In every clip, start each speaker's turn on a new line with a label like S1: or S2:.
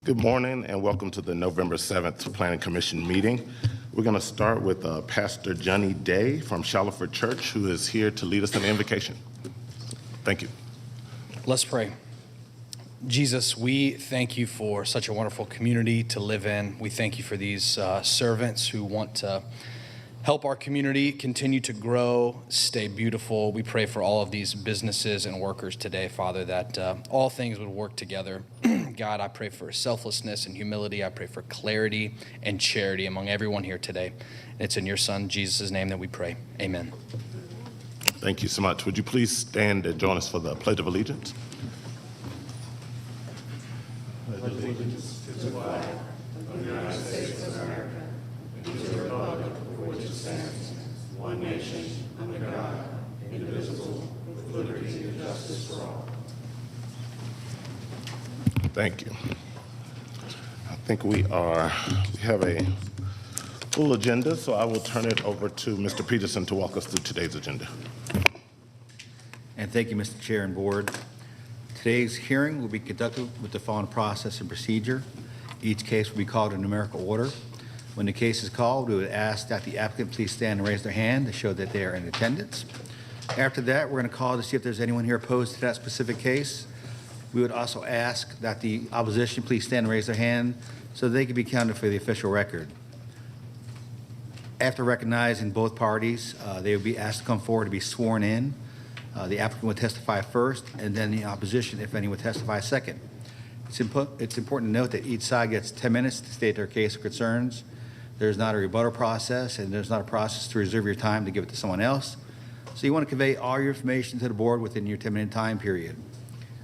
S1: Good morning and welcome to the November 7th Planning Commission meeting. We're going to start with Pastor Johnny Day from Shallowford Church, who is here to lead us in the invocation. Thank you.
S2: Let's pray. Jesus, we thank you for such a wonderful community to live in. We thank you for these servants who want to help our community continue to grow, stay beautiful. We pray for all of these businesses and workers today, Father, that all things would work together. God, I pray for selflessness and humility. I pray for clarity and charity among everyone here today. And it's in your Son, Jesus' name, that we pray. Amen.
S1: Thank you so much. Would you please stand and join us for the Pledge of Allegiance? Pledge allegiance to the flag of the United States of America and to the republic for which it stands, one nation, under God, indivisible, with liberty and justice for all. Thank you. I think we have a full agenda, so I will turn it over to Mr. Peterson to walk us through today's agenda.
S3: And thank you, Mr. Chair and Board. Today's hearing will be conducted with the following process and procedure. Each case will be called in numerical order. When the case is called, we would ask that the applicant please stand and raise their hand to show that they are in attendance. After that, we're going to call to see if there's anyone here opposed to that specific case. We would also ask that the opposition please stand and raise their hand so they can be counted for the official record. After recognizing both parties, they would be asked to come forward to be sworn in. The applicant would testify first, and then the opposition, if any, would testify second. It's important to note that each side gets 10 minutes to state their case or concerns. There's not a rebuttal process, and there's not a process to reserve your time to give it to someone else. So you want to convey all your information to the board within your 10-minute time period.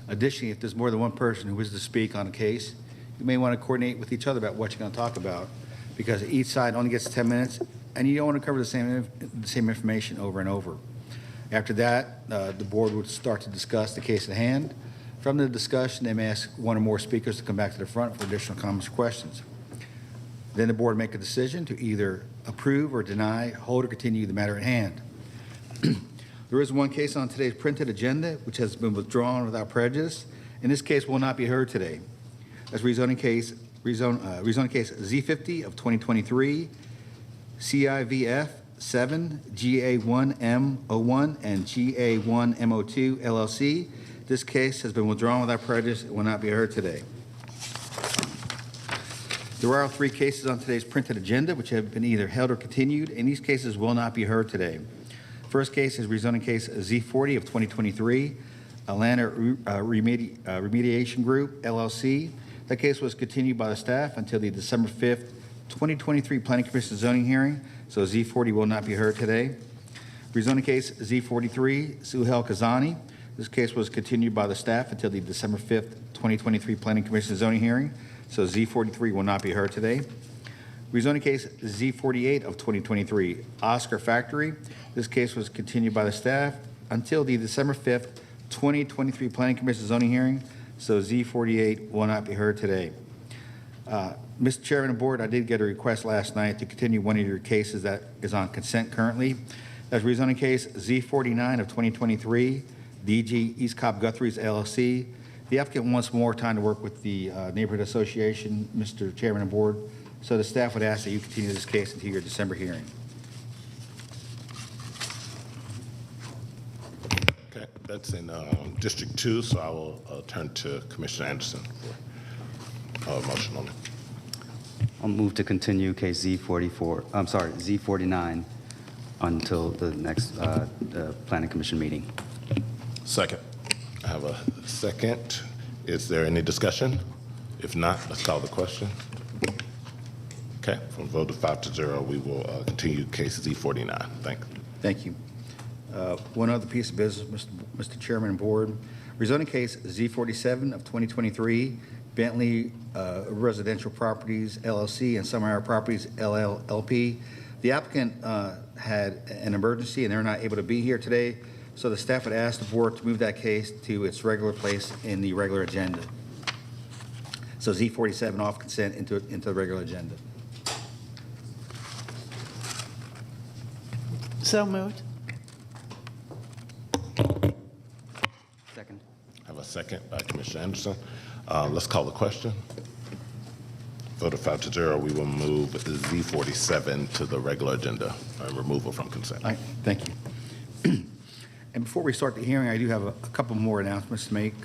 S3: Additionally, if there's more than one person who wishes to speak on a case, you may want to coordinate with each other about what you're going to talk about, because each side only gets 10 minutes, and you don't want to cover the same information over and over. After that, the board would start to discuss the case at hand. From the discussion, they may ask one or more speakers to come back to the front for additional comments or questions. Then the board will make a decision to either approve or deny, hold or continue the matter at hand. There is one case on today's printed agenda which has been withdrawn without prejudice, and this case will not be heard today. That's rezoning case Z50 of 2023, CIVF 7, GA1M01, and GA1M02 LLC. This case has been withdrawn without prejudice and will not be heard today. There are 3 cases on today's printed agenda which have been either held or continued, and these cases will not be heard today. First case is rezoning case Z40 of 2023, Atlanta Remediation Group, LLC. That case was continued by the staff until the December 5th, 2023 Planning Commission zoning hearing, so Z40 will not be heard today. Rezoning case Z43, Suhail Kazani. This case was continued by the staff until the December 5th, 2023 Planning Commission zoning hearing, so Z43 will not be heard today. Rezoning case Z48 of 2023, Oscar Factory. This case was continued by the staff until the December 5th, 2023 Planning Commission zoning hearing, so Z48 will not be heard today. Mr. Chairman and Board, I did get a request last night to continue one of your cases that is on consent currently. That's rezoning case Z49 of 2023, DG East Cobb Guthrie's LLC. The applicant wants more time to work with the Neighborhood Association, Mr. Chairman and Board. So the staff would ask that you continue this case until your December hearing.
S1: Okay, that's in District 2, so I will turn to Commissioner Anderson for a motion on it.
S4: I'll move to continue case Z49 until the next Planning Commission meeting.
S1: Second. I have a second. Is there any discussion? If not, let's call the question. Okay, from a vote of 5-0, we will continue case Z49.
S3: Thank you. One other piece of business, Mr. Chairman and Board. Rezoning case Z47 of 2023, Bentley Residential Properties LLC and Summer Properties LLP. The applicant had an emergency and they're not able to be here today, so the staff would ask the board to move that case to its regular place in the regular agenda. So Z47 off consent into the regular agenda.
S5: So moved.
S4: Second.
S1: I have a second by Commissioner Anderson. Let's call the question. Voted 5-0, we will move Z47 to the regular agenda and removal from consent.
S3: All right, thank you. And before we start the hearing, I do have a couple more announcements to make.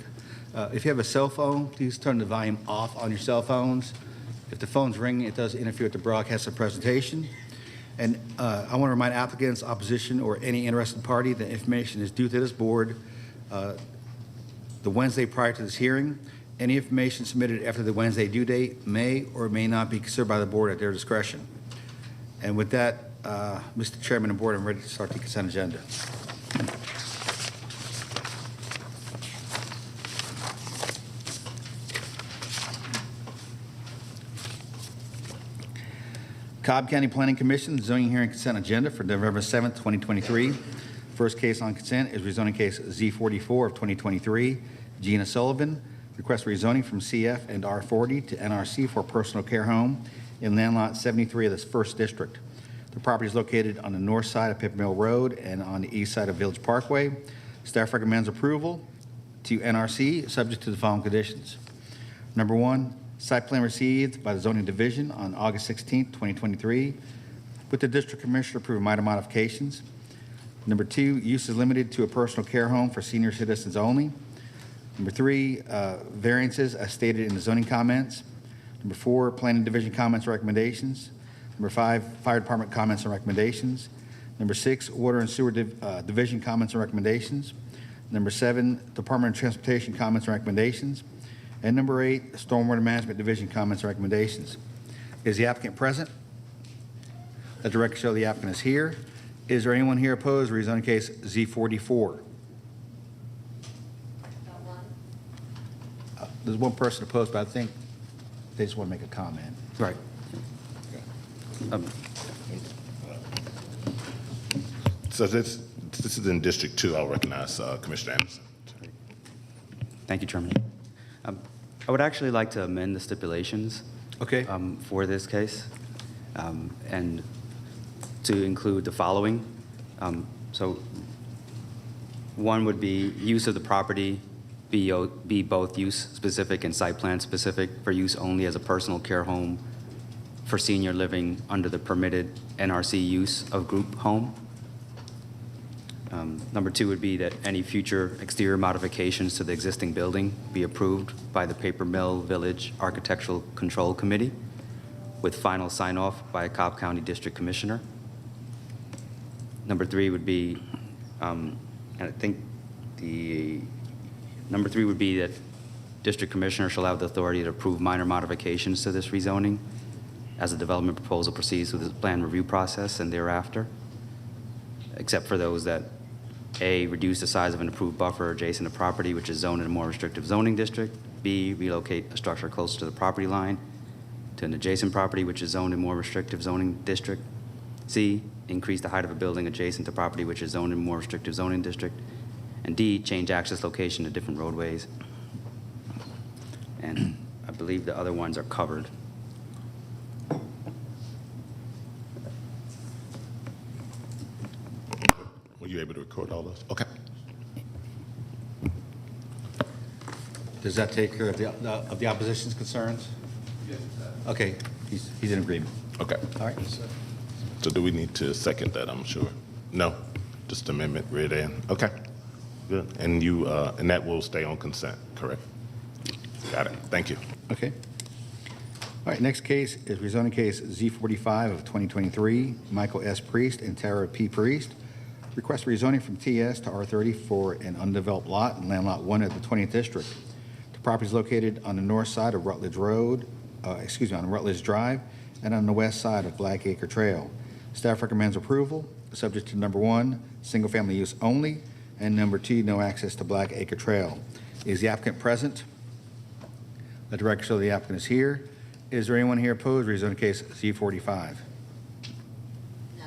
S3: If you have a cell phone, please turn the volume off on your cell phones. If the phone's ringing, it does interfere with the broadcast of the presentation. And I want to remind applicants, opposition, or any interested party that information is due to this board the Wednesday prior to this hearing. Any information submitted after the Wednesday due date may or may not be considered by the board at their discretion. And with that, Mr. Chairman and board, I'm ready to start the consent agenda. Cobb County Planning Commission zoning hearing consent agenda for November 7th, 2023. First case on consent is rezoning case Z44 of 2023. Gina Sullivan, request rezoning from CF and R40 to NRC for a personal care home in land lot 73 of this first district. The property is located on the north side of Pip Mill Road and on the east side of Village Parkway. Staff recommends approval to NRC subject to the following conditions. Number one, site plan received by the zoning division on August 16, 2023, with the district commissioner approve minor modifications. Number two, use is limited to a personal care home for senior citizens only. Number three, variances as stated in the zoning comments. Number four, planning division comments and recommendations. Number five, fire department comments and recommendations. Number six, water and sewer division comments and recommendations. Number seven, Department of Transportation comments and recommendations. And number eight, Stormwater Management Division comments and recommendations. Is the applicant present? Let the record show the applicant is here. Is there anyone here opposed to rezoning case Z44? There's one person opposed, but I think they just want to make a comment.
S4: Right.
S1: So this is in District 2. I'll recognize Commissioner Anderson.
S4: Thank you, Chairman. I would actually like to amend the stipulations
S3: Okay.
S4: for this case and to include the following. So one would be use of the property be both use specific and site plan specific for use only as a personal care home for senior living under the permitted NRC use of group home. Number two would be that any future exterior modifications to the existing building be approved by the Paper Mill Village Architectural Control Committee with final sign-off by a Cobb County District Commissioner. Number three would be, and I think number three would be that District Commissioner shall have the authority to approve minor modifications to this rezoning as the development proposal proceeds with the plan review process and thereafter, except for those that A, reduce the size of an approved buffer adjacent to property which is zoned in a more restrictive zoning district, B, relocate a structure closer to the property line to an adjacent property which is zoned in more restrictive zoning district, C, increase the height of a building adjacent to property which is zoned in more restrictive zoning district, and D, change access location to different roadways. And I believe the other ones are covered.
S1: Were you able to record all those? Okay.
S3: Does that take care of the opposition's concerns? Yes. Okay, he's in agreement.
S1: Okay.
S3: All right.
S1: So do we need to second that, I'm sure? No? Just amendment read in? Okay. Good. And you, and that will stay on consent, correct? Got it. Thank you.
S3: Okay. All right, next case is rezoning case Z45 of 2023, Michael S. Priest and Tara P. Priest. Request rezoning from TS to R30 for an undeveloped lot in land lot 1 of the 20th District. The property is located on the north side of Rutledge Road, on Rutledge Drive, and on the west side of Black Acre Trail. Staff recommends approval, subject to number one, single-family use only, and number two, no access to Black Acre Trail. Is the applicant present? Let the record show the applicant is here. Is there anyone here opposed to rezoning case Z45?
S5: No.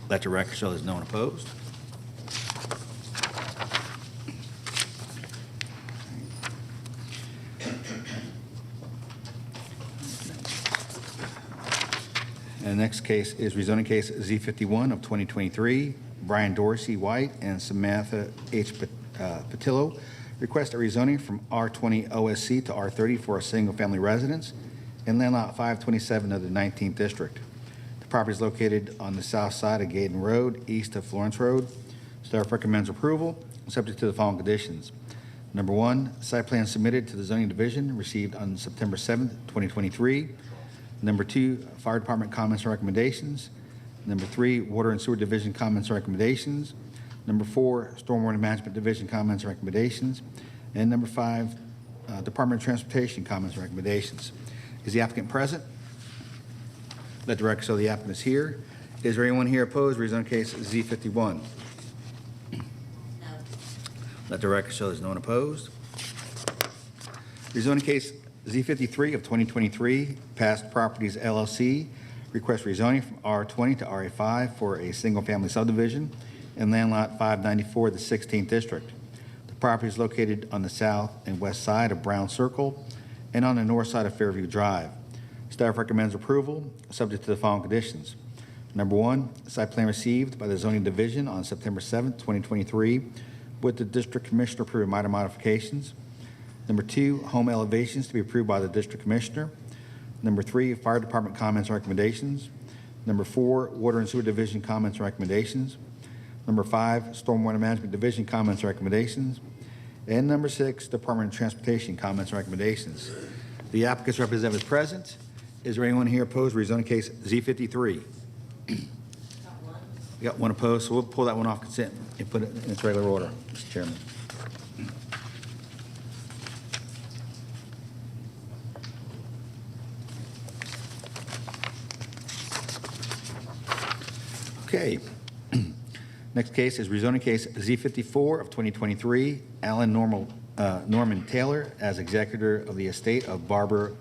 S3: Let the record show there's no one opposed. And the next case is rezoning case Z51 of 2023, Brian Dorsey White and Samantha H. Patillo request a rezoning from R20 OSC to R30 for a single-family residence and land lot 527 of the 19th District. The property is located on the south side of Gaydon Road, east of Florence Road. Staff recommends approval, subject to the following conditions. Number one, site plan submitted to the zoning division, received on September 7th, 2023. Number two, fire department comments and recommendations. Number three, water and sewer division comments and recommendations. Number four, stormwater management division comments and recommendations. And number five, Department of Transportation comments and recommendations. Is the applicant present? Let the record show the applicant is here. Is there anyone here opposed? Rezoning case Z51.
S5: No.
S3: Let the record show there's no one opposed. Rezoning case Z53 of 2023, Past Properties LLC, request rezoning from R20 to RA5 for a single-family subdivision in land lot 594, the 16th District. The property is located on the south and west side of Brown Circle and on the north side of Fairview Drive. Staff recommends approval, subject to the following conditions. Number one, site plan received by the zoning division on September 7th, 2023, with the district commissioner approving minor modifications. Number two, home elevations to be approved by the district commissioner. Number three, fire department comments and recommendations. Number four, water and sewer division comments and recommendations. Number five, stormwater management division comments and recommendations. And number six, Department of Transportation comments and recommendations. The applicant's representative is present. Is there anyone here opposed? Rezoning case Z53.
S5: Got one.
S3: We got one opposed, so we'll pull that one off consent and put it in its regular order, Mr. Chairman. Okay. Next case is rezoning case Z54 of 2023, Alan Norman Taylor as executor of the estate of Barbara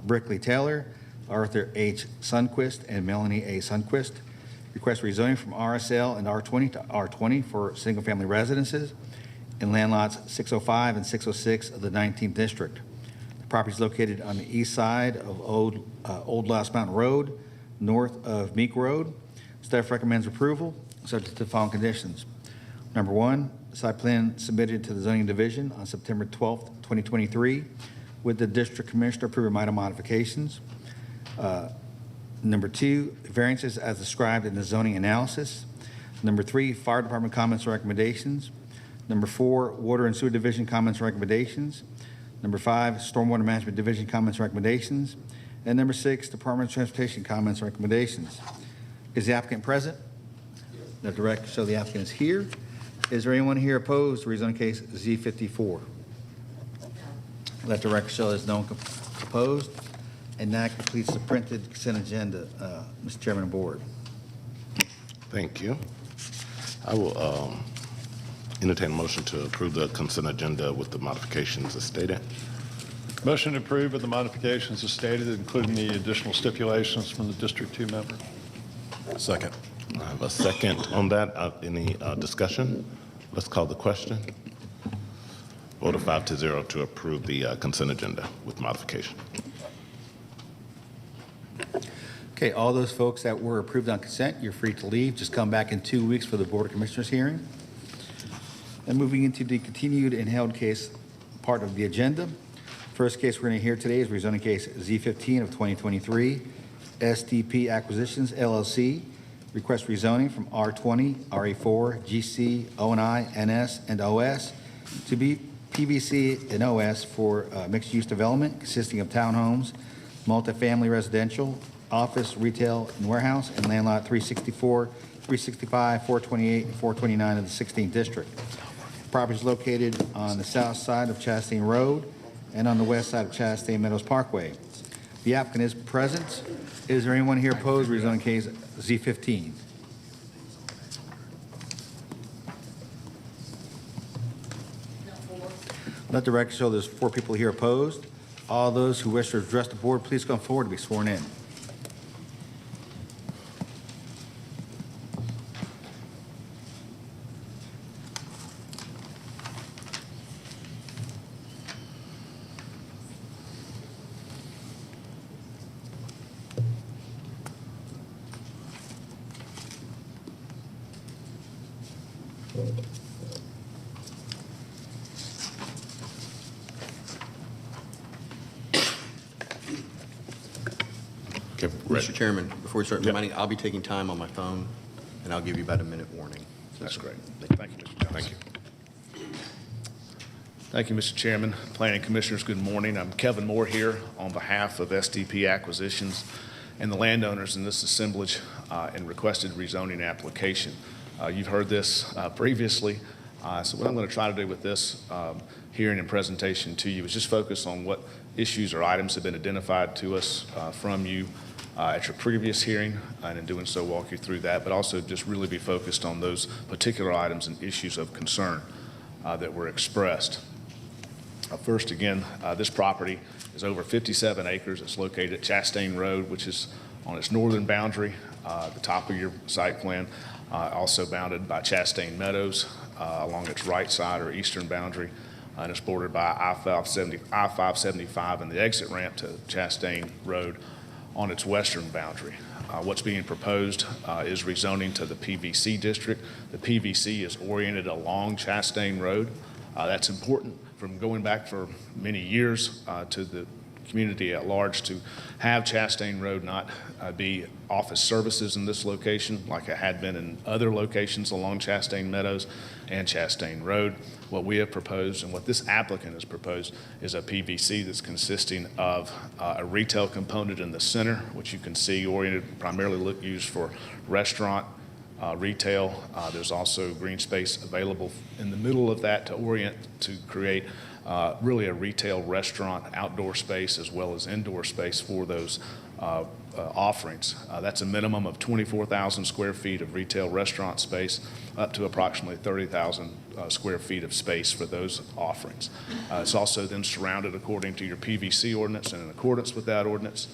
S3: Brickley Taylor, Arthur H. Sundquist, and Melanie A. Sundquist. Request rezoning from RSL and R20 to R20 for single-family residences in land lots 605 and 606 of the 19th District. The property is located on the east side of Old Lost Mountain Road, north of Meek Road. Staff recommends approval, subject to the following conditions. Number one, site plan submitted to the zoning division on September 12th, 2023, with the district commissioner approving minor modifications. Number two, variances as described in the zoning analysis. Number three, fire department comments and recommendations. Number four, water and sewer division comments and recommendations. Number five, stormwater management division comments and recommendations. And number six, Department of Transportation comments and recommendations. Is the applicant present? Let the record show the applicant is here. Is there anyone here opposed to rezoning case Z54?
S5: No.
S3: Let the record show there's no one opposed. And that completes the printed consent agenda, Mr. Chairman of the Board.
S6: Thank you. I will entertain a motion to approve the consent agenda with the modifications as stated.
S7: Motion to approve with the modifications as stated, including the additional stipulations from the District 2 member.
S6: Second. I have a second on that. Any discussion? Let's call the question. Vote of 5-0 to approve the consent agenda with modification.
S3: Okay, all those folks that were approved on consent, you're free to leave. Just come back in 2 weeks for the Board of Commissioners hearing. And moving into the continued and held case part of the agenda. First case we're going to hear today is rezoning case Z15 of 2023, STP Acquisitions LLC. Request rezoning from R20, RA4, GC, O&I, NS, and OS to be PVC and OS for mixed-use development consisting of townhomes, multifamily residential, office, retail, and warehouse, and land lot 364, 365, 428, and 429 of the 16th District. The property is located on the south side of Chastain Road and on the west side of Chastain Meadows Parkway. The applicant is present. Is there anyone here opposed to rezoning case Z15?
S5: No. Four.
S3: Let the record show there's 4 people here opposed. All those who wish to address the board, please come forward to be sworn in.
S6: Ready.
S8: Mr. Chairman, before we start
S6: Yep.
S8: reminding, I'll be taking time on my phone, and I'll give you about a minute warning.
S6: That's great. Thank you, Mr. Johnson. Thank you.
S9: Thank you, Mr. Chairman. Planning Commissioners, good morning. I'm Kevin Moore here on behalf of SDP Acquisitions and the landowners in this assemblage and requested rezoning application. You've heard this previously, so what I'm going to try to do with this hearing and presentation to you is just focus on what issues or items have been identified to us from you at your previous hearing, and in doing so walk you through that, but also just really be focused on those particular items and issues of concern that were expressed. First, again, this property is over 57 acres. It's located at Chastain Road, which is on its northern boundary, the top of your site plan, also bounded by Chastain Meadows along its right side or eastern boundary, and it's bordered by I-575 and the exit ramp to Chastain Road on its western boundary. What's being proposed is rezoning to the PVC district. The PVC is oriented along Chastain Road. That's important from going back for many years to the community at large to have Chastain Road not be office services in this location like it had been in other locations along Chastain Meadows and Chastain Road. What we have proposed and what this applicant has proposed is a PVC that's consisting of a retail component in the center, which you can see oriented primarily used for restaurant, retail. There's also green space available in the middle of that to orient to create really a retail restaurant outdoor space as well as indoor space for those offerings. That's a minimum of 24,000 square feet of retail restaurant space up to approximately 30,000 square feet of space for those offerings. It's also then surrounded according to your PVC ordinance and in accordance with that ordinance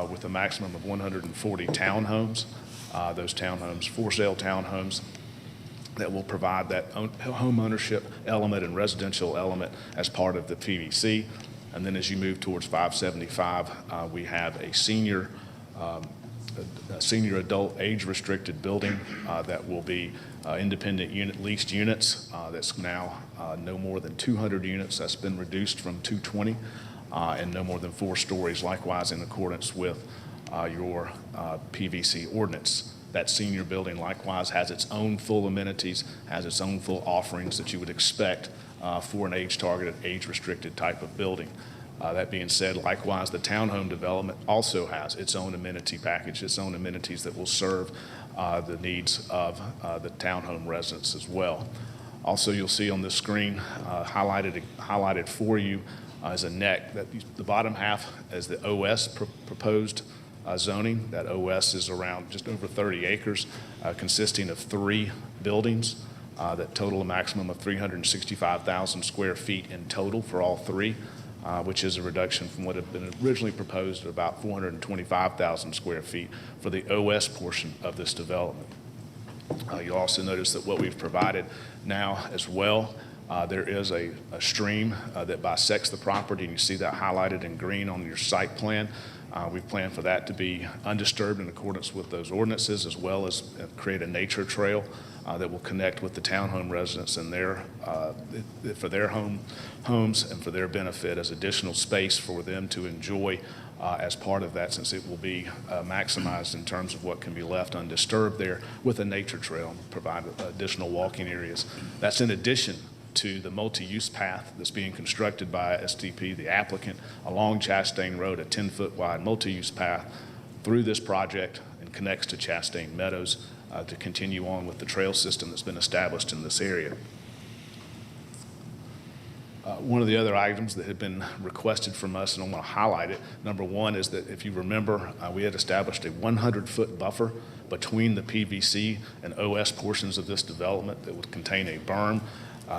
S9: with a maximum of 140 townhomes. Those townhomes, for sale townhomes, that will provide that home ownership element and residential element as part of the PVC. And then as you move towards 575, we have a senior adult age-restricted building that will be independent unit leased units. That's now no more than 200 units. That's been reduced from 220 and no more than 4 stories, likewise in accordance with your PVC ordinance. That senior building likewise has its own full amenities, has its own full offerings that you would expect for an age-targeted, age-restricted type of building. That being said, likewise, the townhome development also has its own amenity package, its own amenities that will serve the needs of the townhome residents as well. Also, you'll see on this screen highlighted for you is a neck. The bottom half is the OS proposed zoning. That OS is around just over 30 acres, consisting of 3 buildings that total a maximum of 365,000 square feet in total for all 3, which is a reduction from what had been originally proposed at about 425,000 square feet for the OS portion of this development. You'll also notice that what we've provided now as well, there is a stream that bisects the property, and you see that highlighted in green on your site plan. We've planned for that to be undisturbed in accordance with those ordinances, as well as create a nature trail that will connect with the townhome residents and for their homes and for their benefit as additional space for them to enjoy as part of that, since it will be maximized in terms of what can be left undisturbed there with a nature trail and provide additional walking areas. That's in addition to the multi-use path that's being constructed by SDP, the applicant, along Chastain Road, a 10-foot wide multi-use path through this project and connects to Chastain Meadows to continue on with the trail system that's been established in this area. One of the other items that had been requested from us, and I want to highlight it, number one is that if you remember, we had established a 100-foot buffer between the PVC and OS portions of this development that would contain a berm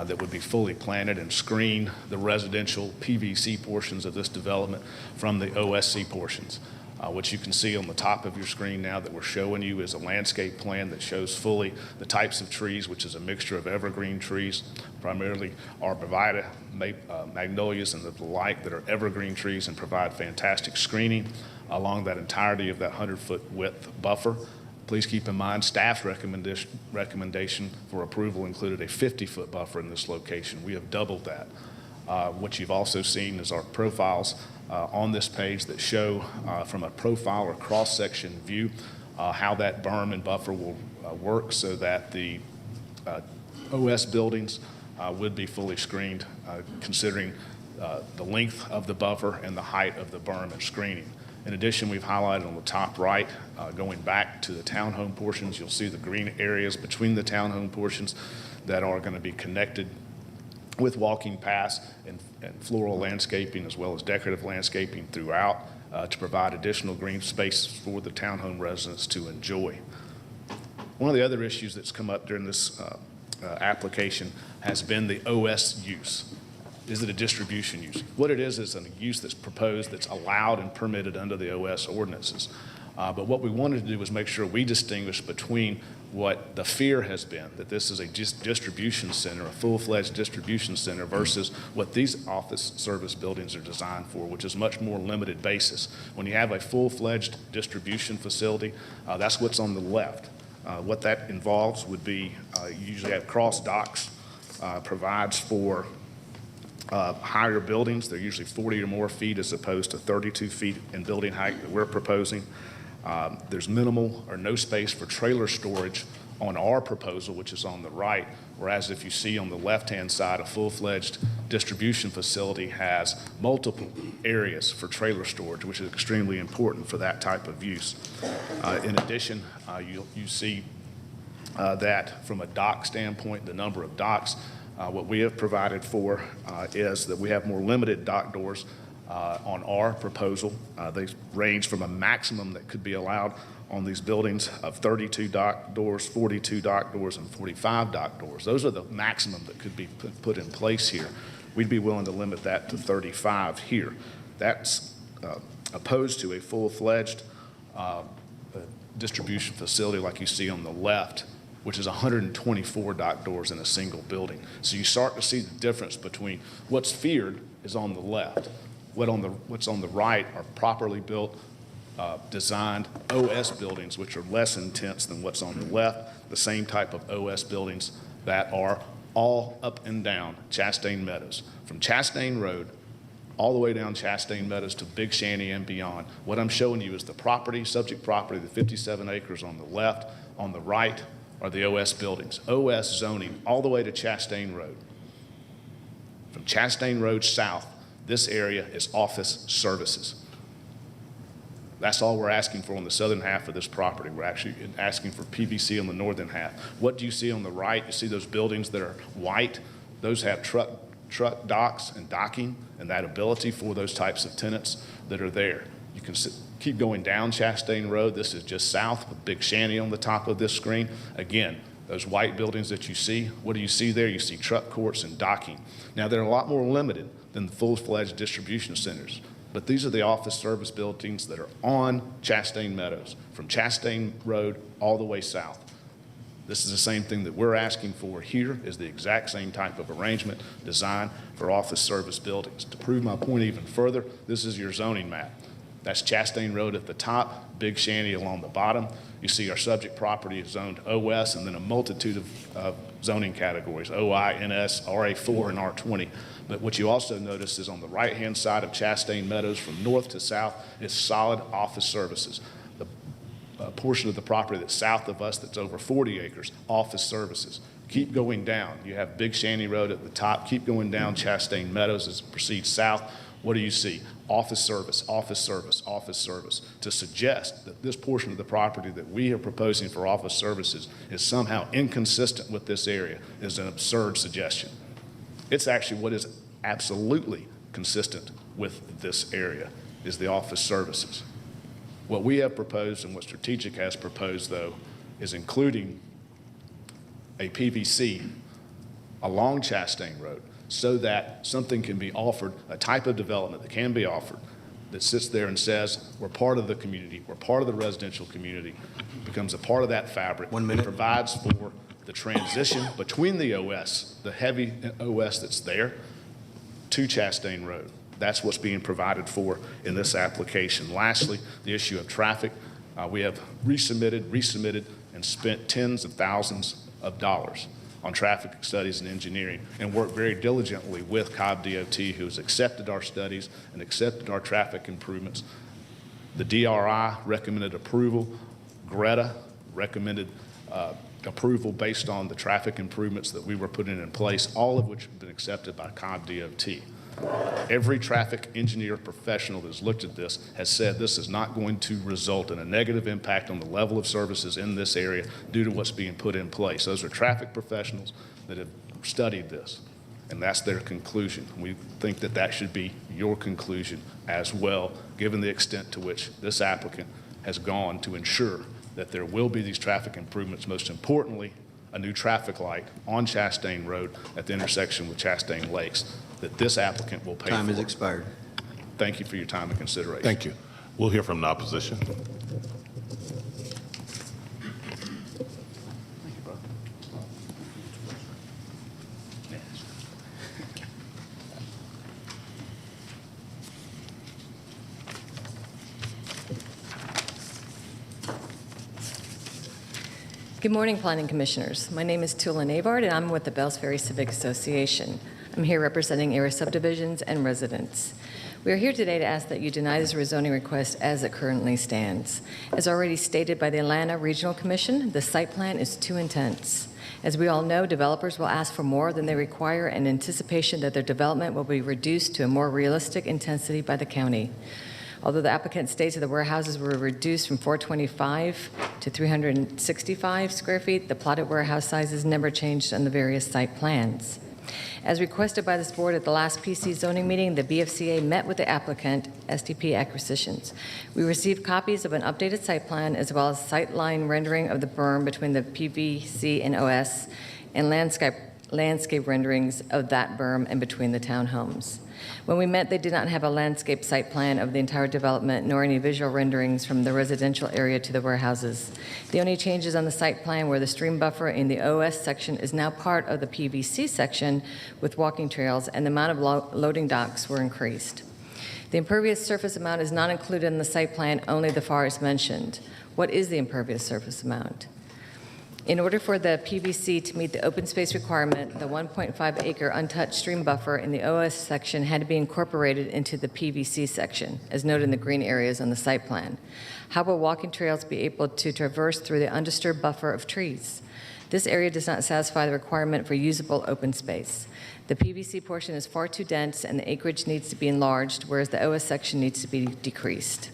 S9: that would be fully planted and screen the residential PVC portions of this development from the OSC portions. What you can see on the top of your screen now that we're showing you is a landscape plan that shows fully the types of trees, which is a mixture of evergreen trees, primarily arborvitae, magnolias, and the like that are evergreen trees and provide fantastic screening along that entirety of that 100-foot width buffer. Please keep in mind, staff's recommendation for approval included a 50-foot buffer in this location. We have doubled that. What you've also seen is our profiles on this page that show from a profile or cross-section view how that berm and buffer will work so that the OS buildings would be fully screened, considering the length of the buffer and the height of the berm and screening. In addition, we've highlighted on the top right, going back to the townhome portions, you'll see the green areas between the townhome portions that are going to be connected with walking paths and floral landscaping as well as decorative landscaping throughout to provide additional green space for the townhome residents to enjoy. One of the other issues that's come up during this application has been the OS use. Is it a distribution use? What it is a use that's proposed that's allowed and permitted under the OS ordinances. But what we wanted to do was make sure we distinguish between what the fear has been, that this is a distribution center, a full-fledged distribution center, versus what these office service buildings are designed for, which is much more limited basis. When you have a full-fledged distribution facility, that's what's on the left. What that involves would be you usually have cross docks, provides for higher buildings. They're usually 40 or more feet as opposed to 32 feet in building height that we're proposing. There's minimal or no space for trailer storage on our proposal, which is on the right, whereas if you see on the left-hand side, a full-fledged distribution facility has multiple areas for trailer storage, which is extremely important for that type of use. In addition, you see that from a dock standpoint, the number of docks, what we have provided for is that we have more limited dock doors on our proposal. They range from a maximum that could be allowed on these buildings of 32 dock doors, 42 dock doors, and 45 dock doors. Those are the maximum that could be put in place here. We'd be willing to limit that to 35 here. That's opposed to a full-fledged distribution facility like you see on the left, which is 124 dock doors in a single building. So you start to see the difference between what's feared is on the left. What's on the right are properly built, designed OS buildings, which are less intense than what's on the left, the same type of OS buildings that are all up and down Chastain Meadows. From Chastain Road all the way down Chastain Meadows to Big Shanty and beyond. What I'm showing you is the property, subject property, the 57 acres on the left. On the right are the OS buildings. OS zoning all the way to Chastain Road. From Chastain Road south, this area is office services. That's all we're asking for on the southern half of this property. We're actually asking for PVC on the northern half. What do you see on the right? You see those buildings that are white? Those have truck docks and docking and that ability for those types of tenants that are there. You can keep going down Chastain Road. This is just south with Big Shanty on the top of this screen. Again, those white buildings that you see, what do you see there? You see truck courts and docking. Now, they're a lot more limited than the full-fledged distribution centers, but these are the office service buildings that are on Chastain Meadows, from Chastain Road all the way south. This is the same thing that we're asking for here, is the exact same type of arrangement designed for office service buildings. To prove my point even further, this is your zoning map. That's Chastain Road at the top, Big Shanty along the bottom. You see our subject property is zoned OS, and then a multitude of zoning categories, OI, NS, RA4, and R20. But what you also notice is on the right-hand side of Chastain Meadows from north to south is solid office services. The portion of the property that's south of us that's over 40 acres, office services. Keep going down. You have Big Shanty Road at the top. Keep going down Chastain Meadows as it proceeds south. What do you see? Office service, office service, office service. To suggest that this portion of the property that we are proposing for office services is somehow inconsistent with this area is an absurd suggestion. It's actually what is absolutely consistent with this area is the office services. What we have proposed and what Strategic has proposed, though, is including a PVC along Chastain Road so that something can be offered, a type of development that can be offered that sits there and says, we're part of the community, we're part of the residential community, becomes a part of that fabric.
S8: 1 minute.
S9: It provides for the transition between the OS, the heavy OS that's there, to Chastain Road. That's what's being provided for in this application. Lastly, the issue of traffic. We have resubmitted, and spent tens of thousands of dollars on traffic studies and engineering and worked very diligently with Cobb DOT, who has accepted our studies and accepted our traffic improvements. The DRI recommended approval. Greta recommended approval based on the traffic improvements that we were putting in place, all of which have been accepted by Cobb DOT. Every traffic engineer professional that's looked at this has said this is not going to result in a negative impact on the level of services in this area due to what's being put in place. Those are traffic professionals that have studied this, and that's their conclusion. We think that that should be your conclusion as well, given the extent to which this applicant has gone to ensure that there will be these traffic improvements, most importantly, a new traffic light on Chastain Road at the intersection with Chastain Lakes, that this applicant will pay for.
S8: Time has expired.
S9: Thank you for your time and consideration.
S6: Thank you. We'll hear from the opposition.
S10: Good morning, Planning Commissioners. My name is Tula Navard, and I'm with the Bells Ferry Civic Association. I'm here representing area subdivisions and residents. We are here today to ask that you deny this rezoning request as it currently stands. As already stated by the Atlanta Regional Commission, the site plan is too intense. As we all know, developers will ask for more than they require in anticipation that their development will be reduced to a more realistic intensity by the county. Although the applicant states that the warehouses were reduced from 425 to 365 square feet, the plotted warehouse sizes never changed on the various site plans. As requested by this board at the last PC zoning meeting, the BFCA met with the applicant, STP Acquisitions. We received copies of an updated site plan as well as sight line rendering of the berm between the PVC and OS and landscape renderings of that berm and between the townhomes. When we met, they did not have a landscape site plan of the entire development, nor any visual renderings from the residential area to the warehouses. The only changes on the site plan were the stream buffer in the OS section is now part of the PVC section with walking trails, and the amount of loading docks were increased. The impervious surface amount is not included in the site plan, only the forest mentioned. What is the impervious surface amount? In order for the PVC to meet the open space requirement, the 1.5-acre untouched stream buffer in the OS section had to be incorporated into the PVC section, as noted in the green areas on the site plan. How will walking trails be able to traverse through the undisturbed buffer of trees? This area does not satisfy the requirement for usable open space. The PVC portion is far too dense and the acreage needs to be enlarged, whereas the OS section needs to be decreased.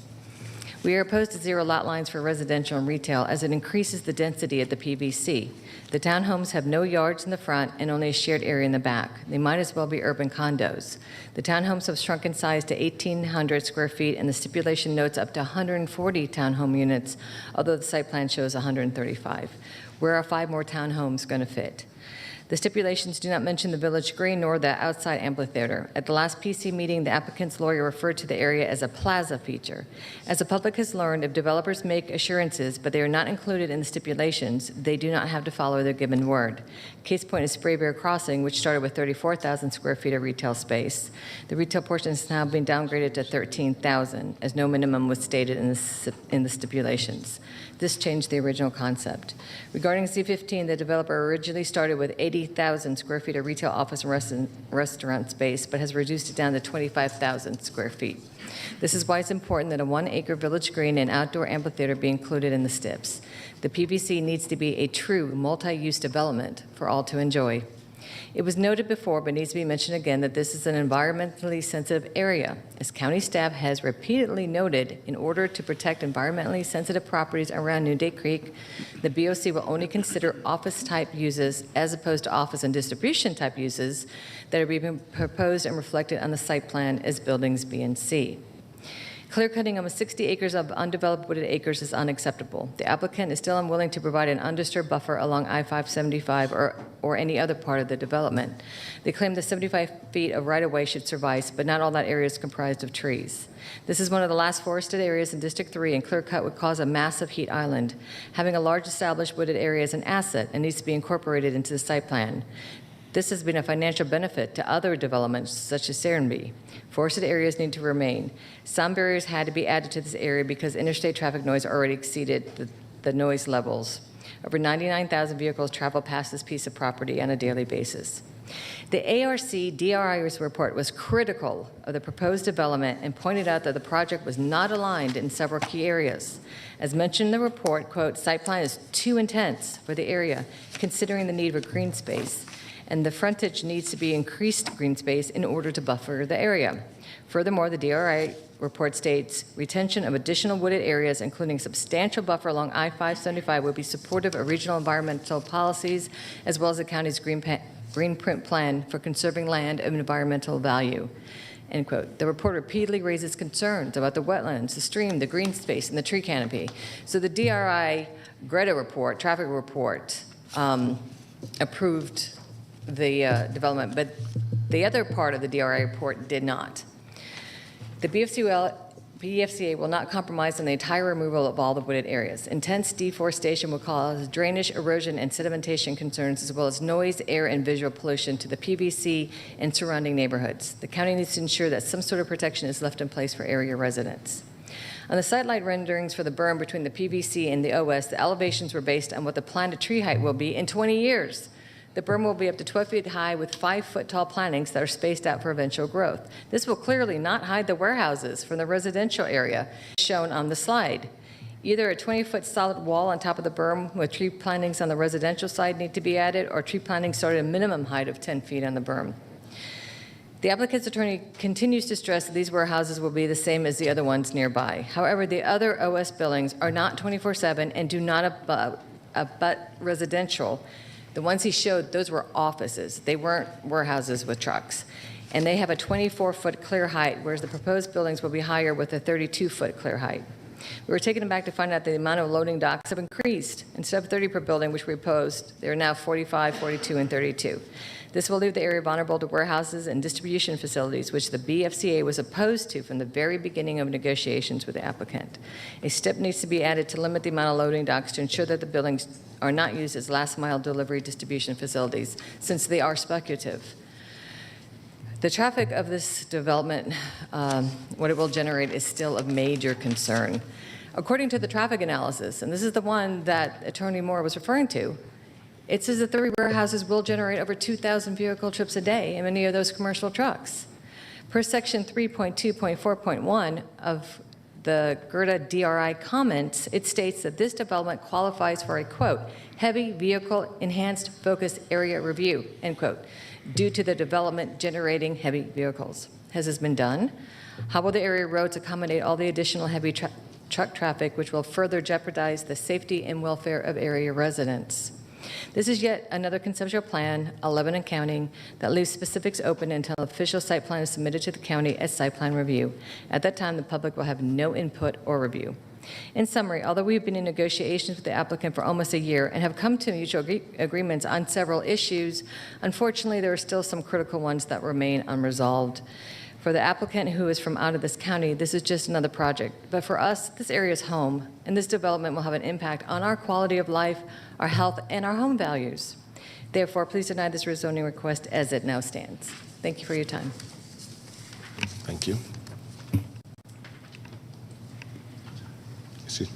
S10: We are opposed to zero lot lines for residential and retail as it increases the density at the PVC. The townhomes have no yards in the front and only a shared area in the back. They might as well be urban condos. The townhomes have shrunk in size to 1,800 square feet, and the stipulation notes up to 140 townhome units, although the site plan shows 135. Where are 5 more townhomes going to fit? The stipulations do not mention the Village Green nor the outside amphitheater. At the last PC meeting, the applicant's lawyer referred to the area as a plaza feature. As the public has learned, if developers make assurances but they are not included in the stipulations, they do not have to follow their given word. Case point is Sprayberry Crossing, which started with 34,000 square feet of retail space. The retail portion has now been downgraded to 13,000, as no minimum was stated in the stipulations. This changed the original concept. Regarding C15, the developer originally started with 80,000 square feet of retail, office, and restaurant space, but has reduced it down to 25,000 square feet. This is why it's important that a 1-acre village green and outdoor amphitheater be included in the STIPs. The PVC needs to be a true multi-use development for all to enjoy. It was noted before, but needs to be mentioned again, that this is an environmentally sensitive area. As county staff has repeatedly noted, in order to protect environmentally sensitive properties around Noonday Creek, the BOC will only consider office-type uses as opposed to office and distribution-type uses that are being proposed and reflected on the site plan as buildings B and C. Clear-cutting almost 60 acres of undeveloped wooded acres is unacceptable. The applicant is still unwilling to provide an undisturbed buffer along I-575 or any other part of the development. They claim the 75 feet of right-of-way should suffice, but not all that area is comprised of trees. This is one of the last forested areas in District 3, and clear-cut would cause a massive heat island. Having a large established wooded area is an asset and needs to be incorporated into the site plan. This has been a financial benefit to other developments, such as Serenbe. Forested areas need to remain. Some barriers had to be added to this area because interstate traffic noise already exceeded the noise levels. Over 99,000 vehicles travel past this piece of property on a daily basis. The ARC DRI report was critical of the proposed development and pointed out that the project was not aligned in several key areas. As mentioned in the report, quote, site plan is too intense for the area, considering the need for green space, and the frontage needs to be increased green space in order to buffer the area. Furthermore, the DRI report states retention of additional wooded areas, including substantial buffer along I-575, would be supportive of regional environmental policies, as well as the county's green print plan for conserving land of environmental value. End quote. The report repeatedly raises concerns about the wetlands, the stream, the green space, and the tree canopy. So the DRI Greta report, traffic report, approved the development, but the other part of the DRI report did not. The BFCA will not compromise on the entire removal of all the wooded areas. Intense deforestation will cause drainage, erosion, and sedimentation concerns, as well as noise, air, and visual pollution to the PVC and surrounding neighborhoods. The county needs to ensure that some sort of protection is left in place for area residents. On the satellite renderings for the berm between the PVC and the OS, the elevations were based on what the planned tree height will be in 20 years. The berm will be up to 12 feet high with 5-foot-tall plantings that are spaced out for eventual growth. This will clearly not hide the warehouses from the residential area shown on the slide. Either a 20-foot solid wall on top of the berm with tree plantings on the residential side need to be added, or tree plantings start at a minimum height of 10 feet on the berm. The applicant's attorney continues to stress that these warehouses will be the same as the other ones nearby. However, the other OS buildings are not 24/7 and do not abut residential. The ones he showed, those were offices. They weren't warehouses with trucks. And they have a 24-foot clear height, whereas the proposed buildings will be higher with a 32-foot clear height. We were taken aback to find out the amount of loading docks have increased. Instead of 30 per building, which we proposed, they are now 45, 42, and 32. This will leave the area vulnerable to warehouses and distribution facilities, which the BFCA was opposed to from the very beginning of negotiations with the applicant. A step needs to be added to limit the amount of loading docks to ensure that the buildings are not used as last-mile delivery distribution facilities, since they are speculative. The traffic of this development, what it will generate, is still of major concern. According to the traffic analysis, and this is the one that Attorney Moore was referring to, it says that 30 warehouses will generate over 2,000 vehicle trips a day, and many of those commercial trucks. Per section 3.2.4.1 of the Gerda DRI comments, it states that this development qualifies for a, quote, heavy vehicle enhanced focus area review, end quote, due to the development generating heavy vehicles. Has this been done? How will the area roads accommodate all the additional heavy truck traffic, which will further jeopardize the safety and welfare of area residents? This is yet another conceptual plan, 11 and counting, that leaves specifics open until official site plan is submitted to the county as site plan review. At that time, the public will have no input or review. In summary, although we've been in negotiations with the applicant for almost a year and have come to mutual agreements on several issues, unfortunately, there are still some critical ones that remain unresolved. For the applicant who is from out of this county, this is just another project. But for us, this area is home, and this development will have an impact on our quality of life, our health, and our home values. Therefore, please deny this rezoning request as it now stands. Thank you for your time.
S6: Thank you. Is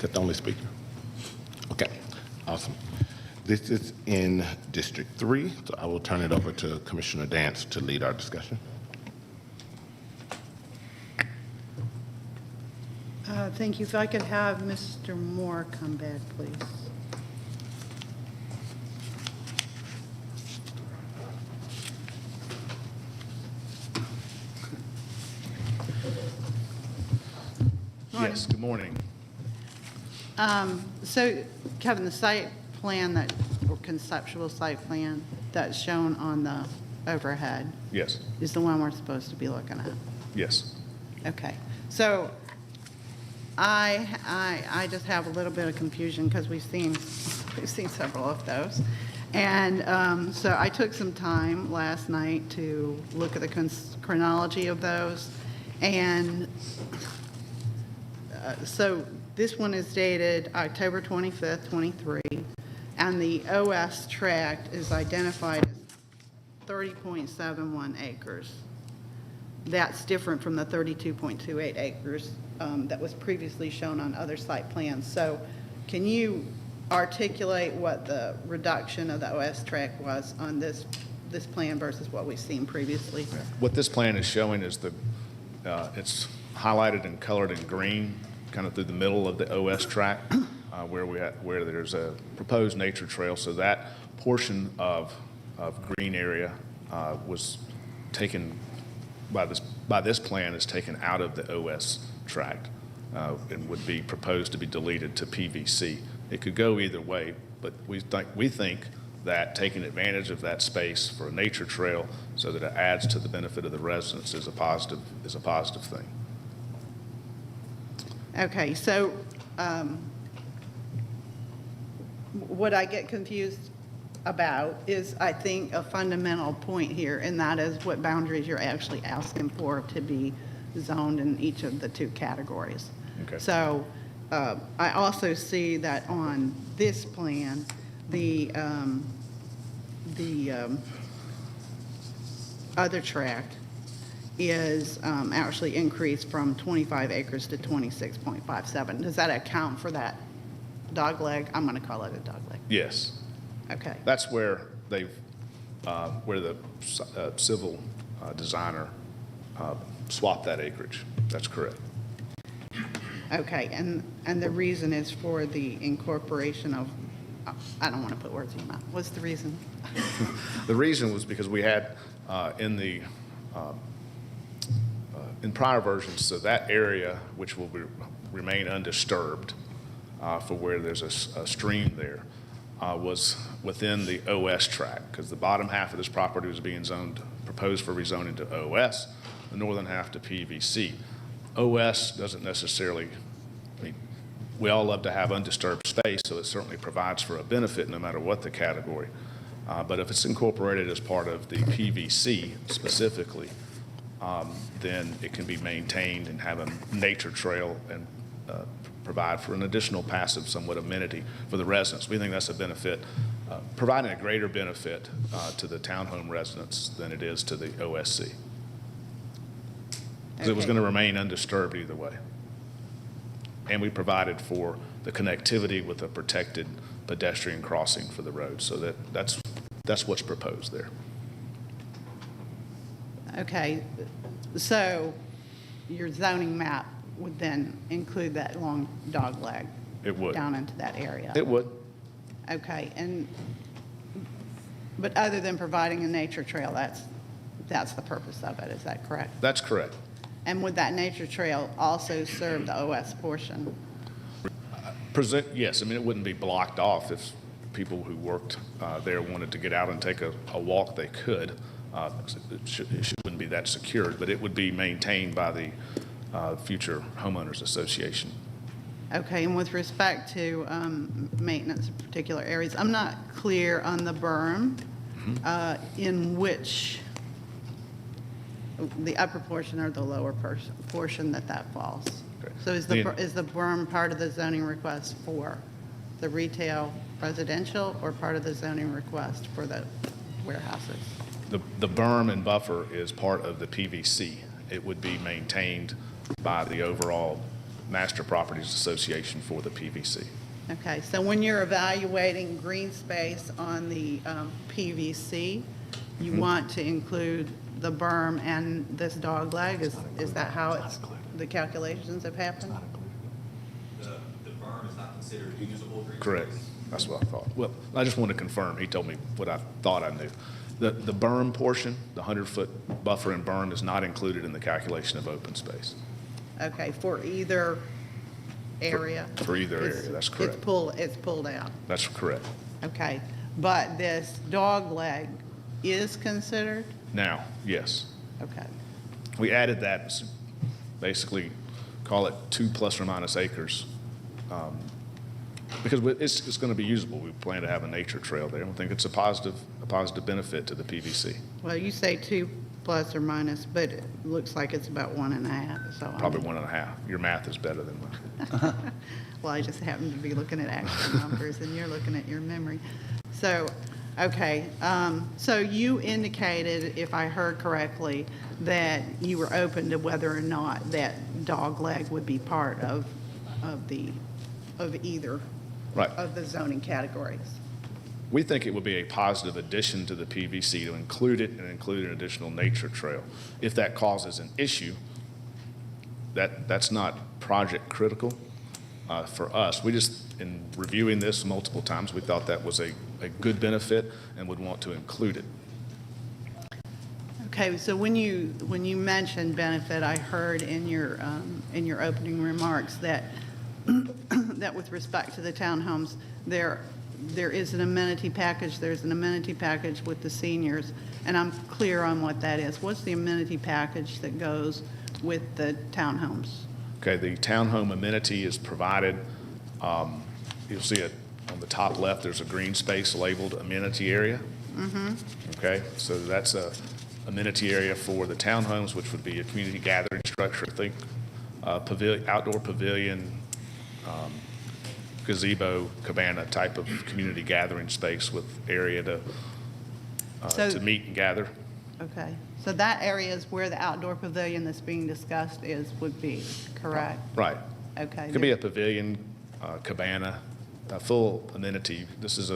S6: that the only speaker? Okay, awesome. This is in District 3, so I will turn it over to Commissioner Dance to lead our discussion.
S1: Thank you. If I could have Mr. Moore come back, please.
S9: Yes, good morning.
S1: So, Kevin, the site plan that, or conceptual site plan that's shown on the overhead
S9: Yes,
S1: is the one we're supposed to be looking at?
S9: yes.
S1: Okay. So I just have a little bit of confusion because we've seen several of those. And so I took some time last night to look at the chronology of those. And so this one is dated October 25th, 23, and the OS tract is identified as 30.71 acres. That's different from the 32.28 acres that was previously shown on other site plans. So Can you articulate what the reduction of the OS track was on this plan versus what we've seen previously?
S9: What this plan is showing is it's highlighted and colored in green, kind of through the middle of the OS track, where there's a proposed nature trail. So that portion of green area was taken by this plan is taken out of the OS tract and would be proposed to be deleted to PVC. It could go either way, but we think that taking advantage of that space for a nature trail so that it adds to the benefit of the residents is a positive thing.
S1: Okay, so what I get confused about is, I think, a fundamental point here, and that is what boundaries you're actually asking for to be zoned in each of the two categories.
S9: Okay.
S1: So I also see that on this plan, the other tract is actually increased from 25 acres to 26.57. Does that account for that dogleg? I'm going to call it a dogleg.
S9: Yes.
S1: Okay.
S9: That's where where the civil designer swapped that acreage. That's correct.
S1: Okay, and the reason is for the incorporation of, I don't want to put words in your mouth. What's the reason?
S9: The reason was because we had in prior versions, so that area which will remain undisturbed for where there's a stream there was within the OS tract, because the bottom half of this property was being proposed for rezoning to OS, the northern half to PVC. OS doesn't necessarily, I mean, we all love to have undisturbed space, so it certainly provides for a benefit no matter what the category. But if it's incorporated as part of the PVC specifically, then it can be maintained and have a nature trail and provide for an additional passive somewhat amenity for the residents. We think that's a benefit, providing a greater benefit to the townhome residents than it is to the OSC. Because it was
S1: Okay.
S9: going to remain undisturbed either way. And we provided for the connectivity with a protected pedestrian crossing for the road. So that's what's proposed there.
S1: Okay, so your zoning map would then include that long dog leg?
S9: It would.
S1: Down into that area?
S9: It would.
S1: Okay, but other than providing a nature trail, that's the purpose of it, is that correct?
S9: That's correct.
S1: And would that nature trail also serve the OS portion?
S9: Yes, I mean, it wouldn't be blocked off. If people who worked there wanted to get out and take a walk, they could. It wouldn't be that secured, but it would be maintained by the future homeowners association.
S1: Okay, and with respect to maintenance of particular areas, I'm not clear on the berm in which the upper portion or the lower portion that falls.
S9: Okay.
S1: So is the berm part of the zoning request for the retail residential or part of the zoning request for the warehouses?
S9: The berm and buffer is part of the PVC. It would be maintained by the overall Master Properties Association for the PVC.
S1: Okay, so when you're evaluating green space on the PVC, you want to include the berm and this dog leg? Is that how the calculations have happened?
S11: The berm is not considered usable green space.
S9: Correct. That's what I thought. Well, I just wanted to confirm. He told me what I thought I knew. The berm portion, the 100-foot buffer and berm, is not included in the calculation of open space.
S1: Okay, for either area?
S9: For either area, that's correct.
S1: It's pulled out.
S9: That's correct.
S1: Okay, but this dog leg is considered?
S9: Now, yes.
S1: Okay,
S9: We added that, basically, call it 2 plus or minus acres, because it's going to be usable. We plan to have a nature trail there, and we think it's a positive benefit to the PVC.
S1: well, you say 2 plus or minus, but it looks like it's about 1.5, so.
S9: Probably 1.5. Your math is better than mine.
S1: Well, I just happen to be looking at actual numbers, and you're looking at your memory. So, okay, so you indicated, if I heard correctly, that you were open to whether or not that dog leg would be part of either
S9: Right.
S1: of the zoning categories.
S9: We think it would be a positive addition to the PVC to include it and include an additional nature trail. If that causes an issue, that's not project critical for us. We just, in reviewing this multiple times, we thought that was a good benefit and would want to include it.
S1: Okay, so when you mentioned benefit, I heard in your opening remarks that that with respect to the townhomes, there is an amenity package. There's an amenity package with the seniors, and I'm clear on what that is. What's the amenity package that goes with the townhomes?
S9: Okay, the townhome amenity is provided. You'll see it on the top left. There's a green space labeled amenity area. Okay, so that's a amenity area for the townhomes, which would be a community gathering structure. Think pavilion, outdoor pavilion, gazebo, cabana type of community gathering space with area to meet and gather.
S1: Okay, so that area is where the outdoor pavilion that's being discussed would be, correct?
S9: Right.
S1: Okay.
S9: It could be a pavilion, cabana, a full amenity. This is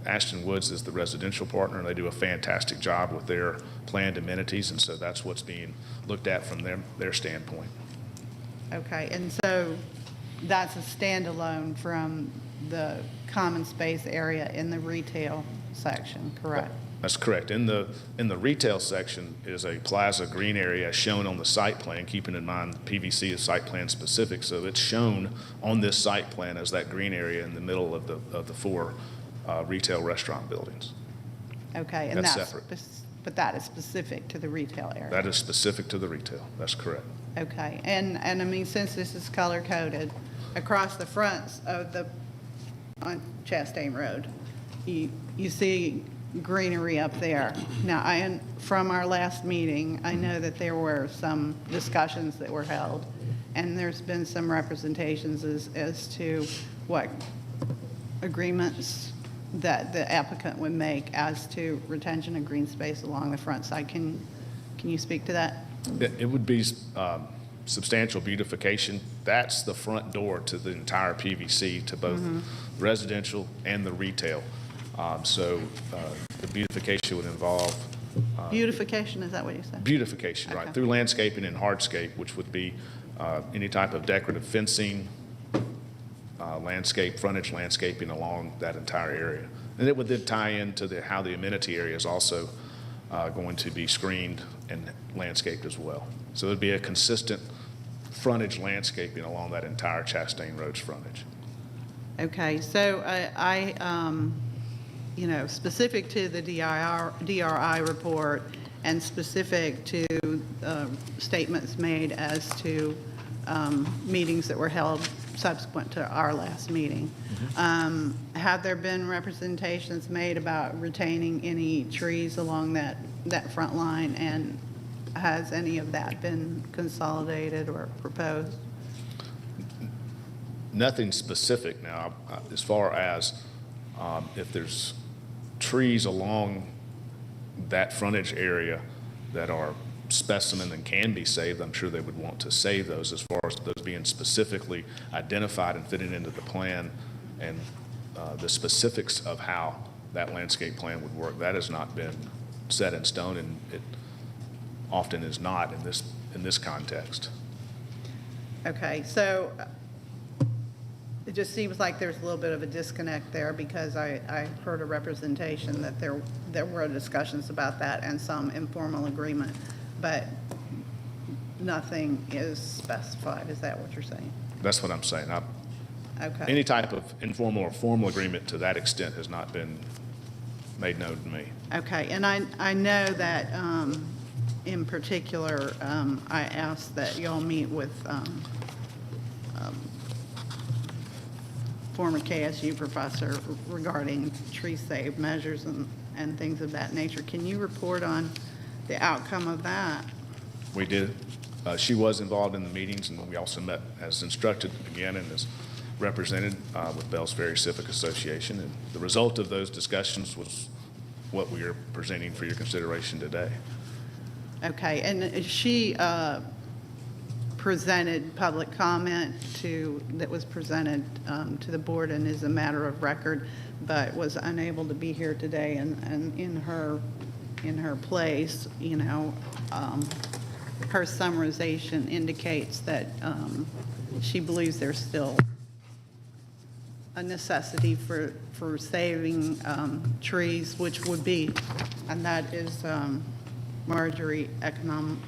S9: Ashton Woods is the residential partner, and they do a fantastic job with their planned amenities, and so that's what's being looked at from their standpoint.
S1: Okay, and so that's a standalone from the common space area in the retail section, correct?
S9: That's correct. In the retail section is a plaza green area shown on the site plan, keeping in mind PVC is site plan specific, so it's shown on this site plan as that green area in the middle of the four retail restaurant buildings.
S1: Okay, and
S9: That's separate.
S1: But that is specific to the retail area?
S9: That is specific to the retail. That's correct.
S1: Okay, and I mean, since this is color-coded, across the fronts of on Chastain Road, you see greenery up there. Now, from our last meeting, I know that there were some discussions that were held, and there's been some representations as to what agreements that the applicant would make as to retention of green space along the front side. Can you speak to that?
S9: It would be substantial beautification. That's the front door to the entire PVC, to both residential and the retail. So the beautification would involve
S1: Beautification, is that what you said?
S9: beautification,
S1: Okay.
S9: right, through landscaping and hardscape, which would be any type of decorative fencing, frontage landscaping along that entire area. And it would then tie into how the amenity area is also going to be screened and landscaped as well. So there'd be a consistent frontage landscaping along that entire Chastain Road's frontage.
S1: Okay, so specific to the DRI report and specific to statements made as to meetings that were held subsequent to our last meeting, have there been representations made about retaining any trees along that front line, and has any of that been consolidated or proposed?
S9: Nothing specific now, as far as if there's trees along that frontage area that are specimen and can be saved, I'm sure they would want to save those. As far as those being specifically identified and fitting into the plan and the specifics of how that landscape plan would work, that has not been set in stone, and it often is not in this context.
S1: Okay, so it just seems like there's a little bit of a disconnect there, because I heard a representation that there were discussions about that and some informal agreement, but nothing is specified. Is that what you're saying?
S9: That's what I'm saying.
S1: Okay.
S9: Any type of informal or formal agreement to that extent has not been made known to me.
S1: Okay, and I know that in particular, I asked that y'all meet with former KSU professor regarding tree save measures and things of that nature. Can you report on the outcome of that?
S9: We did. She was involved in the meetings, and we also met as instructed again and as represented with Bells Ferry Civic Association. And the result of those discussions was what we are presenting for your consideration today.
S1: Okay, and she presented public comment that was presented to the board and is a matter of record, but was unable to be here today, and in her place, her summarization indicates that she believes there's still a necessity for saving trees, which would be, and that is Marjorie Econopoulos.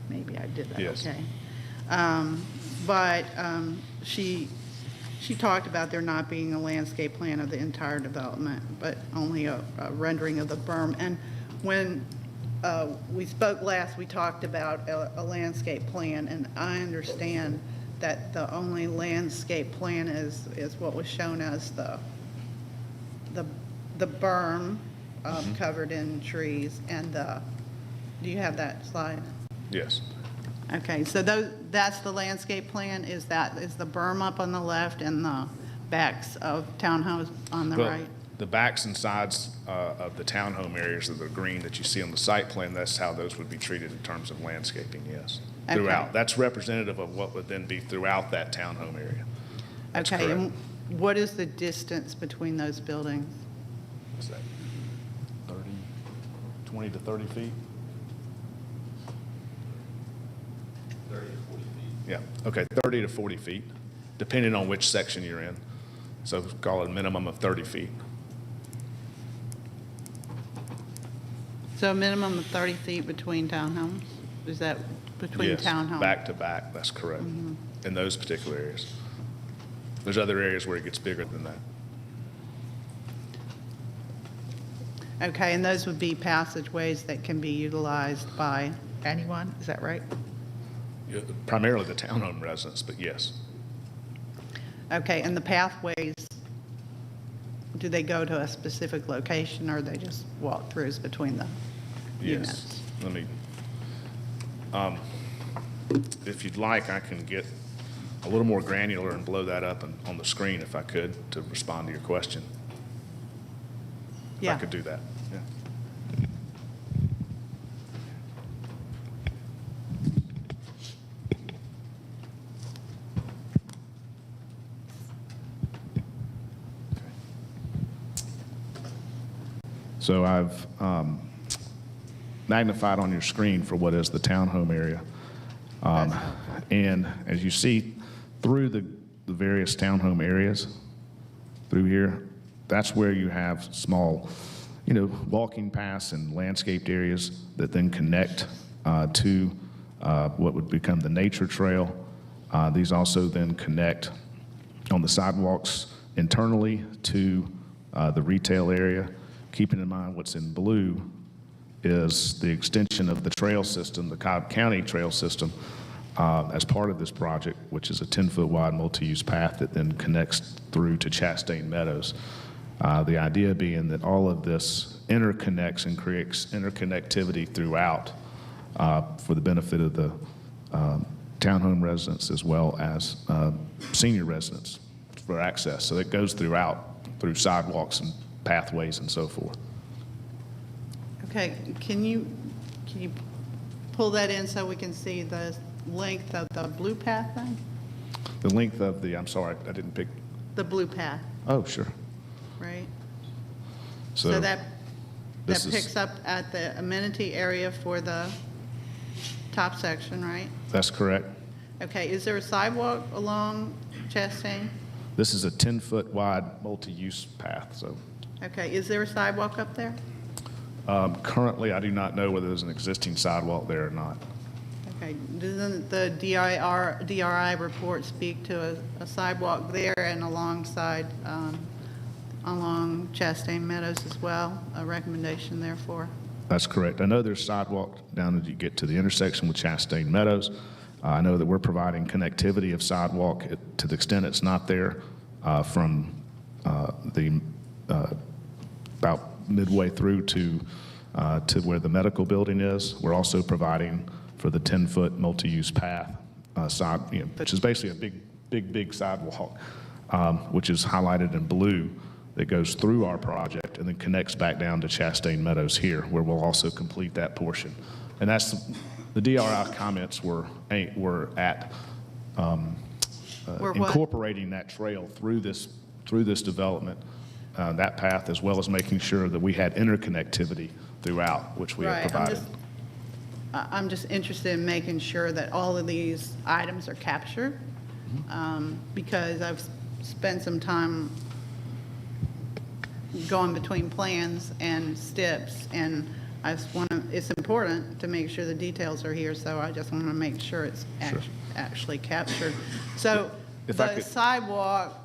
S1: Maybe I did that
S9: Yes.
S1: okay. But she talked about there not being a landscape plan of the entire development, but only a rendering of the berm. And when we spoke last, we talked about a landscape plan, and I understand that the only landscape plan is what was shown as the berm covered in trees, and do you have that slide?
S9: Yes.
S1: Okay, so that's the landscape plan. Is the berm up on the left and the backs of townhomes on the
S9: Well,
S1: right?
S9: the backs and sides of the townhome areas of the green that you see on the site plan, that's how those would be treated in terms of landscaping, yes.
S1: Okay.
S9: Throughout. That's representative of what would then be throughout that townhome area. That's
S1: Okay,
S9: correct.
S1: and what is the distance between those buildings?
S9: What's that? 20 to 30 feet?
S11: 30 to 40 feet.
S9: Yeah, okay, 30 to 40 feet, depending on which section you're in. So call it a minimum of 30 feet.
S1: So a minimum of 30 feet between townhomes? Is that between
S9: Yes,
S1: townhomes?
S9: back to back, that's correct, in those particular areas. There's other areas where it gets bigger than that.
S1: Okay, and those would be passageways that can be utilized by anyone, is that right?
S9: Yeah, primarily the townhome residents, but yes.
S1: Okay, and the pathways, do they go to a specific location, or they just walk-throughs between the units?
S9: Yes. Let me, if you'd like, I can get a little more granular and blow that up on the screen if I could to respond to your question. If
S1: Yeah.
S9: I could do that, yeah. So I've magnified on your screen for what is the townhome area. And as you see through the various townhome areas through here, that's where you have small, walking paths and landscaped areas that then connect to what would become the nature trail. These also then connect on the sidewalks internally to the retail area. Keeping in mind what's in blue is the extension of the trail system, the Cobb County trail system, as part of this project, which is a 10-foot wide multi-use path that then connects through to Chastain Meadows. The idea being that all of this interconnects and creates interconnectivity throughout for the benefit of the townhome residents as well as senior residents for access. So it goes throughout, through sidewalks and pathways and so forth.
S1: Okay, can you pull that in so we can see the length of the blue path then?
S9: The length of the, I'm sorry, I didn't pick,
S1: The blue path,
S9: oh, sure.
S1: right?
S9: So
S1: So that
S9: this is-
S1: picks up at the amenity area for the top section, right?
S9: That's correct.
S1: Okay, is there a sidewalk along Chastain?
S9: This is a 10-foot wide multi-use path, so
S1: Okay, is there a sidewalk up there?
S9: currently I do not know whether there's an existing sidewalk there or not.
S1: Okay, doesn't the DRI report speak to a sidewalk there and alongside, along Chastain Meadows as well? A recommendation therefore?
S9: That's correct. I know there's sidewalk down as you get to the intersection with Chastain Meadows. I know that we're providing connectivity of sidewalk to the extent it's not there from about midway through to where the medical building is. We're also providing for the 10-foot multi-use path, which is basically a big sidewalk, which is highlighted in blue, that goes through our project and then connects back down to Chastain Meadows here, where we'll also complete that portion. And that's The DRI comments were at
S1: Were what?
S9: incorporating that trail through this development, that path, as well as making sure that we had interconnectivity throughout, which we have
S1: Right,
S9: provided.
S1: I'm just interested in making sure that all of these items are captured, because I've spent some time going between plans and STIPs, and I just want to, it's important to make sure the details are here, so I just want to make sure it's actually captured. So
S9: If I
S1: the
S9: could-
S1: sidewalk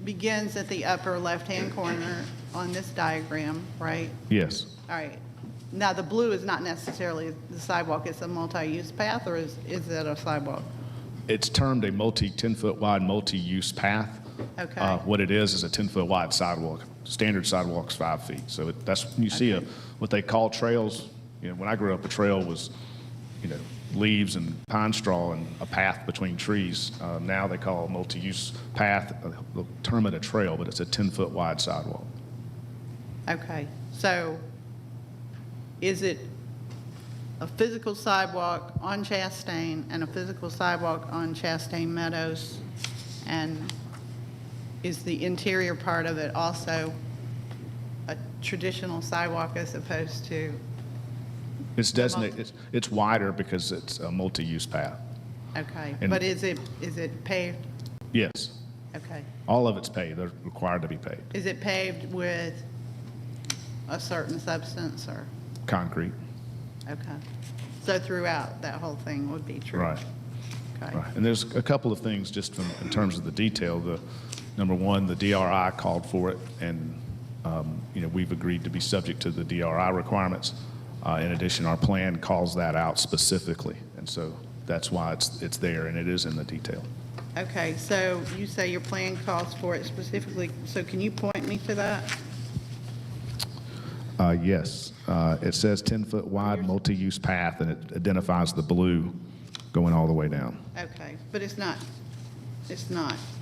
S1: begins at the upper left-hand corner on this diagram, right?
S9: Yes.
S1: All right. Now, the blue is not necessarily the sidewalk, it's a multi-use path, or is it a sidewalk?
S9: It's termed a 10-foot wide, multi-use path.
S1: Okay.
S9: What it is a 10-foot wide sidewalk. Standard sidewalk's 5 feet. So that's, you see what they call trails. You know, when I grew up, a trail was, leaves and pine straw and a path between trees. Now they call a multi-use path, they'll term it a trail, but it's a 10-foot wide sidewalk.
S1: Okay, so is it a physical sidewalk on Chastain and a physical sidewalk on Chastain Meadows? And is the interior part of it also a traditional sidewalk as opposed to?
S9: It's designated, it's wider because it's a multi-use path.
S1: Okay,
S9: And-
S1: but is it paved?
S9: Yes,
S1: Okay.
S9: all of it's paved. They're required to be paved.
S1: Is it paved with a certain substance or?
S9: Concrete.
S1: Okay. So throughout, that whole thing would be true?
S9: Right.
S1: Okay.
S9: Right. And there's a couple of things just in terms of the detail. Number one, the DRI called for it, and we've agreed to be subject to the DRI requirements. In addition, our plan calls that out specifically, and so that's why it's there, and it is in the detail.
S1: Okay, so you say your plan calls for it specifically, so can you point me to that?
S9: Yes, it says 10-foot wide multi-use path, and it identifies the blue going all the way down.
S1: Okay, but it's not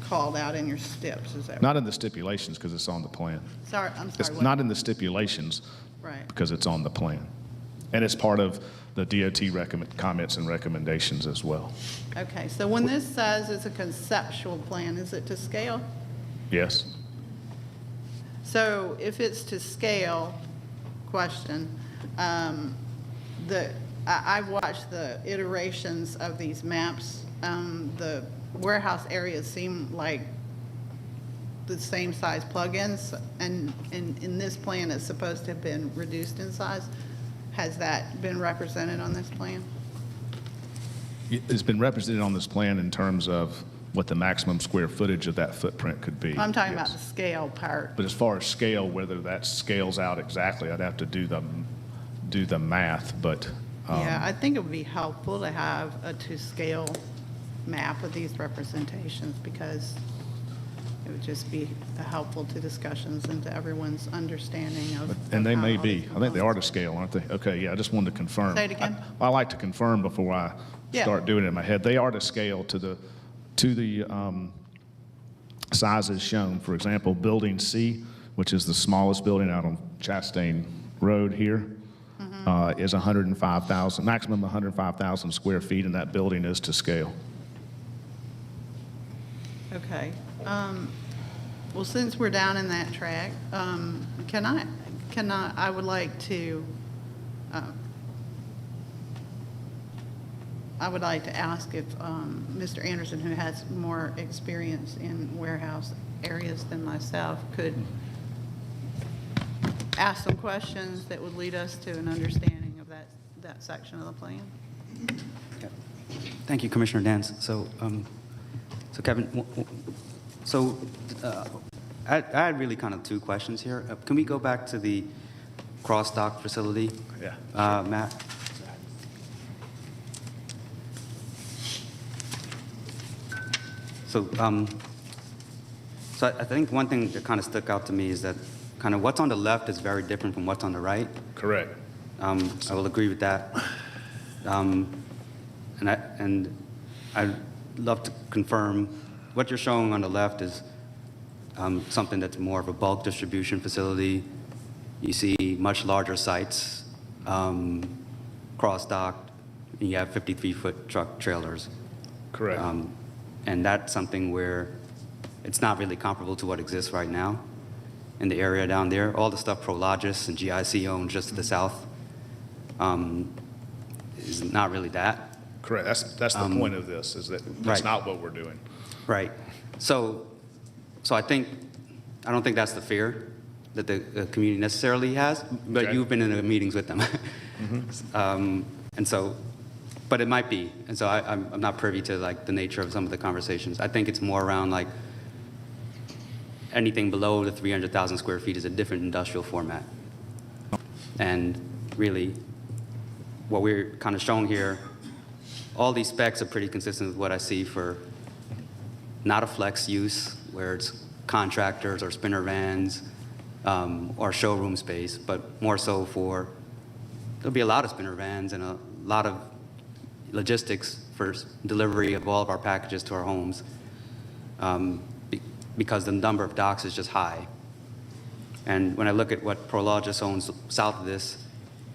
S1: called out in your STIPs, is that right?
S9: Not in the stipulations because it's on the plan.
S1: Sorry, I'm
S9: It's
S1: sorry. what?
S9: not in the stipulations
S1: Right,
S9: because it's on the plan. And it's part of the DOT comments and recommendations as well.
S1: okay, so when this says it's a conceptual plan, is it to scale?
S9: Yes?
S1: So if it's to scale, question, I watched the iterations of these maps. The warehouse areas seem like the same size plugins, and in this plan, it's supposed to have been reduced in size. Has that been represented on this plan?
S9: It's been represented on this plan in terms of what the maximum square footage of that footprint could be.
S1: I'm talking about
S9: yes.
S1: the scale part.
S9: But as far as scale, whether that scales out exactly, I'd have to do the math, but.
S1: Yeah, I think it would be helpful to have a to-scale map of these representations, because it would just be helpful to discussions and to everyone's understanding of.
S9: And they
S1: of how
S9: may
S1: all
S9: be.
S1: these
S9: I think they are to
S1: components-
S9: scale, aren't they? Okay, yeah, I just wanted to confirm.
S1: Say it again?
S9: I like to confirm before I
S1: Yeah.
S9: start doing it in my head. They are to scale to the sizes shown. For example, Building C, which is the smallest building out on Chastain Road here, is 105,000, maximum 105,000 square feet, and that building is to scale.
S1: Okay. Well, since we're down in that track, I would like to ask if Mr. Anderson, who has more experience in warehouse areas than myself, could ask some questions that would lead us to an understanding of that section of the plan.
S4: Thank you, Commissioner Dance. So Kevin, I had really kind of two questions here. Can we go back to the cross-dock facility?
S9: Yeah.
S4: Matt? So I think one thing that kind of stuck out to me is that kind of what's on the left is very different from what's on the right.
S9: Correct.
S4: I will agree with that. And I'd love to confirm what you're showing on the left is something that's more of a bulk distribution facility. You see much larger sites, cross-docked, and you have 53-foot truck trailers.
S9: Correct.
S4: And that's something where it's not really comparable to what exists right now in the area down there. All the stuff Prologis and GIC own just to the south is not really that.
S9: Correct. That's the point of this, is that that's
S4: Right.
S9: not what we're doing.
S4: Right. So I don't think that's the fear that the community necessarily has, but
S9: Okay.
S4: you've been in the meetings with them. And so, but it might be. And so I'm not privy to like the nature of some of the conversations. I think it's more around like anything below the 300,000 square feet is a different industrial format. And really, what we're kind of showing here, all these specs are pretty consistent with what I see for not a flex use where it's contractors or spinner vans or showroom space, but more so for, there'll be a lot of spinner vans and a lot of logistics for delivery of all of our packages to our homes because the number of docks is just high. And when I look at what Prologis owns south of this,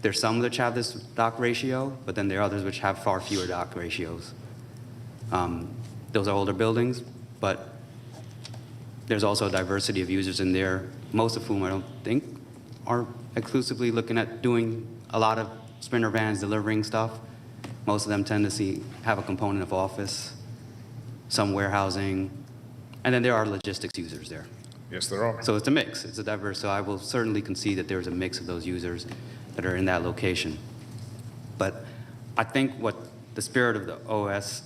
S4: there's some which have this dock ratio, but then there are others which have far fewer dock ratios. Those are older buildings, but there's also a diversity of users in there, most of whom I don't think are exclusively looking at doing a lot of sprinter vans delivering stuff. Most of them tend to have a component of office, some warehousing, and then there are logistics users there.
S9: Yes, there are.
S4: So it's a mix, it's a diverse, so I will certainly concede that there's a mix of those users that are in that location. But I think what the spirit of the OS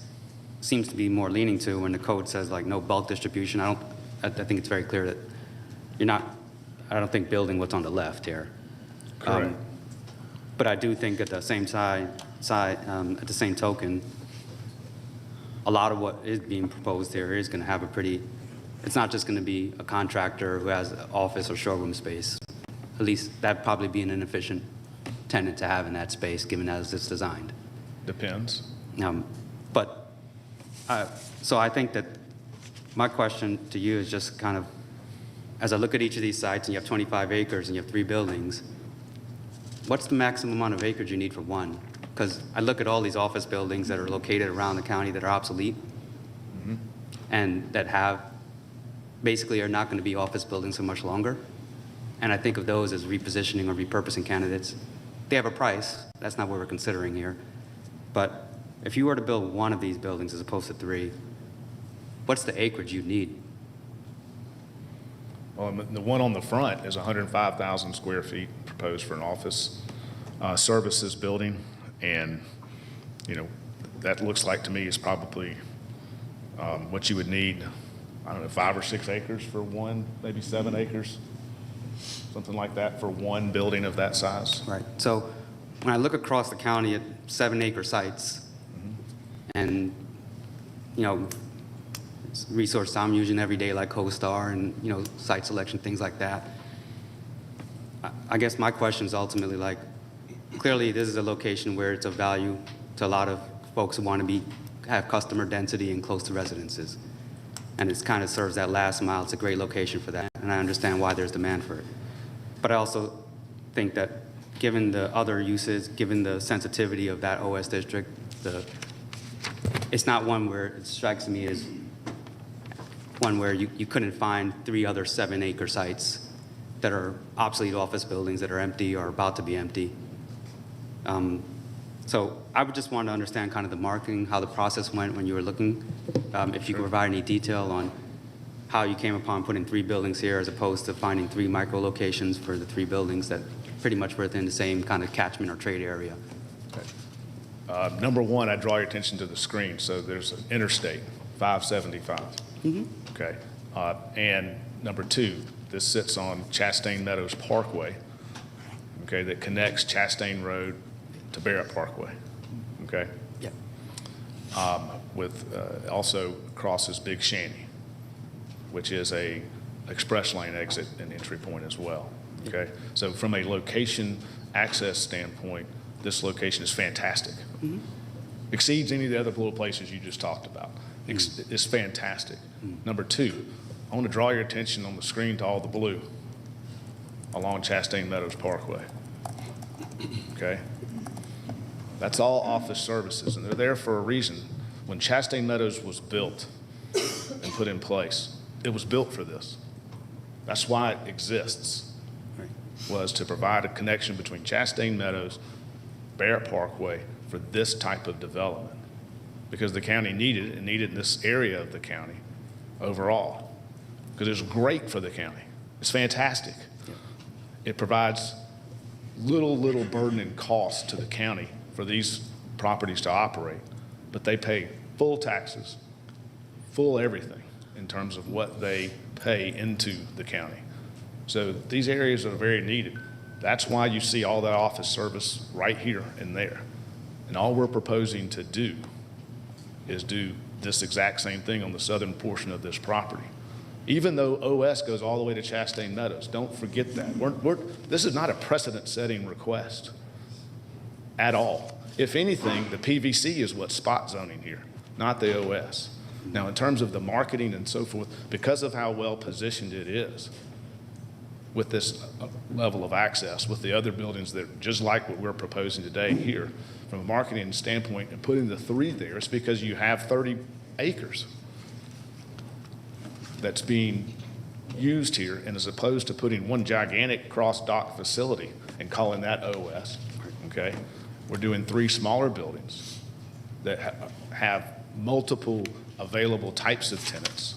S4: seems to be more leaning to when the code says like no bulk distribution, I think it's very clear that I don't think building what's on the left here.
S9: Correct.
S4: But I do think at the same at the same token, a lot of what is being proposed here is going to have it's not just going to be a contractor who has office or showroom space. At least that'd probably be an inefficient tenant to have in that space, given as it's designed.
S9: Depends.
S4: So I think that my question to you is just kind of, as I look at each of these sites and you have 25 acres and you have 3 buildings, what's the maximum amount of acreage you need for one? Because I look at all these office buildings that are located around the county that are obsolete and that basically are not going to be office buildings so much longer. And I think of those as repositioning or repurposing candidates. They have a price. That's not what we're considering here. But if you were to build one of these buildings as opposed to 3, what's the acreage you'd need?
S9: Well, the one on the front is 105,000 square feet proposed for an office services building. And, that looks like to me is probably what you would need, I don't know, 5 or 6 acres for one, maybe 7 acres, something like that for one building of that size.
S4: Right. So when I look across the county at 7-acre sites and, resources I'm using every day like CoStar and, site selection, things like that, I guess my question is ultimately like, clearly this is a location where it's of value to a lot of folks who want to have customer density and close to residences. And it kind of serves that last mile. It's a great location for that. And I understand why there's demand for it. But I also think that given the other uses, given the sensitivity of that OS district, it's not one where it strikes me as one where you couldn't find 3 other 7-acre sites that are obsolete office buildings that are empty or about to be empty. So I would just want to understand kind of the marketing, how the process went when you were looking, if you could provide any detail on how you came upon putting 3 buildings here as opposed to finding 3 micro locations for the 3 buildings that pretty much were within the same kind of catchment or trade area.
S9: Number one, I draw your attention to the screen. So there's an Interstate 575. Okay. And number 2, this sits on Chastain Meadows Parkway, okay, that connects Chastain Road to Barrett Parkway, okay?
S4: Yeah.
S9: Also crosses Big Shanty, which is a express lane exit and entry point as well, okay? So from a location access standpoint, this location is fantastic. Exceeds any of the other little places you just talked about. It's fantastic. Number 2, I want to draw your attention on the screen to all the blue along Chastain Meadows Parkway, okay? That's all office services, and they're there for a reason. When Chastain Meadows was built and put in place, it was built for this. That's why it exists, was to provide a connection between Chastain Meadows, Barrett Parkway for this type of development. Because the county needed it and needed this area of the county overall. Because it's great for the county. It's fantastic. It provides little burden and cost to the county for these properties to operate, but they pay full taxes, full everything in terms of what they pay into the county. So these areas are very needed. That's why you see all that office service right here and there. And all we're proposing to do is do this exact same thing on the southern portion of this property. Even though OS goes all the way to Chastain Meadows, don't forget that. This is not a precedent-setting request at all. If anything, the PVC is what's spot zoning here, not the OS. Now, in terms of the marketing and so forth, because of how well positioned it is with this level of access, with the other buildings that are just like what we're proposing today here, from a marketing standpoint, and putting the 3 there, it's because you have 30 acres that's being used here, and as opposed to putting one gigantic cross-dock facility and calling that OS, okay? We're doing 3 smaller buildings that have multiple available types of tenants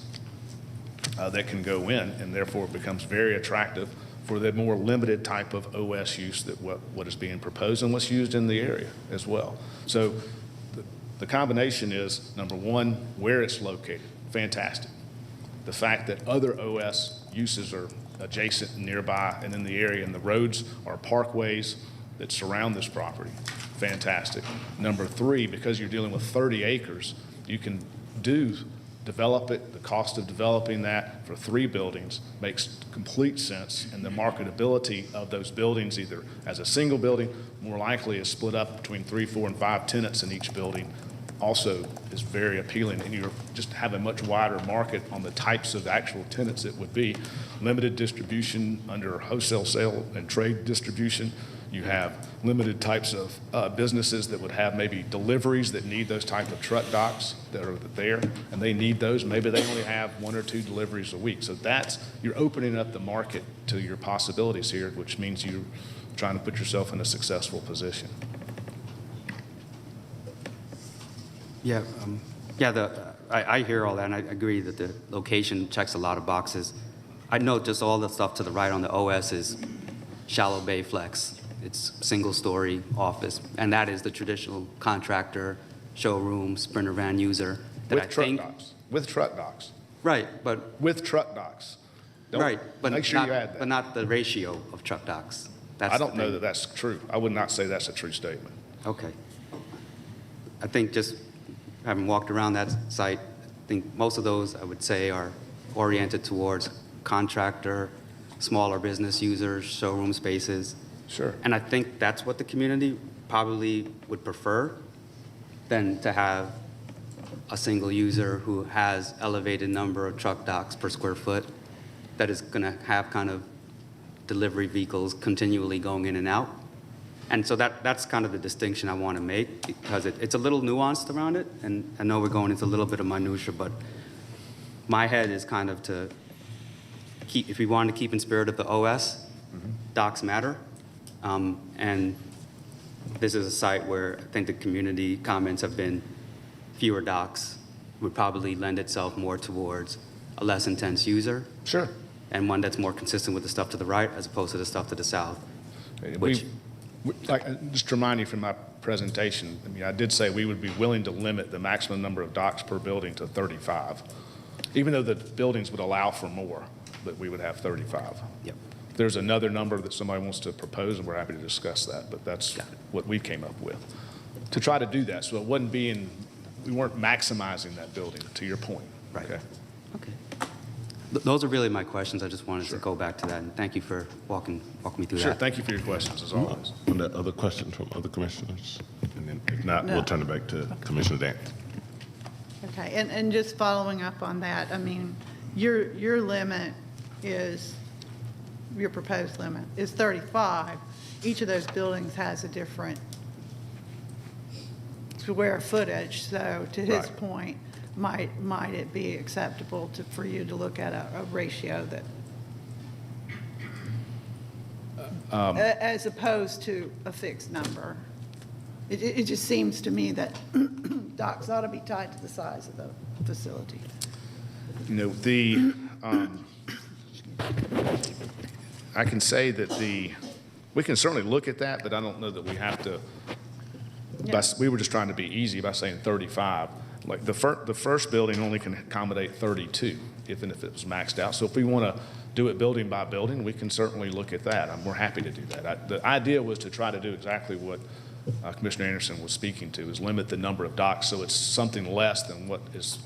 S9: that can go in, and therefore it becomes very attractive for the more limited type of OS use that what is being proposed and what's used in the area as well. So the combination is, number one, where it's located, fantastic. The fact that other OS uses are adjacent and nearby and in the area, and the roads are parkways that surround this property, fantastic. Number 3, because you're dealing with 30 acres, you can develop it. The cost of developing that for 3 buildings makes complete sense, and the marketability of those buildings, either as a single building, more likely is split up between 3, 4, and 5 tenants in each building, also is very appealing, and you just have a much wider market on the types of actual tenants it would be. Limited distribution under wholesale sale and trade distribution. You have limited types of businesses that would have maybe deliveries that need those type of truck docks that are there, and they need those. Maybe they only have 1 or 2 deliveries a week. So you're opening up the market to your possibilities here, which means you're trying to put yourself in a successful position.
S4: Yeah, I hear all that, and I agree that the location checks a lot of boxes. I note just all the stuff to the right on the OS is shallow bay flex. It's single-story office, and that is the traditional contractor, showroom, Sprinter van user.
S9: With truck docks.
S4: Right, but
S9: with truck docks.
S4: Right, but
S9: make sure
S4: not,
S9: you add that.
S4: But not the ratio of truck docks. That's
S9: I don't know that that's true. I would not say that's a true statement.
S4: Okay. I think just having walked around that site, I think most of those, I would say, are oriented towards contractor, smaller business users, showroom spaces.
S9: Sure.
S4: And I think that's what the community probably would prefer than to have a single user who has elevated number of truck docks per square foot that is going to have kind of delivery vehicles continually going in and out. And so that's kind of the distinction I want to make, because it's a little nuanced around it, and I know we're going into a little bit of minutia, but my head is kind of to keep, if we want to keep in spirit of the OS, docks matter, and this is a site where I think the community comments have been fewer docks would probably lend itself more towards a less intense user.
S9: Sure.
S4: And one that's more consistent with the stuff to the right as opposed to the stuff to the south.
S9: Just to remind you from my presentation, I mean, I did say we would be willing to limit the maximum number of docks per building to 35, even though the buildings would allow for more, but we would have 35.
S4: Yep.
S9: If there's another number that somebody wants to propose, and we're happy to discuss that, but that's what we came up with, to try to do that. So it wasn't we weren't maximizing that building, to your point.
S4: Right.
S9: Okay.
S4: Okay. Those are really my questions. I just wanted to go back to that, and thank you for walking me through
S9: Sure.
S4: that.
S9: Thank you for your questions, as always.
S6: Are there other questions from other commissioners? And then if not, we'll turn it back to Commissioner Dant.
S1: Okay, and just following up on that, I mean, your limit is, your proposed limit is 35. Each of those buildings has a different square footage, so to his
S9: Right.
S1: point, might it be acceptable for you to look at a ratio that, as opposed to a fixed number? It just seems to me that docks ought to be tied to the size of the facility.
S9: You know, I can say that we can certainly look at that, but I don't know that we have to. We were just trying to be easy by saying 35. Like the first building only can accommodate 32, even if it was maxed out. So if we want to do it building by building, we can certainly look at that. We're happy to do that. The idea was to try to do exactly what Commissioner Anderson was speaking to, is limit the number of docks so it's something less than what is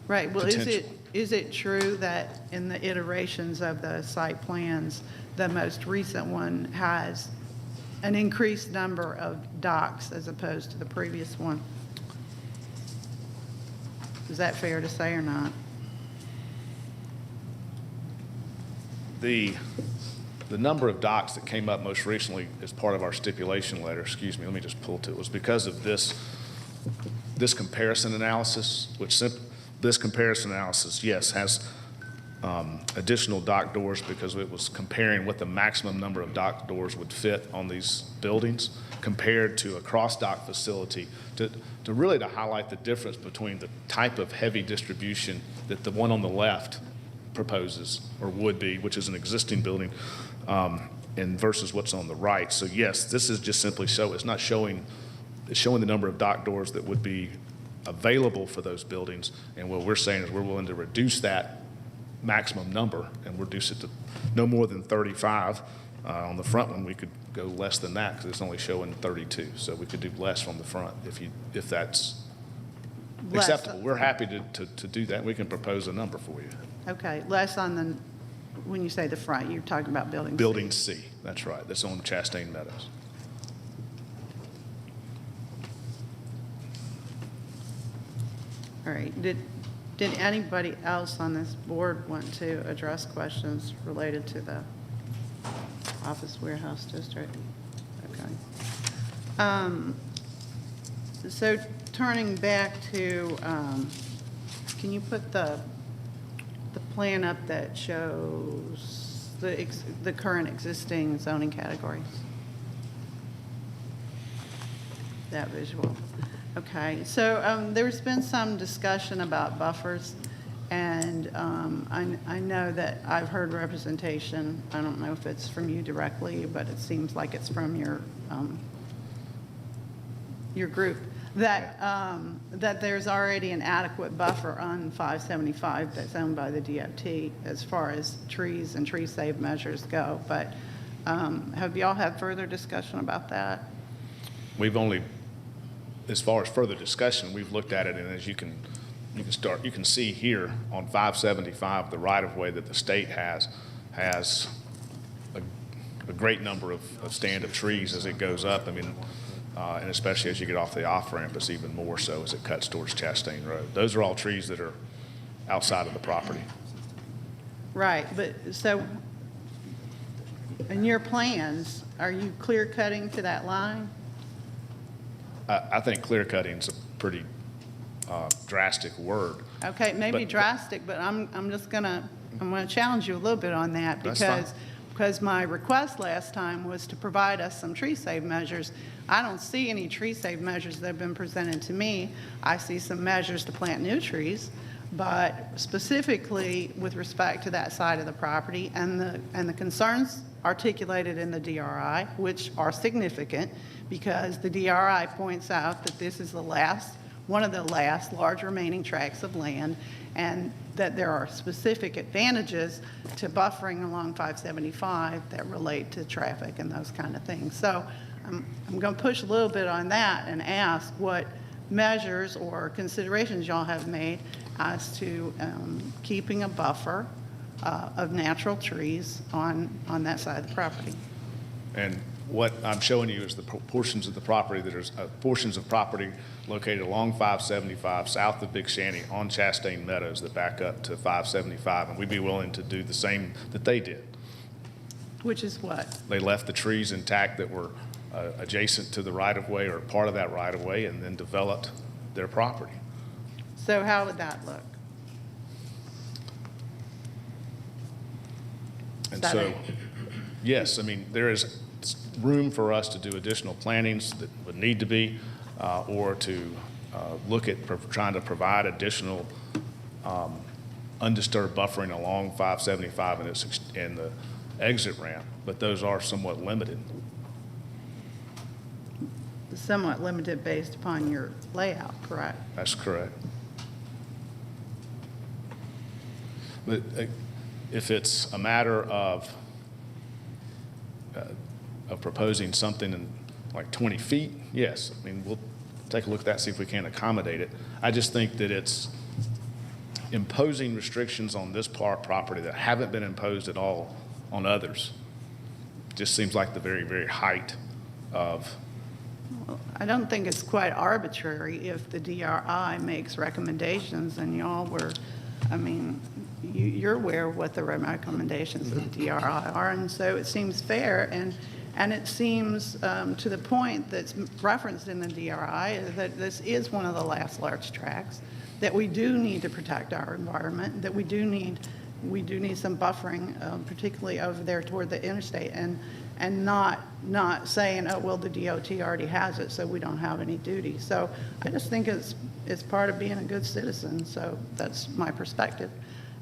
S1: Right, well,
S9: potential.
S1: is it true that in the iterations of the site plans, the most recent one has an increased number of docks as opposed to the previous one? Is that fair to say or not?
S9: The number of docks that came up most recently as part of our stipulation letter, excuse me, let me just pull to it, was because of this comparison analysis, this comparison analysis, yes, has additional dock doors because it was comparing what the maximum number of dock doors would fit on these buildings compared to a cross-dock facility to really to highlight the difference between the type of heavy distribution that the one on the left proposes or would be, which is an existing building, and versus what's on the right. So yes, this is just simply it's showing the number of dock doors that would be available for those buildings. And what we're saying is we're willing to reduce that maximum number and reduce it to no more than 35. On the front one, we could go less than that because it's only showing 32. So we could do less from the front if that's acceptable. We're happy to do that. We can propose a number for you.
S1: Okay, less on the, when you say the front, you're talking about building C.
S9: Building C, that's right. That's on Chastain Meadows.
S1: All right, did anybody else on this board want to address questions related to the office warehouse district? Okay. So turning back to, can you put the plan up that shows the current existing zoning categories? That visual. Okay, so there's been some discussion about buffers, and I know that I've heard representation. I don't know if it's from you directly, but it seems like it's from your group, that there's already an adequate buffer on 575 that's owned by the DOT as far as trees and tree save measures go. But have y'all had further discussion about that?
S9: We've only, as far as further discussion, we've looked at it, and as you can see here on 575, the right-of-way that the state has a great number of stand-up trees as it goes up. I mean, and especially as you get off the off-ramp, it's even more so as it cuts towards Chastain Road. Those are all trees that are outside of the property.
S1: Right, but so in your plans, are you clear cutting to that line?
S9: I think clear cutting is a pretty drastic word.
S1: Okay, maybe
S9: But-
S1: drastic, but I'm just gonna challenge you a little bit on that
S9: That's fine.
S1: because my request last time was to provide us some tree save measures. I don't see any tree save measures that have been presented to me. I see some measures to plant new trees, but specifically with respect to that side of the property and the concerns articulated in the DRI, which are significant because the DRI points out that this is one of the last large remaining tracts of land, and that there are specific advantages to buffering along 575 that relate to traffic and those kind of things. So I'm going to push a little bit on that and ask what measures or considerations y'all have made as to keeping a buffer of natural trees on that side of the property.
S9: And what I'm showing you is the portions of the property that are portions of property located along 575 south of Big Shanty on Chastain Meadows that back up to 575, and we'd be willing to do the same that they did.
S1: Which is what?
S9: They left the trees intact that were adjacent to the right-of-way or part of that right-of-way and then developed their property.
S1: So how would that look?
S9: And
S1: That
S9: so,
S1: right?
S9: yes, I mean, there is room for us to do additional plannings that would need to be, or to look at trying to provide additional undisturbed buffering along 575 and the exit ramp, but those are somewhat limited.
S1: Somewhat limited based upon your layout, correct?
S9: That's correct. But if it's a matter of proposing something in like 20 feet, yes. I mean, we'll take a look at that, see if we can accommodate it. I just think that it's imposing restrictions on this property that haven't been imposed at all on others. Just seems like the very, very height of.
S1: Well, I don't think it's quite arbitrary if the DRI makes recommendations and y'all were, I mean, you're aware of what the recommendations of the DRI are, and so it seems fair, and it seems to the point that's referenced in the DRI that this is one of the last large tracts, that we do need to protect our environment, that we do need some buffering, particularly over there toward the interstate, and not saying, oh, well, the DOT already has it, so we don't have any duty. So I just think it's part of being a good citizen, so that's my perspective.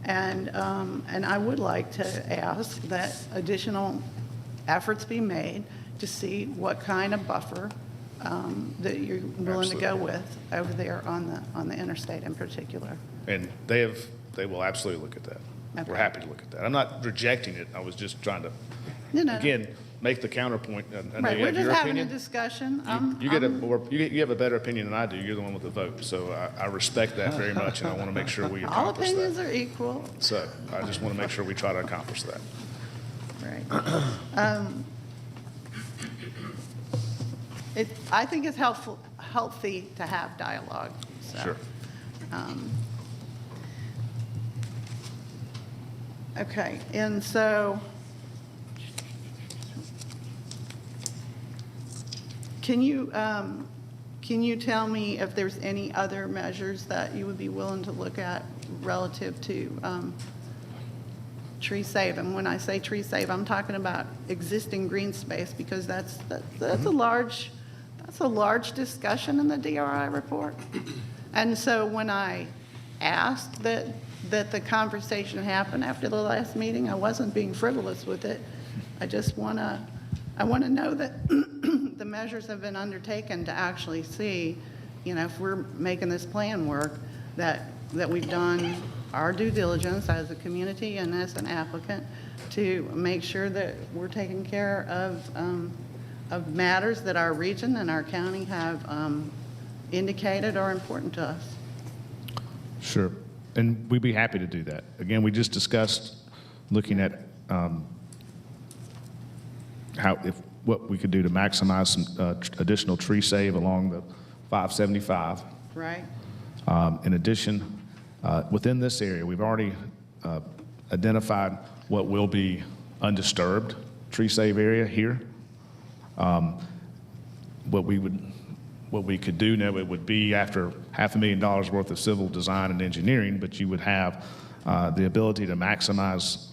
S1: And I would like to ask that additional efforts be made to see what kind of buffer that you're willing to go with over there on the interstate in particular.
S9: And they will absolutely look at that.
S1: Okay.
S9: We're happy to look at that. I'm not rejecting it. I was just trying to,
S1: No.
S9: again, make the counterpoint. I know
S1: Right,
S9: you
S1: we're
S9: have
S1: just
S9: your
S1: having a
S9: opinion.
S1: discussion.
S9: You have a better opinion than I do. You're the one with the vote. So I respect that very much, and I want to make sure we
S1: All
S9: accomplish
S1: opinions
S9: that.
S1: are equal.
S9: So I just want to make sure we try to accomplish that.
S1: Right. I think it's healthy to have dialogue. So,
S9: Sure.
S1: Okay, and so can you tell me if there's any other measures that you would be willing to look at relative to tree save? And when I say tree save, I'm talking about existing green space, because that's a large discussion in the DRI report. And so when I asked that the conversation happen after the last meeting, I wasn't being frivolous with it. I want to know that the measures have been undertaken to actually see, if we're making this plan work, that we've done our due diligence as a community and as an applicant to make sure that we're taking care of matters that our region and our county have indicated are important to us.
S9: Sure. And we'd be happy to do that. Again, we just discussed looking at what we could do to maximize some additional tree save along the 575.
S1: Right?
S9: In addition, within this area, we've already identified what will be undisturbed tree save area here. What we could do now, it would be after $500,000 worth of civil design and engineering, but you would have the ability to maximize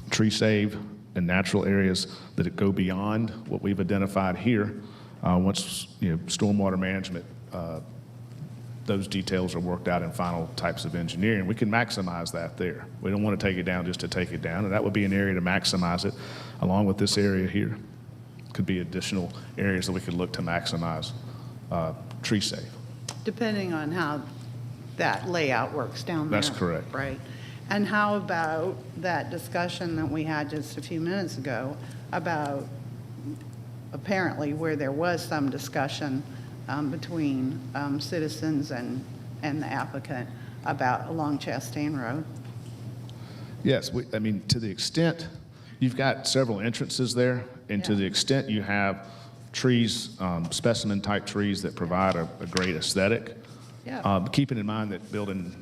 S9: tree save in natural areas that go beyond what we've identified here. Once stormwater management, those details are worked out in final types of engineering, we can maximize that there. We don't want to take it down just to take it down, and that would be an area to maximize it, along with this area here. Could be additional areas that we could look to maximize tree save.
S1: Depending on how that layout works down there.
S9: That's correct.
S1: Right. And how about that discussion that we had just a few minutes ago about apparently where there was some discussion between citizens and the applicant about along Chastain Road?
S9: Yes, I mean, to the extent, you've got several entrances there, and to the extent you have trees, specimen-type trees that provide a great aesthetic, keeping in mind that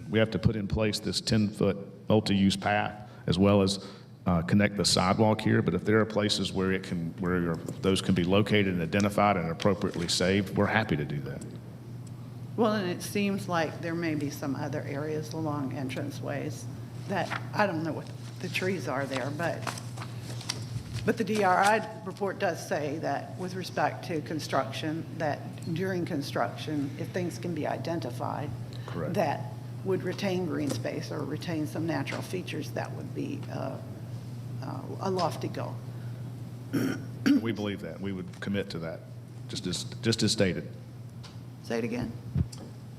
S9: we have to put in place this 10-foot multi-use path, as well as connect the sidewalk here, but if there are places where those can be located and identified and appropriately saved, we're happy to do that.
S1: Well, and it seems like there may be some other areas along entranceways that, I don't know what the trees are there, but the DRI report does say that with respect to construction, that during construction, if things can be identified,
S9: Correct.
S1: that would retain green space or retain some natural features, that would be a lofty goal.
S9: We believe that. We would commit to that, just as stated.
S1: Say it again.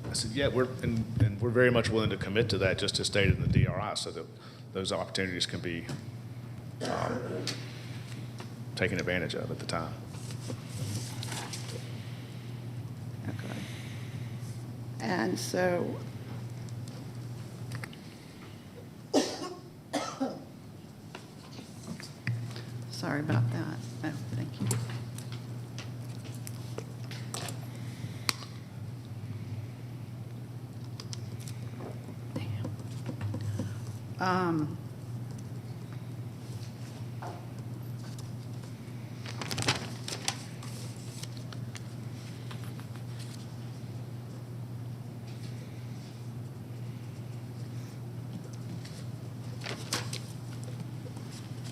S9: I said, yeah, we're very much willing to commit to that, just as stated in the DRI, so that those opportunities can be taken advantage of at the time.
S1: Okay. And so, sorry about that. Oh, thank you. Damn.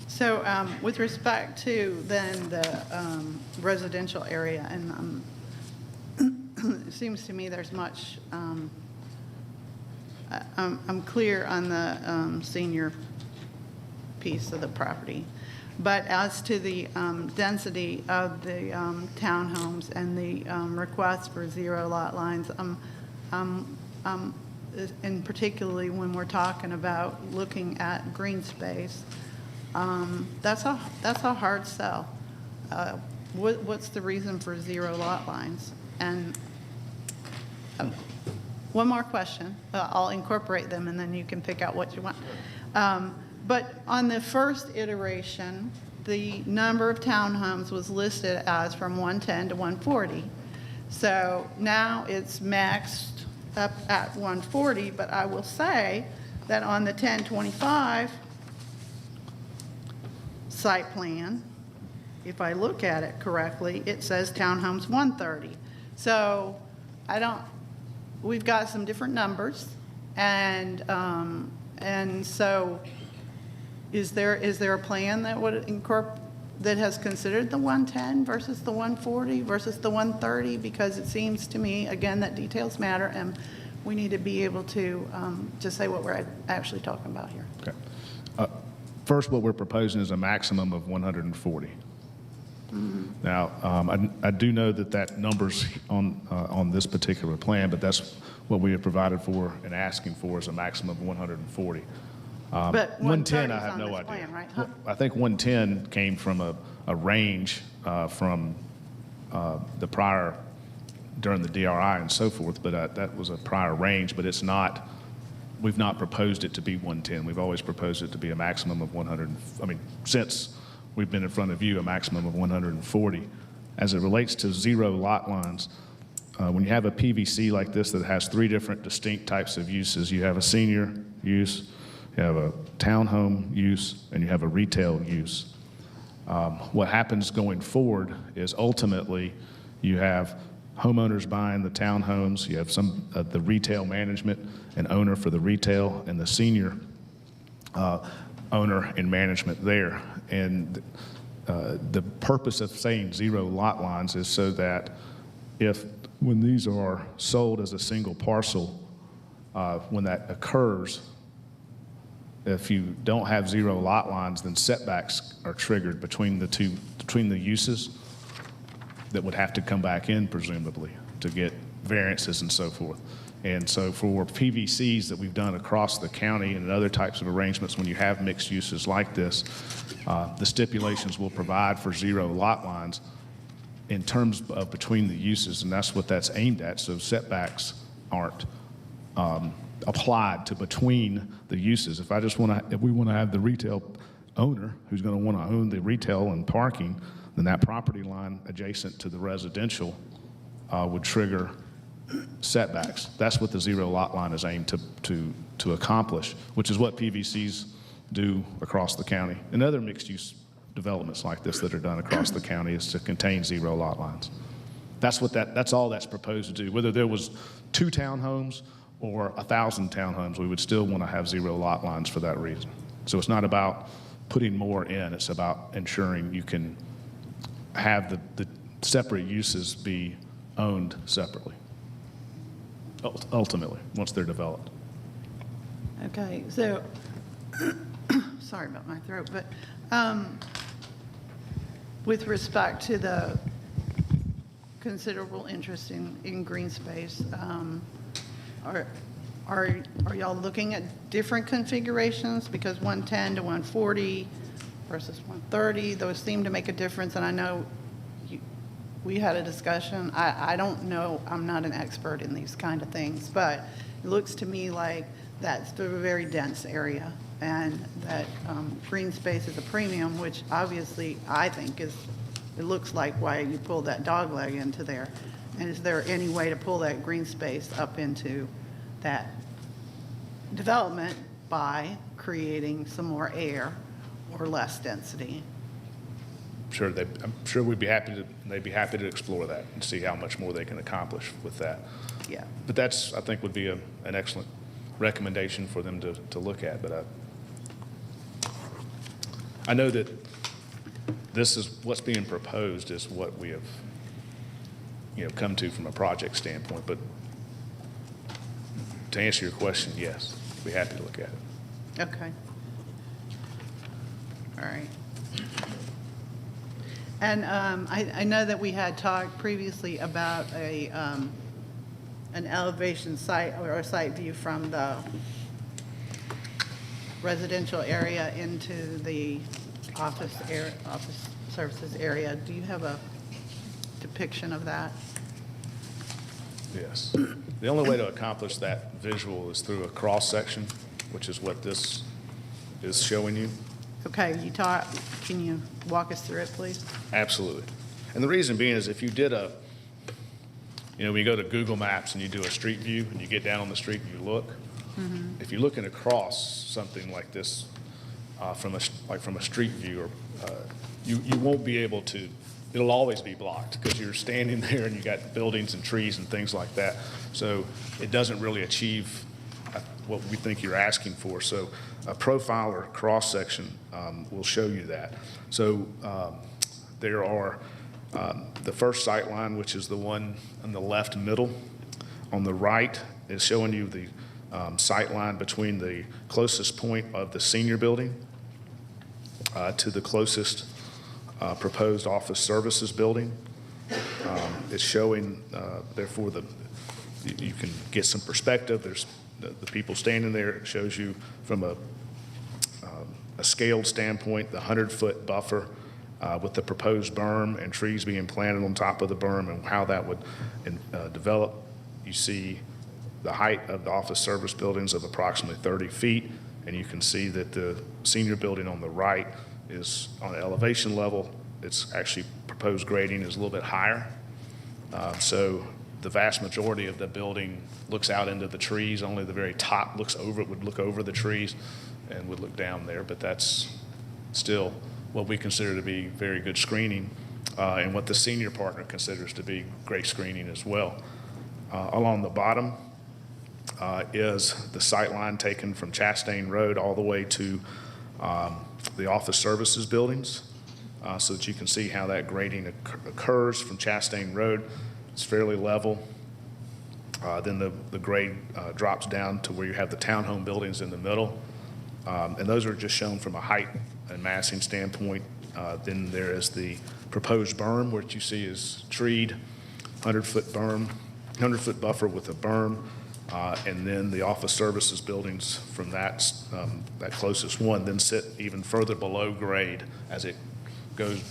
S1: So with respect to then the residential area, and it seems to me there's much, I'm clear on the senior piece of the property. But as to the density of the townhomes and the request for 0 lot lines, and particularly when we're talking about looking at green space, that's a hard sell. What's the reason for 0 lot lines? And one more question. I'll incorporate them, and then you can pick out what you want. But on the first iteration, the number of townhomes was listed as from 110 to 140. So now it's maxed up at 140, but I will say that on the 1025 site plan, if I look at it correctly, it says townhomes 130. So we've got some different numbers, and so is there a plan that would that has considered the 110 versus the 140 versus the 130? Because it seems to me, again, that details matter, and we need to be able to say what we're actually talking about here.
S9: Okay. First, what we're proposing is a maximum of 140. Mm-hmm. Now, I do know that number's on this particular plan, but that's what we have provided for and asking for is a maximum of 140.
S1: But
S9: 110, I have
S1: on
S9: no
S1: this
S9: idea.
S1: plan, right? Huh?
S9: I think 110 came from a range from the prior, during the DRI and so forth, but that was a prior range, but it's not, we've not proposed it to be 110. We've always proposed it to be a maximum of 100, since we've been in front of you, a maximum of 140. As it relates to 0 lot lines, when you have a PVC like this that has 3 different distinct types of uses, you have a senior use, you have a townhome use, and you have a retail use. What happens going forward is ultimately you have homeowners buying the townhomes, you have some the retail management and owner for the retail, and the senior owner and management there. And the purpose of saying 0 lot lines is so that when these are sold as a single parcel, when that occurs, if you don't have 0 lot lines, then setbacks are triggered between the uses that would have to come back in, presumably, to get variances and so forth. And so for PVCs that we've done across the county and other types of arrangements, when you have mixed uses like this, the stipulations will provide for 0 lot lines in terms of between the uses, and that's what that's aimed at, so setbacks aren't applied to between the uses. If we want to have the retail owner who's going to want to own the retail and parking, then that property line adjacent to the residential would trigger setbacks. That's what the 0 lot line is aimed to accomplish, which is what PVCs do across the county. And other mixed-use developments like this that are done across the county is to contain zero lot lines. That's all that's proposed to do. Whether there was 2 townhomes or 1,000 townhomes, we would still want to have zero lot lines for that reason. So it's not about putting more in, it's about ensuring you can have the separate uses be owned separately, ultimately, once they're developed.
S1: Okay, so, sorry about my throat, but with respect to the considerable interest in green space, are y'all looking at different configurations? Because 110 to 140 versus 130, those seem to make a difference, and I know we had a discussion. I don't know, I'm not an expert in these kind of things, but it looks to me like that's a very dense area, and that green space is a premium, which obviously I think it looks like why you pulled that dog leg into there. And is there any way to pull that green space up into that development by creating some more air or less density?
S9: I'm sure they'd be happy to explore that and see how much more they can accomplish with that.
S1: Yeah.
S9: But that's, I think, would be an excellent recommendation for them to look at. But I know that this is what's being proposed is what we have, come to from a project standpoint. But to answer your question, yes, I'd be happy to look at it.
S1: Okay. All right. And I know that we had talked previously about an elevation site or a site view from the residential area into the office services area. Do you have a depiction of that?
S9: Yes. The only way to accomplish that visual is through a cross-section, which is what this is showing you.
S1: Okay, can you walk us through it, please?
S9: Absolutely. And the reason being is if you did when you go to Google Maps and you do a street view and you get down on the street and you look, if you're looking across something like this from a street view, or you won't be able to. It'll always be blocked because you're standing there and you got buildings and trees and things like that. So it doesn't really achieve what we think you're asking for. So a profile or cross section will show you that. So there are the first sight line, which is the one on the left middle. On the right is showing you the sight line between the closest point of the senior building to the closest proposed office services building. It's showing, therefore, you can get some perspective. There's the people standing there. It shows you from a scaled standpoint, the 100-foot buffer with the proposed berm and trees being planted on top of the berm and how that would develop. You see the height of the office service buildings of approximately 30 feet, and you can see that the senior building on the right is on an elevation level. It's actually proposed grading is a little bit higher. So the vast majority of the building looks out into the trees. Only the very top would look over the trees and would look down there, but that's still what we consider to be very good screening and what the senior partner considers to be great screening as well. Along the bottom is the sight line taken from Chastain Road all the way to the office services buildings so that you can see how that grading occurs from Chastain Road. It's fairly level. Then the grade drops down to where you have the townhome buildings in the middle. And those are just shown from a height and massing standpoint. Then there is the proposed berm, which you see is treed, 100-foot berm, 100-foot buffer with a berm. And then the office services buildings from that closest one then sit even further below grade as it goes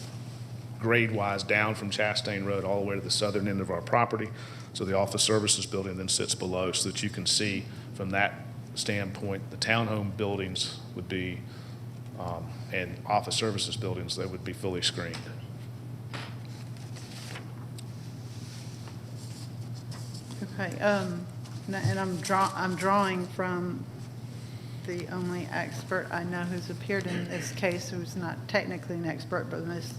S9: grade-wise down from Chastain Road all the way to the southern end of our property. So the office services building then sits below so that you can see from that standpoint the townhome buildings would be and office services buildings, they would be fully screened.
S1: Okay, and I'm drawing from the only expert I know who's appeared in this case who's not technically an expert, but Ms.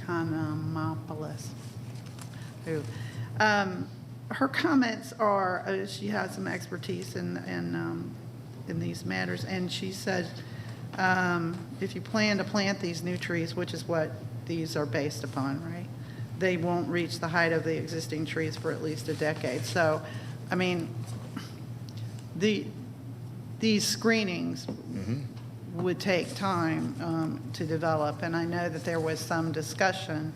S1: Konomopoulos, who, her comments are, she has some expertise in these matters, and she said, if you plan to plant these new trees, which is what these are based upon, right? They won't reach the height of the existing trees for at least a decade. So, I mean, these screenings would take time to develop, and I know that there was some discussion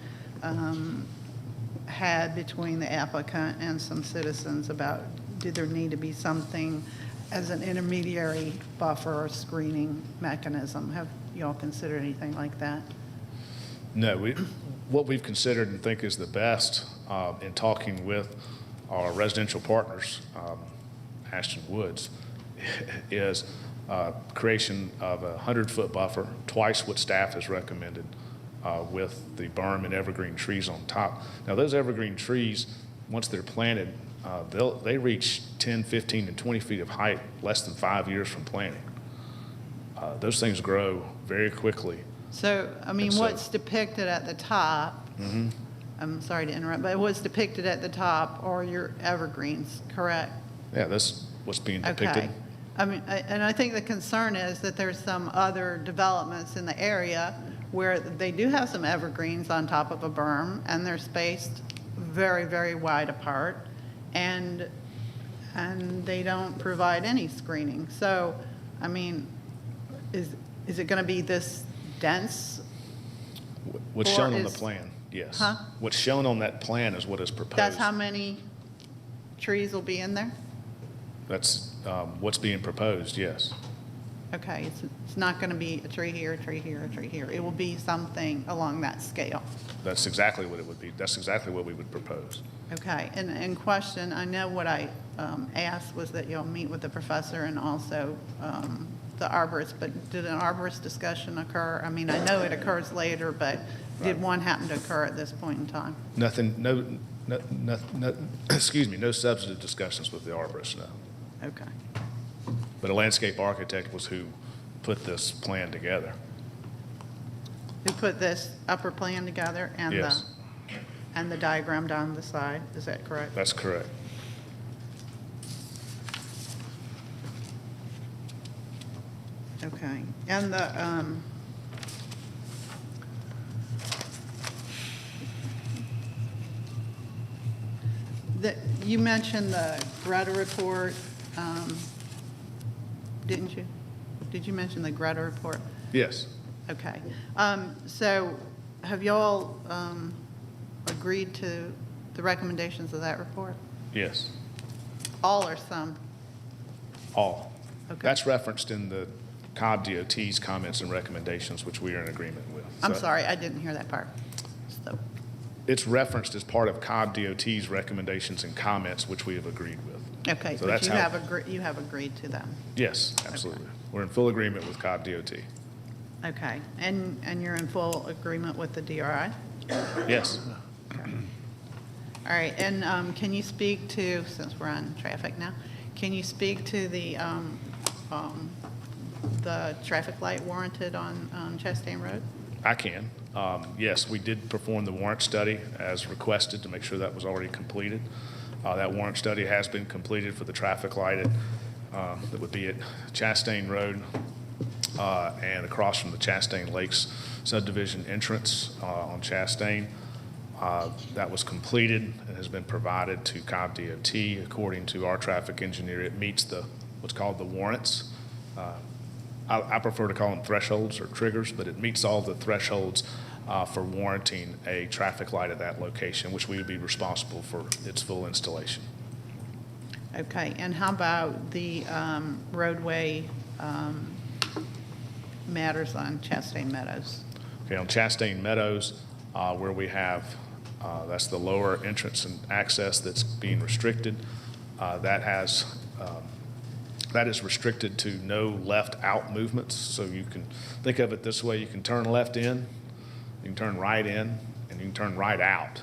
S1: had between the applicant and some citizens about did there need to be something as an intermediary buffer or screening mechanism. Have you all considered anything like that?
S9: No, what we've considered and think is the best in talking with our residential partners, Ashton Woods, is creation of a 100-foot buffer, twice what staff has recommended, with the berm and evergreen trees on top. Now, those evergreen trees, once they're planted, they reach 10, 15, and 20 feet of height less than 5 years from planting. Those things grow very quickly.
S1: So, I mean,
S9: So-
S1: what's depicted at the top, I'm sorry to interrupt, but what's depicted at the top are your evergreens, correct?
S9: Yeah, that's what's being depicted.
S1: Okay. I mean, and I think the concern is that there's some other developments in the area where they do have some evergreens on top of a berm, and they're spaced very, very wide apart, and they don't provide any screening. So, I mean, is it going to be this dense?
S9: What's
S1: Or
S9: shown on the
S1: is-
S9: plan, yes.
S1: Huh?
S9: What's shown on that plan is what is proposed.
S1: That's how many trees will be in there?
S9: That's what's being proposed, yes.
S1: Okay, it's not going to be a tree here, a tree here, a tree here. It will be something along that scale.
S9: That's exactly what it would be. That's exactly what we would propose.
S1: Okay, and in question, I know what I asked was that you'll meet with the professor and also the arborist, but did an arborist discussion occur? I mean, I know it occurs later, but did one happen to occur at this point in time?
S9: Nothing, no, excuse me, no substantive discussions with the arborist, no.
S1: Okay,
S9: But a landscape architect was who put this plan together.
S1: who put this upper plan together and the,
S9: Yes.
S1: and the diagram down the side, is that correct?
S9: That's correct.
S1: Okay, and you mentioned the Greta report, didn't you? Did you mention the Greta report?
S9: Yes.
S1: Okay, so have y'all agreed to the recommendations of that report?
S9: Yes.
S1: All or some?
S9: All.
S1: Okay.
S9: That's referenced in the Cobb DOT's comments and recommendations, which we are in agreement with.
S1: I'm
S9: So
S1: sorry, I didn't hear that part. So,
S9: it's referenced as part of Cobb DOT's recommendations and comments, which we have agreed with.
S1: okay,
S9: So
S1: but
S9: that's
S1: you
S9: how-
S1: have agreed to them?
S9: Yes, absolutely. We're in full agreement with Cobb DOT.
S1: Okay, and you're in full agreement with the DRI?
S9: Yes.
S1: All right, and can you speak to, since we're on traffic now, can you speak to the traffic light warranted on Chastain Road?
S9: I can. Yes, we did perform the warrant study as requested to make sure that was already completed. That warrant study has been completed for the traffic light that would be at Chastain Road and across from the Chastain Lakes subdivision entrance on Chastain. That was completed and has been provided to Cobb DOT. According to our traffic engineer, it meets what's called the warrants. I prefer to call them thresholds or triggers, but it meets all the thresholds for warranting a traffic light at that location, which we would be responsible for its full installation.
S1: Okay, and how about the roadway matters on Chastain Meadows?
S9: Okay, on Chastain Meadows, where we have, that's the lower entrance and access that's being restricted, that is restricted to no left-out movements. So you can think of it this way: you can turn left in, you can turn right in, and you can turn right out,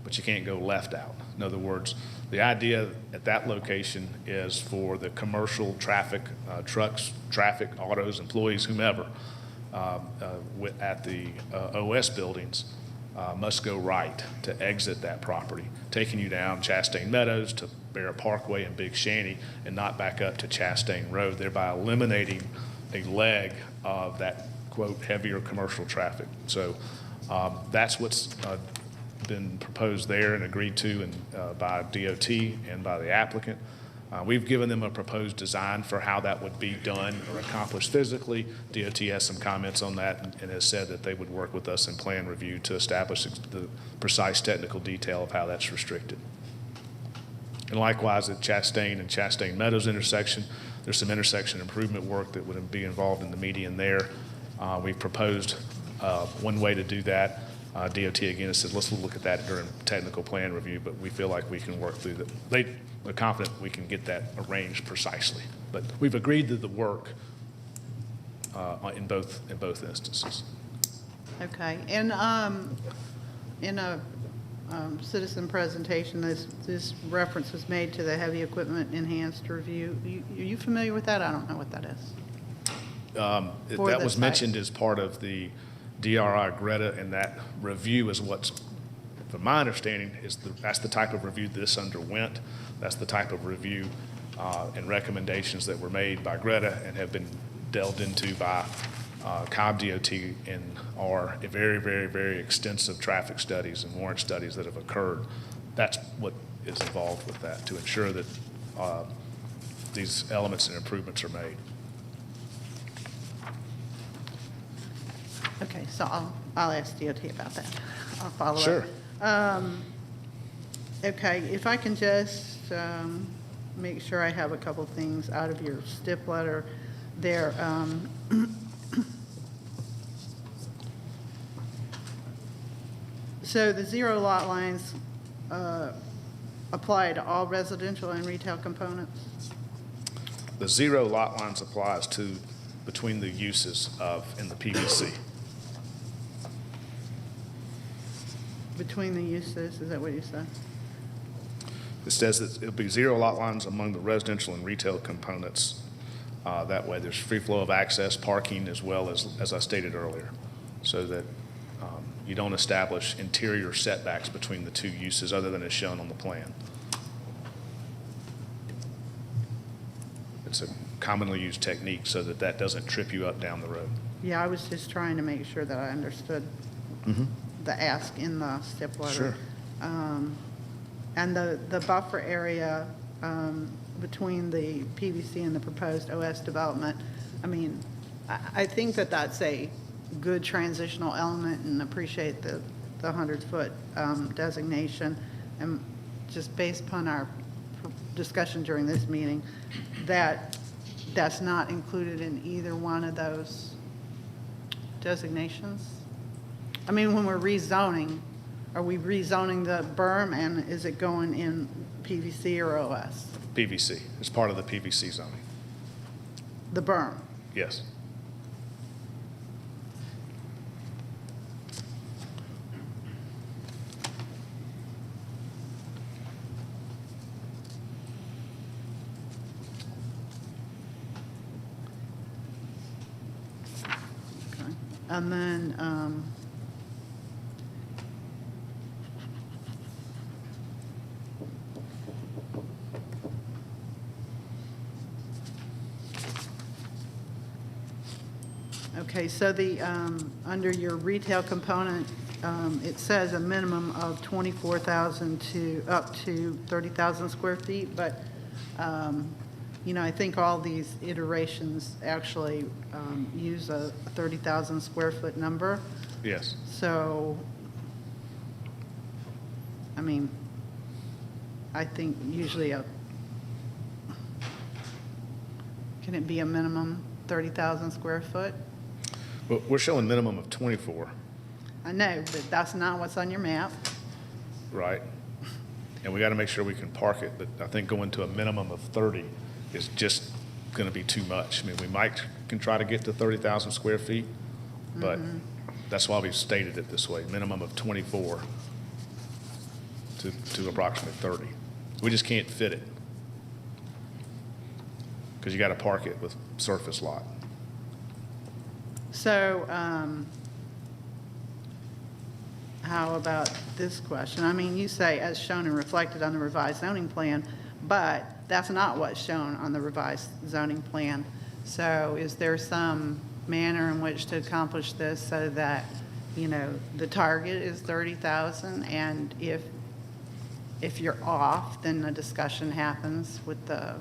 S9: but you can't go left out. In other words, The idea at that location is for the commercial traffic, trucks, traffic, autos, employees, whomever, at the OS buildings must go right to exit that property, taking you down Chastain Meadows to Barrett Parkway and Big Shanty and not back up to Chastain Road, thereby eliminating a leg of that, quote, heavier commercial traffic. So that's what's been proposed there and agreed to by DOT and by the applicant. We've given them a proposed design for how that would be done or accomplished physically. DOT has some comments on that and has said that they would work with us in plan review to establish the precise technical detail of how that's restricted. And likewise at Chastain and Chastain Meadows intersection, there's some intersection improvement work that would be involved in the median there. We've proposed one way to do that. DOT again has said, let's look at that during technical plan review, but we feel like we can work through that. They're confident we can get that arranged precisely. But we've agreed to the work in both instances.
S1: Okay, and in a citizen presentation, this reference was made to the heavy equipment enhanced review. Are you familiar with that? I don't know what that is.
S9: That was mentioned as part of the DRI Greta, and that review is what's, from my understanding, that's the type of review this underwent. That's the type of review and recommendations that were made by Greta and have been delved into by Cobb DOT and are very, very, very extensive traffic studies and warrant studies that have occurred. That's what is involved with that, to ensure that these elements and improvements are made.
S1: Okay, so I'll ask DOT about that. I'll follow up.
S9: Sure.
S1: Okay, if I can just make sure I have a couple things out of your STIP letter there. So the zero lot lines apply to all residential and retail components?
S9: The zero lot lines applies to between the uses in the PVC.
S1: Between the uses, is that what you said?
S9: It says that it'll be zero lot lines among the residential and retail components. That way there's free flow of access, parking, as well as I stated earlier, so that you don't establish interior setbacks between the two uses other than as shown on the plan. It's a commonly used technique so that that doesn't trip you up down the road.
S1: Yeah, I was just trying to make sure that I understood the ask in the STIP letter.
S9: Sure.
S1: And the buffer area between the PVC and the proposed OS development, I mean, I think that that's a good transitional element and appreciate the 100-foot designation. And just based upon our discussion during this meeting, that's not included in either one of those designations. I mean, when we're rezoning, are we rezoning the berm and is it going in PVC or OS?
S9: PVC. It's part of the PVC zoning.
S1: The berm?
S9: Yes.
S1: Okay. And then, okay, so the, under your retail component, it says a minimum of 24,000 to up to 30,000 square feet, but, you know, I think all these iterations actually use a 30,000 square foot number.
S9: Yes.
S1: So, I mean, I think usually can it be a minimum 30,000 square foot?
S9: Well, we're showing minimum of 24,
S1: I know, but that's not what's on your map.
S9: right? And we got to make sure we can park it, but I think going to a minimum of 30 is just going to be too much. I mean, we can try to get to 30,000 square feet, but that's why we've stated it this way, minimum of 24 to approximately 30. We just can't fit it. Because you got to park it with surface lot.
S1: So, how about this question? I mean, you say as shown and reflected on the revised zoning plan, but that's not what's shown on the revised zoning plan. So is there some manner in which to accomplish this so that, you know, the target is 30,000, and if you're off, then the discussion happens with the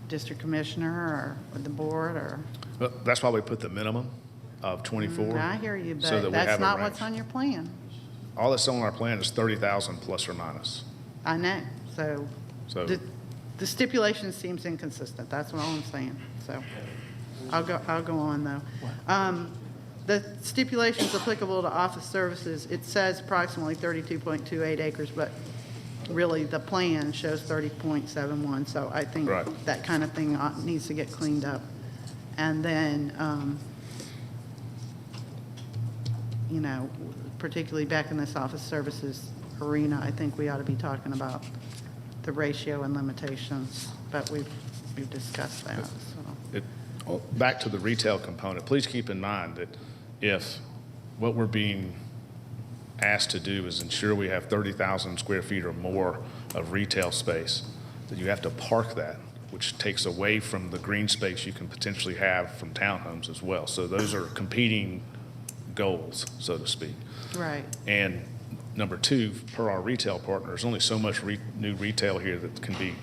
S1: district commissioner or with the board, or?
S9: But that's why we put the minimum of 24.
S1: I hear you,
S9: so that
S1: but
S9: we have
S1: that's
S9: a
S1: not
S9: range.
S1: what's on your plan.
S9: All that's on our plan is 30,000 plus or minus.
S1: I know, so
S9: So-
S1: the stipulation seems inconsistent, that's all I'm saying, so. I'll go on, though. The stipulations applicable to office services, it says approximately 32.28 acres, but really the plan shows 30.71, so I think
S9: Right.
S1: that kind of thing needs to get cleaned up. And then, you know, particularly back in this office services arena, I think we ought to be talking about the ratio and limitations, but we've discussed that, so.
S9: Back to the retail component, please keep in mind that if what we're being asked to do is ensure we have 30,000 square feet or more of retail space, that you have to park that, which takes away from the green space you can potentially have from townhomes as well. So those are competing goals, so to speak.
S1: Right.
S9: And number two, per our retail partner, there's only so much new retail here that can be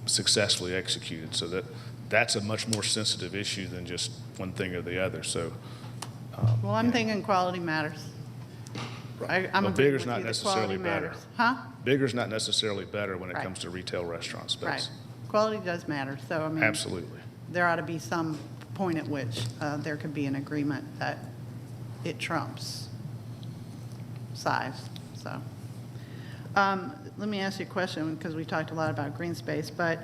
S9: successfully executed. So that's a much more sensitive issue than just one thing or the other. So
S1: Well, I'm thinking quality matters. I'm
S9: But
S1: agreeing
S9: bigger's
S1: with
S9: not
S1: you that
S9: necessarily
S1: quality
S9: better.
S1: matters. Huh?
S9: bigger's not necessarily better when it
S1: Right.
S9: comes to retail restaurant space.
S1: Right. Quality does matter, so I mean.
S9: Absolutely.
S1: There ought to be some point at which there could be an agreement that it trumps size, so. Let me ask you a question, because we talked a lot about green space, but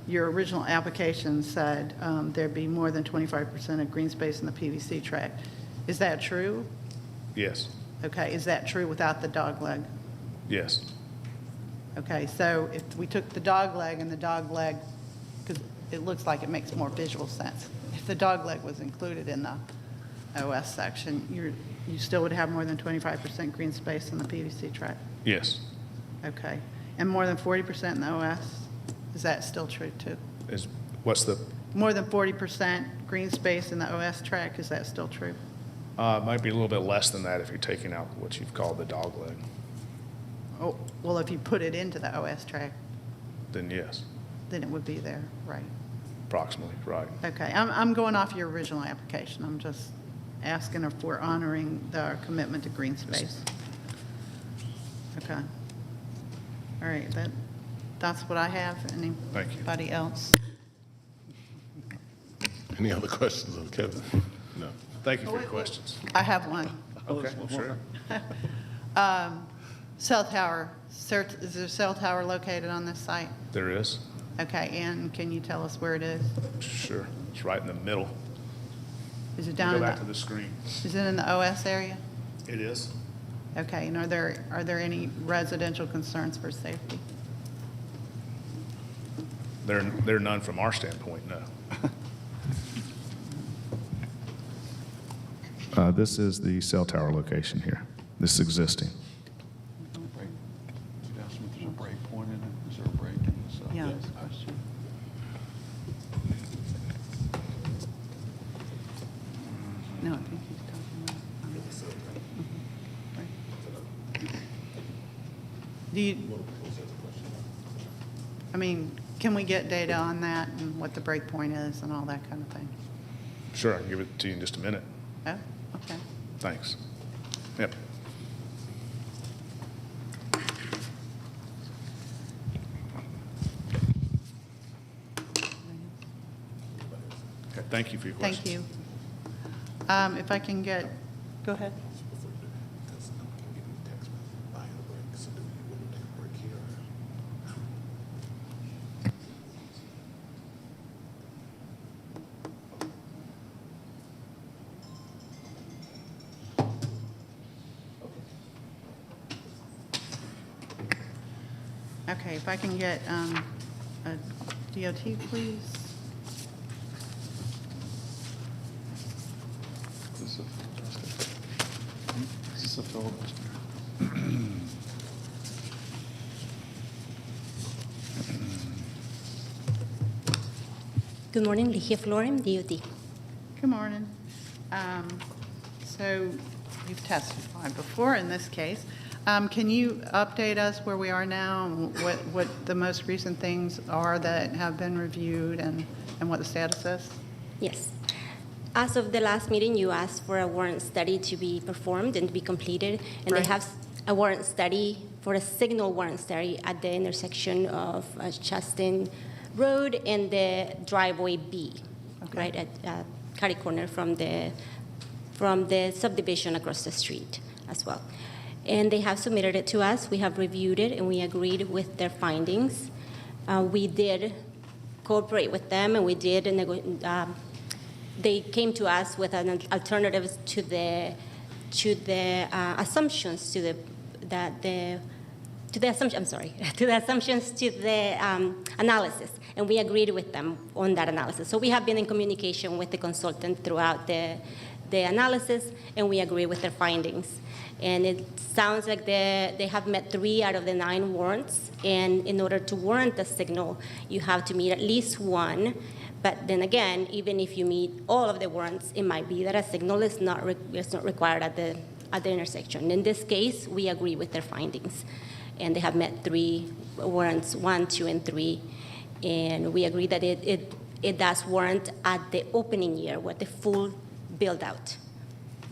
S1: your original application said there'd be more than 25% of green space in the PVC track. Is that true?
S9: Yes,
S1: Okay, is that true without the dog leg?
S9: yes.
S1: Okay, so if we took the dog leg and the dog leg, because it looks like it makes more visual sense. If the dog leg was included in the OS section, you still would have more than 25% green space in the PVC track?
S9: Yes.
S1: Okay. And more than 40% in the OS? Is that still true too?
S9: What's the,
S1: More than 40% green space in the OS track, is that still true?
S9: might be a little bit less than that if you're taking out what you've called the dog leg,
S1: Oh, well, if you put it into the OS track,
S9: then yes,
S1: then it would be there, right?
S9: approximately, right.
S1: Okay, I'm going off your original application. I'm just asking if we're honoring our commitment to green space. Okay. All right, that's what I have.
S9: Thank you.
S1: Anybody else?
S6: Any other questions of Kevin? No.
S9: Thank you for your questions.
S1: I have one.
S9: Okay, sure.
S1: Cell tower, is there a cell tower located on this site?
S9: There is,
S1: Okay, and can you tell us where it is?
S9: sure. It's right in the middle.
S1: Is it down
S9: Go
S1: in
S9: back to
S1: the,
S9: the screen.
S1: is it in the OS area?
S9: It is.
S1: Okay, and are there any residential concerns for safety?
S9: There are none from our standpoint, no.
S12: This is the cell tower location here. This is existing.
S7: You asked me if there's a break point in it. Is there a break in this?
S1: Yeah, that's the question. No, I think he's talking about. Do you, I mean, can we get data on that and what the break point is and all that kind of thing?
S9: Sure, I can give it to you in just a minute.
S1: Oh, okay.
S9: Thanks. Yep. Okay, thank you for your questions.
S1: Thank you. If I can get, go ahead. Okay, if I can get a DOT, please.
S7: Is this a filibuster?
S13: Good morning, Ligia Florem, DOT.
S1: Good morning. So you've testified before in this case. Can you update us where we are now and what the most recent things are that have been reviewed and what the status is?
S13: Yes. As of the last meeting, you asked for a warrant study to be performed and to be completed, and
S1: Right.
S13: they have a warrant study for a signal warrant study at the intersection of Chastain Road and the driveway B,
S1: Okay.
S13: right at Cary Corner from the subdivision across the street as well. And they have submitted it to us. We have reviewed it, and we agreed with their findings. We did cooperate with them, and we did. They came to us with an alternatives to the assumptions to the assumptions to the analysis, and we agreed with them on that analysis. So we have been in communication with the consultant throughout the analysis, and we agree with their findings. And it sounds like they have met 3 out of the 9 warrants, and in order to warrant a signal, you have to meet at least 1. But then again, even if you meet all of the warrants, it might be that a signal is not required at the intersection. In this case, we agree with their findings, and they have met 3 warrants, 1, 2, and 3, and we agree that it does warrant at the opening year with the full build-out.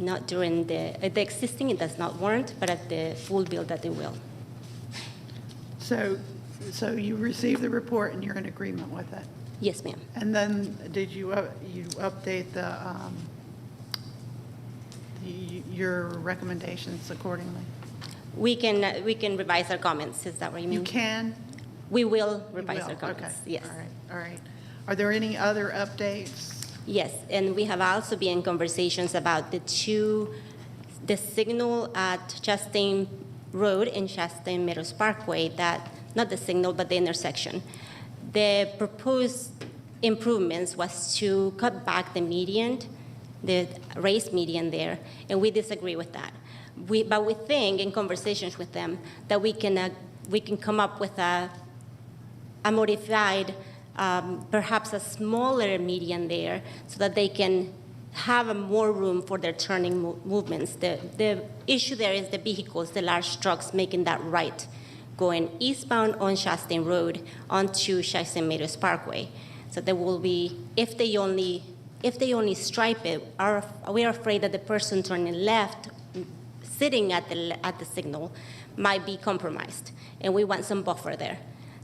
S13: Not during the existing, it does not warrant, but at the full build-out, it will.
S1: So you received the report and you're in agreement with it?
S13: Yes, ma'am.
S1: And then did you update your recommendations accordingly?
S13: We can revise our comments. Is that what you mean?
S1: You can?
S13: We will
S1: You
S13: revise
S1: will,
S13: our comments.
S1: okay.
S13: Yes.
S1: All right. Are there any other updates?
S13: Yes, and we have also been in conversations about the signal at Chastain Road and Chastain Meadows Parkway, not the signal, but the intersection. The proposed improvements was to cut back the median, the raised median there, and we disagree with that. But we think in conversations with them that we can come up with a modified, perhaps a smaller median there, so that they can have more room for their turning movements. The issue there is the vehicles, the large trucks making that right, going eastbound on Chastain Road onto Chastain Meadows Parkway. So there will be, if they only stripe it, we are afraid that the person turning left, sitting at the signal, might be compromised, and we want some buffer there.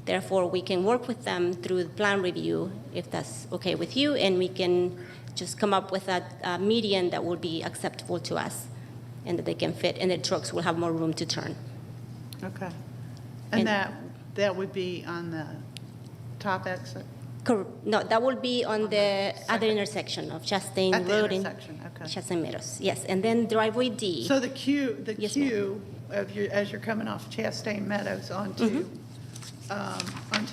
S13: Therefore, we can work with them through the plan review, if that's okay with you, and we can just come up with a median that will be acceptable to us and that they can fit, and the trucks will have more room to turn.
S1: Okay. And that would be on the top exit?
S13: No, that will be on the other intersection of Chastain
S1: At the
S13: Road and
S1: intersection, okay.
S13: Chastain Meadows. Yes, and then driveway D.
S1: So the queue
S13: Yes,
S1: as you're coming off Chastain Meadows onto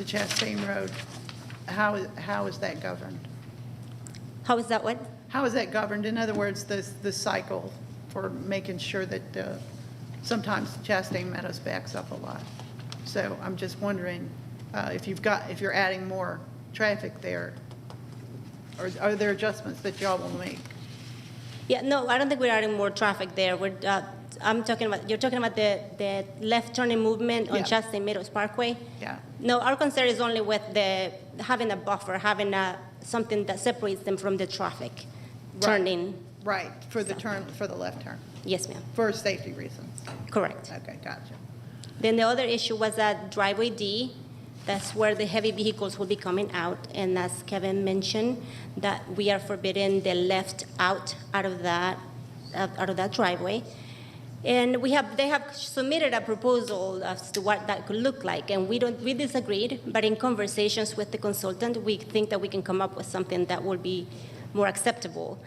S1: Chastain Road, how is that governed?
S13: How is that what?
S1: How is that governed? In other words, the cycle for making sure that sometimes Chastain Meadows backs up a lot. So I'm just wondering if you're adding more traffic there, or are there adjustments that y'all will make?
S13: Yeah, no, I don't think we're adding more traffic there. You're talking about the left turning movement on
S1: Yeah.
S13: Chastain Meadows Parkway?
S1: Yeah.
S13: No, our concern is only with having a buffer, having something that separates them from the traffic turning.
S1: Right, for the left turn,
S13: Yes, ma'am.
S1: for safety reasons.
S13: Correct.
S1: Okay, gotcha.
S13: Then the other issue was at driveway D. That's where the heavy vehicles will be coming out. And as Kevin mentioned, that we are forbidding the left out of that driveway. And they have submitted a proposal as to what that could look like, and we disagreed. But in conversations with the consultant, we think that we can come up with something that will be more acceptable.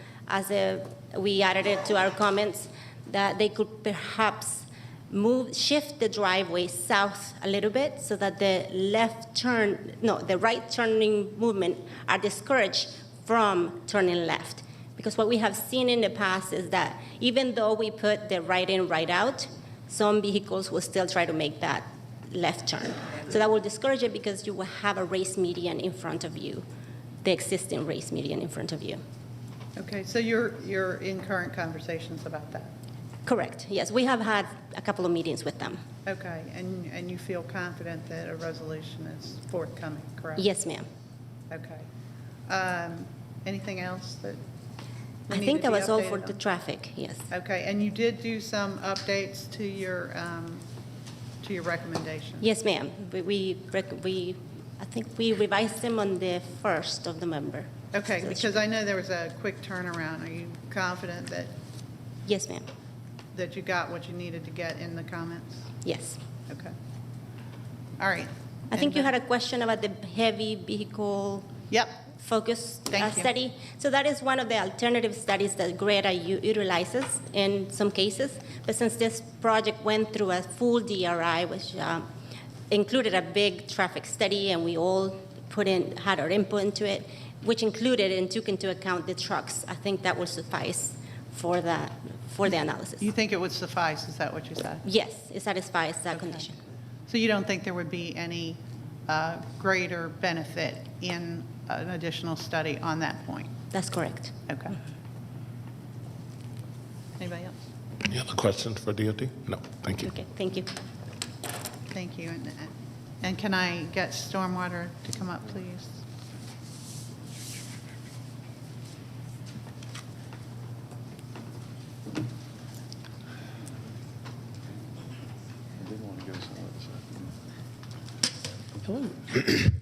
S13: We added it to our comments that they could perhaps shift the driveway south a little bit so that the the right turning movement are discouraged from turning left. Because what we have seen in the past is that even though we put the right in, right out, some vehicles will still try to make that left turn. So that will discourage it because you will have a raised median in front of you, the existing raised median in front of you.
S1: Okay, so you're in current conversations about that?
S13: Correct, yes. We have had a couple of meetings with them.
S1: Okay, and you feel confident that a resolution is forthcoming, correct?
S13: Yes, ma'am.
S1: Okay. Anything else that
S13: I
S1: needed
S13: think
S1: to
S13: that
S1: be
S13: was all
S1: updated
S13: for the
S1: on?
S13: traffic, yes.
S1: Okay, and you did do some updates to your recommendation?
S13: Yes, ma'am. I think we revised them on the 1st of November.
S1: Okay,
S13: So
S1: because I know there was a quick turnaround. Are you confident that
S13: yes, ma'am.
S1: you got what you needed to get in the comments?
S13: Yes.
S1: Okay. All right.
S13: I think you had a question about the heavy vehicle
S1: Yep.
S13: focus
S1: Thank you.
S13: study. So that is one of the alternative studies that GRETA utilizes in some cases. But since this project went through a full DRI, which included a big traffic study, and we all had our input into it, which included and took into account the trucks, I think that will suffice for the analysis.
S1: You think it would suffice, is that what you said?
S13: Yes, it satisfies that condition.
S1: So you don't think there would be any greater benefit in an additional study on that point?
S13: That's correct.
S1: Okay. Anybody else?
S6: Any other questions for DOT? No, thank you.
S13: Okay, thank you.
S1: Thank you. And can I get stormwater to come up, please?
S14: Hello.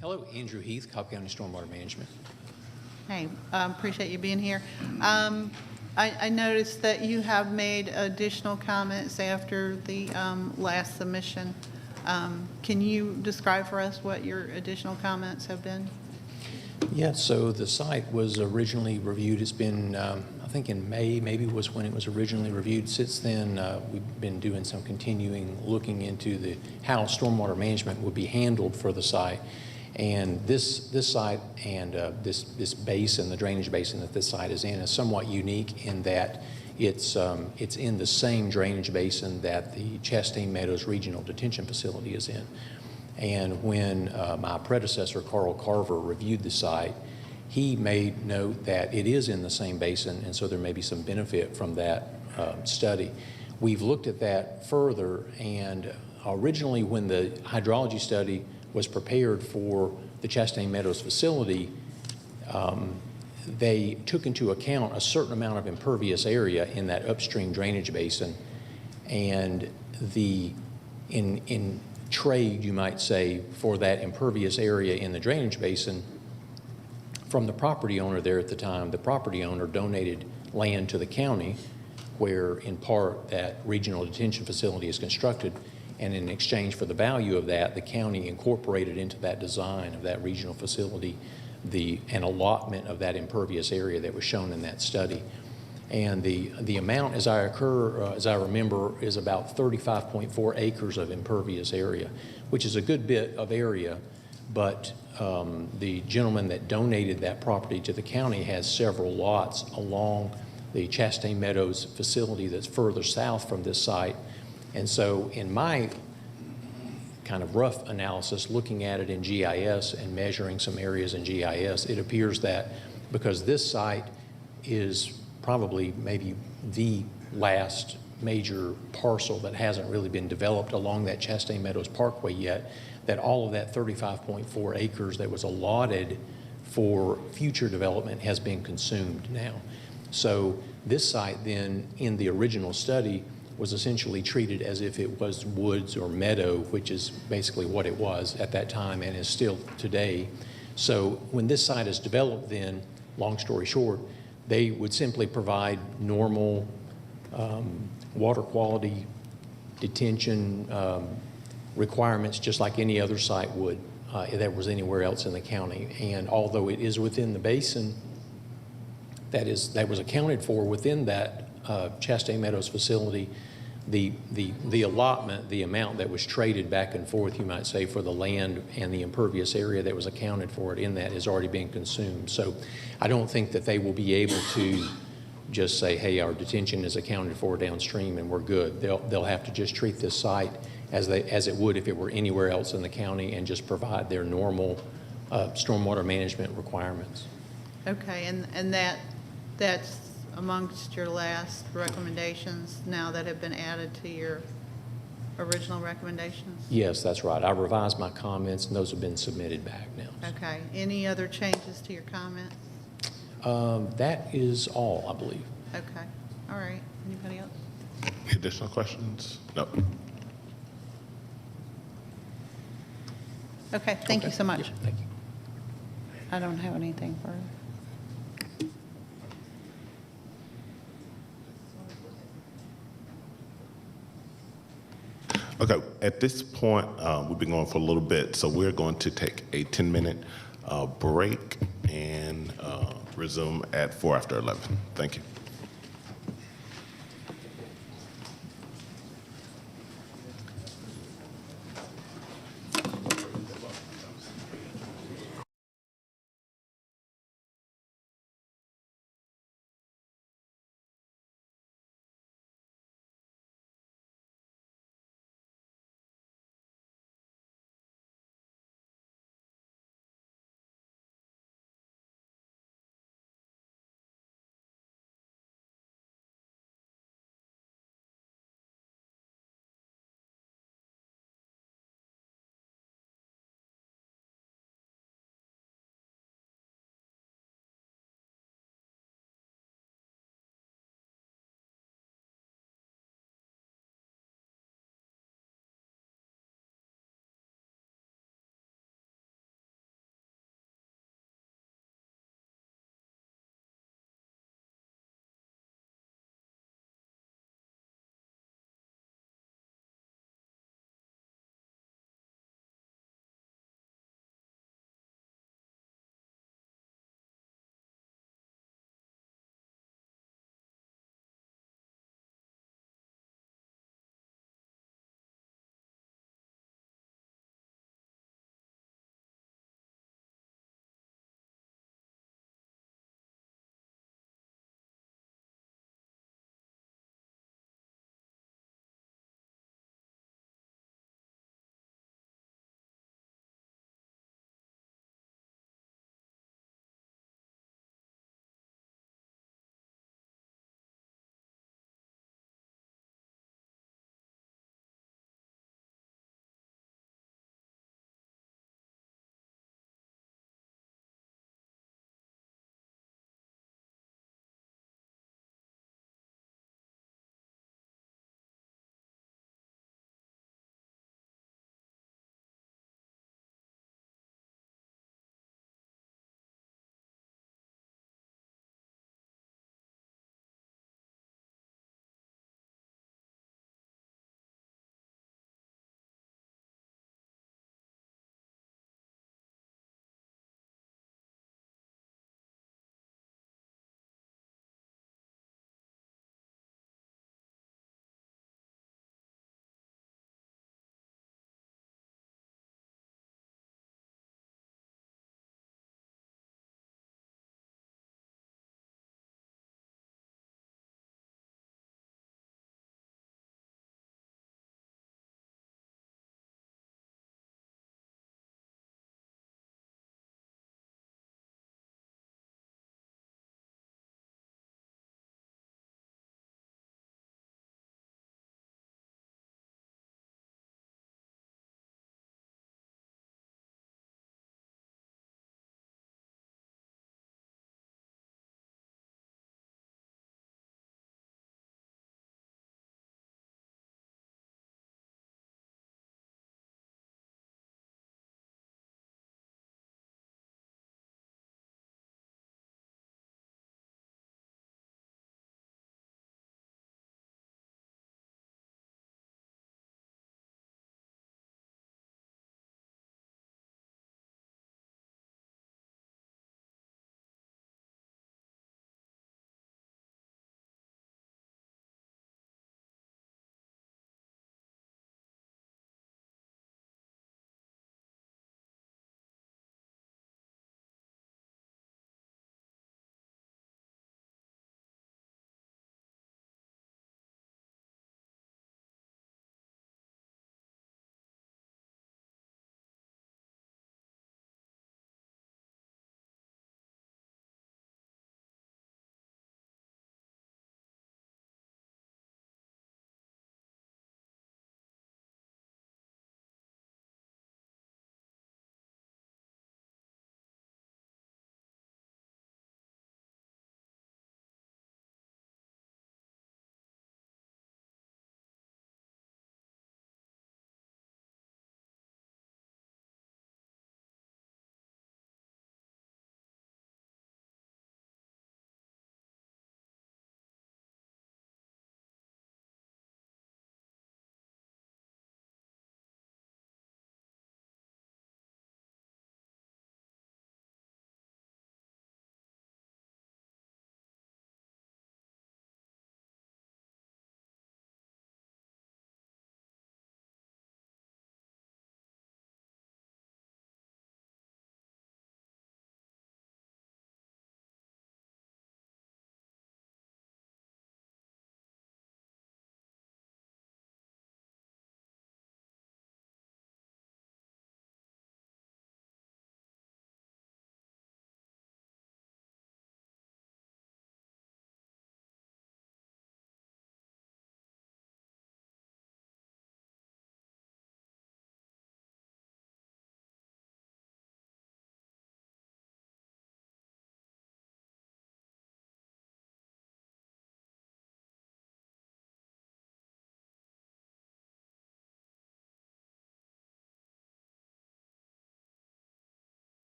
S14: Hello, Andrew Heath, Cobb County Stormwater Management.
S1: Hey, appreciate you being here. I noticed that you have made additional comments after the last submission. Can you describe for us what your additional comments have been?
S14: Yeah, so the site was originally reviewed. It's been, I think in May, maybe was when it was originally reviewed. Since then, we've been doing some continuing looking into how stormwater management would be handled for the site. And this site and this basin, the drainage basin that this site is in, is somewhat unique in that it's in the same drainage basin that the Chastain Meadows Regional Detention Facility is in. And when my predecessor, Carl Carver, reviewed the site, he made note that it is in the same basin, and so there may be some benefit from that study. We've looked at that further, and originally when the hydrology study was prepared for the Chastain Meadows facility, they took into account a certain amount of impervious area in that upstream drainage basin, and in trade, you might say, for that impervious area in the drainage basin, from the property owner there at the time, the property owner donated land to the county where, in part, that regional detention facility is constructed, and in exchange for the value of that, the county incorporated into that design of that regional facility an allotment of that impervious area that was shown in that study. And the amount, as I remember, is about 35.4 acres of impervious area, which is a good bit of area, but the gentleman that donated that property to the county has several lots along the Chastain Meadows facility that's further south from this site. And so in my kind of rough analysis, looking at it in GIS and measuring some areas in GIS, it appears that because this site is probably maybe the last major parcel that hasn't really been developed along that Chastain Meadows Parkway yet, that all of that 35.4 acres that was allotted for future development has been consumed now. So this site then, in the original study, was essentially treated as if it was woods or meadow, which is basically what it was at that time and is still today. So when this site is developed then, long story short, they would simply provide normal water quality detention requirements just like any other site would that was anywhere else in the county. And although it is within the basin that was accounted for within that Chastain Meadows facility, The allotment, the amount that was traded back and forth, you might say, for the land and the impervious area that was accounted for it in that has already been consumed. So I don't think that they will be able to just say, hey, our detention is accounted for downstream and we're good. They'll have to just treat this site as it would if it were anywhere else in the county and just provide their normal stormwater management requirements.
S1: Okay, and that's amongst your last recommendations now that have been added to your original recommendations?
S14: Yes, that's right. I revised my comments and those have been submitted back now.
S1: Okay, any other changes to your comments?
S14: That is all, I believe.
S1: Okay, all right, anybody else?
S6: Any additional questions? No.
S1: Okay, thank you so much.
S14: Yeah, thank you.
S1: I don't have anything further.
S6: Okay, at this point, we've been going for a little bit, so we're going to take a 10-minute break and resume at 4 after 11. Thank you.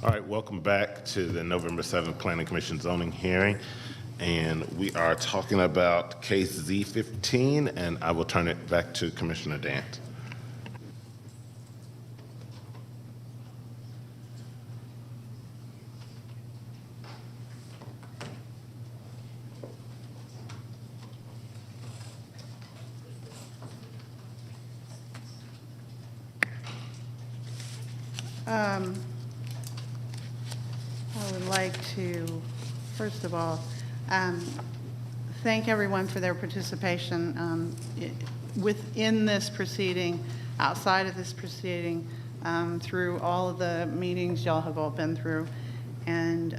S6: All right, welcome back to the November 7th Planning Commission zoning hearing. And we are talking about case Z15, and I will turn it back to Commissioner Dant.
S1: I would like to, first of all, thank everyone for their participation within this proceeding, outside of this proceeding, through all of the meetings y'all have all been through. And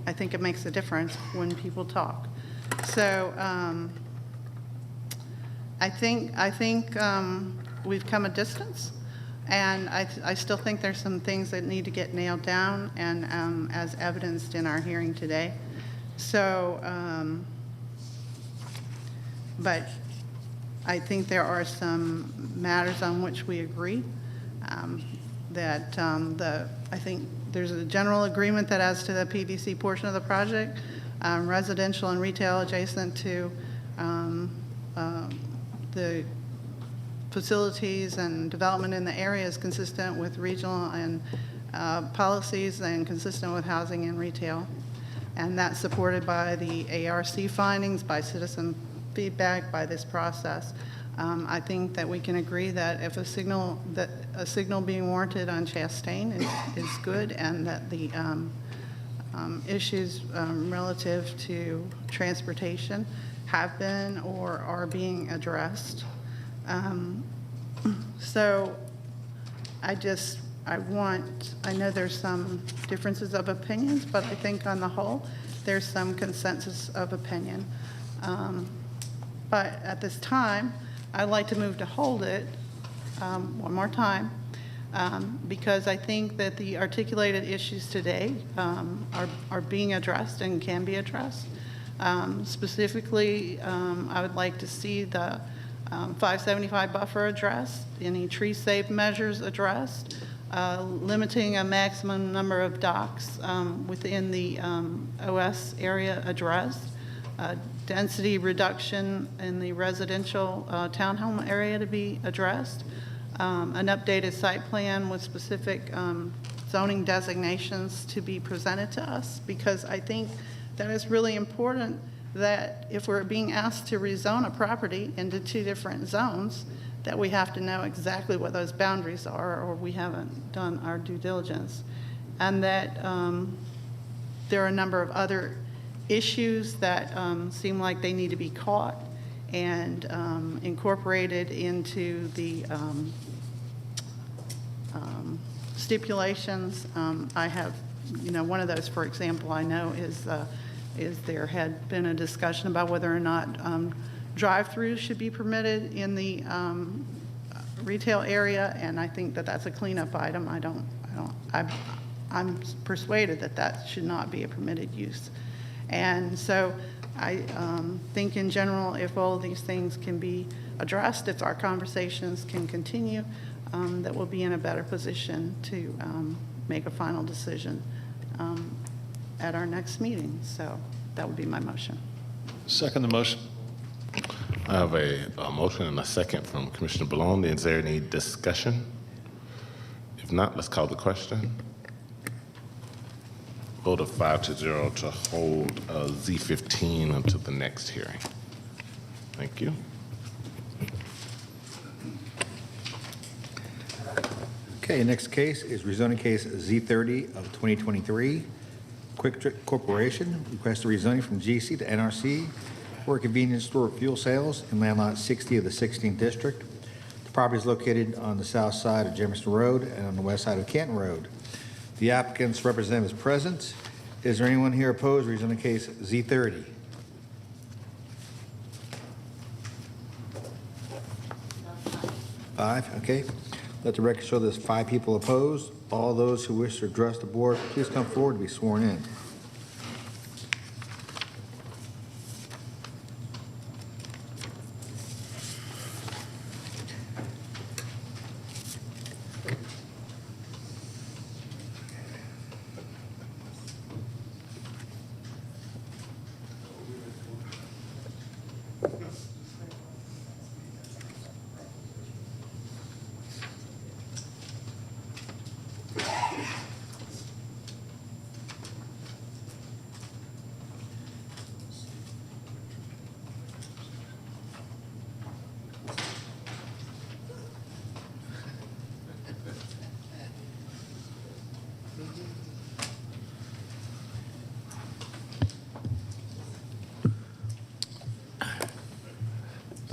S1: I think it makes a difference when people talk. So I think we've come a distance. And I still think there's some things that need to get nailed down, and as evidenced in our hearing today. So, but I think there are some matters on which we agree. I think there's a general agreement that as to the PVC portion of the project, residential and retail adjacent to the facilities and development in the area is consistent with regional and policies and consistent with housing and retail. And that's supported by the ARC findings, by citizen feedback, by this process. I think that we can agree that if a signal being warranted on Chastain is good, and that the issues relative to transportation have been or are being addressed. So I know there's some differences of opinions, but I think on the whole, there's some consensus of opinion. But at this time, I'd like to move to hold it one more time, because I think that the articulated issues today are being addressed and can be addressed. Specifically, I would like to see the 575 buffer addressed, any tree safe measures addressed, limiting a maximum number of docks within the OS area addressed, density reduction in the residential townhome area to be addressed, an updated site plan with specific zoning designations to be presented to us, because I think that is really important, that if we're being asked to rezone a property into two different zones, that we have to know exactly what those boundaries are, or we haven't done our due diligence. And that there are a number of other issues that seem like they need to be caught and incorporated into the stipulations. I have, one of those, for example, I know is there had been a discussion about whether or not drive-throughs should be permitted in the retail area, and I think that that's a cleanup item. I'm persuaded that that should not be a permitted use. And so I think in general, if all of these things can be addressed, if our conversations can continue, that we'll be in a better position to make a final decision at our next meeting. So that would be my motion.
S7: Second the motion.
S6: I have a motion and a second from Commissioner Ballone. Is there any discussion? If not, let's call the question. Vote of 5-0 to hold Z15 until the next hearing. Thank you.
S3: Okay, next case is rezoning case Z30 of 2023. Quick Trip Corporation requests a rezoning from GC to NRC for a convenience store fuel sales in land lot 60 of the 16th district. The property is located on the south side of Jefferson Road and on the west side of Canton Road. The applicant's representative is present. Is there anyone here opposed to rezoning case Z30? Five, okay. Let the record show there's 5 people opposed. All those who wish to address the board, please come forward to be sworn in.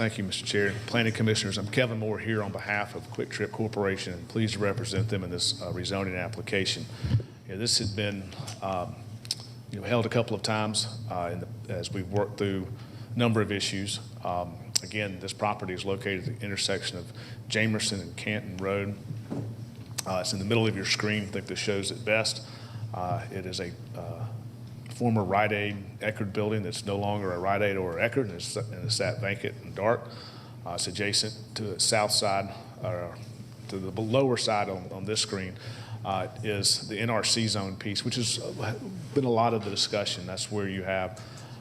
S9: Thank you, Mr. Chair. Planning Commissioners, I'm Kevin Moore here on behalf of Quick Trip Corporation, and pleased to represent them in this rezoning application. This had been held a couple of times as we've worked through a number of issues. Again, this property is located at the intersection of Jamerson and Canton Road. It's in the middle of your screen. I think this shows it best. It is a former Rite Aid Eckerd building that's no longer a Rite Aid or Eckerd, and it's sat vacant and dark. It's adjacent to the south side, or to the lower side on this screen, is the NRC zone piece, which has been a lot of the discussion. That's where you have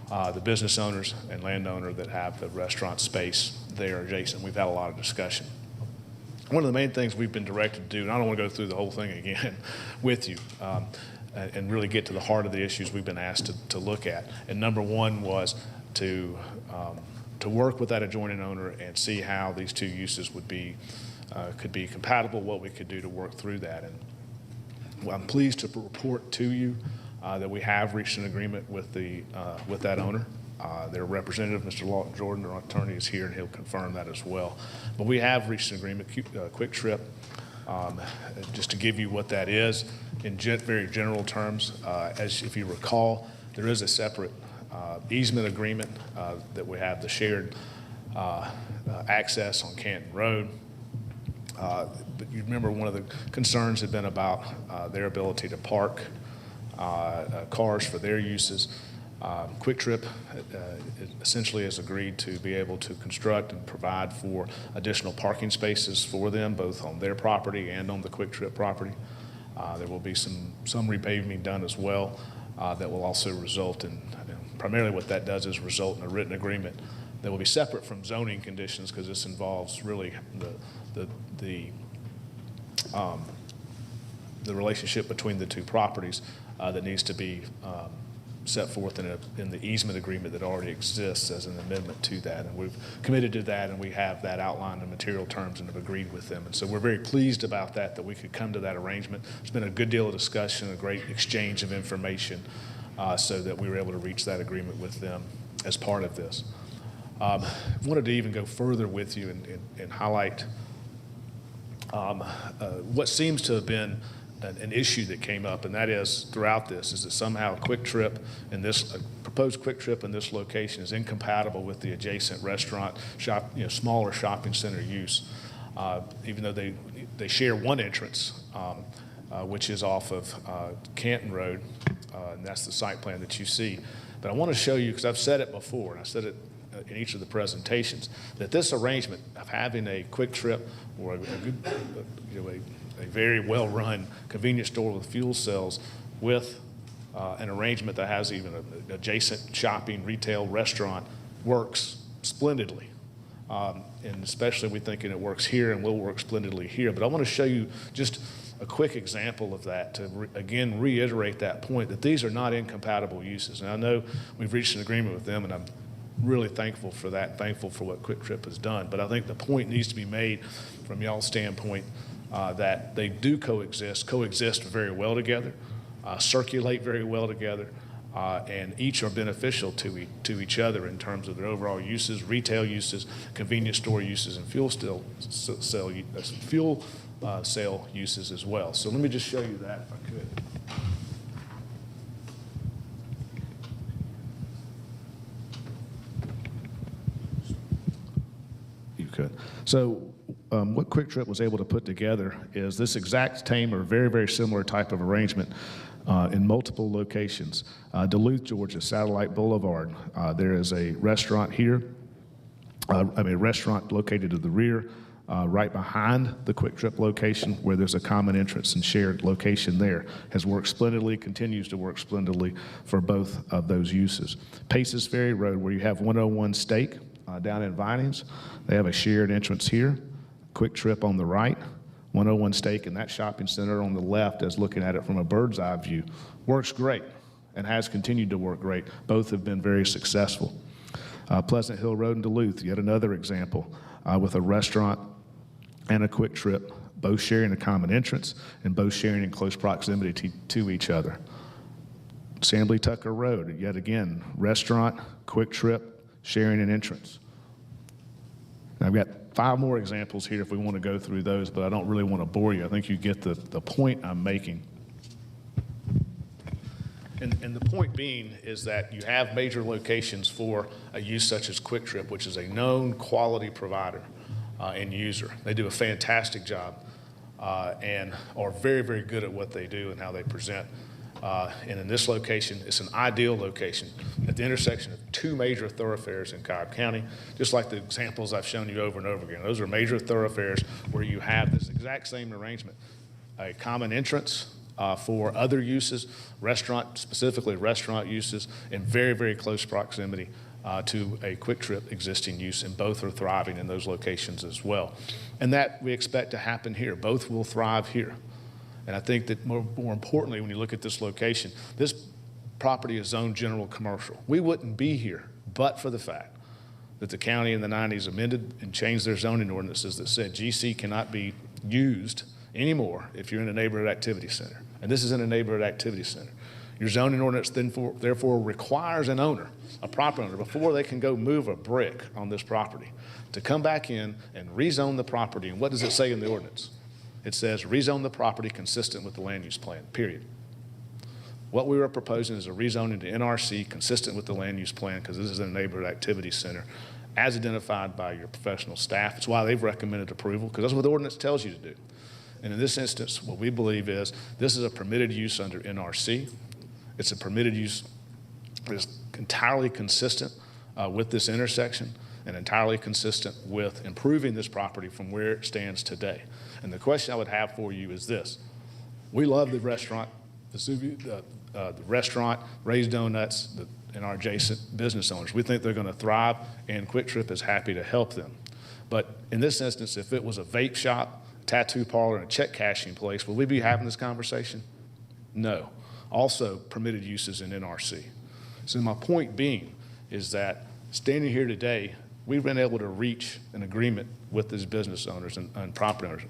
S9: the business owners and landowner that have the restaurant space there adjacent. We've had a lot of discussion. One of the main things we've been directed to do, and I don't want to go through the whole thing again with you, and really get to the heart of the issues we've been asked to look at. And number one was to work with that adjoining owner and see how these two uses would be could be compatible, what we could do to work through that. And I'm pleased to report to you that we have reached an agreement with that owner. Their representative, Mr. Lawton Jordan, our attorney, is here, and he'll confirm that as well. But we have reached an agreement. Quick Trip, just to give you what that is in very general terms, as if you recall, there is a separate easement agreement that we have, the shared access on Canton Road. But you remember one of the concerns had been about their ability to park cars for their uses. Quick Trip essentially has agreed to be able to construct and provide for additional parking spaces for them, both on their property and on the Quick Trip property. There will be some repaving done as well that will also result in, primarily what that does is result in a written agreement that will be separate from zoning conditions, because this involves really the relationship between the two properties that needs to be set forth in the easement agreement that already exists as an amendment to that. And we've committed to that, and we have that outlined in material terms and have agreed with them. And so we're very pleased about that we could come to that arrangement. There's been a good deal of discussion, a great exchange of information, so that we were able to reach that agreement with them as part of this. Wanted to even go further with you and highlight what seems to have been an issue that came up, and that is throughout this is that somehow Quick Trip in this proposed Quick Trip in this location is incompatible with the adjacent restaurant smaller shopping center use, even though they share one entrance, which is off of Canton Road, and that's the site plan that you see. But I want to show you, because I've said it before, and I said it in each of the presentations, that this arrangement of having a Quick Trip or a very well-run convenience store with fuel cells with an arrangement that has even an adjacent shopping, retail, restaurant works splendidly. And especially we thinking it works here and will work splendidly here. But I want to show you just a quick example of that to, again, reiterate that point that these are not incompatible uses. And I know we've reached an agreement with them, and I'm really thankful for that, thankful for what Quick Trip has done. But I think the point needs to be made from y'all's standpoint that they do coexist very well together, circulate very well together, and each are beneficial to each other in terms of their overall uses, retail uses, convenience store uses, and fuel sale uses as well. So let me just show you that if I could. You could. So what Quick Trip was able to put together is this exact same or very, very similar type of arrangement in multiple locations. Duluth, Georgia, Satellite Boulevard. There is a restaurant here, a restaurant located to the rear, right behind the Quick Trip location, where there's a common entrance and shared location there. Has worked splendidly, continues to work splendidly for both of those uses. Paces Ferry Road, where you have 101 Steak down in Vinings. They have a shared entrance here. Quick Trip on the right, 101 Steak, and that shopping center on the left, as looking at it from a bird's eye view, works great and has continued to work great. Both have been very successful. Pleasant Hill Road in Duluth, yet another example, with a restaurant and a Quick Trip, both sharing a common entrance and both sharing in close proximity to each other. Sambly Tucker Road, yet again, restaurant, Quick Trip, sharing an entrance. I've got 5 more examples here if we want to go through those, but I don't really want to bore you. I think you get the point I'm making. And the point being is that you have major locations for a use such as Quick Trip, which is a known quality provider and user. They do a fantastic job and are very, very good at what they do and how they present. And in this location, it's an ideal location at the intersection of 2 major thoroughfares in Cobb County, just like the examples I've shown you over and over again. Those are major thoroughfares where you have this exact same arrangement, a common entrance for other uses, specifically restaurant uses, in very, very close proximity to a Quick Trip existing use, and both are thriving in those locations as well. And that we expect to happen here. Both will thrive here. And I think that more importantly, when you look at this location, this property is zoned general commercial. We wouldn't be here but for the fact that the county in the 90s amended and changed their zoning ordinances that said GC cannot be used anymore if you're in a neighborhood activity center. And this is in a neighborhood activity center. Your zoning ordinance therefore requires an owner, a property owner, before they can go move a brick on this property, to come back in and rezone the property. And what does it say in the ordinance? It says rezone the property consistent with the land use plan, period. What we were proposing is a rezoning to NRC consistent with the land use plan, because this is a neighborhood activity center as identified by your professional staff. It's why they've recommended approval, because that's what the ordinance tells you to do. And in this instance, what we believe is this is a permitted use under NRC. It's a permitted use that is entirely consistent with this intersection and entirely consistent with improving this property from where it stands today. And the question I would have for you is this. We love the restaurant, the restaurant, Raised Donuts, and our adjacent business owners. We think they're going to thrive, and Quick Trip is happy to help them. But in this instance, if it was a vape shop, tattoo parlor, and a check cashing place, would we be having this conversation? No. Also permitted uses in NRC. So my point being is that standing here today, we've been able to reach an agreement with these business owners and property owners,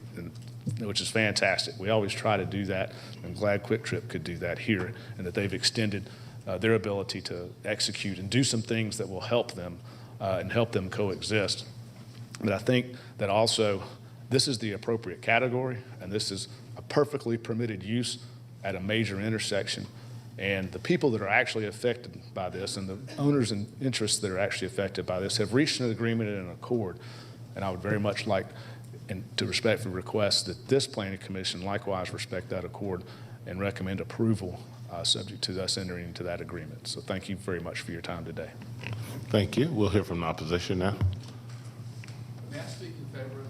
S9: which is fantastic. We always try to do that. I'm glad Quick Trip could do that here, and that they've extended their ability to execute and do some things that will help them and help them coexist. But I think that also this is the appropriate category, and this is a perfectly permitted use at a major intersection. And the people that are actually affected by this, and the owners and interests that are actually affected by this, have reached an agreement and an accord. And I would very much like, and to respectfully request, that this planning commission likewise respect that accord and recommend approval subject to us entering into that agreement. So thank you very much for your time today.
S6: Thank you. We'll hear from the opposition now.
S11: May I speak in favor of?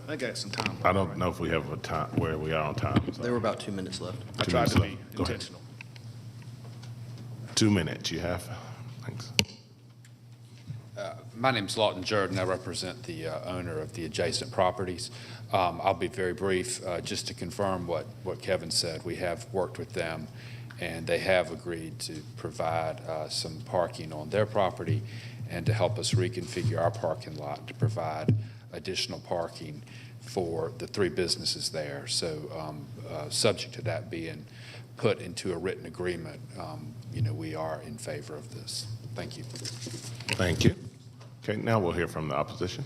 S9: I got some time.
S6: I don't know if we have a time, where we are on time.
S8: There were about 2 minutes left.
S9: I tried to be intentional.
S6: 2 minutes you have. Thanks.
S15: My name's Lawton Jordan. I represent the owner of the adjacent properties. I'll be very brief, just to confirm what Kevin said. We have worked with them, and they have agreed to provide some parking on their property and to help us reconfigure our parking lot to provide additional parking for the 3 businesses there. So subject to that being put into a written agreement, we are in favor of this. Thank you.
S6: Thank you. Okay, now we'll hear from the opposition.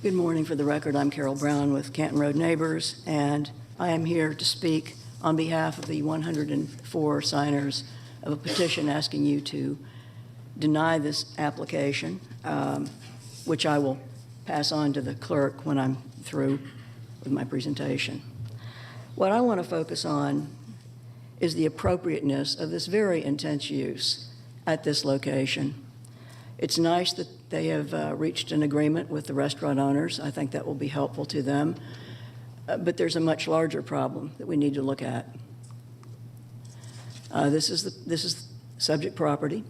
S16: Good morning. For the record, I'm Carol Brown with Canton Road Neighbors, and I am here to speak on behalf of the 104 signers of a petition asking you to deny this application, which I will pass on to the clerk when I'm through with my presentation. What I want to focus on is the appropriateness of this very intense use at this location. It's nice that they have reached an agreement with the restaurant owners. I think that will be helpful to them. But there's a much larger problem that we need to look at. This is subject property.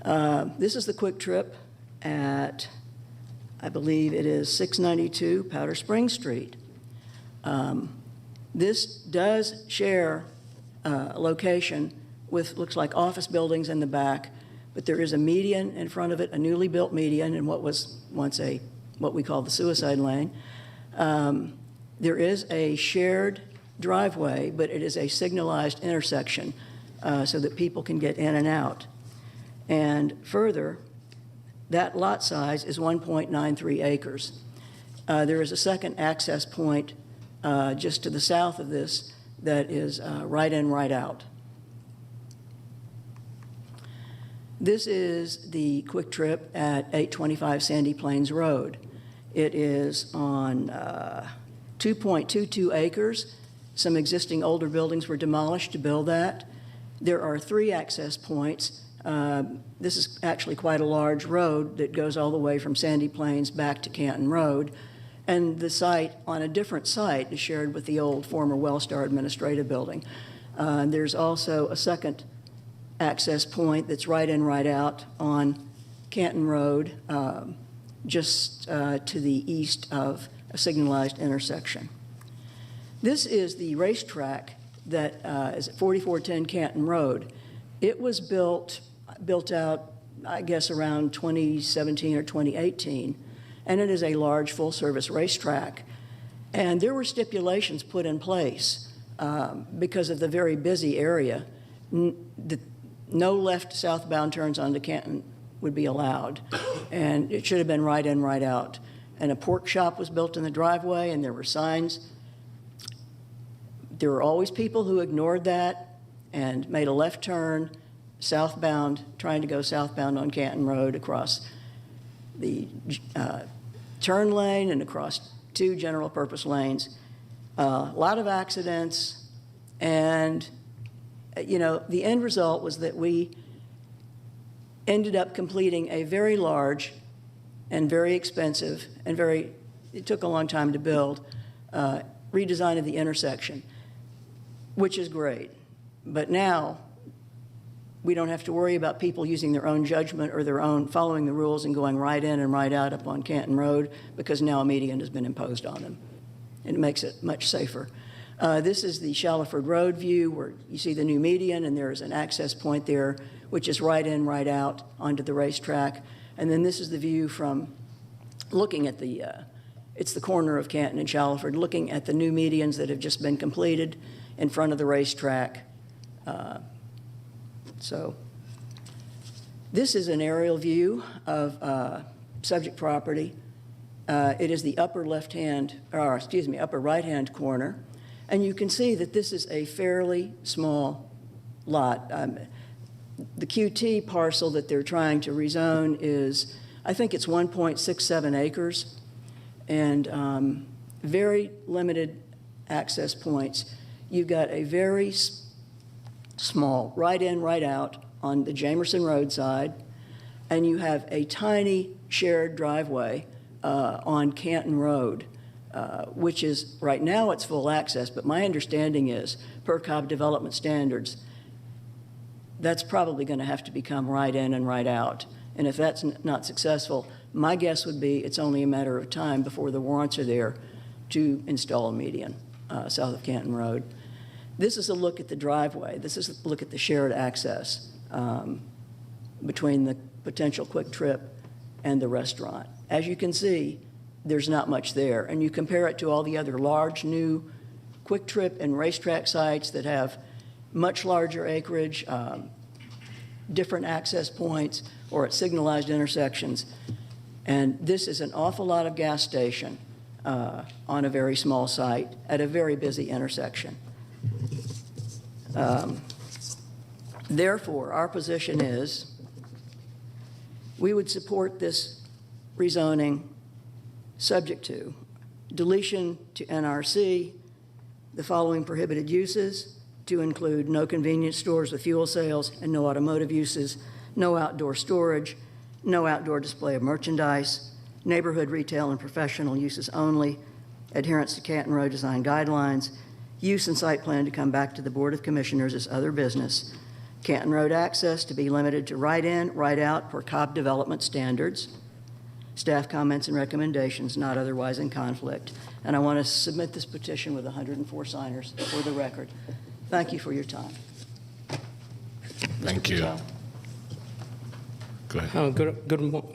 S16: This is the Quick Trip at, I believe it is 692 Powder Springs Street. This does share a location with, looks like, office buildings in the back, but there is a median in front of it, a newly built median in what was once a what we call the suicide lane. There is a shared driveway, but it is a signalized intersection so that people can get in and out. And further, that lot size is 1.93 acres. There is a second access point just to the south of this that is right in, right out. This is the Quick Trip at 825 Sandy Plains Road. It is on 2.22 acres. Some existing older buildings were demolished to build that. There are 3 access points. This is actually quite a large road that goes all the way from Sandy Plains back to Canton Road. And the site on a different site is shared with the old former Wellstar Administrative Building. There's also a second access point that's right in, right out on Canton Road, just to the east of a signalized intersection. This is the racetrack that is at 4410 Canton Road. It was built out, I guess, around 2017 or 2018, and it is a large full-service racetrack. And there were stipulations put in place because of the very busy area. No left southbound turns onto Canton would be allowed, and it should have been right in, right out. And a pork shop was built in the driveway, and there were signs. There were always people who ignored that and made a left turn southbound, trying to go southbound on Canton Road across the turn lane and across 2 general purpose lanes. A lot of accidents, and you know, the end result was that we ended up completing a very large and very expensive and it took a long time to build, redesign of the intersection, which is great. But now we don't have to worry about people using their own judgment or their own following the rules and going right in and right out up on Canton Road, because now a median has been imposed on them. And it makes it much safer. This is the Shallowford Road view where you see the new median, and there's an access point there, which is right in, right out onto the racetrack. And then this is the view from looking at it's the corner of Canton and Shallowford, looking at the new medians that have just been completed in front of the racetrack. So this is an aerial view of subject property. It is the upper upper right-hand corner. And you can see that this is a fairly small lot. The QT parcel that they're trying to rezone is, I think it's 1.67 acres, and very limited access points. You've got a very small right in, right out on the Jamerson Road side, and you have a tiny shared driveway on Canton Road, which is, right now it's full access, but my understanding is, per Cobb development standards, that's probably going to have to become right in and right out. And if that's not successful, my guess would be it's only a matter of time before the warrants are there to install a median south of Canton Road. This is a look at the driveway. This is a look at the shared access between the potential Quick Trip and the restaurant. As you can see, there's not much there. And you compare it to all the other large new Quick Trip and racetrack sites that have much larger acreage, different access points, or at signalized intersections. And this is an awful lot of gas station on a very small site at a very busy intersection. Therefore, our position is we would support this rezoning subject to deletion to NRC, the following prohibited uses, to include no convenience stores with fuel sales and no automotive uses, no outdoor storage, no outdoor display of merchandise, neighborhood retail and professional uses only, adherence to Canton Road design guidelines, use and site plan to come back to the Board of Commissioners as other business, Canton Road access to be limited to right in, right out per Cobb development standards, staff comments and recommendations not otherwise in conflict. And I want to submit this petition with 104 signers for the record. Thank you for your time.
S6: Thank you. Go ahead.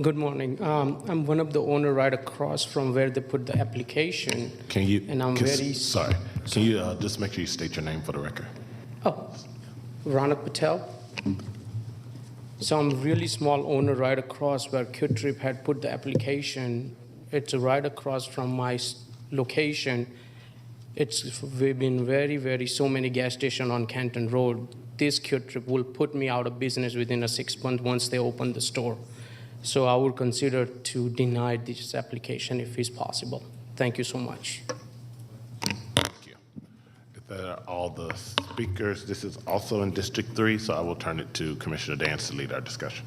S17: Good morning. I'm one of the owner right across from where they put the application.
S6: Can you?
S17: And I'm very
S6: sorry. Can you just make sure you state your name for the record?
S17: Oh, Ronak Patel. So I'm a really small owner right across where Q-Trip had put the application. It's right across from my location. We've been very so many gas stations on Canton Road. This Q-Trip will put me out of business within a 6 months once they open the store. So I would consider to deny this application if it's possible. Thank you so much.
S6: Thank you. If that are all the speakers, this is also in District 3, so I will turn it to Commissioner Dance to lead our discussion.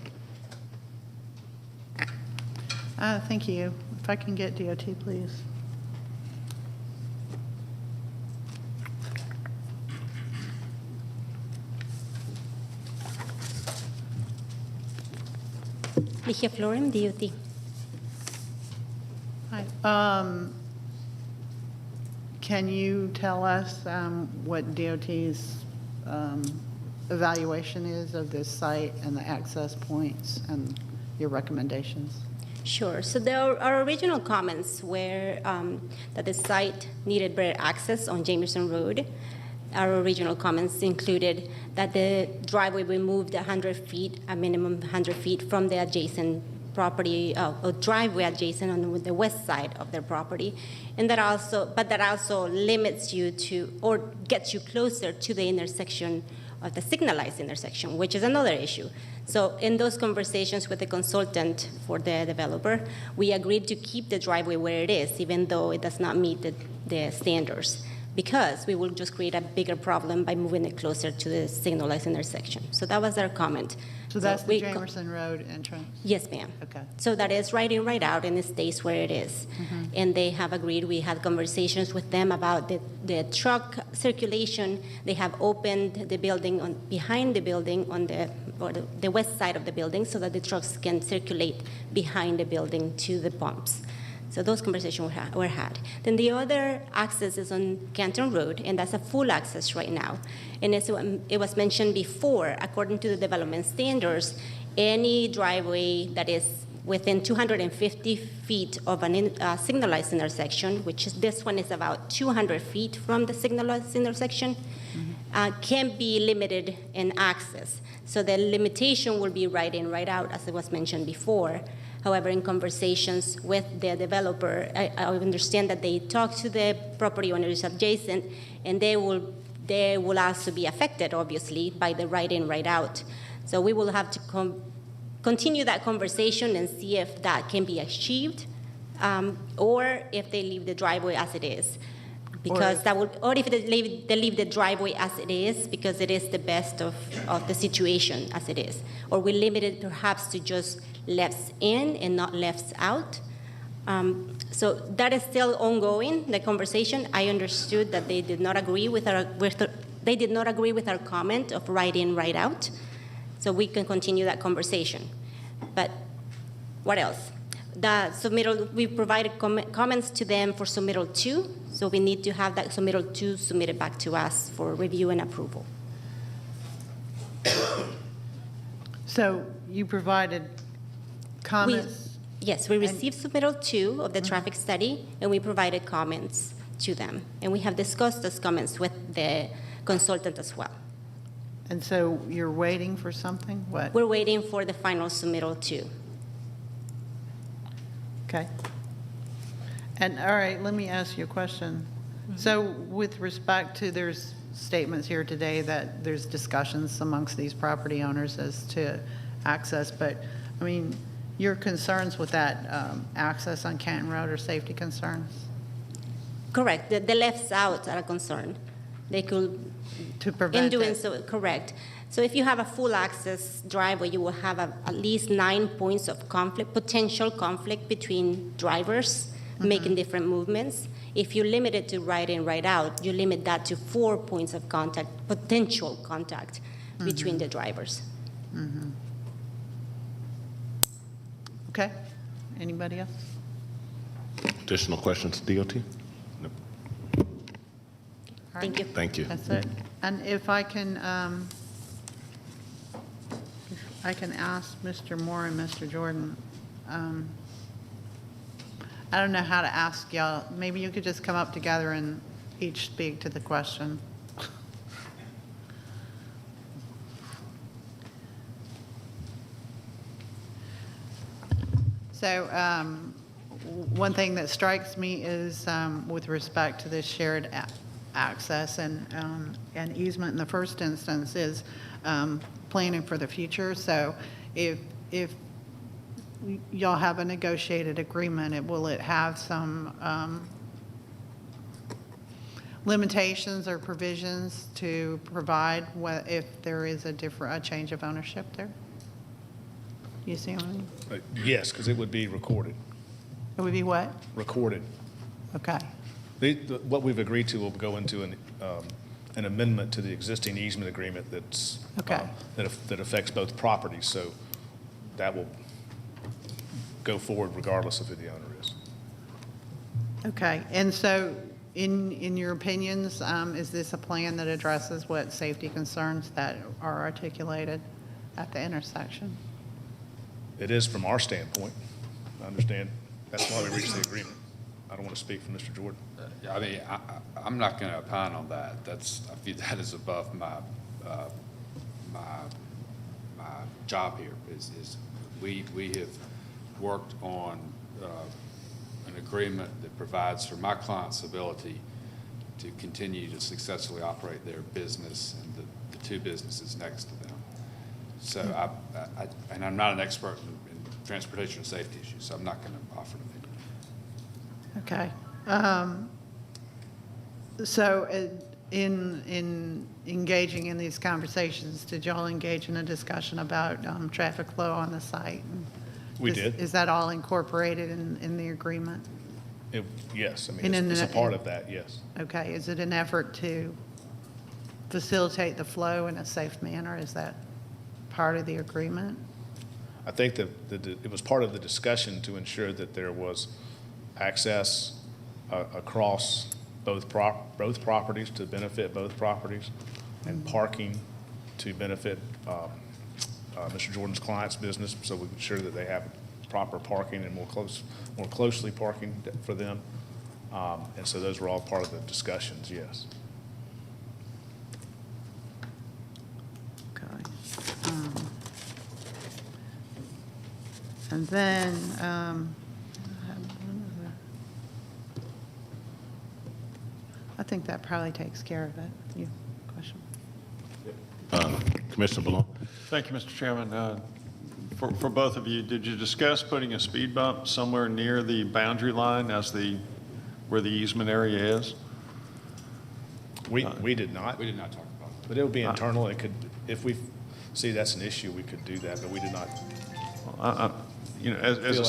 S1: Thank you. If I can get DOT, please.
S13: Ligia Florem, DOT.
S1: Hi. Can you tell us what DOT's evaluation is of this site and the access points and your recommendations?
S13: Sure. So our original comments were that the site needed better access on Jamerson Road. Our original comments included that the driveway be moved 100 feet, a minimum 100 feet from the adjacent property, or driveway adjacent on the west side of their property, and that also limits you to, or gets you closer to the intersection of the signalized intersection, which is another issue. So in those conversations with the consultant for the developer, we agreed to keep the driveway where it is, even though it does not meet the standards, because we will just create a bigger problem by moving it closer to the signalized intersection. So that was our comment.
S1: So that's the Jamerson Road entrance?
S13: Yes, ma'am.
S1: Okay.
S13: So that is right in, right out, and it stays where it is.
S1: Mm-hmm.
S13: And they have agreed. We had conversations with them about the truck circulation. They have opened the building behind the building on the west side of the building so that the trucks can circulate behind the building to the pumps. So those conversations were had. Then the other access is on Canton Road, and that's a full access right now. And as it was mentioned before, according to the development standards, any driveway that is within 250 feet of a signalized intersection, which is this one is about 200 feet from the signalized intersection, can be limited in access. So the limitation will be right in, right out, as it was mentioned before. However, in conversations with the developer, I understand that they talk to the property owners adjacent, and they will also be affected, obviously, by the right in, right out. So we will have to continue that conversation and see if that can be achieved, or if they leave the driveway as it is. Because or if they leave the driveway as it is, because it is the best of the situation as it is. Or we limit it perhaps to just lefts in and not lefts out. So that is still ongoing, the conversation. I understood that they did not agree with our comment of right in, right out. So we can continue that conversation. But what else? The submittal, we provided comments to them for submittal 2, so we need to have that submittal 2 submitted back to us for review and approval.
S1: So you provided comments?
S13: Yes, we received submittal 2 of the traffic study, and we provided comments to them. And we have discussed those comments with the consultant as well.
S1: And so you're waiting for something? What?
S13: We're waiting for the final submittal 2.
S1: Okay. And all right, let me ask you a question. So with respect to, there's statements here today that there's discussions amongst these property owners as to access, but I mean, your concerns with that access on Canton Road are safety concerns?
S13: Correct. The lefts out are a concern. They could,
S1: to prevent
S13: in doing
S1: it.
S13: so, correct. So if you have a full access driveway, you will have at least 9 points of conflict, potential conflict between drivers making different movements. If you limit it to right in, right out, you limit that to 4 points of contact, potential contact between the drivers.
S1: Okay. Anybody else?
S6: Additional questions, DOT? No.
S13: Thank you.
S6: Thank you.
S1: That's it. And if I can, I can ask Mr. Moore and Mr. Jordan. I don't know how to ask y'all. Maybe you could just come up together and each speak to the question. So one thing that strikes me is with respect to this shared access and easement in the first instance is planning for the future. So if y'all have a negotiated agreement, will it have some limitations or provisions to provide if there is a change of ownership there? You see what I mean?
S9: Yes, because it would be recorded.
S1: It would be what?
S9: Recorded.
S1: Okay.
S9: What we've agreed to will go into an amendment to the existing easement agreement that's
S1: Okay.
S9: that affects both properties. So that will go forward regardless of who the owner is.
S1: Okay. And so in your opinions, is this a plan that addresses what safety concerns that are articulated at the intersection?
S9: It is from our standpoint. I understand. That's why we reached the agreement. I don't want to speak for Mr. Jordan.
S15: Yeah, I mean, I'm not going to opine on that. I view that as above my job here. We have worked on an agreement that provides for my client's ability to continue to successfully operate their business and the two businesses next to them. So and I'm not an expert in transportation and safety issues, so I'm not going to offer an opinion.
S1: Okay. So in engaging in these conversations, did y'all engage in a discussion about traffic flow on the site?
S9: We did.
S1: Is that all incorporated in the agreement?
S9: Yes. I mean, it's a part of that, yes.
S1: Okay. Is it an effort to facilitate the flow in a safe manner? Is that part of the agreement?
S9: I think that it was part of the discussion to ensure that there was access across both properties to benefit both properties, and parking to benefit Mr. Jordan's client's business, so we ensure that they have proper parking and more closely parking for them. And so those were all part of the discussions, yes.
S1: And then, I think that probably takes care of it. You, question?
S6: Commissioner Ballone.
S7: Thank you, Mr. Chairman. For both of you, did you discuss putting a speed bump somewhere near the boundary line where the easement area is?
S9: We did not.
S15: We did not talk about it.
S9: But it would be internal. It could, if we see that's an issue, we could do that, but we did not.
S7: You know, as it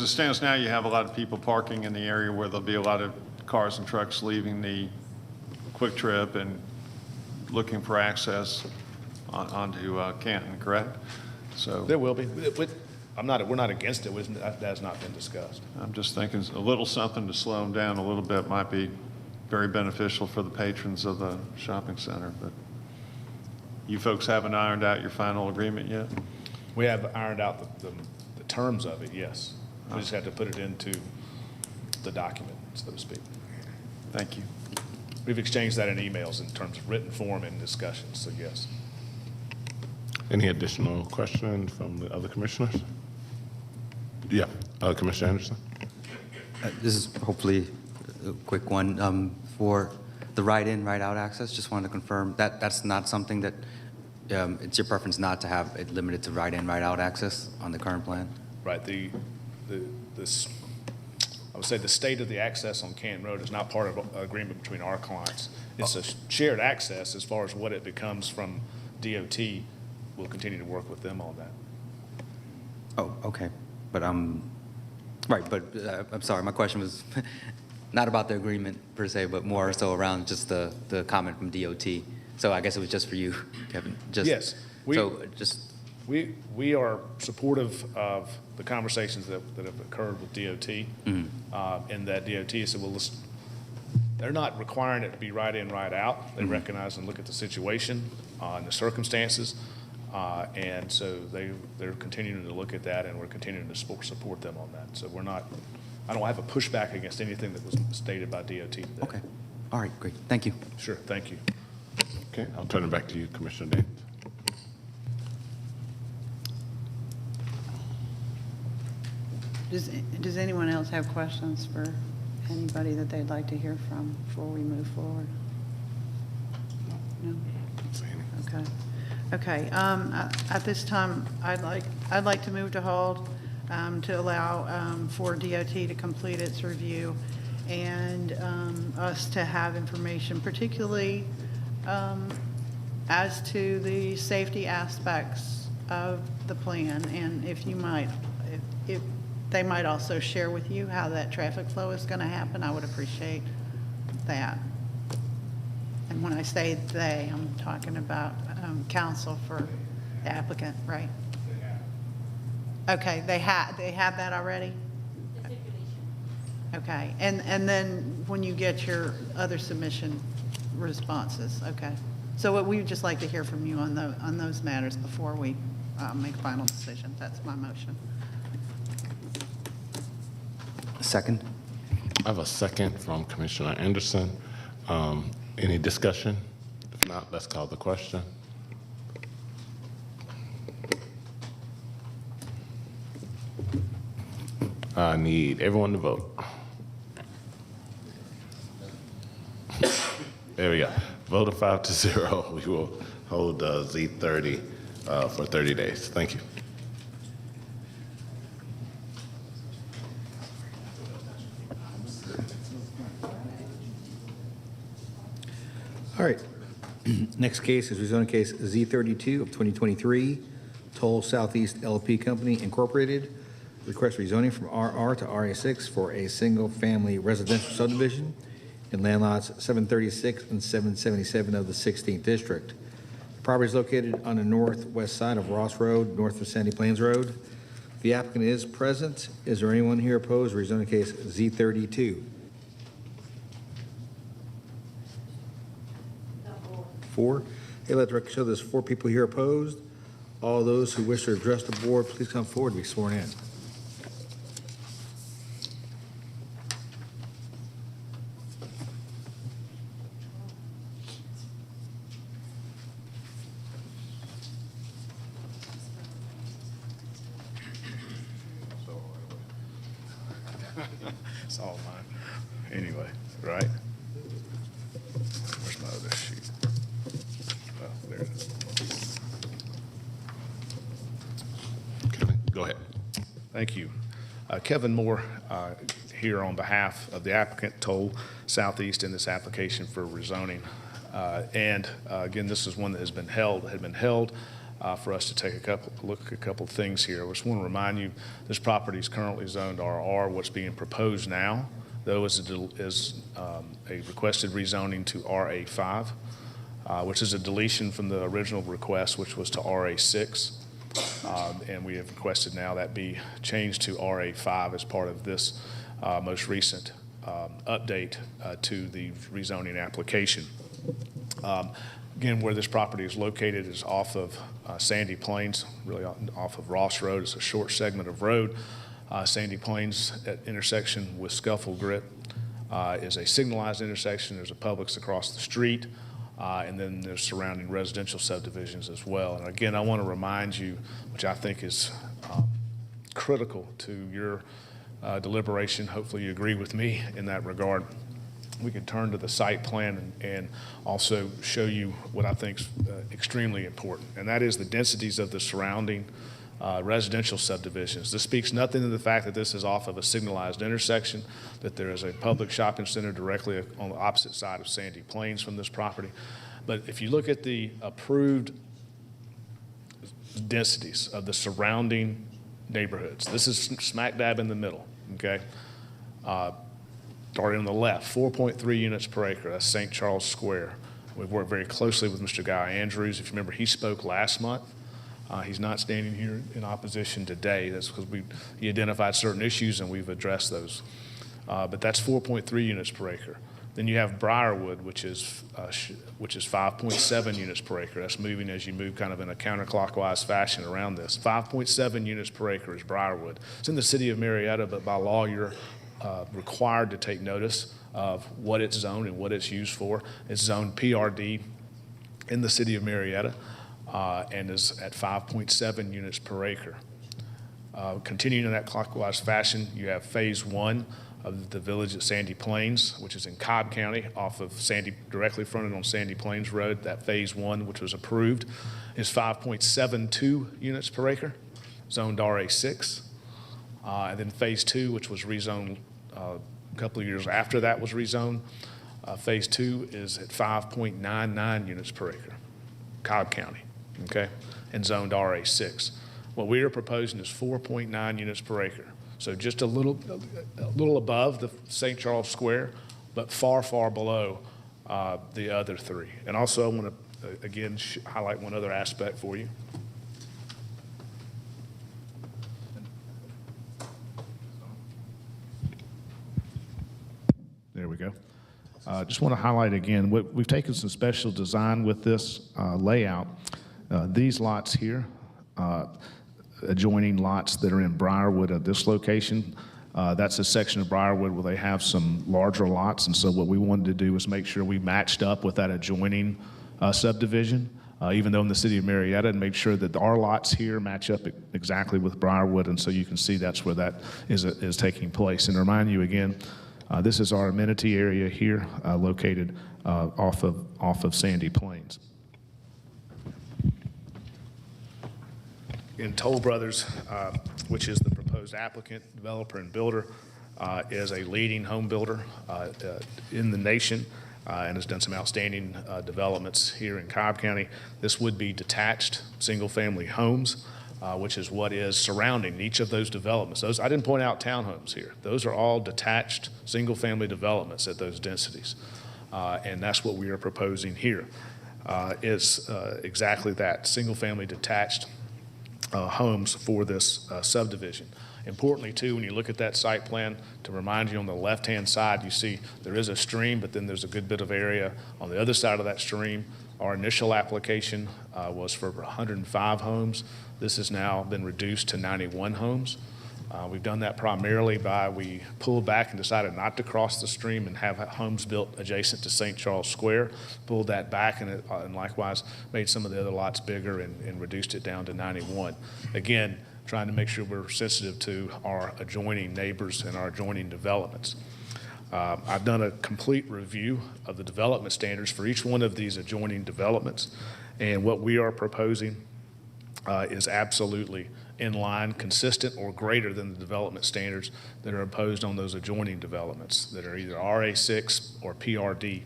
S7: stands now, you have a lot of people parking in the area where there'll be a lot of cars and trucks leaving the Quick Trip and looking for access onto Canton, correct? So
S9: There will be. We're not against it. That has not been discussed.
S7: I'm just thinking a little something to slow them down a little bit might be very beneficial for the patrons of the shopping center. But you folks haven't ironed out your final agreement yet?
S9: We have ironed out the terms of it, yes. We just had to put it into the document, so to speak.
S7: Thank you.
S9: We've exchanged that in emails in terms of written form and discussions, so yes.
S6: Any additional questions from the other commissioners? Yeah, Commissioner Anderson.
S4: This is hopefully a quick one. For the right-in, right-out access, just wanted to confirm that that's not something that it's your preference not to have it limited to right-in, right-out access on the current plan?
S9: Right. I would say the state of the access on Canton Road is not part of an agreement between our clients. It's a shared access. As far as what it becomes from DOT, we'll continue to work with them on that.
S4: Oh, okay. But right, but I'm sorry, my question was not about the agreement per se, but more so around just the comment from DOT. So I guess it was just for you, Kevin.
S9: Yes. We are supportive of the conversations that have occurred with DOT, and that DOT said, well, they're not requiring it to be right in, right out. They recognize and look at the situation and the circumstances. And so they're continuing to look at that, and we're continuing to support them on that. So I don't have a pushback against anything that was stated by DOT today.
S4: Okay. All right, great. Thank you.
S9: Sure, thank you.
S6: Okay, I'll turn it back to you, Commissioner Davis.
S1: Does anyone else have questions for anybody that they'd like to hear from before we move forward? No? Okay. Okay, at this time, I'd like to move to hold to allow for DOT to complete its review and us to have information, particularly as to the safety aspects of the plan, and if you might, if they might also share with you how that traffic flow is going to happen, I would appreciate that. And when I say they, I'm talking about counsel for the applicant, right? Okay, they have that already? Okay, and then when you get your other submission responses, okay. So we would just like to hear from you on those matters before we make a final decision. That's my motion.
S4: Second.
S6: I have a second from Commissioner Anderson. Any discussion? If not, let's call the question. I need everyone to vote. There we go. Vote of 5-0. We will hold Z30 for 30 days. Thank you.
S3: All right. Next case is rezoning case Z32 of 2023, Toll Southeast LP Company Incorporated. Request rezoning from RR to RA6 for a single-family residential subdivision in land lots 736 and 777 of the 16th District. The property is located on the northwest side of Ross Road, north of Sandy Plains Road. The applicant is present. Is there anyone here opposed to rezoning case Z32? Four. Okay, let the record show there's 4 people here opposed. All those who wish to address the board, please come forward to be sworn in.
S9: It's all mine. Anyway, right? Where's my other sheet? Oh, there it is.
S6: Kevin, go ahead.
S9: Thank you. Kevin Moore, here on behalf of the applicant, Toll Southeast, in this application for rezoning. Again, this is one that had been held for us to take a look at a couple of things here. I just want to remind you, this property is currently zoned RR. What's being proposed now, though, is a requested rezoning to RA5, which is a deletion from the original request, which was to RA6. And we have requested now that be changed to RA5 as part of this most recent update to the rezoning application. Again, where this property is located is off of Sandy Plains, really off of Ross Road. It's a short segment of road. Sandy Plains at intersection with Scuffle Grit is a signalized intersection. There's a Publix across the street, and then there's surrounding residential subdivisions as well. And again, I want to remind you, which I think is critical to your deliberation, hopefully you agree with me in that regard. We can turn to the site plan and also show you what I think is extremely important, and that is the densities of the surrounding residential subdivisions. This speaks nothing to the fact that this is off of a signalized intersection, that there is a public shopping center directly on the opposite side of Sandy Plains from this property. But if you look at the approved densities of the surrounding neighborhoods, this is smack dab in the middle, okay? Starting on the left, 4.3 units per acre. That's St. Charles Square. We've worked very closely with Mr. Guy Andrews. If you remember, he spoke last month. He's not standing here in opposition today. That's because he identified certain issues and we've addressed those. But that's 4.3 units per acre. Then you have Briarwood, which is 5.7 units per acre. That's moving as you move kind of in a counterclockwise fashion around this. 5.7 units per acre is Briarwood. It's in the city of Marietta, but by law you're required to take notice of what it's zoned and what it's used for. It's zoned PRD in the city of Marietta and is at 5.7 units per acre. Continuing in that clockwise fashion, you have phase one of the village at Sandy Plains, which is in Cobb County, off of directly fronted on Sandy Plains Road. That phase one, which was approved, is 5.72 units per acre, zoned RA6. And then phase two, which was rezoned a couple of years after that was rezoned, phase two is at 5.99 units per acre, Cobb County, okay, and zoned RA6. What we are proposing is 4.9 units per acre. So just a little above the St. Charles Square, but far, far below the other three. And also I want to, again, highlight one other aspect for you.
S12: There we go. Just want to highlight again, we've taken some special design with this layout. These lots here, adjoining lots that are in Briarwood at this location, that's a section of Briarwood where they have some larger lots. And so what we wanted to do was make sure we matched up with that adjoining subdivision, even though in the city of Marietta, and make sure that our lots here match up exactly with Briarwood. And so you can see that's where that is taking place. And remind you again, this is our amenity area here, located off of Sandy Plains. In Toll Brothers, which is the proposed applicant, developer, and builder, is a leading home builder in the nation and has done some outstanding developments here in Cobb County. This would be detached single-family homes, which is what is surrounding each of those developments. I didn't point out townhomes here. Those are all detached single-family developments at those densities, and that's what we are proposing here. Is exactly that, single-family detached homes for this subdivision. Importantly, too, when you look at that site plan, to remind you on the left-hand side, you see there is a stream, but then there's a good bit of area on the other side of that stream. Our initial application was for 105 homes. This has now been reduced to 91 homes. We've done that primarily we pulled back and decided not to cross the stream and have homes built adjacent to St. Charles Square. Pulled that back and likewise made some of the other lots bigger and reduced it down to 91. Again, trying to make sure we're sensitive to our adjoining neighbors and our adjoining developments. I've done a complete review of the development standards for each one of these adjoining developments, and what we are proposing is absolutely in line, consistent, or greater than the development standards that are imposed on those adjoining developments that are either RA6 or PRD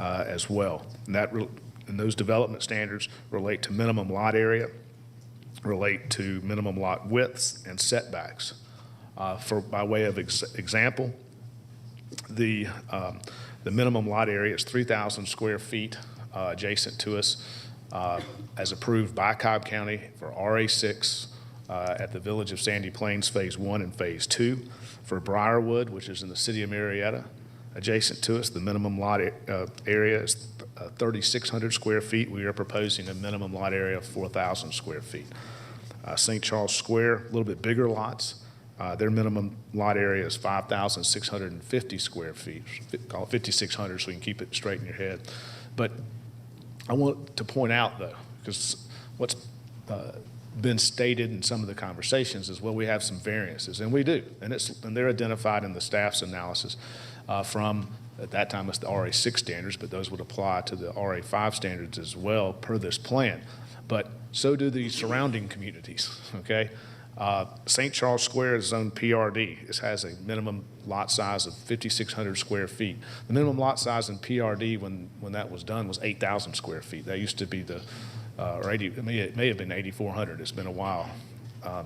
S12: as well. And those development standards relate to minimum lot area, relate to minimum lot widths and setbacks. By way of example, the minimum lot area is 3,000 square feet adjacent to us as approved by Cobb County for RA6 at the village of Sandy Plains Phase 1 and Phase 2. For Briarwood, which is in the city of Marietta, adjacent to us, the minimum lot area is 3,600 square feet. We are proposing a minimum lot area of 4,000 square feet. St. Charles Square, a little bit bigger lots. Their minimum lot area is 5,650 square feet. Call it 5,600 so you can keep it straight in your head. But I want to point out, though, because what's been stated in some of the conversations is, well, we have some variances, and we do, and they're identified in the staff's analysis from, at that time, it's the RA6 standards, but those would apply to the RA5 standards as well per this plan. But so do the surrounding communities, okay? St. Charles Square is zoned PRD. This has a minimum lot size of 5,600 square feet. The minimum lot size in PRD when that was done was 8,000 square feet. That used to be or 80, it may have been 8,400. It's been a while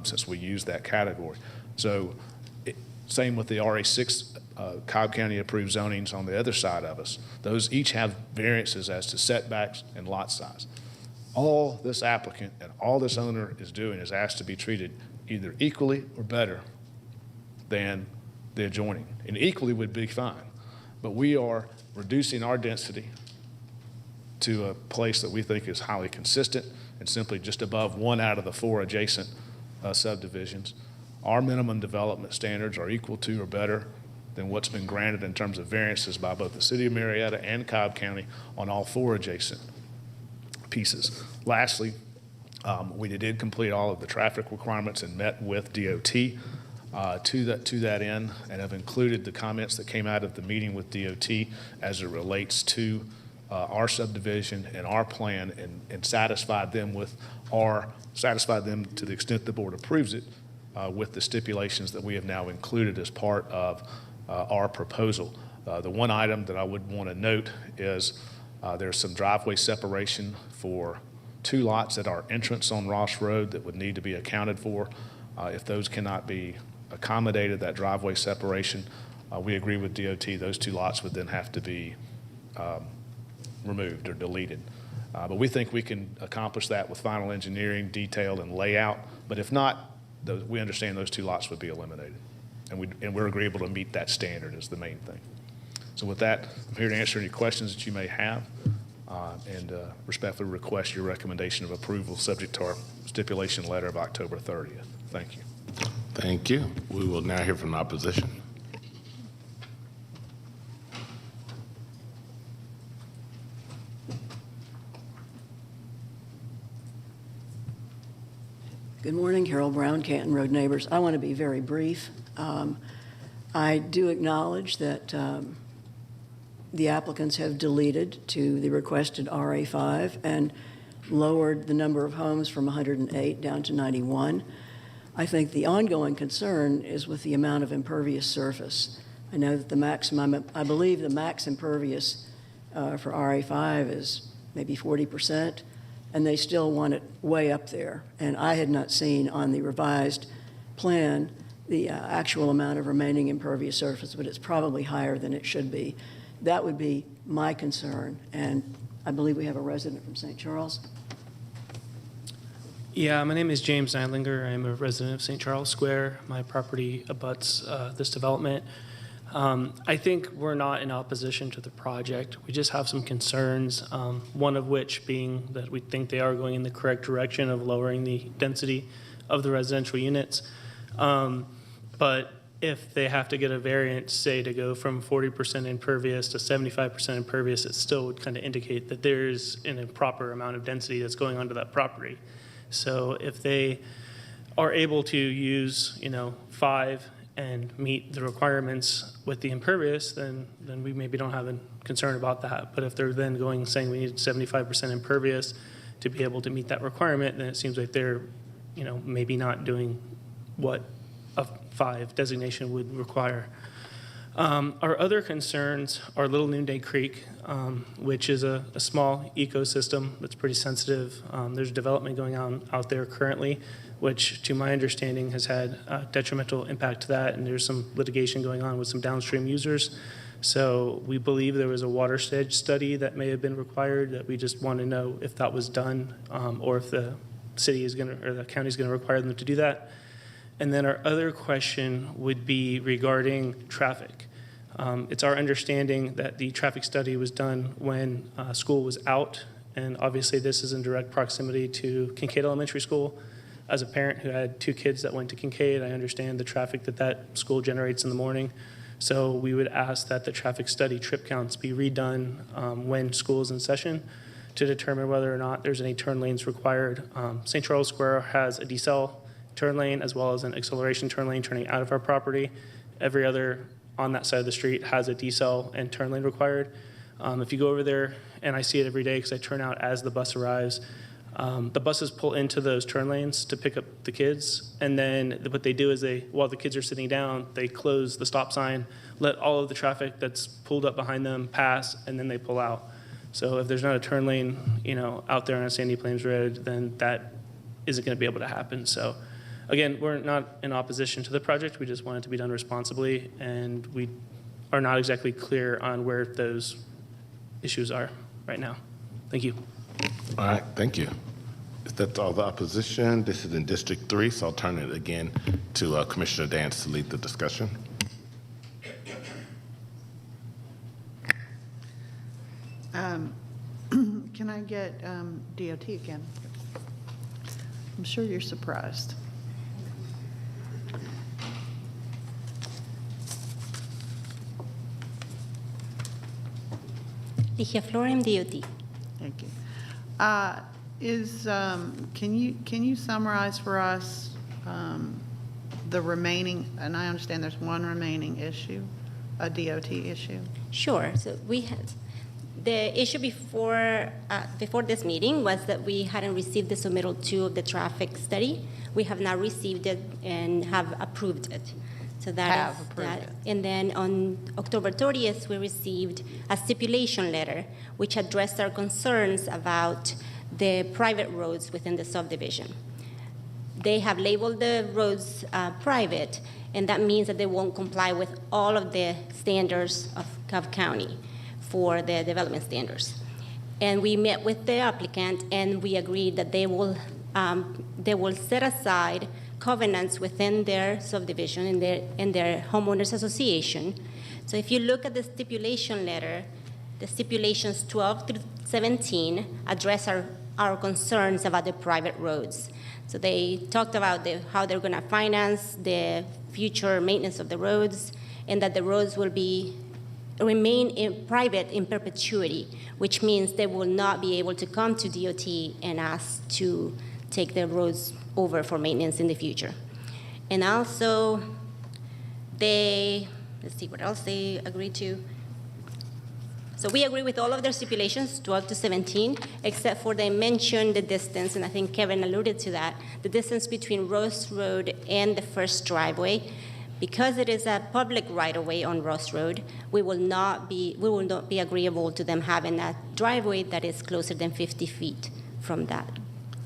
S12: since we used that category. So same with the RA6 Cobb County approved zonings on the other side of us. Those each have variances as to setbacks and lot size. All this applicant and all this owner is doing is asked to be treated either equally or better than the adjoining. And equally would be fine. but we are reducing our density to a place that we think is highly consistent and simply just above 1 out of the 4 adjacent subdivisions. Our minimum development standards are equal to or better than what's been granted in terms of variances by both the City of Marietta and Cobb County on all 4 adjacent pieces. Lastly, we did complete all of the traffic requirements and met with DOT to that end, and have included the comments that came out of the meeting with DOT as it relates to our subdivision and our plan, and satisfied them to the extent the board approves it with the stipulations that we have now included as part of our proposal. The one item that I would want to note is there's some driveway separation for 2 lots at our entrance on Ross Road that would need to be accounted for. If those cannot be accommodated, that driveway separation, we agree with DOT, those 2 lots would then have to be removed or deleted. But we think we can accomplish that with final engineering, detail, and layout. But if not, we understand those 2 lots would be eliminated. And we're agreeable to meet that standard is the main thing. So with that, I'm here to answer any questions that you may have, and respectfully request your recommendation of approval subject to our stipulation letter of October 30th. Thank you.
S6: Thank you. We will now hear from the opposition.
S16: Good morning, Carol Brown, Canton Road neighbors. I want to be very brief. I do acknowledge that the applicants have deleted to the requested RA5 and lowered the number of homes from 108 down to 91. I think the ongoing concern is with the amount of impervious surface. I know that the maximum, I believe the max impervious for RA5 is maybe 40%, and they still want it way up there. And I had not seen on the revised plan the actual amount of remaining impervious surface, but it's probably higher than it should be. That would be my concern, and I believe we have a resident from St. Charles.
S18: Yeah, my name is James Neidlinger. I'm a resident of St. Charles Square. My property abuts this development. I think we're not in opposition to the project. We just have some concerns, one of which being that we think they are going in the correct direction of lowering the density of the residential units. But if they have to get a variance, say, to go from 40% impervious to 75% impervious, it still would kind of indicate that there's an improper amount of density that's going onto that property. So if they are able to use, 5 and meet the requirements with the impervious, then we maybe don't have a concern about that. But if they're then saying we need 75% impervious to be able to meet that requirement, then it seems like they're, maybe not doing what a 5 designation would require. Our other concerns are Little Noonday Creek, which is a small ecosystem that's pretty sensitive. There's development going on out there currently, which to my understanding has had a detrimental impact to that, and there's some litigation going on with some downstream users. So we believe there was a water edge study that may have been required, that we just want to know if that was done, or if the city is going to, or the county is going to require them to do that. And then our other question would be regarding traffic. It's our understanding that the traffic study was done when school was out, and obviously this is in direct proximity to Kincaid Elementary School. As a parent who had 2 kids that went to Kincaid, I understand the traffic that school generates in the morning. So we would ask that the traffic study trip counts be redone when school is in session to determine whether or not there's any turn lanes required. St. Charles Square has a decel turn lane as well as an acceleration turn lane turning out of our property. Every other on that side of the street has a decel and turn lane required. If you go over there, and I see it every day because I turn out as the bus arrives, the buses pull into those turn lanes to pick up the kids, and then what they do is while the kids are sitting down, they close the stop sign, let all of the traffic that's pulled up behind them pass, and then they pull out. So if there's not a turn lane, out there on a Sandy Plains Road, then that isn't going to be able to happen. So again, we're not in opposition to the project. We just want it to be done responsibly, and we are not exactly clear on where those issues are right now. Thank you.
S6: All right, thank you. If that's all the opposition, this is in District 3, so I'll turn it again to Commissioner Dance to lead the discussion.
S1: I get DOT again? I'm sure you're surprised.
S13: Ligia Florem, DOT.
S1: Thank you. Can you summarize for us the remaining, and I understand there's one remaining issue, a DOT issue?
S13: Sure. So we had, the issue before this meeting was that we hadn't received the submittal 2 of the traffic study. We have now received it and have approved it. So that is that. And then on October 30th, we received a stipulation letter which addressed our concerns about the private roads within the subdivision. They have labeled the roads private, and that means that they won't comply with all of the standards of Cobb County for the development standards. And we met with the applicant, and we agreed that they will set aside covenants within their subdivision in their homeowners association. So if you look at the stipulation letter, the stipulations 12 through 17 address our concerns about the private roads. So they talked about how they're going to finance the future maintenance of the roads, and that the roads will remain private in perpetuity, which means they will not be able to come to DOT and ask to take the roads over for maintenance in the future. And also, let's see what else they agreed to. So we agree with all of their stipulations, 12 to 17, except for they mentioned the distance, and I think Kevin alluded to that, the distance between Ross Road and the first driveway. Because it is a public right-of-way on Ross Road, we will not be agreeable to them having a driveway that is closer than 50 feet from that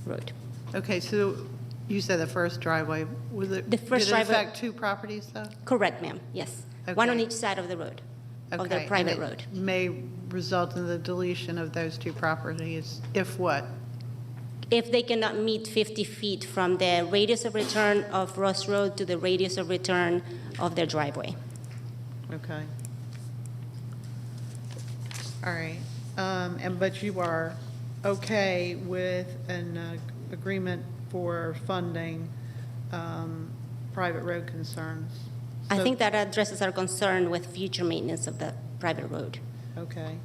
S13: road.
S1: Okay, so you said the first driveway,
S13: The first
S1: did it
S13: driveway-
S1: affect 2 properties, though?
S13: Correct, ma'am, yes. One on each side of the road, of the
S1: Okay,
S13: private
S1: and it
S13: road.
S1: may result in the deletion of those 2 properties, if what?
S13: If they cannot meet 50 feet from the radius of return of Ross Road to the radius of return of their driveway.
S1: Okay. All right, but you are okay with an agreement for funding private road concerns?
S13: I
S1: So-
S13: think that addresses our concern with future maintenance of the private road.
S1: Okay.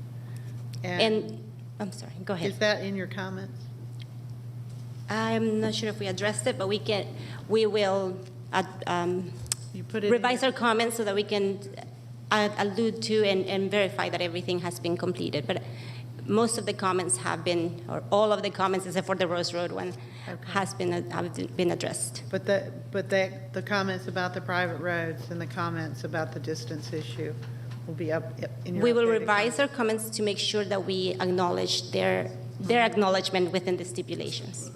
S13: And, I'm sorry, go ahead.
S1: Is that in your comments?
S13: I'm not sure if we addressed it, but we will
S1: You put it in
S13: revise
S1: your-
S13: our comments so that we can allude to and verify that everything has been completed. But most of the comments have been, or all of the comments except for the Rose Road one, have been addressed.
S1: But the comments about the private roads and the comments about the distance issue will be up in your
S13: We will
S1: updated
S13: revise our comments to make sure that we acknowledge their acknowledgement within the stipulations.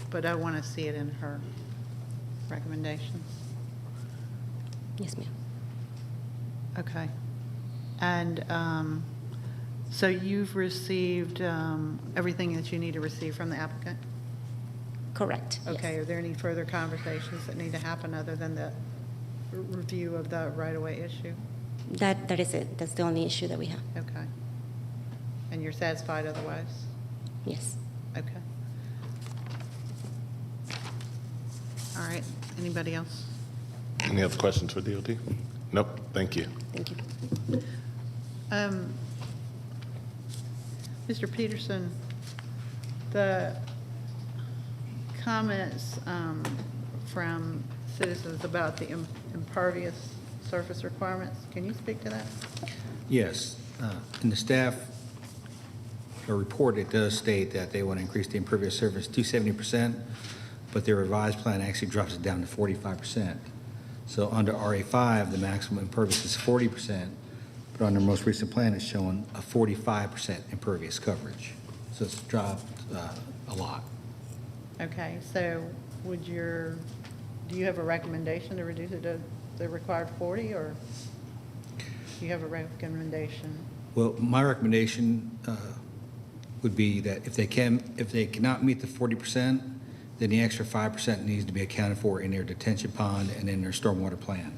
S1: But I want to see it in her recommendations.
S13: Yes, ma'am.
S1: Okay. And so you've received everything that you need to receive from the applicant?
S13: Correct.
S1: Okay,
S13: yes.
S1: Are there any further conversations that need to happen other than the review of the right-of-way issue?
S13: That is it. That's the only issue that we have.
S1: Okay. And you're satisfied otherwise?
S13: Yes.
S1: Okay. All right, anybody else?
S6: Any other questions for DOT? Nope, thank you.
S13: Thank you.
S1: Mr. Peterson, the comments from citizens about the impervious surface requirements, can you speak to that?
S3: Yes. In the staff report, it does state that they want to increase the impervious surface to 70%, but their revised plan actually drops it down to 45%. So under RA5, the maximum impervious is 40%, but on their most recent plan, it's showing a 45% impervious coverage. So it's dropped a lot.
S1: Okay, so do you have a recommendation to reduce it to the required 40, or do you have a recommendation?
S3: Well, my recommendation would be that if they cannot meet the 40%, then the extra 5% needs to be accounted for in their detention pond and in their stormwater plan.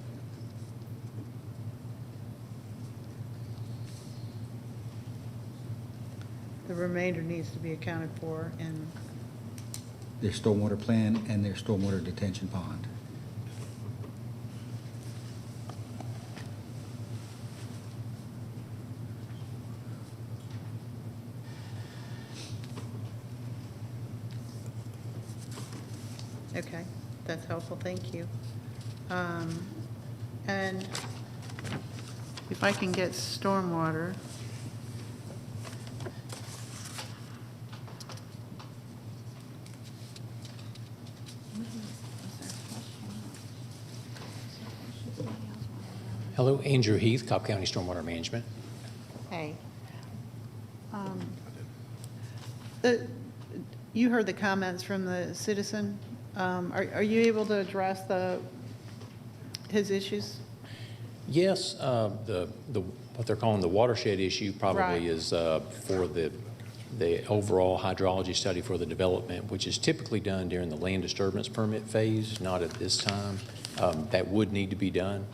S1: The remainder needs to be accounted for in,
S3: Their stormwater plan and their stormwater detention pond.
S1: okay, that's helpful, thank you. And if I can get stormwater.
S14: Hello, Andrew Heath, Cobb County Stormwater Management.
S1: Hey. You heard the comments from the citizen. Are you able to address his issues?
S14: Yes, what they're calling the watershed issue probably
S1: Right.
S14: is for the overall hydrology study for the development, which is typically done during the land disturbance permit phase, not at this time. That would need to be done.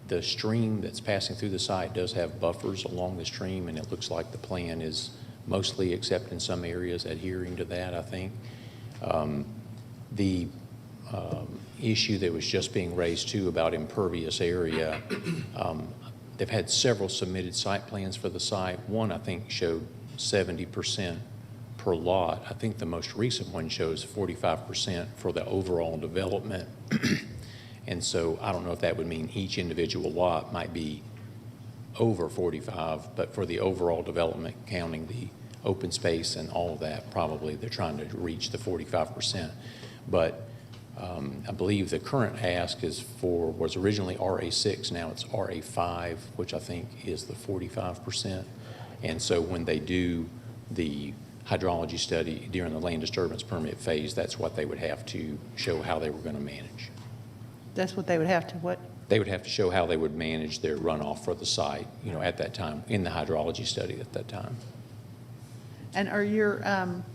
S14: The stream that's passing through the site does have buffers along the stream, and it looks like the plan is mostly, except in some areas, adhering to that, I think. The issue that was just being raised too about impervious area, they've had several submitted site plans for the site. One, I think, showed 70% per lot. I think the most recent one shows 45% for the overall development. And so I don't know if that would mean each individual lot might be over 45, but for the overall development, counting the open space and all of that, probably they're trying to reach the 45%. But I believe the current ask was originally RA6, now it's RA5, which I think is the 45%. And so when they do the hydrology study during the land disturbance permit phase, that's what they would have to show how they were going to manage.
S1: That's what they would have to, what?
S14: They would have to show how they would manage their runoff for the site, at that time, in the hydrology study at that time.
S1: And are your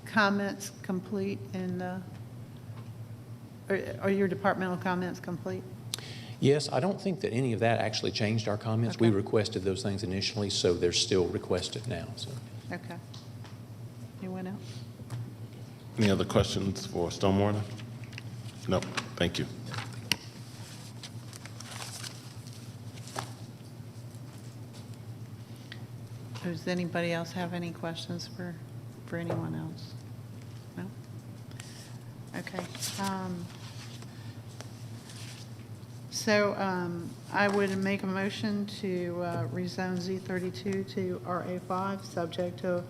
S1: comments complete are your departmental comments complete?
S14: Yes, I don't think that any of that actually changed our comments.
S1: Okay.
S14: We requested those things initially, so they're still requested now. So.
S1: Okay. Anyone else?
S6: Any other questions for stormwater? No, thank you.
S1: Does anybody else have any questions for anyone else? No? Okay. So I would make a motion to rezone Z32 to RA5, subject to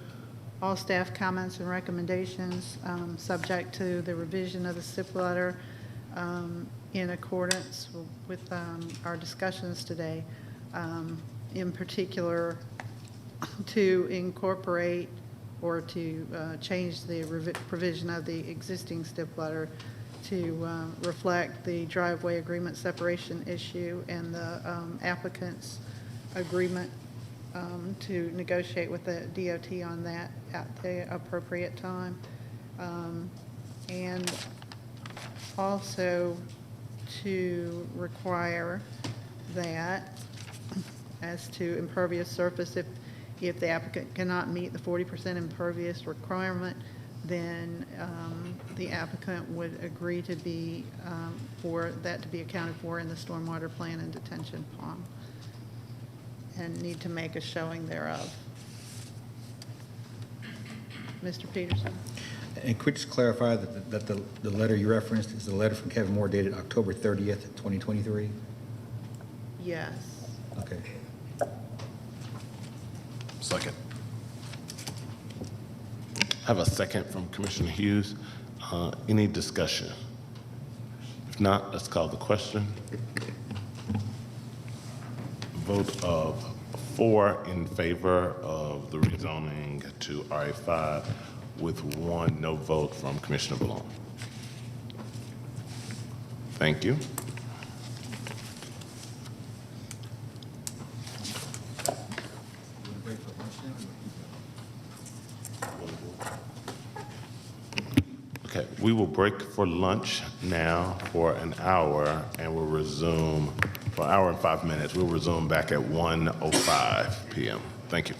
S1: all staff comments and recommendations, subject to the revision of the SIP letter in accordance with our discussions today, in particular to incorporate or to change the provision of the existing STIP letter to reflect the driveway agreement separation issue and the applicant's agreement to negotiate with the DOT on that at the appropriate time. And also to require that as to impervious surface, if the applicant cannot meet the 40% impervious requirement, then the applicant would agree to be for that to be accounted for in the stormwater plan and detention pond, and need to make a showing thereof. Mr. Peterson.
S3: And could you just clarify that the letter you referenced is the letter from Kevin Moore dated October 30th, 2023?
S1: Yes.
S3: Okay.
S6: Second. I have a second from Commissioner Hughes. Any discussion? If not, let's call the question. Vote of 4 in favor of the rezoning to RA5 with 1 no vote from Commissioner Ballone. Thank you. Okay, we will break for lunch now for an hour, and we'll resume for an hour and 5 minutes. We'll resume back at 1:05 p.m. Thank you.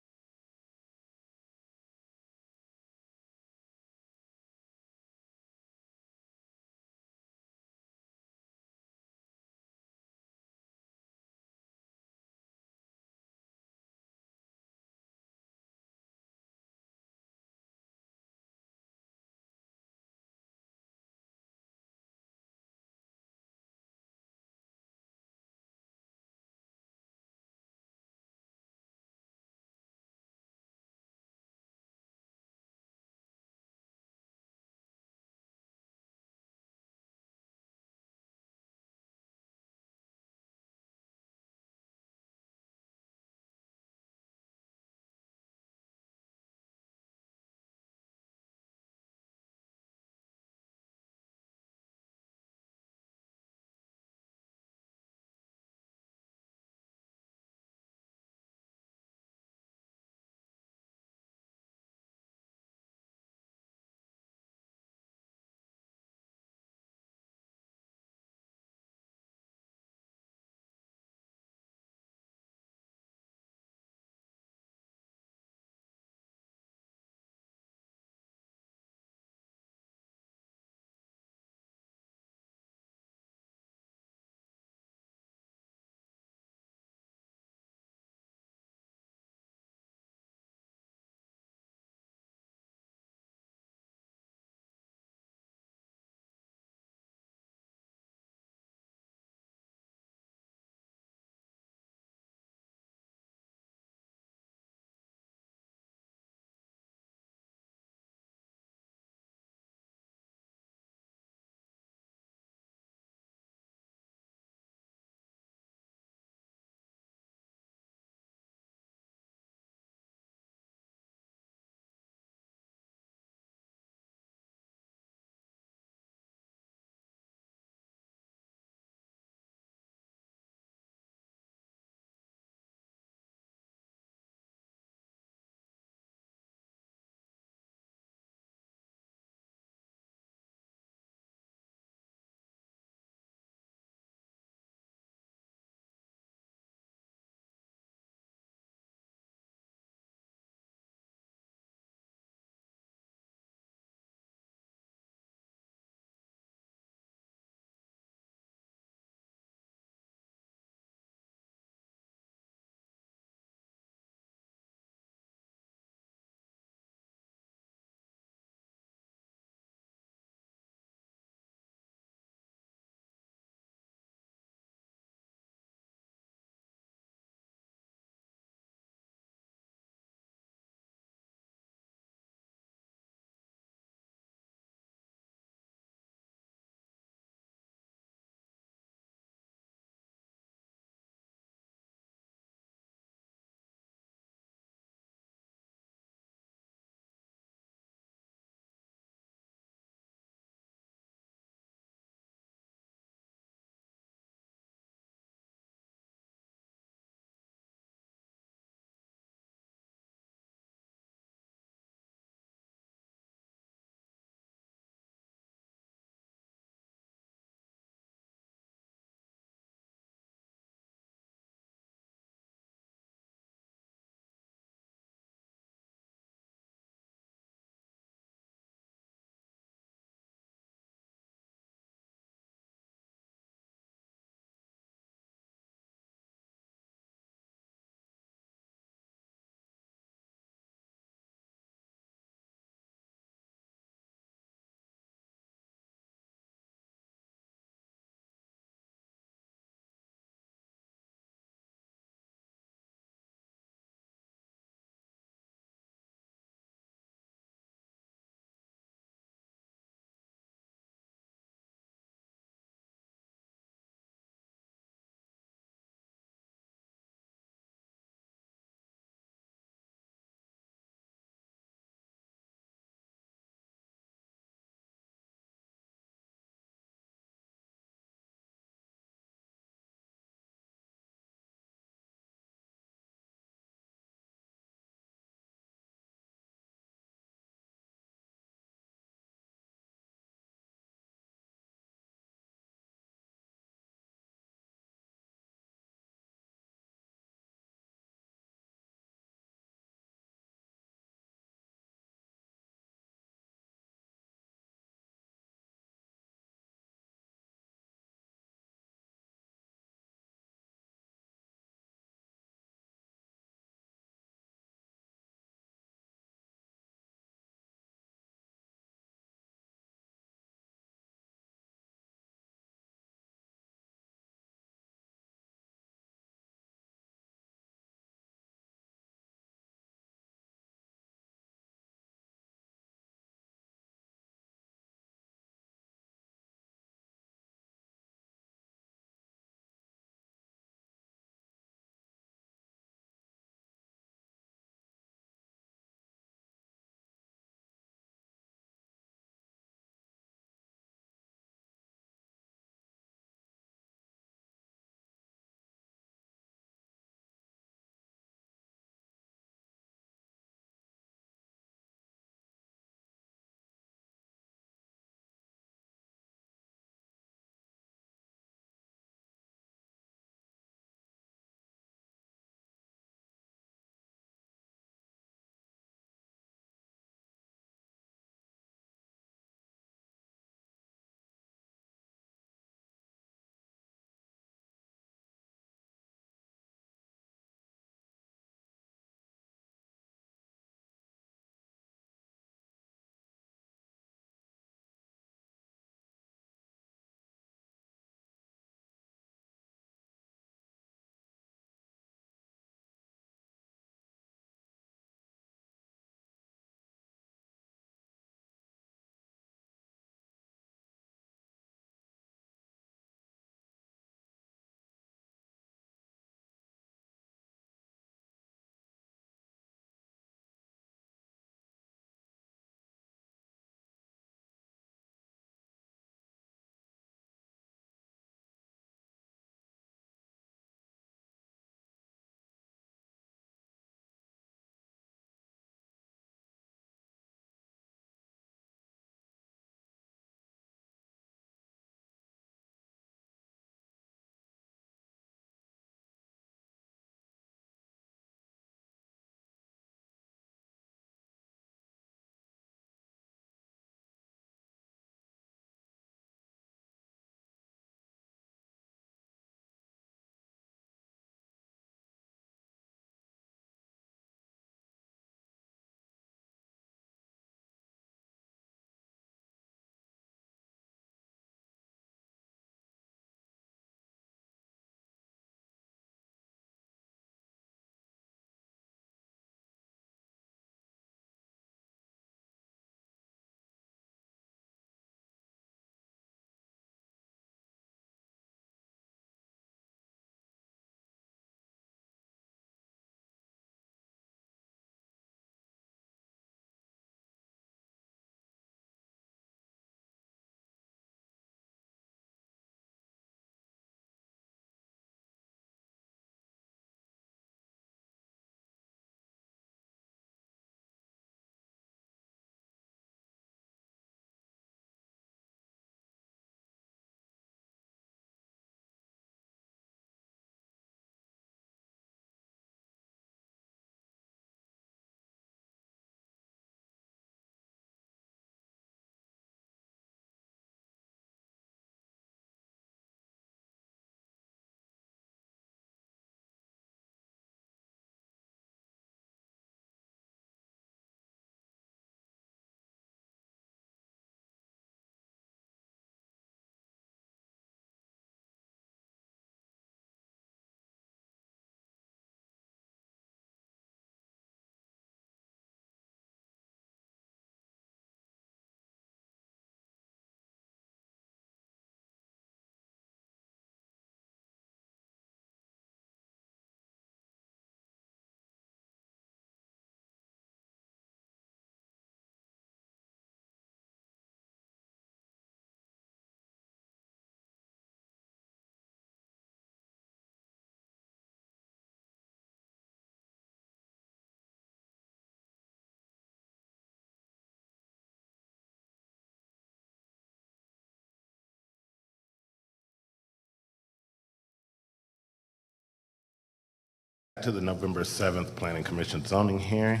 S6: To the November 7th Planning Commission zoning hearing.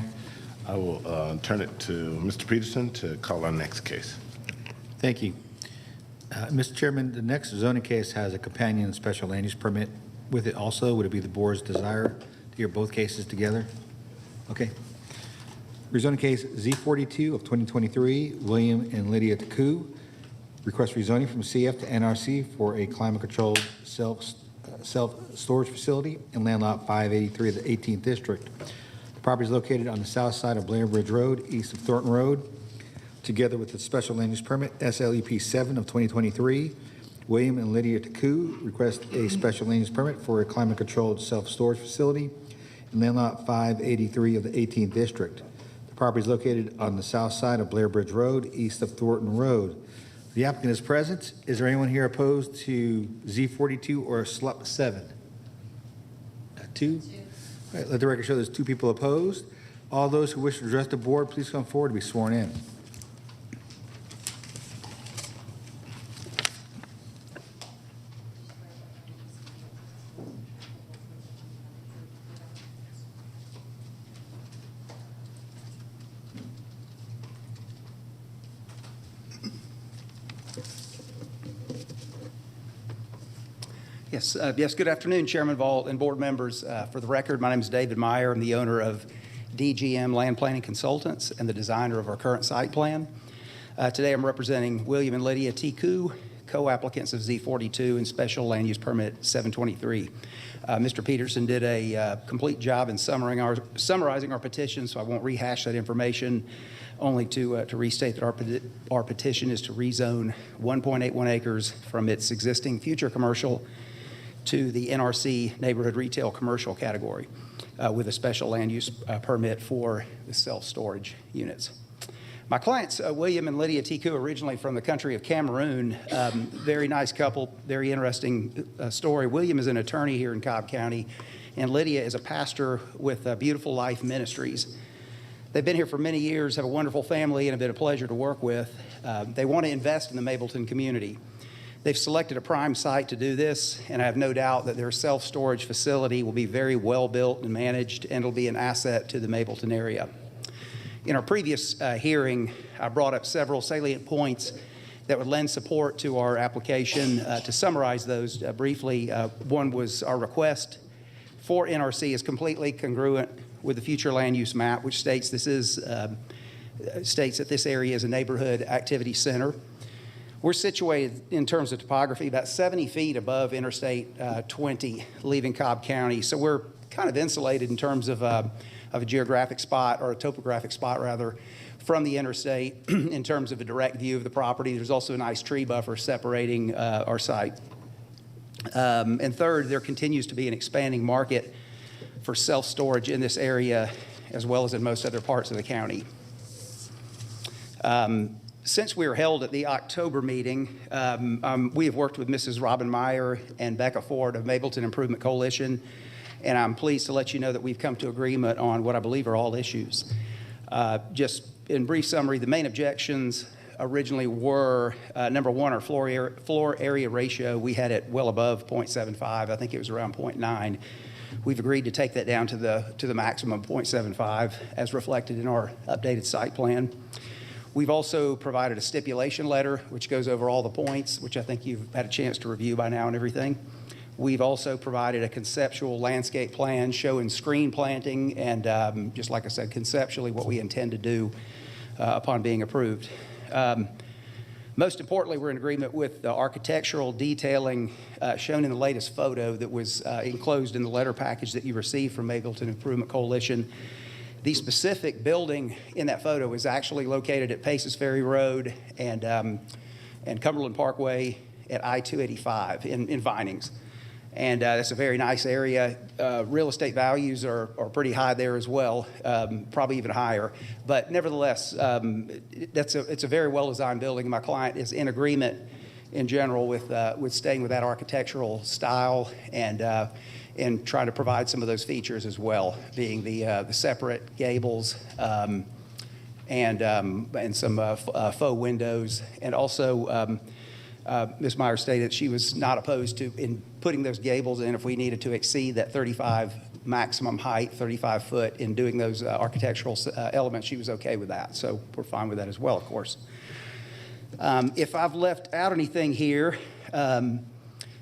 S6: I will turn it to Mr. Peterson to call our next case.
S3: Thank you. Mr. Chairman, the next zoning case has a companion special land use permit with it also. Would it be the board's desire to hear both cases together? Okay. Rezoning case Z42 of 2023, William and Lydia Taku. Request rezoning from CF to NRC for a climate-controlled self-storage facility in land lot 583 of the 18th District. The property is located on the south side of Blair Bridge Road, east of Thornton Road. Together with the special land use permit, SLEP 7 of 2023, William and Lydia Taku request a special land use permit for a climate-controlled self-storage facility in land lot 583 of the 18th District. The property is located on the south side of Blair Bridge Road, east of Thornton Road. The applicant is present. Is there anyone here opposed to Z42 or slop 7? Two? All right, let the record show there's 2 people opposed. All those who wish to address the board, please come forward to be sworn in.
S19: Yes, good afternoon, Chairman Vault and board members. For the record, my name is David Meyer. I'm the owner of DGM Land Planning Consultants and the designer of our current site plan. Today I'm representing William and Lydia Taku, co-applicants of Z42 and Special Land Use Permit 723. Mr. Peterson did a complete job in summarizing our petition, so I won't rehash that information, only to restate that our petition is to rezone 1.81 acres from its existing future commercial to the NRC neighborhood retail commercial category with a special land use permit for the self-storage units. My clients, William and Lydia Taku, originally from the country of Cameroon. Very nice couple, very interesting story. William is an attorney here in Cobb County, and Lydia is a pastor with Beautiful Life Ministries. They've been here for many years, have a wonderful family, and have been a pleasure to work with. They want to invest in the Mableton community. They've selected a prime site to do this, and I have no doubt that their self-storage facility will be very well built and managed, and it'll be an asset to the Mableton area. In our previous hearing, I brought up several salient points that would lend support to our application. To summarize those briefly, one was our request for NRC is completely congruent with the future land use map, which states that this area is a neighborhood activity center. We're situated in terms of topography about 70 feet above Interstate 20, leaving Cobb County. So we're kind of insulated in terms of a geographic spot, or a topographic spot rather, from the interstate in terms of a direct view of the property. There's also a nice tree buffer separating our site. And third, there continues to be an expanding market for self-storage in this area, as well as in most other parts of the county. Since we were held at the October meeting, we have worked with Mrs. Robin Meyer and Becca Ford of Mableton Improvement Coalition, and I'm pleased to let you know that we've come to agreement on what I believe are all issues. Just in brief summary, the main objections originally were, number one, our floor area ratio. We had it well above 0.75. I think it was around 0.9. We've agreed to take that down to the maximum 0.75 as reflected in our updated site plan. We've also provided a stipulation letter, which goes over all the points, which I think you've had a chance to review by now and everything. We've also provided a conceptual landscape plan showing screen planting and, just like I said, conceptually what we intend to do upon being approved. Most importantly, we're in agreement with the architectural detailing shown in the latest photo that was enclosed in the letter package that you received from Mableton Improvement Coalition. The specific building in that photo is actually located at Paces Ferry Road and Cumberland Parkway at I-285 in Vinings. And that's a very nice area. Real estate values are pretty high there as well, probably even higher. But nevertheless, it's a very well-designed building. My client is in agreement in general with staying with that architectural style and trying to provide some of those features as well, being the separate gables and some faux windows. And also, Ms. Meyer stated she was not opposed to in putting those gables in if we needed to exceed that 35 maximum height, 35 foot, in doing those architectural elements. She was okay with that, so we're fine with that as well, of course. If I've left out anything here,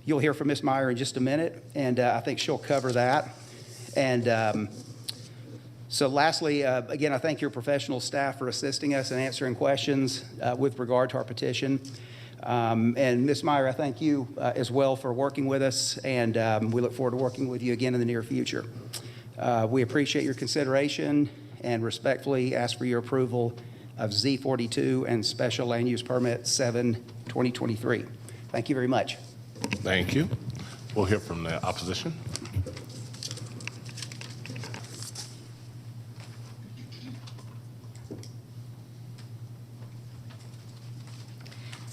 S19: you'll hear from Ms. Meyer in just a minute, and I think she'll cover that. And so lastly, again, I thank your professional staff for assisting us and answering questions with regard to our petition. And Ms. Meyer, I thank you as well for working with us, and we look forward to working with you again in the near future. We appreciate your consideration and respectfully ask for your approval of Z42 and Special Land Use Permit 7/2023. Thank you very much.
S6: Thank you. We'll hear from the opposition.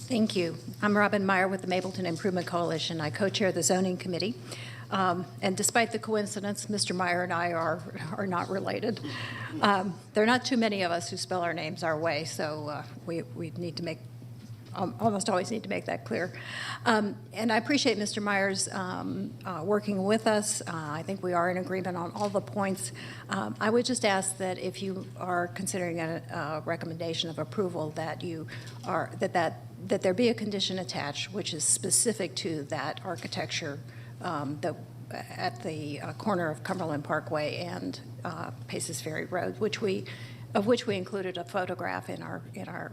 S20: Thank you. I'm Robin Meyer with the Mapleton Improvement Coalition. I co-chair the zoning committee. And despite the coincidence, Mr. Meyer and I are not related. There are not too many of us who spell our names our way, so we need to make, almost always need to make that clear. And I appreciate Mr. Meyer's working with us. I think we are in agreement on all the points. I would just ask that if you are considering a recommendation of approval, that you are that there be a condition attached which is specific to that architecture at the corner of Cumberland Parkway and Paces Ferry Road, of which we included a photograph in our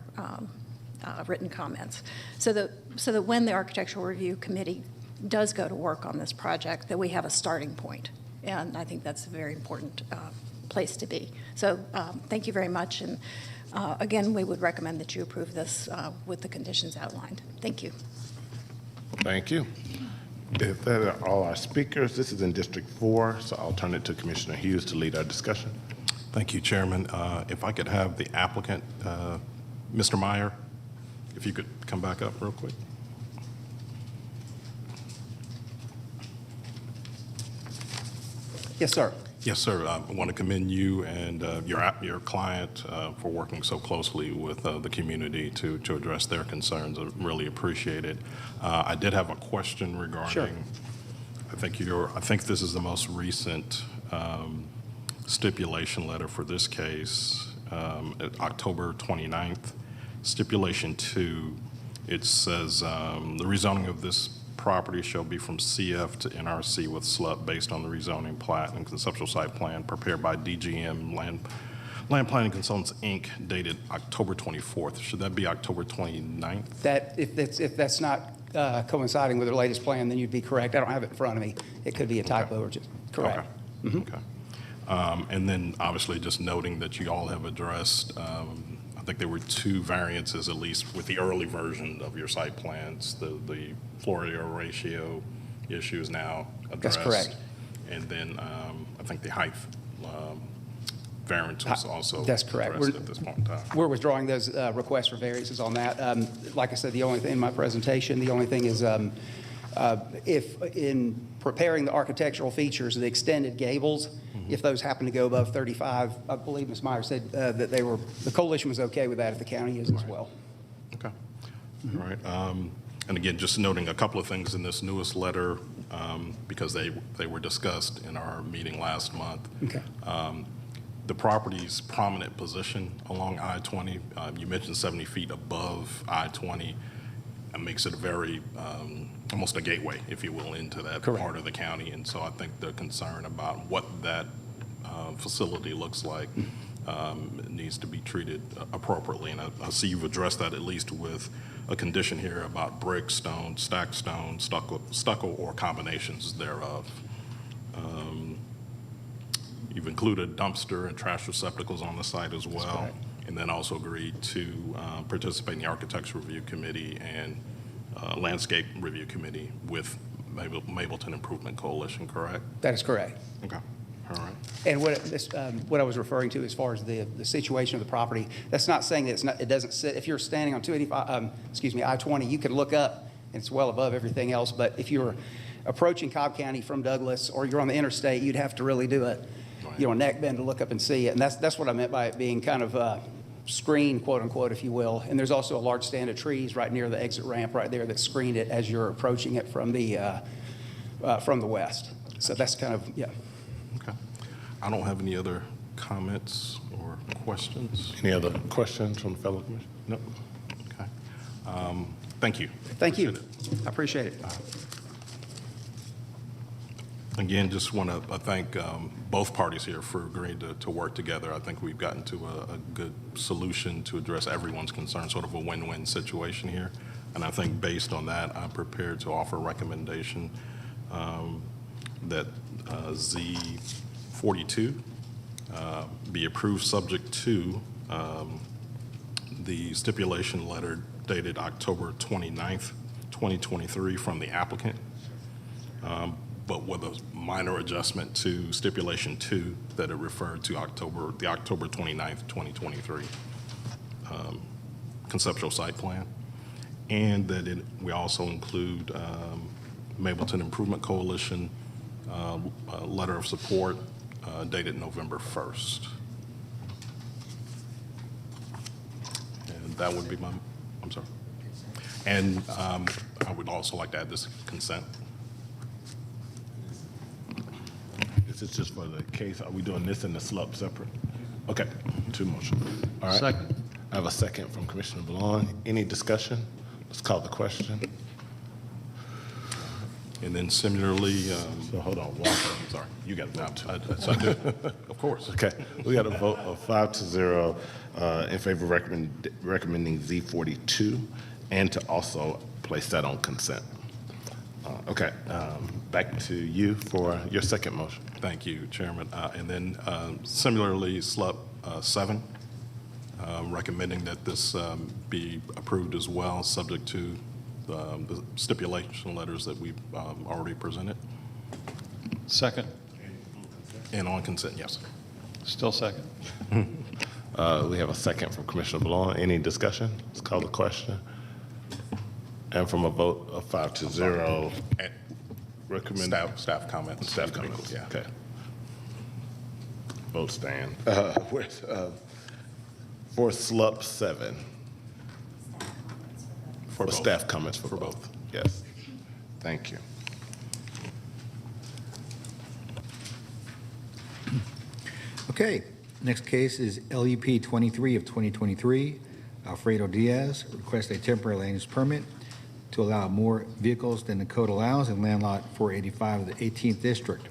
S20: written comments, so that when the Architectural Review Committee does go to work on this project, that we have a starting point. And I think that's a very important place to be. So thank you very much. And again, we would recommend that you approve this with the conditions outlined. Thank you.
S6: Thank you. If that are all our speakers, this is in District 4, so I'll turn it to Commissioner Hughes to lead our discussion.
S21: Thank you, Chairman. If I could have the applicant, Mr. Meyer, if you could come back up real quick.
S19: Yes, sir.
S21: Yes, sir. I want to commend you and your client for working so closely with the community to address their concerns. I really appreciate it. I did have a question regarding.
S19: Sure.
S21: I think this is the most recent stipulation letter for this case, October 29th. Stipulation 2. It says the rezoning of this property shall be from CF to NRC with slop based on the rezoning plat and conceptual site plan prepared by DGM Land Planning Consultants, Inc., dated October 24th. Should that be October 29th?
S19: That if that's not coinciding with the latest plan, then you'd be correct. I don't have it in front of me. It could be a typo or just correct.
S21: Okay.
S19: Mm-hmm.
S21: Okay. And then obviously just noting that you all have addressed, I think there were 2 variances, at least with the early version of your site plans. The floor area ratio issue is now addressed.
S19: That's correct.
S21: And then I think the height variance was also
S19: That's correct.
S21: addressed at this point in time.
S19: We're withdrawing those requests for variances on that. Like I said, the only thing in my presentation, the only thing is if in preparing the architectural features, the extended gables, if those happen to go above 35, I believe Ms. Meyer said that the coalition was okay with that if the county is as well.
S21: Okay. All right. And again, just noting a couple of things in this newest letter, because they were discussed in our meeting last month.
S19: Okay.
S21: The property's prominent position along I-20, you mentioned 70 feet above I-20, makes it a very, almost a gateway, if you will, into that
S19: Correct.
S21: part of the county. And so I think the concern about what that facility looks like needs to be treated appropriately. And I see you've addressed that at least with a condition here about brick, stone, stacked stone, stucco or combinations thereof. You've included dumpster and trash receptacles on the site as well. And then also agreed to participate in the Architecture Review Committee and Landscape Review Committee with Mapleton Improvement Coalition, correct?
S19: That is correct.
S21: Okay. All right.
S19: And what I was referring to as far as the situation of the property, that's not saying that it doesn't sit. If you're standing on I-20, you can look up and it's well above everything else. But if you're approaching Cobb County from Douglas or you're on the interstate, you'd have to really do a neck bend to look up and see it. And that's what I meant by it being kind of screened, quote unquote, if you will. And there's also a large stand of trees right near the exit ramp right there that screened it as you're approaching it from the west. So that's kind of, yeah.
S21: Okay. I don't have any other comments or questions.
S6: Any other questions from the fellow commissioners?
S21: No. Okay. Thank you.
S19: Thank you. I appreciate it.
S21: Again, just want to thank both parties here for agreeing to work together. I think we've gotten to a good solution to address everyone's concerns, sort of a win-win situation here. And I think based on that, I'm prepared to offer a recommendation that Z42 be approved subject to the stipulation letter dated October 29th, 2023 from the applicant, but with a minor adjustment to stipulation 2 that it referred to the October 29th, 2023 conceptual site plan, and that we also include Mableton Improvement Coalition letter of support dated November 1st. And that would be I'm sorry. And I would also like to add this consent.
S6: This is just for the case. Are we doing this and the slop separate? Okay, two motions. All right.
S7: Second.
S6: I have a second from Commissioner Ballon. Any discussion? Let's call the question.
S21: And then similarly,
S6: So hold on,
S21: I'm sorry, you got it. So I do. Of course.
S6: Okay, we got a vote of 5-0 in favor of recommending Z42 and to also place that on consent. Okay, back to you for your second motion.
S21: Thank you, Chairman. And then similarly, SLUP 7, recommending that this be approved as well, subject to the stipulation letters that we've already presented.
S7: Second.
S21: And on consent, yes.
S7: Still second.
S6: We have a second from Commissioner Ballon. Any discussion? Let's call the question. And from a vote of 5-0, recommend
S21: Staff comments.
S6: staff comments.
S21: Yeah.
S6: Okay. Vote stand. For SLUP 7. For
S21: both.
S6: staff comments for both. Yes. Thank you.
S3: Okay, next case is LUP 23 of 2023. Alfredo Diaz requests a temporary land use permit to allow more vehicles than the code allows in land lot 485 of the 18th District.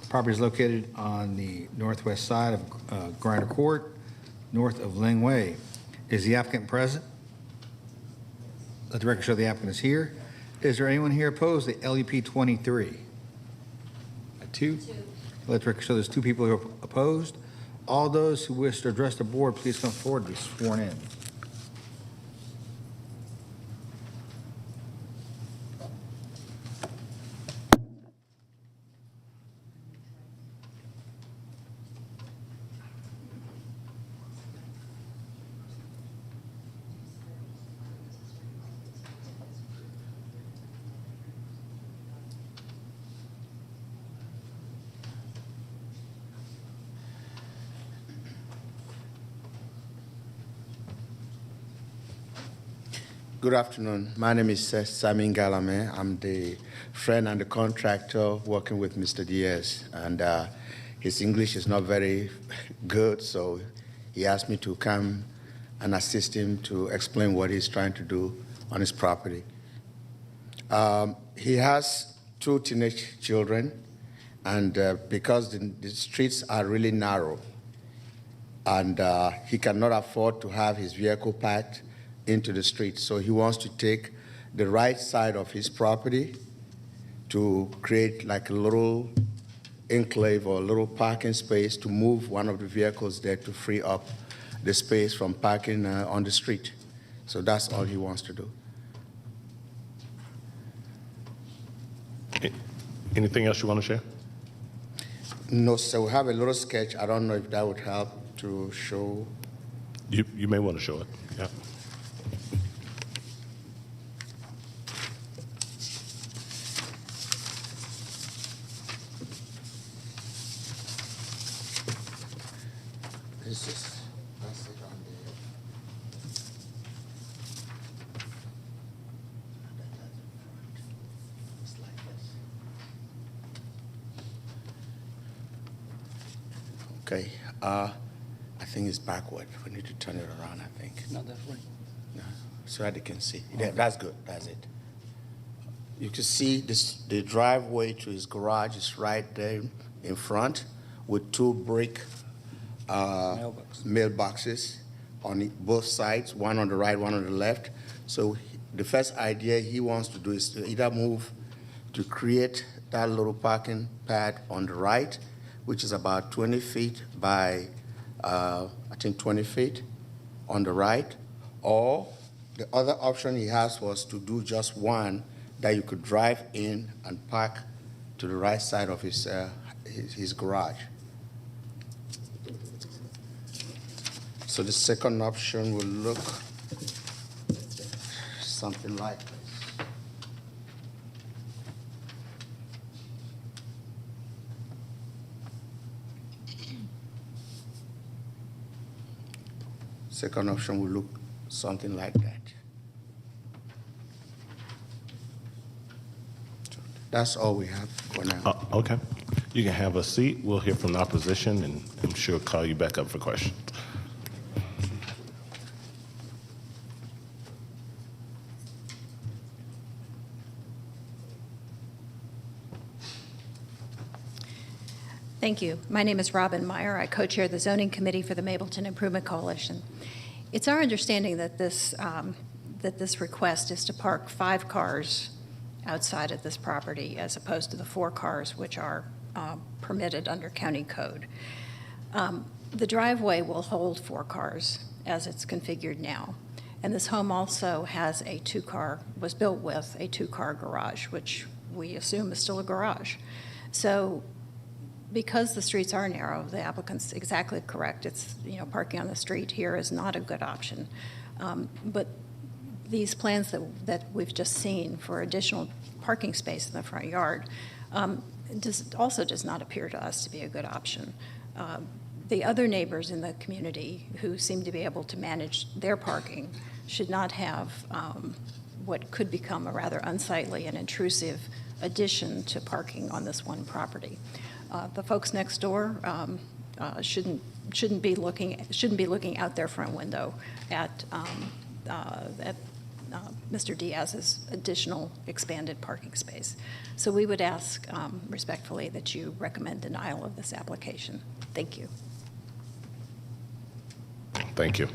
S3: The property is located on the northwest side of Grinder Court, north of Ling Way. Is the applicant present? Let the record show the applicant is here. Is there anyone here opposed to LUP 23? Two. Let the record show there's 2 people who are opposed. All those who wish to address the board, please come forward to be sworn in.
S2: Good afternoon. My name is Samin Galame. I'm the friend and the contractor working with Mr. Diaz. And his English is not very good, so he asked me to come and assist him to explain what he's trying to do on his property. He has 2 teenage children, and because the streets are really narrow, and he cannot afford to have his vehicle parked into the street. So he wants to take the right side of his property to create like a little enclave or a little parking space to move one of the vehicles there to free up the space from parking on the street. So that's all he wants to do.
S6: Anything else you want to share?
S2: No, so we have a little sketch. I don't know if that would help to show.
S6: You may want to show it. Yeah.
S2: This is, that's it on the. It's like this. Okay, I think it's backward. We need to turn it around, I think.
S17: Not that way.
S2: No, so that they can see. Yeah, that's good, that's it. You can see this, the driveway to his garage is right there in front with 2 brick mailboxes on both sides, one on the right, one on the left. So the first idea he wants to do is to either move to create that little parking pad on the right, which is about 20 feet by, I think 20 feet on the right, or the other option he has was to do just one that you could drive in and park to the right side of his garage. So the second option will look something like this. Second option will look something like that. That's all we have for now.
S6: Okay. You can have a seat. We'll hear from the opposition, and I'm sure we'll call you back up for questions.
S20: Thank you. My name is Robin Meyer. I co-chair the Zoning Committee for the Mableton Improvement Coalition. It's our understanding that this request is to park 5 cars outside of this property as opposed to the 4 cars which are permitted under county code. The driveway will hold 4 cars as it's configured now. And this home also has was built with a 2-car garage, which we assume is still a garage. So because the streets are narrow, the applicant's exactly correct. It's, parking on the street here is not a good option. But these plans that we've just seen for additional parking space in the front yard also does not appear to us to be a good option. The other neighbors in the community who seem to be able to manage their parking should not have what could become a rather unsightly and intrusive addition to parking on this one property. The folks next door shouldn't be looking out their front window at Mr. Diaz's additional expanded parking space. So we would ask respectfully that you recommend denial of this application. Thank you.
S6: Thank you.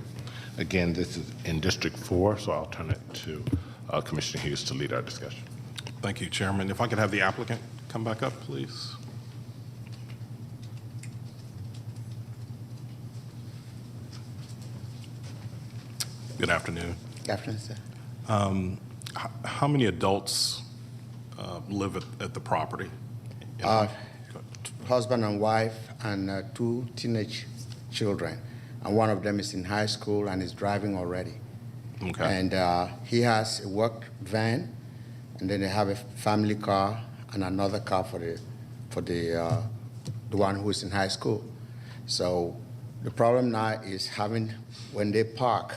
S6: Again, this is in District 4, so I'll turn it to Commissioner Hughes to lead our discussion.
S21: Thank you, Chairman. If I could have the applicant come back up, please. Good afternoon.
S2: Good afternoon, sir.
S21: How many adults live at the property?
S2: Husband and wife and 2 teenage children. And one of them is in high school and is driving already.
S21: Okay.
S2: And he has a work van, and then they have a family car and another car for the one who's in high school. So the problem now is when they park,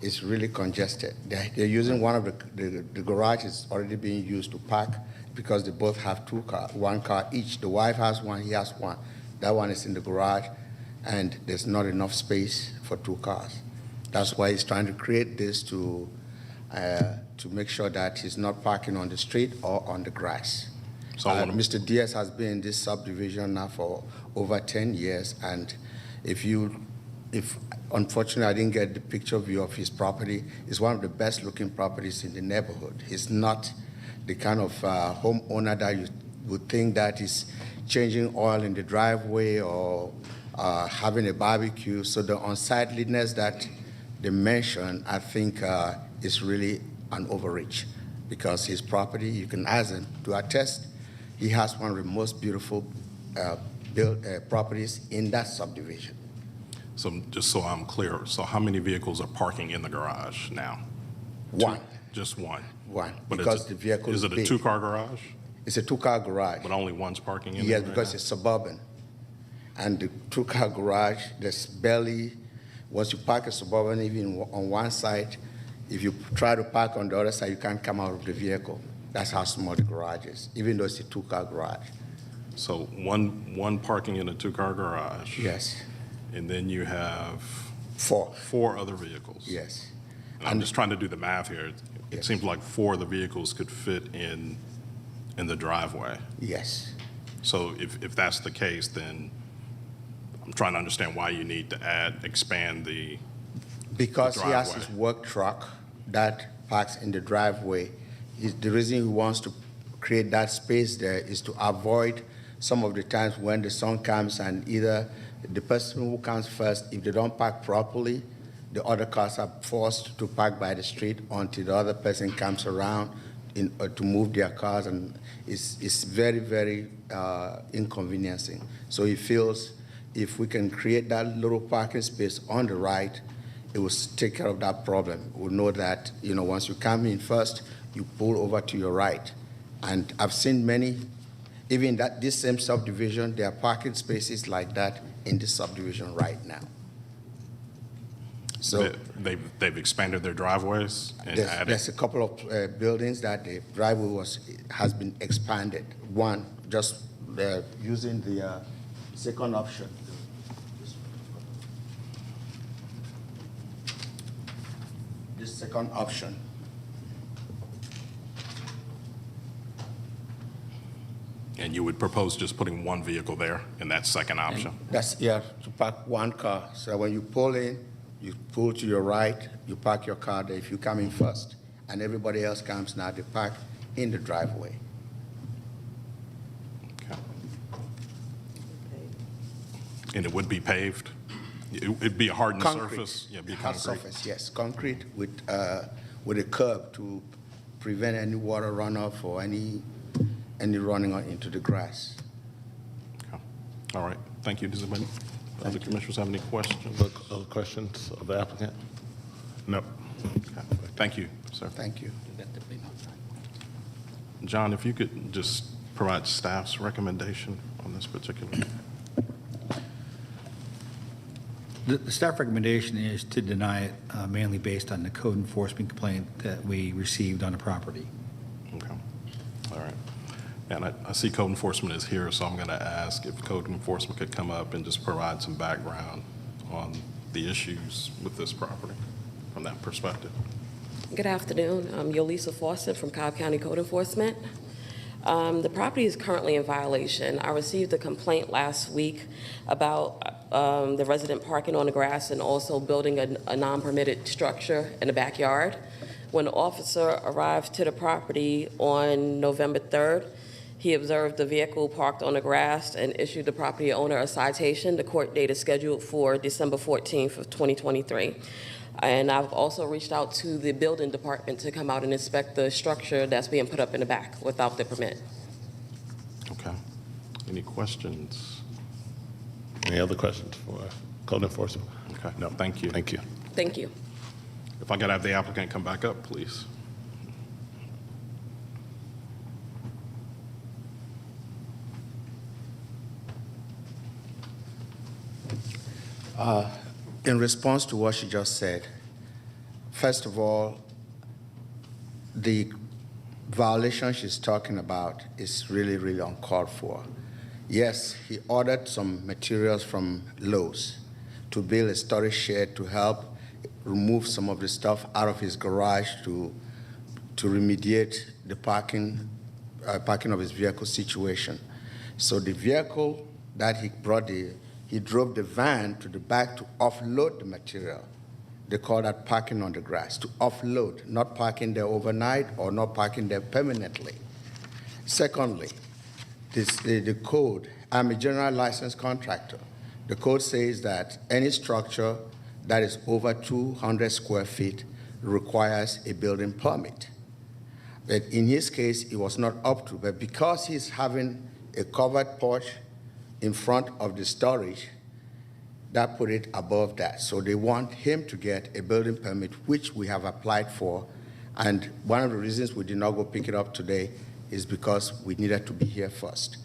S2: it's really congested. They're using one of the garage is already being used to park because they both have 2 cars, 1 car each. The wife has 1, he has 1. That one is in the garage, and there's not enough space for 2 cars. That's why he's trying to create this to make sure that he's not parking on the street or on the grass. So Mr. Diaz has been in this subdivision now for over 10 years, and if unfortunately I didn't get the picture view of his property, it's one of the best looking properties in the neighborhood. He's not the kind of homeowner that you would think that is changing oil in the driveway or having a barbecue. So the unsightliness that they mentioned, I think is really an overreach, because his property, you can ask him to attest, he has one of the most beautiful properties in that subdivision.
S21: So just so I'm clear, so how many vehicles are parking in the garage now?
S2: 1.
S21: Just 1?
S2: 1,
S21: But
S2: because the vehicle is
S21: it a
S2: big.
S21: 2-car garage?
S2: It's a 2-car garage.
S21: But only one's parking in there?
S2: Yes,
S21: right
S2: because
S21: now?
S2: it's suburban. And the 2-car garage, there's barely, once you park a suburban, even on one side, if you try to park on the other side, you can't come out of the vehicle. That's how small the garage is, even though it's a 2-car garage.
S21: So one parking in a two-car garage.
S2: Yes.
S21: And then you have
S2: four
S21: other vehicles.
S2: Yes.
S21: And I'm just trying to do the math here. It seems like 4 of the vehicles could fit in the driveway.
S2: Yes.
S21: So if that's the case, then I'm trying to understand why you need to expand the
S2: Because
S21: the
S2: he has
S21: driveway.
S2: his work truck that parks in the driveway. The reason he wants to create that space there is to avoid some of the times when the sun comes and either the person who comes first, if they don't park properly, the other cars are forced to park by the street until the other person comes around to move their cars, and it's very, very inconveniencing. So he feels if we can create that little parking space on the right, it will take care of that problem. We'll know that, once you come in first, you pull over to your right. And I've seen many, even this same subdivision, there are parking spaces like that in this subdivision right now. So
S21: they've expanded their driveways and added.
S2: there's a couple of buildings that the driveway has been expanded. One, just using the second option. This second option.
S21: And you would propose just putting one vehicle there in that second option?
S2: To park one car. So when you pull in, you pull to your right, you park your car there if you come in first. And everybody else comes now, they park in the driveway.
S21: Okay. And it would be paved? It'd be a hardened
S2: Concrete.
S21: surface? Yeah, it'd be
S2: Hard
S21: concrete.
S2: surface, yes, concrete with a curb to prevent any water runoff or any running into the grass.
S21: Okay. All right, thank you. Does anybody, other commissioners have any questions?
S6: Other questions of the applicant?
S21: No. Okay. Thank you, sir.
S2: Thank you.
S21: John, if you could just provide staff's recommendation on this particular.
S3: The staff recommendation is to deny it mainly based on the code enforcement complaint that we received on the property.
S21: Okay. All right. And I see code enforcement is here, so I'm going to ask if code enforcement could come up and just provide some background on the issues with this property from that perspective.
S5: Good afternoon. I'm Yolisa Fawcett from Cobb County Code Enforcement. The property is currently in violation. I received a complaint last week about the resident parking on the grass and also building a non-permitted structure in the backyard. When the officer arrived to the property on November 3rd, he observed the vehicle parked on the grass and issued the property owner a citation. The court date is scheduled for December 14th of 2023. And I've also reached out to the building department to come out and inspect the structure that's being put up in the back without the permit.
S21: Okay. Any questions?
S6: Any other questions for code enforcement?
S21: Okay. No, thank you.
S6: Thank you.
S5: Thank you.
S21: If I could have the applicant come back up, please.
S2: In response to what she just said, first of all, the violation she's talking about is really, really uncalled for. Yes, he ordered some materials from Lowe's to build a storage shed to help remove some of the stuff out of his garage to remediate the parking of his vehicle situation. So the vehicle that he brought, he drove the van to the back to offload the material. They call that parking on the grass, to offload, not parking there overnight or not parking there permanently. Secondly, the code, I'm a general licensed contractor. The code says that any structure that is over 200 square feet requires a building permit. But in his case, it was not up to, but because he's having a covered porch in front of the storage, that put it above that. So they want him to get a building permit, which we have applied for. And one of the reasons we did not go pick it up today is because we needed to be here first.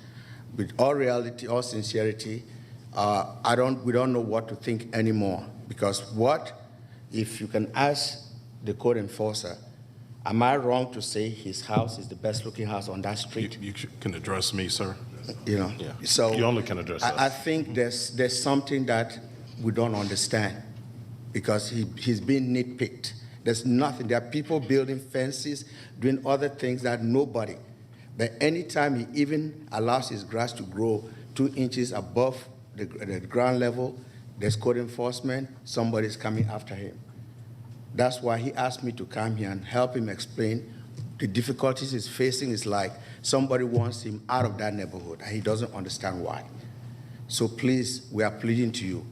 S2: With all reality, all sincerity, we don't know what to think anymore. Because if you can ask the code enforcer, am I wrong to say his house is the best looking house on that street?
S21: You can address me, sir.
S2: You know,
S6: Yeah.
S2: so
S6: You only can address
S2: I
S6: us.
S2: think there's something that we don't understand because he's being nitpicked. There's nothing. There are people building fences, doing other things that nobody. But anytime he even allows his grass to grow 2 inches above the ground level, there's code enforcement, somebody's coming after him. That's why he asked me to come here and help him explain the difficulties he's facing. Is like somebody wants him out of that neighborhood, and he doesn't understand why. So please, we are pleading to you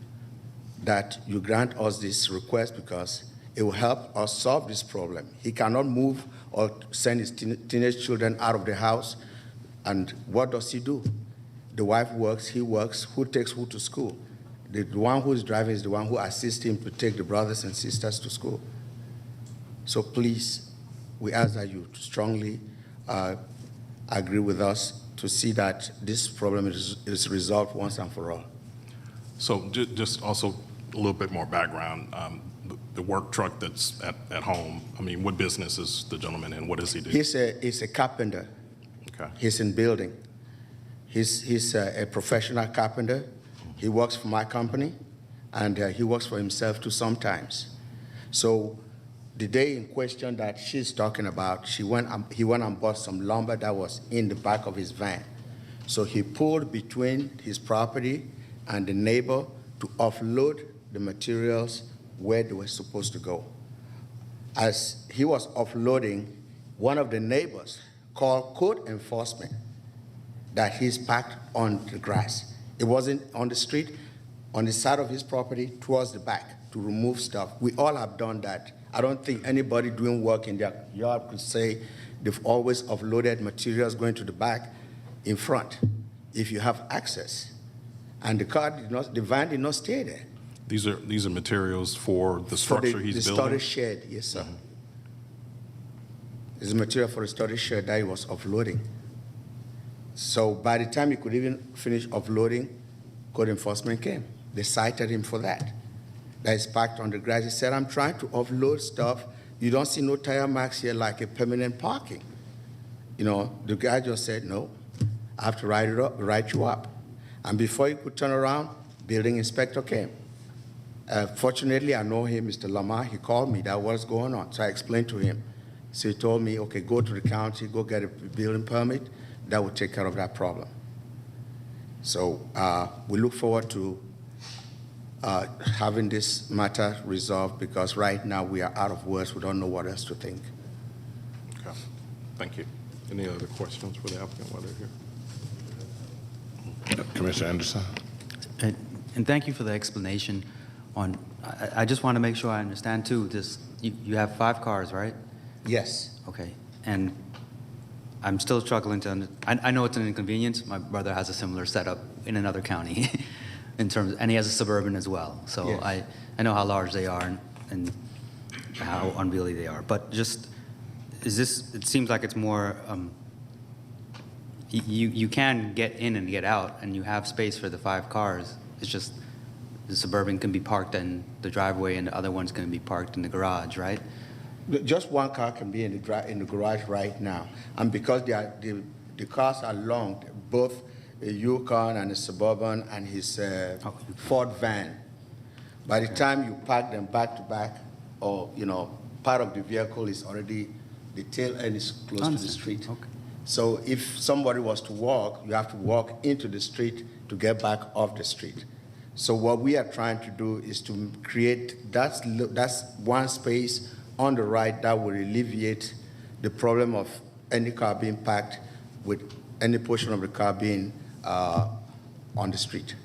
S2: that you grant us this request because it will help us solve this problem. He cannot move or send his teenage children out of the house, and what does he do? The wife works, he works, who takes who to school? The one who is driving is the one who assists him to take the brothers and sisters to school. So please, we ask that you strongly agree with us to see that this problem is resolved once and for all.
S21: So just also a little bit more background. The work truck that's at home, I mean, what business is the gentleman in? What does he do?
S2: He's a carpenter.
S21: Okay.
S2: He's in building. He's a professional carpenter. He works for my company, and he works for himself too sometimes. So the day in question that she's talking about, he went and bought some lumber that was in the back of his van. So he pulled between his property and the neighbor to offload the materials where they were supposed to go. As he was offloading, one of the neighbors called code enforcement that he's parked on the grass. It wasn't on the street, on the side of his property towards the back to remove stuff. We all have done that. I don't think anybody doing work in their yard could say they've always offloaded materials going to the back in front if you have access. And the van did not stay there.
S21: These are materials for the structure he's
S2: the
S21: building?
S2: storage shed, yes, sir. It's a material for the storage shed that he was offloading. So by the time he could even finish offloading, code enforcement came. They cited him for that. That is parked on the grass. He said, I'm trying to offload stuff. You don't see no tire marks here like a permanent parking. You know, the guy just said, no, I have to write you up. And before he could turn around, building inspector came. Fortunately, I know him, Mr. Lamar. He called me, that was going on. So I explained to him. So he told me, okay, go to the county, go get a building permit. That will take care of that problem. So we look forward to having this matter resolved because right now we are out of words. We don't know what else to think.
S21: Okay. Thank you. Any other questions for the applicant while they're here?
S6: Commissioner Anderson.
S4: And thank you for the explanation on, I just want to make sure I understand too, you have 5 cars, right?
S2: Yes.
S4: Okay. And I'm still struggling to, I know it's an inconvenience. My brother has a similar setup in another county in terms, and he has a Suburban as well. So yes. I know how large they are and how unwieldy they are. But just, it seems like it's more, you can get in and get out and you have space for the 5 cars. It's just the Suburban can be parked in the driveway and the other one's going to be parked in the garage, right?
S2: Just one car can be in the garage right now. And because the cars are long, both a Yukon and a Suburban and his Ford van, by the time you park them back to back, or, you know, part of the vehicle is already, the tail end is close to the street.
S4: Okay.
S2: So if somebody was to walk, you have to walk into the street to get back off the street. So what we are trying to do is to create, that's one space on the right that will alleviate the problem of any car being parked with any portion of the car being on the street.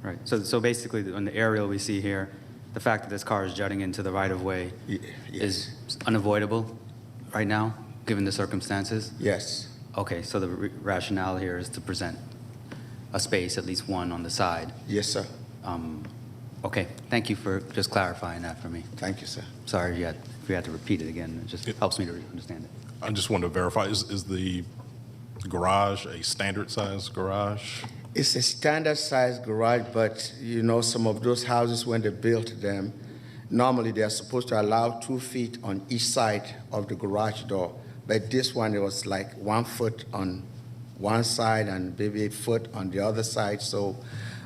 S4: Right. So basically, on the aerial we see here, the fact that this car is jutting into the right-of-way is unavoidable right now, given the circumstances?
S2: Yes.
S4: Okay, so the rationale here is to present a space, at least one on the side.
S2: Yes, sir.
S4: Okay, thank you for just clarifying that for me.
S2: Thank you, sir.
S4: Sorry if we had to repeat it again. It just helps me to understand it.
S21: I just wanted to verify, is the garage a standard size garage?
S2: It's a standard size garage, but you know, some of those houses, when they built them, normally they are supposed to allow 2 feet on each side of the garage door. But this one, it was like 1 foot on one side and maybe a foot on the other side. So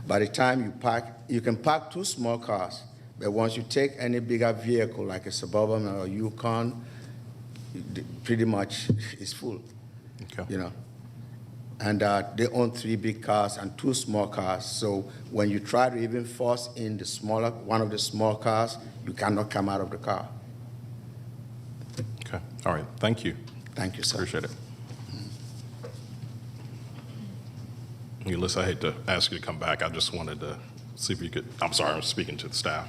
S2: by the time you park, you can park 2 small cars, but once you take any bigger vehicle like a Suburban or Yukon, pretty much it's full.
S21: Okay.
S2: You know. And they own 3 big cars and 2 small cars. So when you try to even force in the smaller, one of the small cars, you cannot come out of the car.
S21: Okay. All right. Thank you.
S2: Thank you, sir.
S21: Appreciate it. Ulysses, I hate to ask you to come back. I just wanted to see if you could, I'm sorry, I'm speaking to the staff.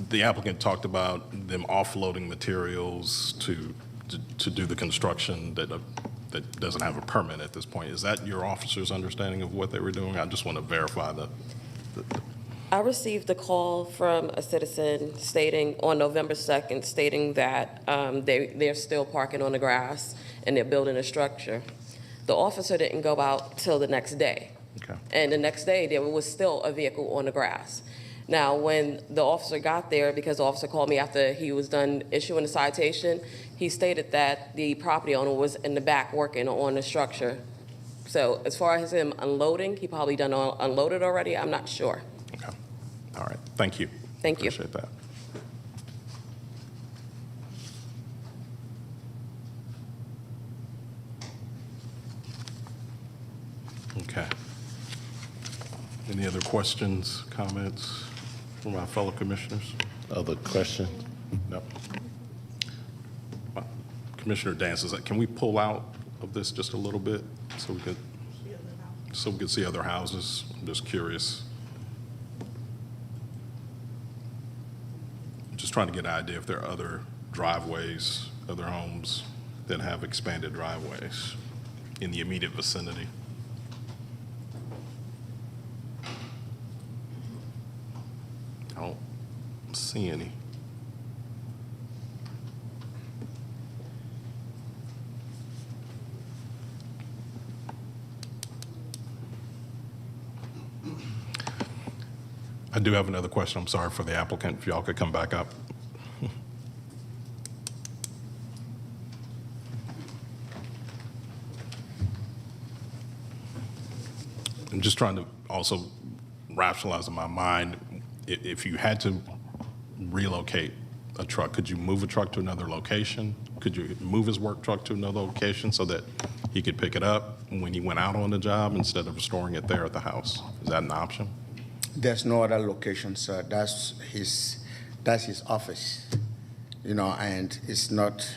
S21: The applicant talked about them offloading materials to do the construction that doesn't have a permit at this point. Is that your officer's understanding of what they were doing? I just want to verify
S5: I received a call from a citizen stating on November 2nd, stating that they're still parking on the grass and they're building a structure. The officer didn't go out till the next day.
S21: Okay.
S5: And the next day, there was still a vehicle on the grass. Now, when the officer got there, because the officer called me after he was done issuing the citation, he stated that the property owner was in the back working on the structure. So as far as him unloading, he probably done unloaded already, I'm not sure.
S21: Okay. All right. Thank you.
S5: Thank you.
S21: Appreciate that. Okay. Any other questions, comments from my fellow commissioners?
S6: Other questions?
S21: No. Commissioner Dances, can we pull out of this just a little bit so we can see other houses? I'm just curious. Just trying to get an idea if there are other driveways, other homes that have expanded driveways in the immediate vicinity. I don't see any. I do have another question. I'm sorry for the applicant. If y'all could come back up. I'm just trying to also rationalize in my mind, if you had to relocate a truck, could you move a truck to another location? Could you move his work truck to another location so that he could pick it up when he went out on the job instead of storing it there at the house? Is that an option?
S2: There's no other location, sir. That's his office, you know, and it's not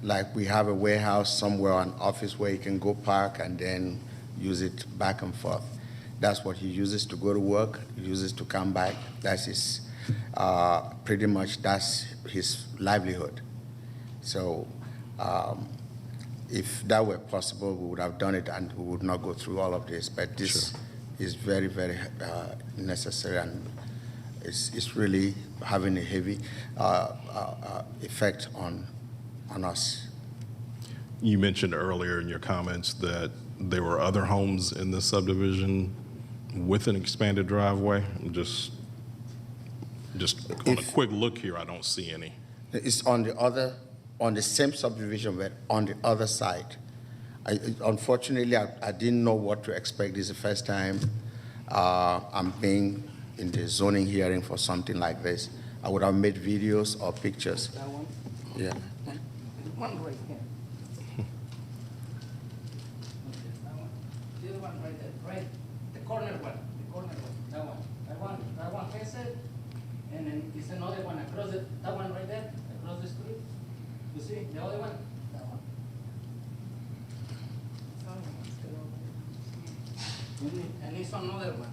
S2: like we have a warehouse somewhere, an office where he can go park and then use it back and forth. That's what he uses to go to work, he uses to come back. That's his, pretty much that's his livelihood. So if that were possible, we would have done it and we would not go through all of this, but this is very, very necessary, and it's really having a heavy effect on us.
S21: You mentioned earlier in your comments that there were other homes in this subdivision with an expanded driveway. Just on a quick look here, I don't see any.
S2: It's on the same subdivision, but on the other side. Unfortunately, I didn't know what to expect. This is the first time I'm being in the zoning hearing for something like this. I would have made videos or pictures.
S17: That one?
S2: Yeah.
S17: One right here. The other one right there, right? The corner one, that one faces it, and then it's another one across it, that one right there, across the street. You see, the other one? That one. And it's another one.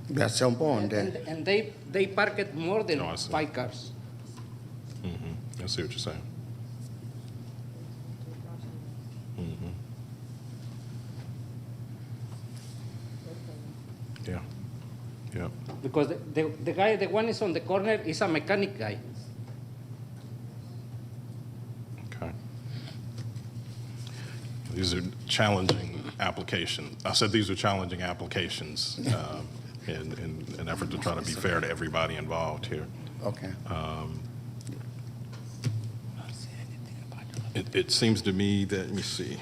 S2: There's some on there.
S17: And they park it more than 5 cars.
S21: Mm-hmm. I see what you're saying. Mm-hmm. Yeah. Yeah.
S17: Because the guy, the one is on the corner, is a mechanic guy.
S21: Okay. These are challenging applications. I said these are challenging applications in an effort to try to be fair to everybody involved here.
S2: Okay.
S21: It seems to me that, let me see.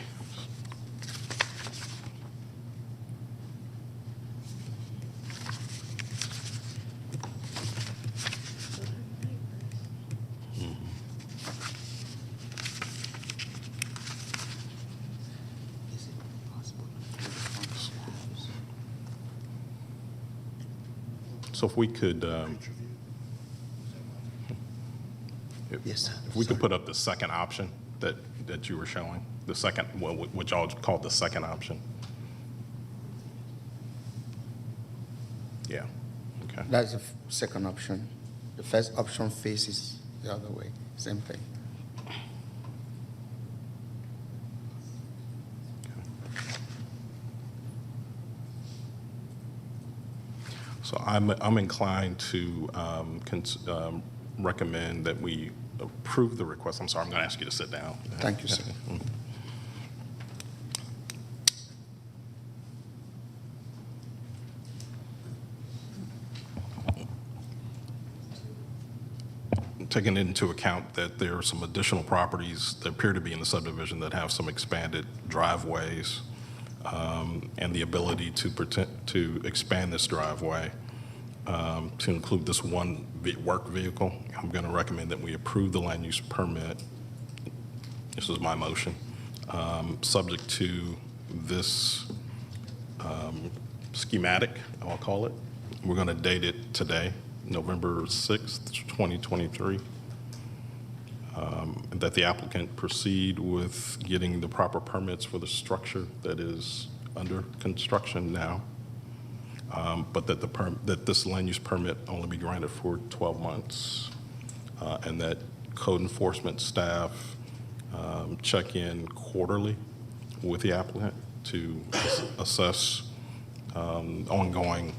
S21: So if we could,
S2: Yes,
S21: if we could put up the second option that you were showing, the second, what y'all called the second option. Yeah, okay.
S2: That's the second option. The first option faces the other way, same thing.
S21: So I'm inclined to recommend that we approve the request. I'm sorry, I'm going to ask you to sit down.
S2: Thank you, sir.
S21: Taking into account that there are some additional properties that appear to be in the subdivision that have some expanded driveways, and the ability to expand this driveway to include this one work vehicle, I'm going to recommend that we approve the land use permit. This is my motion, subject to this schematic, I'll call it. We're going to date it today, November 6th, 2023. That the applicant proceed with getting the proper permits for the structure that is under construction now, but that this land use permit only be granted for 12 months, and that code enforcement staff check in quarterly with the applicant to assess ongoing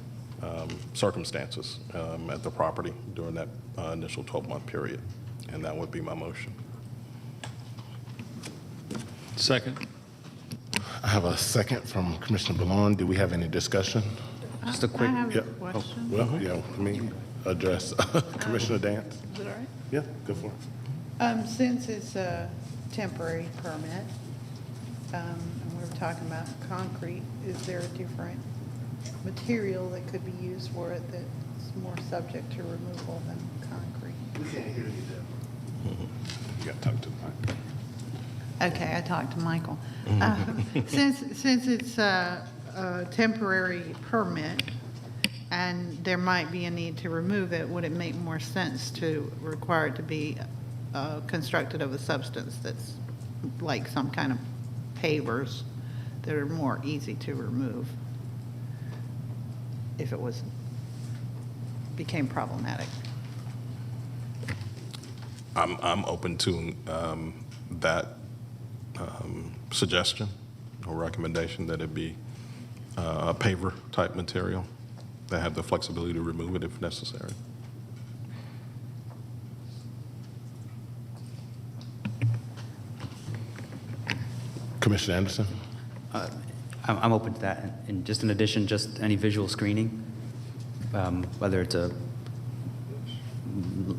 S21: circumstances at the property during that initial 12-month period. And that would be my motion.
S7: Second.
S6: I have a second from Commissioner Ballon. Do we have any discussion?
S4: Just a quick.
S1: I have
S6: Yeah.
S1: a question.
S6: Oh, well, yeah, let me address Commissioner Dance.
S1: Is it all right?
S6: Yeah, go for it.
S1: Since it's a temporary permit, and we were talking about concrete, is there a different material that could be used for it that's more subject to removal than concrete?
S6: We can't hear you. You got to talk to the mic.
S1: Okay, I talked to Michael. Since it's a temporary permit and there might be a need to remove it, would it make more sense to require it to be constructed of a substance that's like some kind of pavers that are more easy to remove if it became problematic?
S21: I'm open to that suggestion or recommendation that it be a paver type material that have the flexibility to remove it if necessary. Commissioner Anderson?
S4: I'm open to that. And just in addition, just any visual screening, whether it's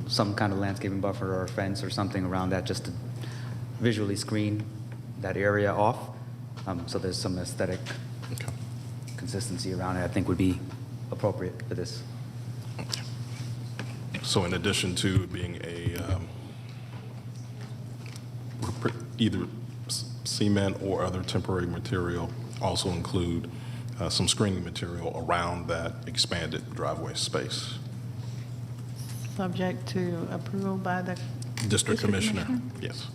S4: some kind of landscaping buffer or a fence or something around that, just to visually screen that area off. So there's some aesthetic consistency around it, I think would be appropriate for this.
S21: So in addition to being either cement or other temporary material, also include some screening material around that expanded driveway space.
S1: Subject to approval by the
S21: District Commissioner? Yes.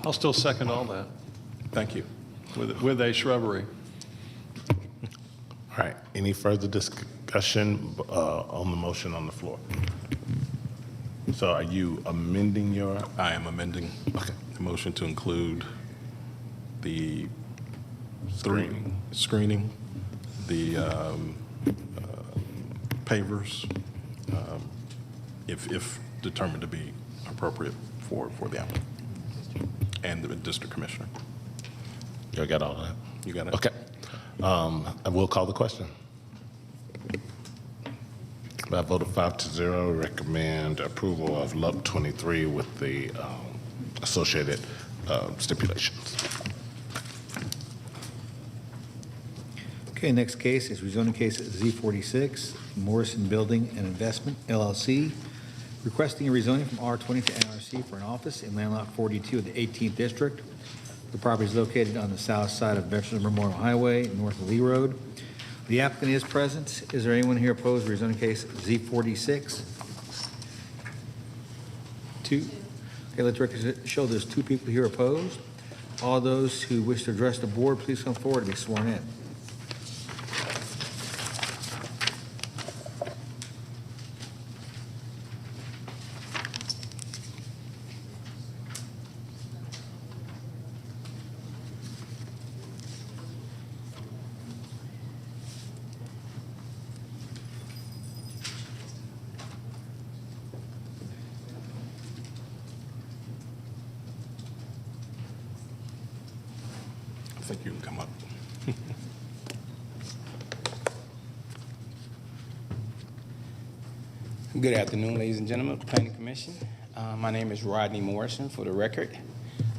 S7: I'll still second all that.
S21: Thank you.
S7: With a shrubbery.
S6: All right, any further discussion on the motion on the floor? So are you amending your?
S21: I am amending the motion to include the screening, the pavers, if determined to be appropriate for the applicant and the District Commissioner.
S6: You got all that?
S21: You got it?
S6: Okay. I will call the question. By a vote of 5-0, recommend approval of LUP 23 with the associated stipulations.
S3: Okay, next case is rezoning case Z46, Morrison Building and Investment, LLC, requesting a rezoning from R20 to NRC for an office in land lot 42 of the 18th District. The property is located on the south side of Veterans Memorial Highway, north of Lee Road. The applicant is present. Is there anyone here opposed to rezoning case Z46? Two. Okay, let the record show there's two people here opposed. All those who wish to address the board, please come forward to be sworn in.
S6: I think you can come up.
S10: Good afternoon, ladies and gentlemen of the Planning Commission. My name is Rodney Morrison, for the record.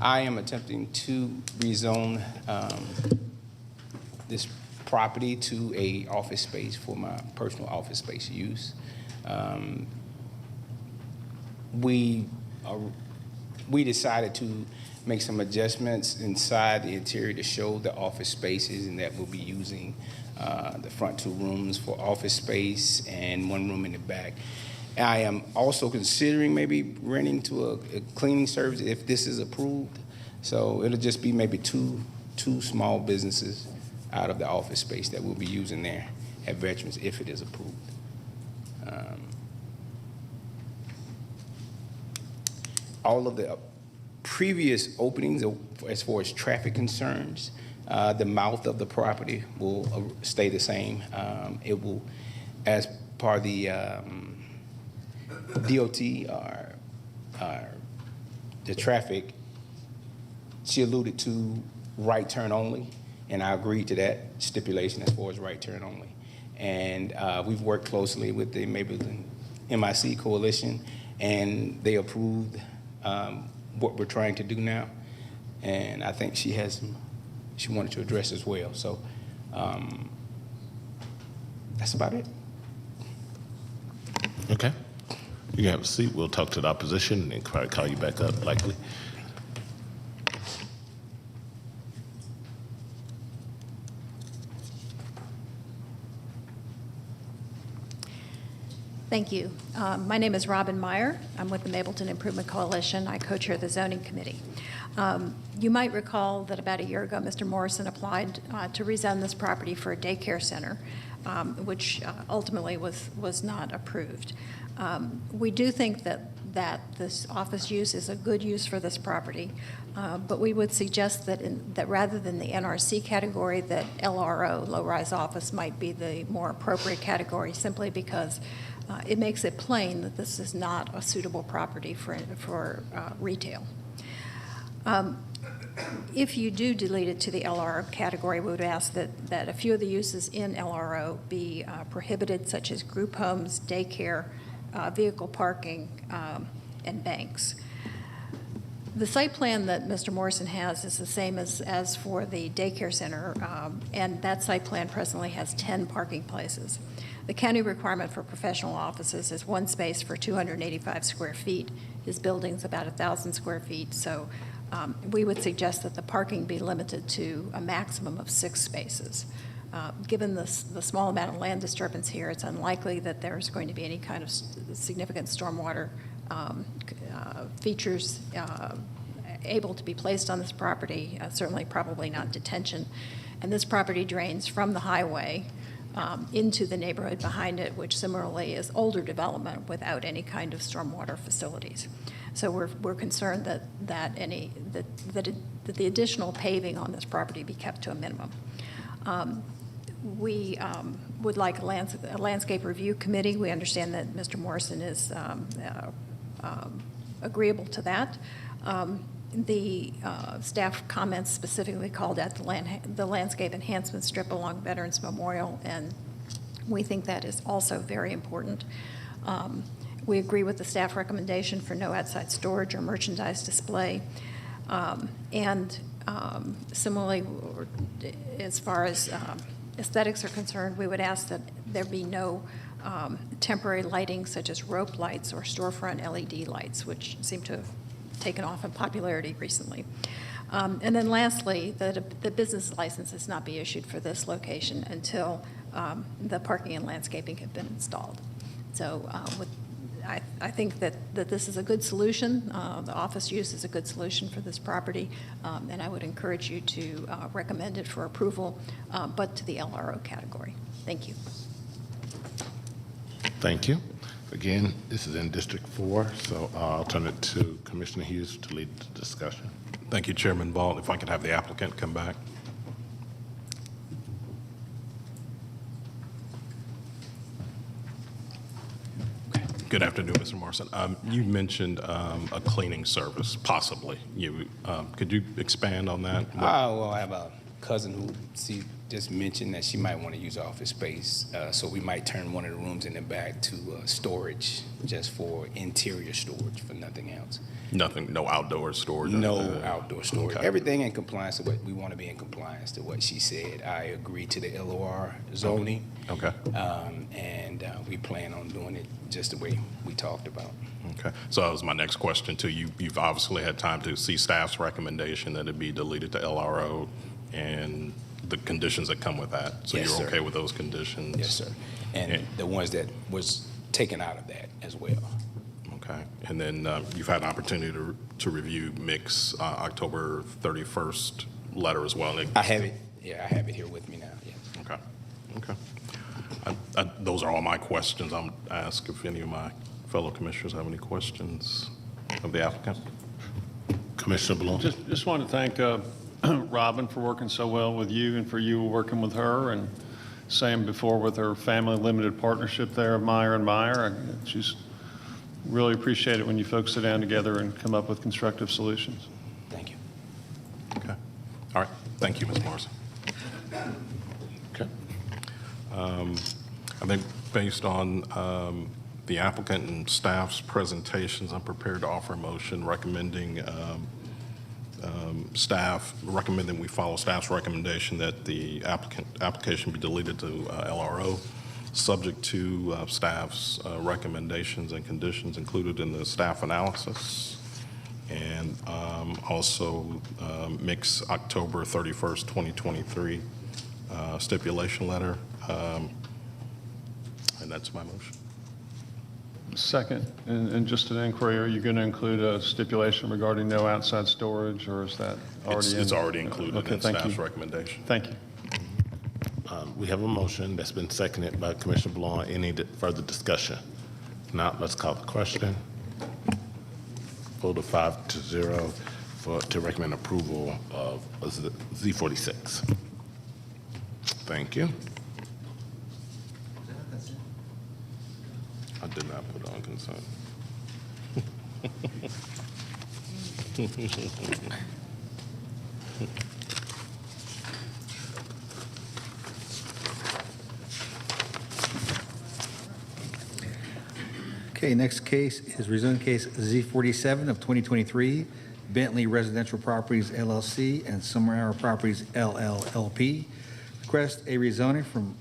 S10: I am attempting to rezone this property to a office space for my personal office space use. We decided to make some adjustments inside the interior to show the office spaces, and that we'll be using the front two rooms for office space and one room in the back. I am also considering maybe renting to a cleaning service if this is approved. So it'll just be maybe two small businesses out of the office space that we'll be using there at Veterans if it is approved. All of the previous openings, as far as traffic concerns, the mouth of the property will stay the same. It will, as part of the DOT or the traffic, she alluded to right turn only, and I agreed to that stipulation as far as right turn only. And we've worked closely with the Mapleton MIC Coalition, and they approved what we're trying to do now. And I think she wanted to address as well. So that's about it.
S6: Okay. You can have a seat. We'll talk to the opposition and probably call you back up, likely.
S20: Thank you. My name is Robin Meyer. I'm with the Mapleton Improvement Coalition. I co-chair the zoning committee. You might recall that about a year ago, Mr. Morrison applied to rezone this property for a daycare center, which ultimately was not approved. We do think that this office use is a good use for this property, but we would suggest that rather than the NRC category, that LRO, low-rise office, might be the more appropriate category, simply because it makes it plain that this is not a suitable property for retail. If you do delete it to the LRO category, we would ask that a few of the uses in LRO be prohibited, such as group homes, daycare, vehicle parking, and banks. The site plan that Mr. Morrison has is the same as for the daycare center, and that site plan presently has 10 parking places. The county requirement for professional offices is one space for 285 square feet. His building's about 1,000 square feet, so we would suggest that the parking be limited to a maximum of 6 spaces. Given the small amount of land disturbance here, it's unlikely that there's going to be any kind of significant stormwater features able to be placed on this property, certainly probably not detention. And this property drains from the highway into the neighborhood behind it, which similarly is older development without any kind of stormwater facilities. So we're concerned that the additional paving on this property be kept to a minimum. We would like a landscape review committee. We understand that Mr. Morrison is agreeable to that. The staff comments specifically called out the landscape enhancement strip along Veterans Memorial and We think that is also very important. We agree with the staff recommendation for no outside storage or merchandise display. Similarly, as far as aesthetics are concerned, we would ask that there be no temporary lighting such as rope lights or storefront LED lights, which seem to have taken off in popularity recently. And then lastly, the business licenses not be issued for this location until the parking and landscaping have been installed. So I think that this is a good solution. The office use is a good solution for this property, and I would encourage you to recommend it for approval, but to the LRO category. Thank you.
S6: Thank you. Again, this is in District 4, so I'll turn it to Commissioner Hughes to lead the discussion.
S21: Thank you, Chairman Vaught. If I could have the applicant come back. Good afternoon, Mr. Morrison. You mentioned a cleaning service, possibly. Could you expand on that?
S10: Well, I have a cousin who just mentioned that she might want to use office space, so we might turn one of the rooms in the back to storage, just for interior storage, for nothing else.
S21: Nothing, no outdoor storage?
S10: No outdoor storage.
S21: Okay.
S10: Everything in compliance to what we want to be in compliance to what she said. I agree to the LOR zoning.
S21: Okay.
S10: And we plan on doing it just the way we talked about.
S21: Okay. So that was my next question too. You've obviously had time to see staff's recommendation that it be deleted to LRO and the conditions that come with that. So
S10: Yes,
S21: you're
S10: sir.
S21: okay with those conditions?
S10: Yes, sir. And the ones that was taken out of that as well.
S21: Okay. And then you've had an opportunity to review Mick's October 31st letter as well.
S10: I have it. Yeah, I have it here with me now. Yes.
S21: Okay. Okay. Those are all my questions. I'm ask if any of my fellow commissioners have any questions of the applicant.
S6: Commissioner Bloom.
S7: Just want to thank Robin for working so well with you and for you working with her, and Sam before with her family limited partnership there of Meyer and Meyer. She's really appreciate it when you folks sit down together and come up with constructive solutions.
S10: Thank you.
S21: Okay. All right. Thank you, Ms. Morrison. Okay. I think based on the applicant and staff's presentations, I'm prepared to offer a motion recommending we follow staff's recommendation that the application be deleted to LRO, subject to staff's recommendations and conditions included in the staff analysis, and also Mick's October 31st, 2023 stipulation letter, and that's my motion.
S7: Second, and just an inquiry, are you going to include a stipulation regarding no outside storage, or is that already
S21: It's already included in
S7: thank
S21: staff's
S7: you.
S21: recommendation.
S7: Thank you.
S6: We have a motion that's been seconded by Commissioner Blown. Any further discussion? If not, let's call the question. Vote of 5-0 to recommend approval of Z46. Thank you. I did not put on consent.
S3: Okay, next case is rezone case Z47 of 2023, Bentley Residential Properties LLC and Summer Properties LLLP. Request a rezoning from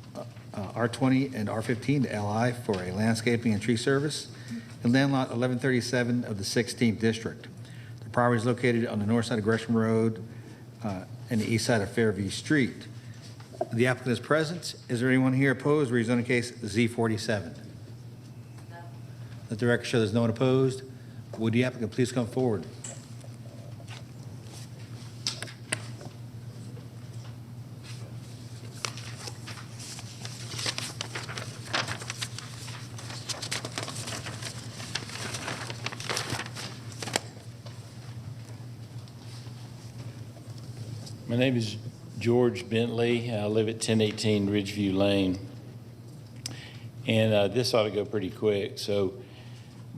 S3: R20 and R15 to LI for a landscaping and tree service in land lot 1137 of the 16th district. The property is located on the north side of Gresham Road and the east side of Fairview Street. The applicant is present. Is there anyone here opposed to rezoning case Z47? Let the record show there's no one opposed. Would the applicant please come forward?
S11: My name is George Bentley. I live at 1018 Ridgeview Lane. And this ought to go pretty quick. So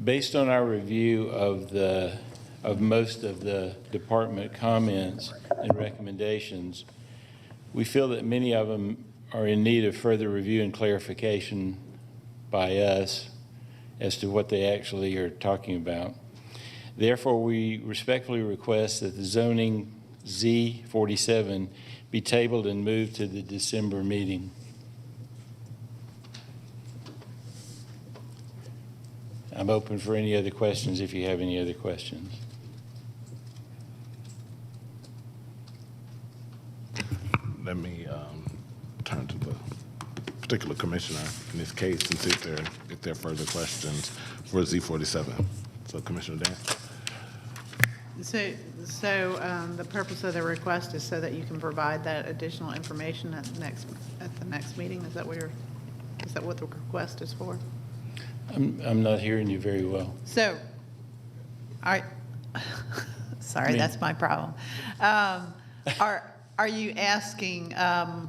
S11: based on our review of most of the department comments and recommendations, we feel that many of them are in need of further review and clarification by us as to what they actually are talking about. Therefore, we respectfully request that the zoning Z47 be tabled and moved to the December meeting. I'm open for any other questions if you have any other questions.
S6: Let me turn to the particular commissioner in this case and see if there are further questions for Z47. So Commissioner Dan.
S1: So the purpose of the request is so that you can provide that additional information at the next meeting? Is that what the request is for?
S11: I'm not hearing you very well.
S1: So, sorry, that's my problem. Are you asking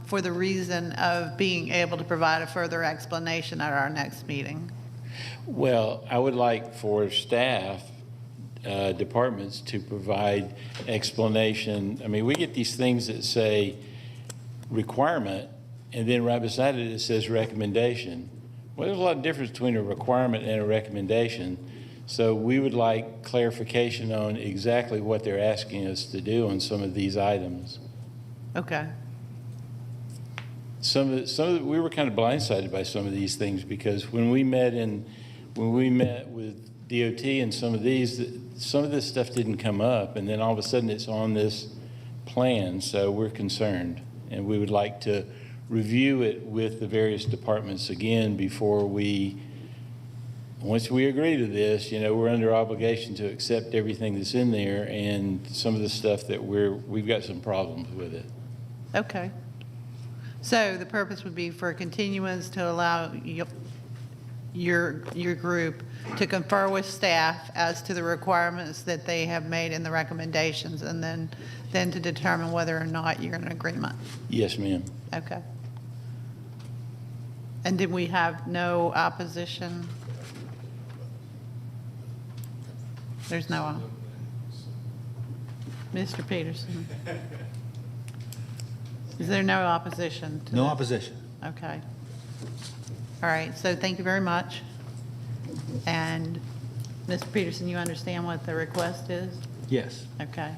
S1: for the reason of being able to provide a further explanation at our next meeting?
S11: Well, I would like for staff, departments to provide explanation. I mean, we get these things that say requirement, and then right beside it, it says recommendation. Well, there's a lot of difference between a requirement and a recommendation. So we would like clarification on exactly what they're asking us to do on some of these items.
S1: Okay.
S11: We were kind of blindsided by some of these things because when we met with DOT and some of this stuff didn't come up, and then all of a sudden it's on this plan. So we're concerned, and we would like to review it with the various departments again before once we agree to this, we're under obligation to accept everything that's in there, and some of the stuff that we've got some problems with it.
S1: Okay. So the purpose would be for a continuance to allow your group to confer with staff as to the requirements that they have made in the recommendations, and then to determine whether or not you're in agreement.
S11: Yes, ma'am.
S1: Okay. And did we have no opposition? There's no Mr. Peterson. Is there no opposition to
S3: No
S1: this?
S3: opposition.
S1: Okay. All right, so thank you very much. And Mr. Peterson, you understand what the request is?
S3: Yes.
S1: Okay.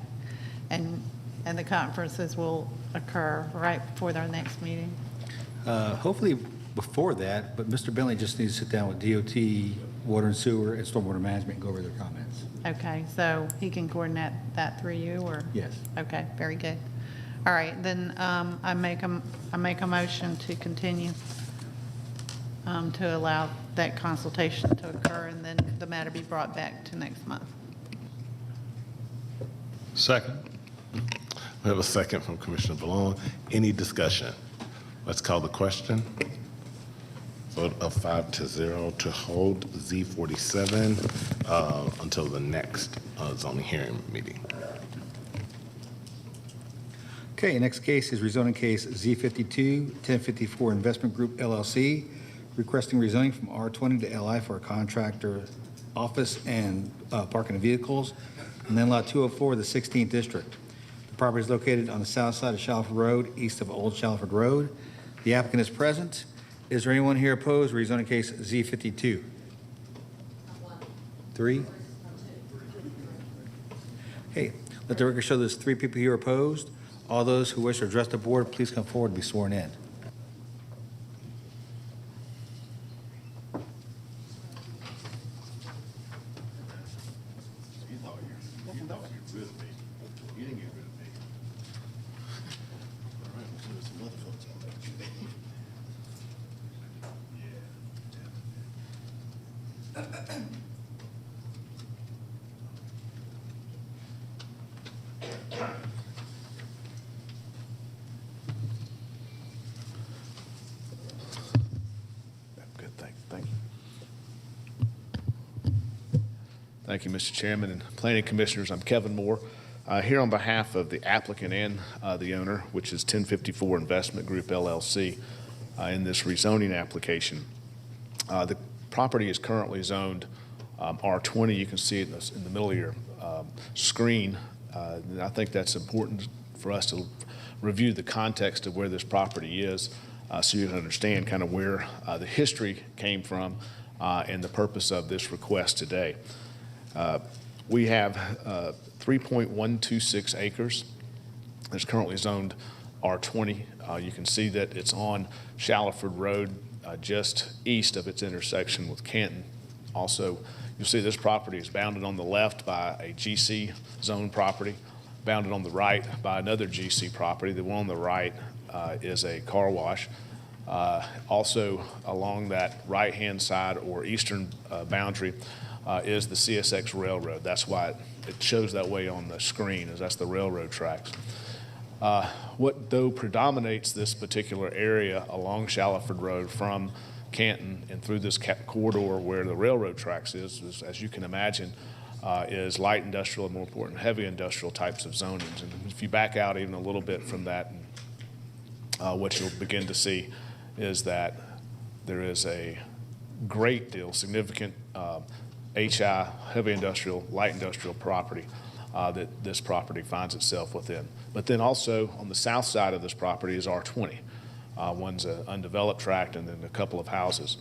S1: And the conferences will occur right before our next meeting?
S3: Hopefully before that, but Mr. Bentley just needs to sit down with DOT, Water and Sewer, and Stormwater Management and go over their comments.
S1: Okay, so he can coordinate that through you, or?
S3: Yes.
S1: Okay, very good. All right, then I make a motion to continue to allow that consultation to occur, and then the matter be brought back to next month.
S7: Second.
S6: We have a second from Commissioner Valone. Any discussion? Let's call the question. Vote of 5-0 to hold Z47 until the next zoning hearing meeting.
S3: Okay, next case is rezoning case Z52, 1054 Investment Group LLC, requesting rezoning from R20 to LI for a contractor office and parking of vehicles, and then lot 204, the 16th district. The property is located on the south side of Shalford Road, east of Old Shalford Road. The applicant is present. Is there anyone here opposed to rezoning case Z52? 3? Okay, let the record show there's 3 people here opposed. All those who wish to address the board, please come forward and be sworn in.
S12: Thank you, Mr. Chairman and Planning Commissioners. I'm Kevin Moore, here on behalf of the applicant and the owner, which is 1054 Investment Group LLC, in this rezoning application. The property is currently zoned R20. You can see it in the middle of your screen. And I think that's important for us to review the context of where this property is. so you can understand kind of where the history came from and the purpose of this request today. We have 3.126 acres that's currently zoned R20. You can see that it's on Shallowford Road, just east of its intersection with Canton. Also, you'll see this property is bounded on the left by a GC zone property, bounded on the right by another GC property. The one on the right is a car wash. Also, along that right-hand side or eastern boundary is the CSX Railroad. That's why it shows that way on the screen, as that's the railroad tracks. What, though, predominates this particular area along Shallowford Road from Canton and through this corridor where the railroad tracks is, as you can imagine, is light industrial and, more important, heavy industrial types of zonings. And if you back out even a little bit from that, what you'll begin to see is that there is a great deal, significant HI, heavy industrial, light industrial property that this property finds itself within. But then also on the south side of this property is R20. One's an undeveloped tract and then a couple of houses.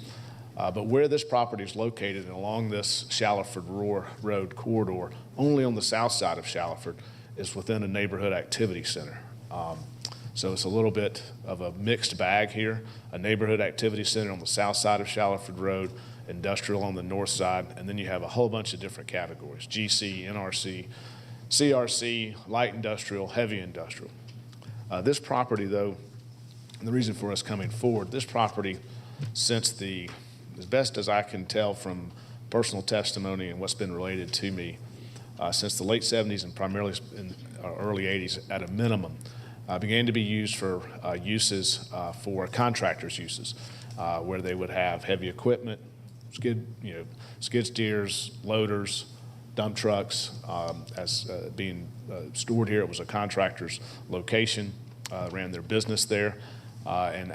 S12: But where this property is located and along this Shallowford Road corridor, only on the south side of Shallowford, is within a neighborhood activity center. So it's a little bit of a mixed bag here. A neighborhood activity center on the south side of Shallowford Road, industrial on the north side, and then you have a whole bunch of different categories: GC, NRC, CRC, light industrial, heavy industrial. This property, though, and the reason for us coming forward, this property, since as best as I can tell from personal testimony and what's been related to me, since the late 70s and primarily in early 80s at a minimum, began to be used for uses for contractors' uses, where they would have heavy equipment, skid steers, loaders, dump trucks as being stored here. It was a contractor's location, ran their business there, and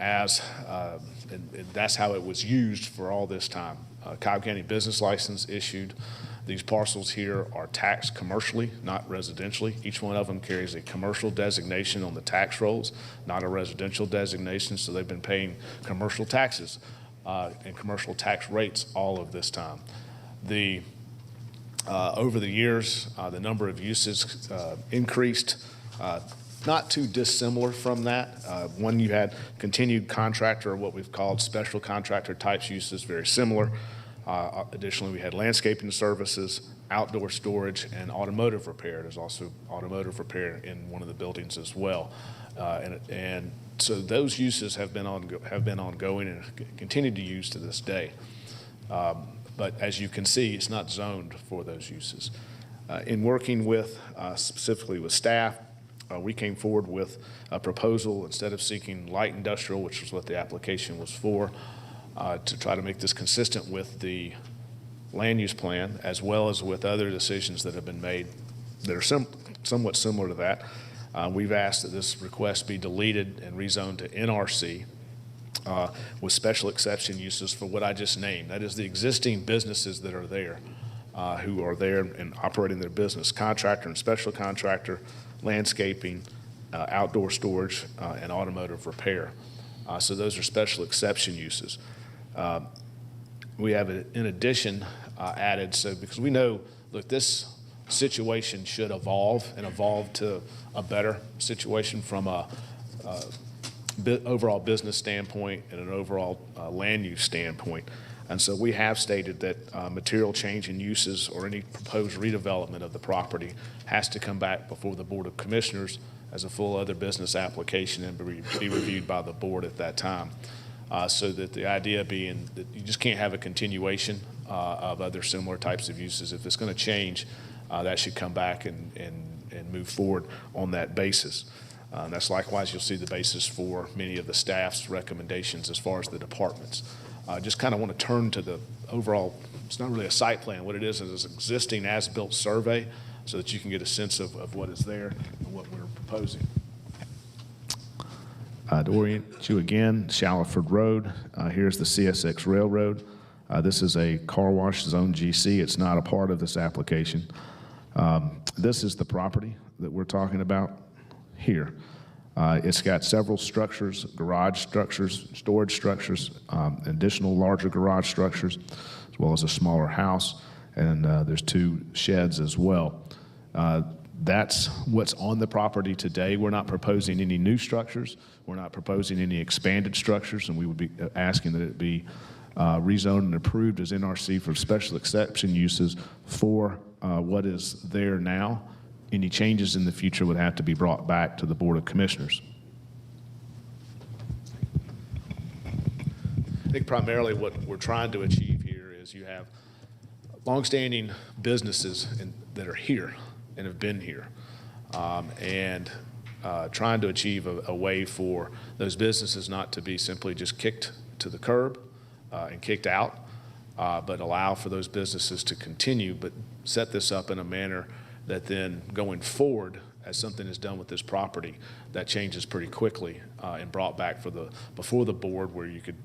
S12: that's how it was used for all this time. Cobb County business license issued. These parcels here are taxed commercially, not residentially. Each one of them carries a commercial designation on the tax rolls, not a residential designation, so they've been paying commercial taxes and commercial tax rates all of this time. Over the years, the number of uses increased, not too dissimilar from that. One, you had continued contractor, or what we've called special contractor types uses, very similar. Additionally, we had landscaping services, outdoor storage, and automotive repair. There's also automotive repair in one of the buildings as well. And so those uses have been ongoing and continue to use to this day. But as you can see, it's not zoned for those uses. In working with, specifically with staff, we came forward with a proposal, instead of seeking light industrial, which was what the application was for, to try to make this consistent with the land use plan, as well as with other decisions that have been made that are somewhat similar to that. We've asked that this request be deleted and rezoned to NRC with special exception uses for what I just named. That is the existing businesses that are there, who are there and operating their business: contractor and special contractor, landscaping, outdoor storage, and automotive repair. So those are special exception uses. We have, in addition, added, so because we know, look, this situation should evolve and evolve to a better situation from a overall business standpoint and an overall land use standpoint. And so we have stated that material change in uses or any proposed redevelopment of the property has to come back before the Board of Commissioners as a full other business application and be reviewed by the board at that time. So that the idea being that you just can't have a continuation of other similar types of uses. If it's going to change, that should come back and move forward on that basis. That's likewise, you'll see the basis for many of the staff's recommendations as far as the departments. Just kind of want to turn to the overall, it's not really a site plan. What it is an existing as-built survey so that you can get a sense of what is there and what we're proposing. To orient you again, Shallowford Road, here's the CSX Railroad. This is a car wash zone GC. It's not a part of this application. This is the property that we're talking about here. It's got several structures, garage structures, storage structures, additional larger garage structures, as well as a smaller house, and there's 2 sheds as well. That's what's on the property today. We're not proposing any new structures. We're not proposing any expanded structures, and we would be asking that it be rezoned and approved as NRC for special exception uses for what is there now. Any changes in the future would have to be brought back to the Board of Commissioners. I think primarily what we're trying to achieve here is you have longstanding businesses that are here and have been here, and trying to achieve a way for those businesses not to be simply just kicked to the curb and kicked out, but allow for those businesses to continue, but set this up in a manner that then going forward, as something is done with this property, that changes pretty quickly and brought back before the board where you could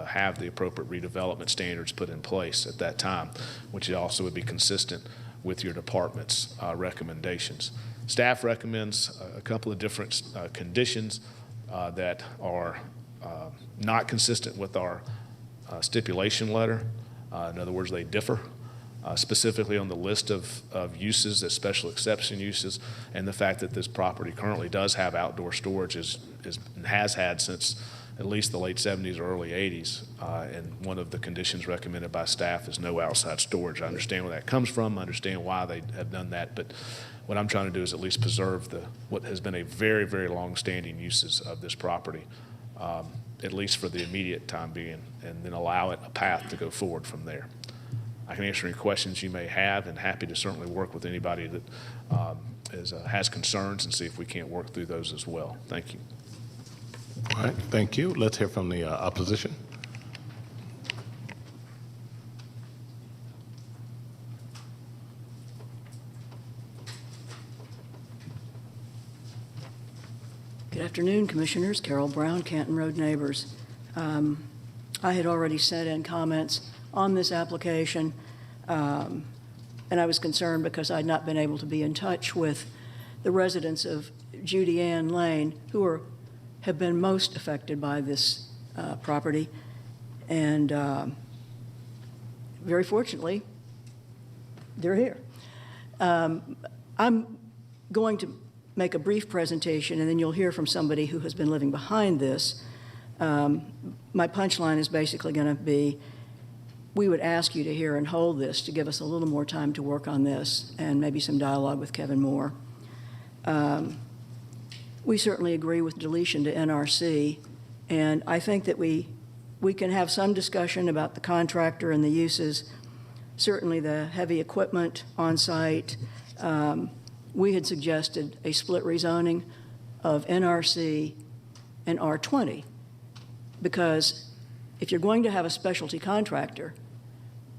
S12: have the appropriate redevelopment standards put in place at that time, which also would be consistent with your department's recommendations. Staff recommends a couple of different conditions that are not consistent with our stipulation letter. In other words, they differ. Specifically on the list of uses as special exception uses, and the fact that this property currently does have outdoor storage and has had since at least the late 70s or early 80s. And one of the conditions recommended by staff is no outside storage. I understand where that comes from. I understand why they have done that. But what I'm trying to do is at least preserve what has been a very, very long-standing uses of this property, at least for the immediate time being, and then allow it a path to go forward from there. I can answer any questions you may have, and happy to certainly work with anybody that has concerns and see if we can't work through those as well. Thank you.
S6: All right, thank you. Let's hear from the opposition.
S16: Good afternoon, Commissioners. Carol Brown, Canton Road Neighbors. I had already sent in comments on this application, and I was concerned because I'd not been able to be in touch with the residents of Judy Ann Lane, who have been most affected by this property. And very fortunately, they're here. I'm going to make a brief presentation, and then you'll hear from somebody who has been living behind this. My punchline is basically going to be, we would ask you to hear and hold this to give us a little more time to work on this and maybe some dialogue with Kevin Moore. We certainly agree with deletion to NRC, and I think that we can have some discussion about the contractor and the uses, certainly the heavy equipment on site. We had suggested a split rezoning of NRC and R20, because if you're going to have a specialty contractor,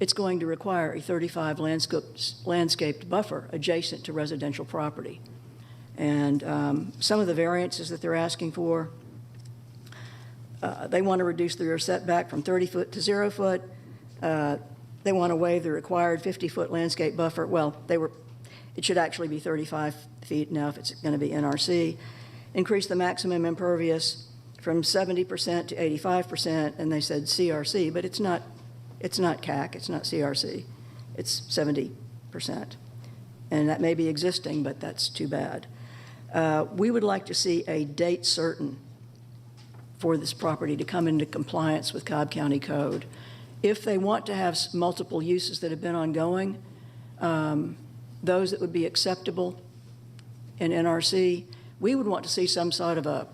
S16: it's going to require a 35 landscaped buffer adjacent to residential property. And some of the variances that they're asking for, they want to reduce the rear setback from 30 foot to 0 foot. They want to waive the required 50-foot landscape buffer. Well, it should actually be 35 feet now if it's going to be NRC. Increase the maximum impervious from 70% to 85%, and they said CRC, but it's not CAC, it's not CRC, it's 70%. And that may be existing, but that's too bad. We would like to see a date certain for this property to come into compliance with Cobb County Code. If they want to have multiple uses that have been ongoing, those that would be acceptable in NRC, we would want to see some sort of a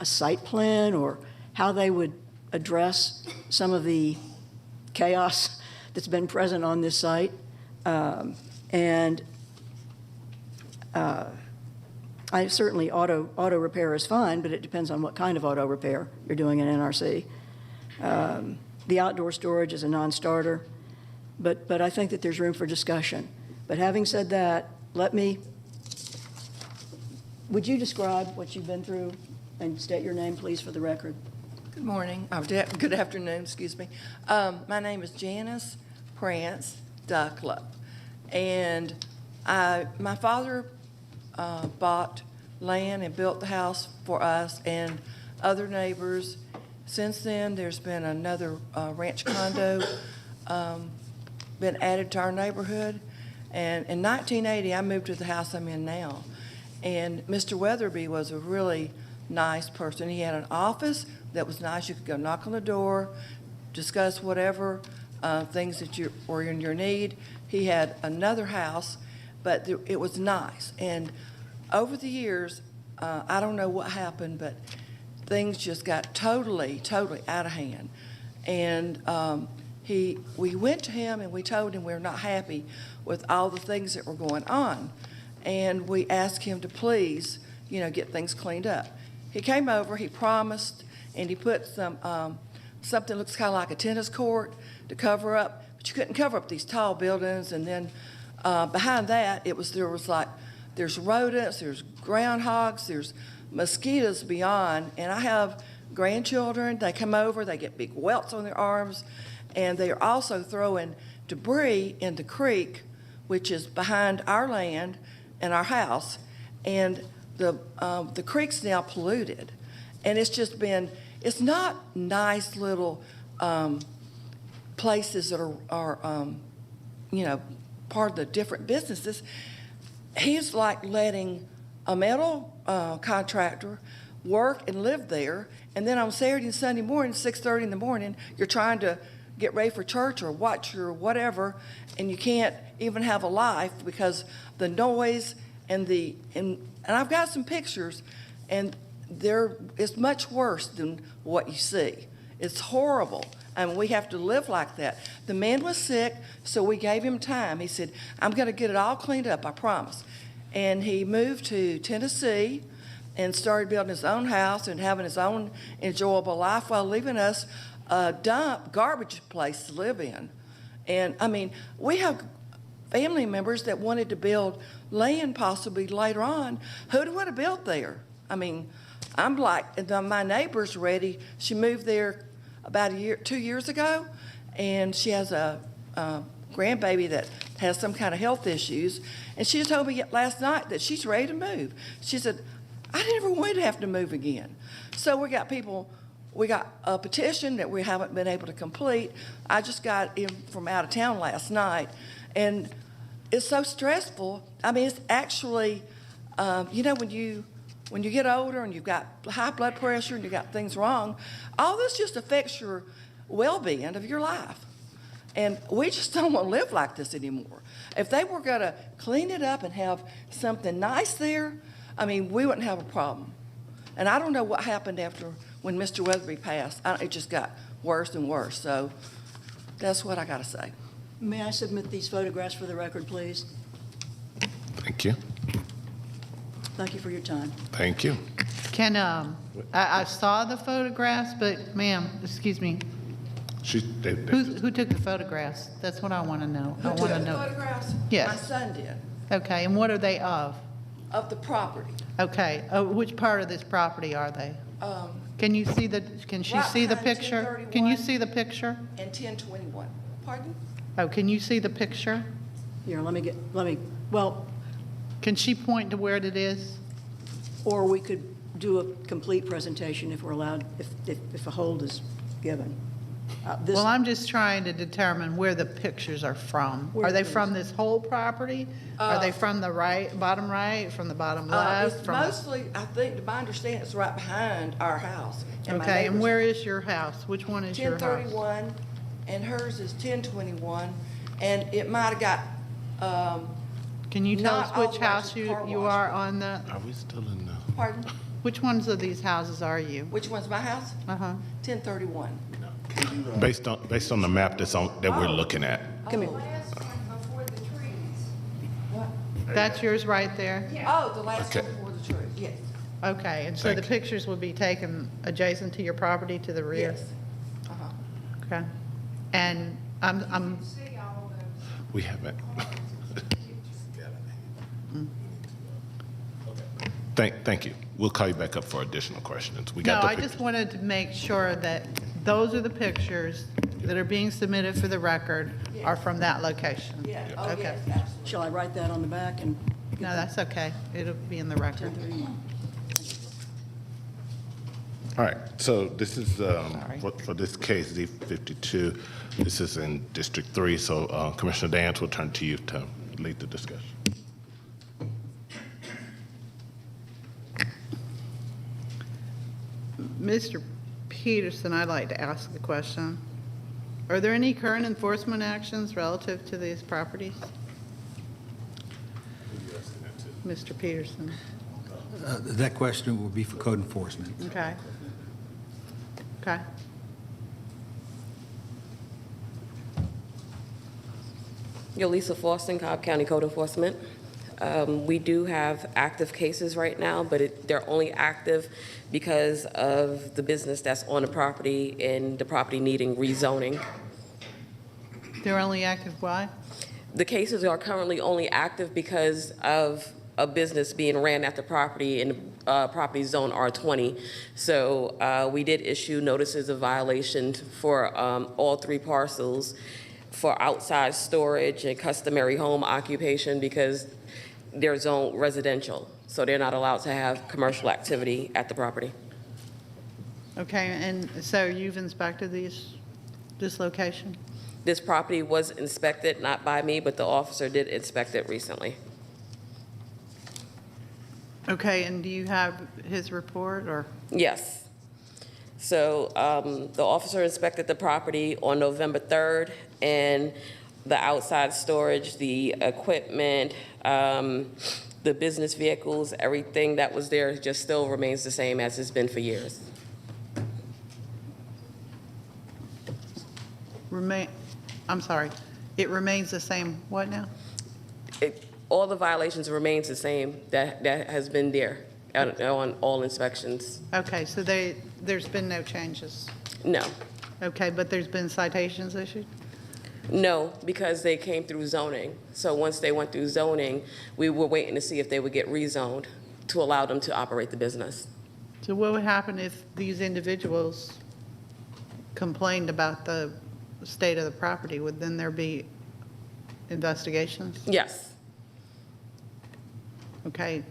S16: site plan or how they would address some of the chaos that's been present on this site. I certainly auto repair is fine, but it depends on what kind of auto repair you're doing in NRC. The outdoor storage is a non-starter, but I think that there's room for discussion. But having said that, would you describe what you've been through and state your name, please, for the record?
S8: Good morning. Good afternoon, excuse me. My name is Janice Prance Ducklop, and my father bought land and built the house for us and other neighbors. Since then, there's been another ranch condo been added to our neighborhood. And in 1980, I moved to the house I'm in now. And Mr. Weatherby was a really nice person. He had an office that was nice. You could go knock on the door, discuss whatever things that you were in your need. He had another house, but it was nice. And over the years, I don't know what happened, but things just got totally out of hand. And we went to him and we told him we were not happy with all the things that were going on. And we asked him to please, get things cleaned up. He came over, he promised, and he put something that looks kind of like a tennis court to cover up, but you couldn't cover up these tall buildings. And then behind that, there's rodents, there's groundhogs, there's mosquitoes beyond. And I have grandchildren, they come over, they get big welts on their arms, and they are also throwing debris in the creek, which is behind our land and our house. And the creek's now polluted. And it's not nice little places that are part of the different businesses. He's like letting a metal contractor work and live there, and then on Saturday and Sunday morning, 6:30 in the morning, you're trying to get ready for church or watch or whatever, and you can't even have a life because the noise and I've got some pictures, and it's much worse than what you see. It's horrible. And we have to live like that. The man was sick, so we gave him time. He said, I'm going to get it all cleaned up, I promise. And he moved to Tennessee and started building his own house and having his own enjoyable life while leaving us a garbage place to live in. And, we have family members that wanted to build land possibly later on. Who do you want to build there? I'm like, my neighbor's ready. She moved there about 2 years ago, and she has a grandbaby that has some kind of health issues. And she told me last night that she's ready to move. She said, I never want to have to move again. So we got a petition that we haven't been able to complete. I just got in from out of town last night, and it's so stressful. It's actually, when you get older and you've got high blood pressure and you've got things wrong, all this just affects your well-being of your life. And we just don't want to live like this anymore. If they were going to clean it up and have something nice there, we wouldn't have a problem. And I don't know what happened when Mr. Weatherby passed. It just got worse and worse. So that's what I got to say.
S16: May I submit these photographs for the record, please?
S6: Thank you.
S16: Thank you for your time.
S6: Thank you.
S1: I saw the photographs, but ma'am, excuse me, who took the photographs? That's what I want to know.
S8: Who took the photographs?
S1: Yes.
S8: My son did.
S1: Okay, and what are they of?
S8: Of the property.
S1: Okay, which part of this property are they? Can she see the picture? Can you see the picture?
S8: And 1021. Pardon?
S1: Oh, can you see the picture?
S16: Here,
S1: can she point to where it is?
S16: Or we could do a complete presentation if we're allowed, if a hold is given.
S1: Well, I'm just trying to determine where the pictures are from. Are they from this whole property? Are they from the bottom right, from the bottom left?
S8: It's mostly, I think, to my understanding, it's right behind our house.
S1: Okay, and where is your house? Which one is your house?
S8: 1031, and hers is 1021, and it might have got,
S1: can you tell us which house you are on the?
S6: Are we still in the?
S8: Pardon?
S1: Which ones of these houses are you?
S8: Which one's my house? 1031.
S6: Based on the map that we're looking at.
S16: Come here.
S1: That's yours right there?
S8: Oh, the last one before the tree, yes.
S1: Okay, and so the pictures would be taken adjacent to your property to the rear?
S8: Yes.
S1: Okay. And I'm.
S6: We haven't. Thank you. We'll call you back up for additional questions.
S1: I just wanted to make sure that those are the pictures that are being submitted for the record.
S15: are from that location?
S16: Yeah. Oh,
S15: Okay.
S16: yes, absolutely. Shall I write that on the back and?
S15: No, that's okay. It'll be in the record.
S6: All right, so this is, for this case, Z52, this is in District 3, so Commissioner Dance will turn to you to lead the discussion.
S15: Mr. Peterson, I'd like to ask a question. Are there any current enforcement actions relative to these properties? Mr. Peterson.
S22: That question will be for code enforcement.
S15: Okay. Okay.
S5: Yolisa Foster, Cobb County Code Enforcement. We do have active cases right now, but they're only active because of the business that's on the property and the property needing rezoning.
S15: They're only active why?
S5: The cases are currently only active because of a business being ran at the property in property zone R20. So we did issue notices of violation for all 3 parcels for outside storage and customary home occupation because they're zoned residential. So they're not allowed to have commercial activity at the property.
S15: Okay, and so you've inspected this location?
S5: This property was inspected, not by me, but the officer did inspect it recently.
S15: Okay, and do you have his report or?
S5: Yes. So the officer inspected the property on November 3rd, and the outside storage, the equipment, the business vehicles, everything that was there just still remains the same as it's been for years.
S15: I'm sorry, it remains the same, what now?
S5: All the violations remains the same that has been there on all inspections.
S15: Okay, so there's been no changes?
S5: No.
S15: Okay, but there's been citations issued?
S5: No, because they came through zoning. So once they went through zoning, we were waiting to see if they would get rezoned to allow them to operate the business.
S15: So what would happen if these individuals complained about the state of the property? Would then there be investigations?
S5: Yes.
S15: Okay.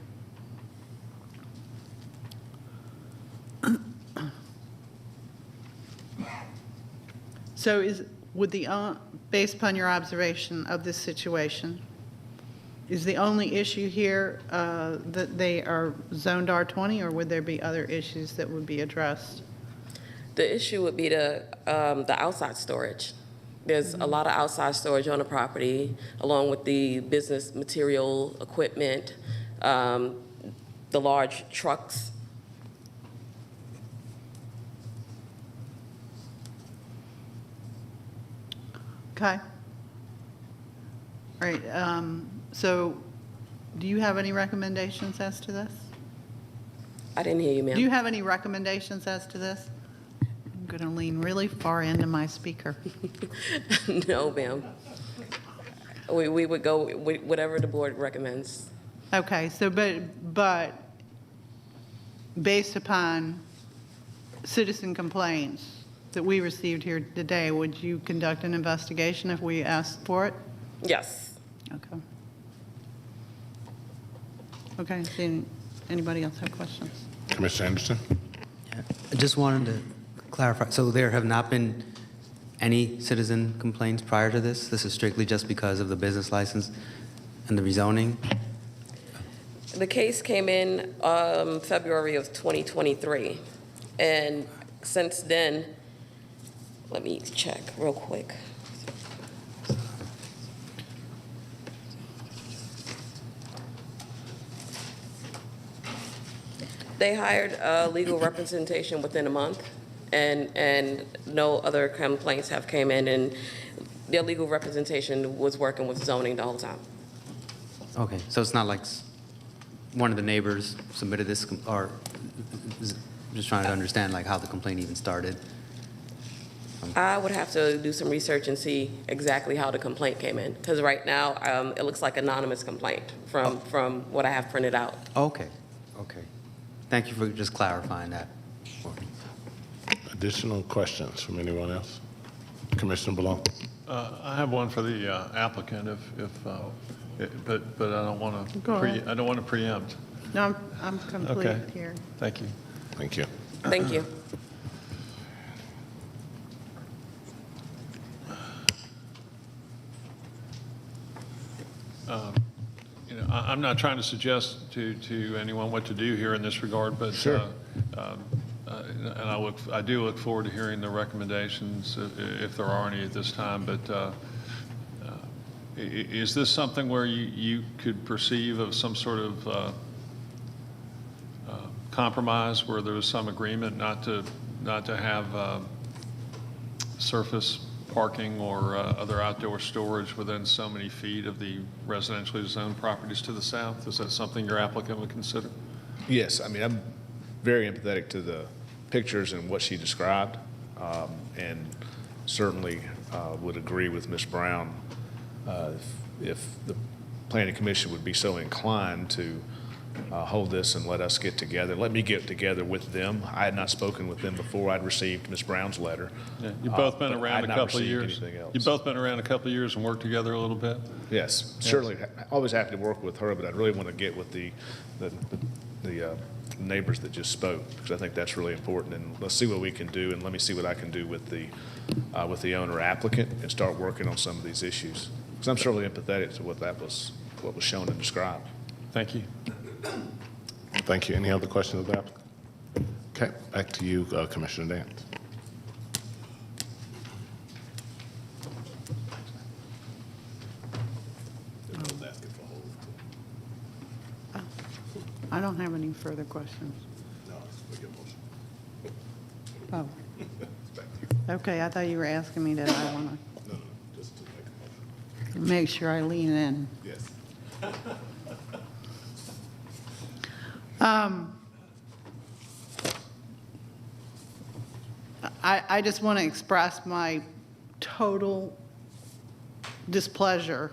S15: So based upon your observation of this situation, is the only issue here that they are zoned R20, or would there be other issues that would be addressed?
S5: The issue would be the outside storage. There's a lot of outside storage on the property, along with the business material, equipment, the large trucks.
S15: Okay. All right, so do you have any recommendations as to this?
S5: I didn't hear you, ma'am.
S15: Do you have any recommendations as to this? I'm going to lean really far into my speaker.
S5: No, ma'am. We would go with whatever the board recommends.
S15: Okay, so but based upon citizen complaints that we received here today, would you conduct an investigation if we asked for it?
S5: Yes.
S15: Okay. Okay, see anybody else have questions?
S6: Commissioner Anderson?
S23: I just wanted to clarify, so there have not been any citizen complaints prior to this? This is strictly just because of the business license and the rezoning?
S5: The case came in February of 2023, and since then, let me check real quick. They hired legal representation within a month, and no other complaints have came in, and their legal representation was working with zoning the whole time.
S23: Okay, so it's not like one of the neighbors submitted this, or just trying to understand like how the complaint even started?
S5: I would have to do some research and see exactly how the complaint came in, because right now it looks like anonymous complaint from what I have printed out.
S23: Okay, okay. Thank you for just clarifying that for me.
S6: Additional questions from anyone else? Commissioner Ballon.
S7: I have one for the applicant, but I don't want to.
S15: Go ahead.
S7: I don't want to preempt.
S15: No, I'm complete
S7: Okay.
S15: here.
S7: Thank you.
S6: Thank you.
S5: Thank you.
S7: I'm not trying to suggest to anyone what to do here in this regard, but
S2: Sure.
S7: and I do look forward to hearing the recommendations if there are any at this time. But is this something where you could perceive of some sort of compromise where there was some agreement not to have surface parking or other outdoor storage within so many feet of the residentially zoned properties to the south? Is that something your applicant would consider?
S12: Yes, I mean, I'm very empathetic to the pictures and what she described, and certainly would agree with Ms. Brown if the Planning Commission would be so inclined to hold this and let us get together. Let me get together with them. I had not spoken with them before I'd received Ms. Brown's letter.
S7: Yeah, you've both been
S12: but
S7: around
S12: I'd
S7: a
S12: not
S7: couple of
S12: received
S7: years.
S12: anything else.
S7: You've both been around a couple of years and worked together a little bit?
S12: Yes, certainly. Always happy to work with her, but I'd really want to get with the neighbors that just spoke, because I think that's really important. And let's see what we can do, and let me see what I can do with the owner applicant and start working on some of these issues. Because I'm certainly empathetic to what was shown and described.
S7: Thank you.
S6: Thank you. Any other questions of the applicant? Okay, back to you, Commissioner Dance.
S15: I don't have any further questions. Oh. Okay, I thought you were asking me that I want to make sure I lean in.
S6: Yes.
S15: I just want to express my total displeasure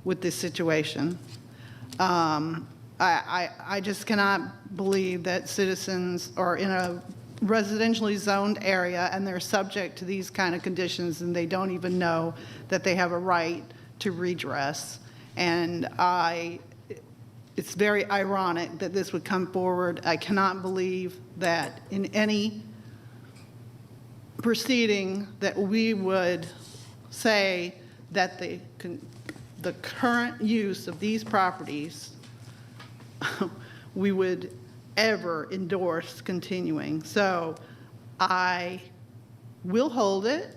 S15: with this situation. I just cannot believe that citizens are in a residentially zoned area and they're subject to these kind of conditions and they don't even know that they have a right to redress. And it's very ironic that this would come forward. I cannot believe that in any proceeding that we would say that the current use of these properties we would ever endorse continuing. So I will hold it.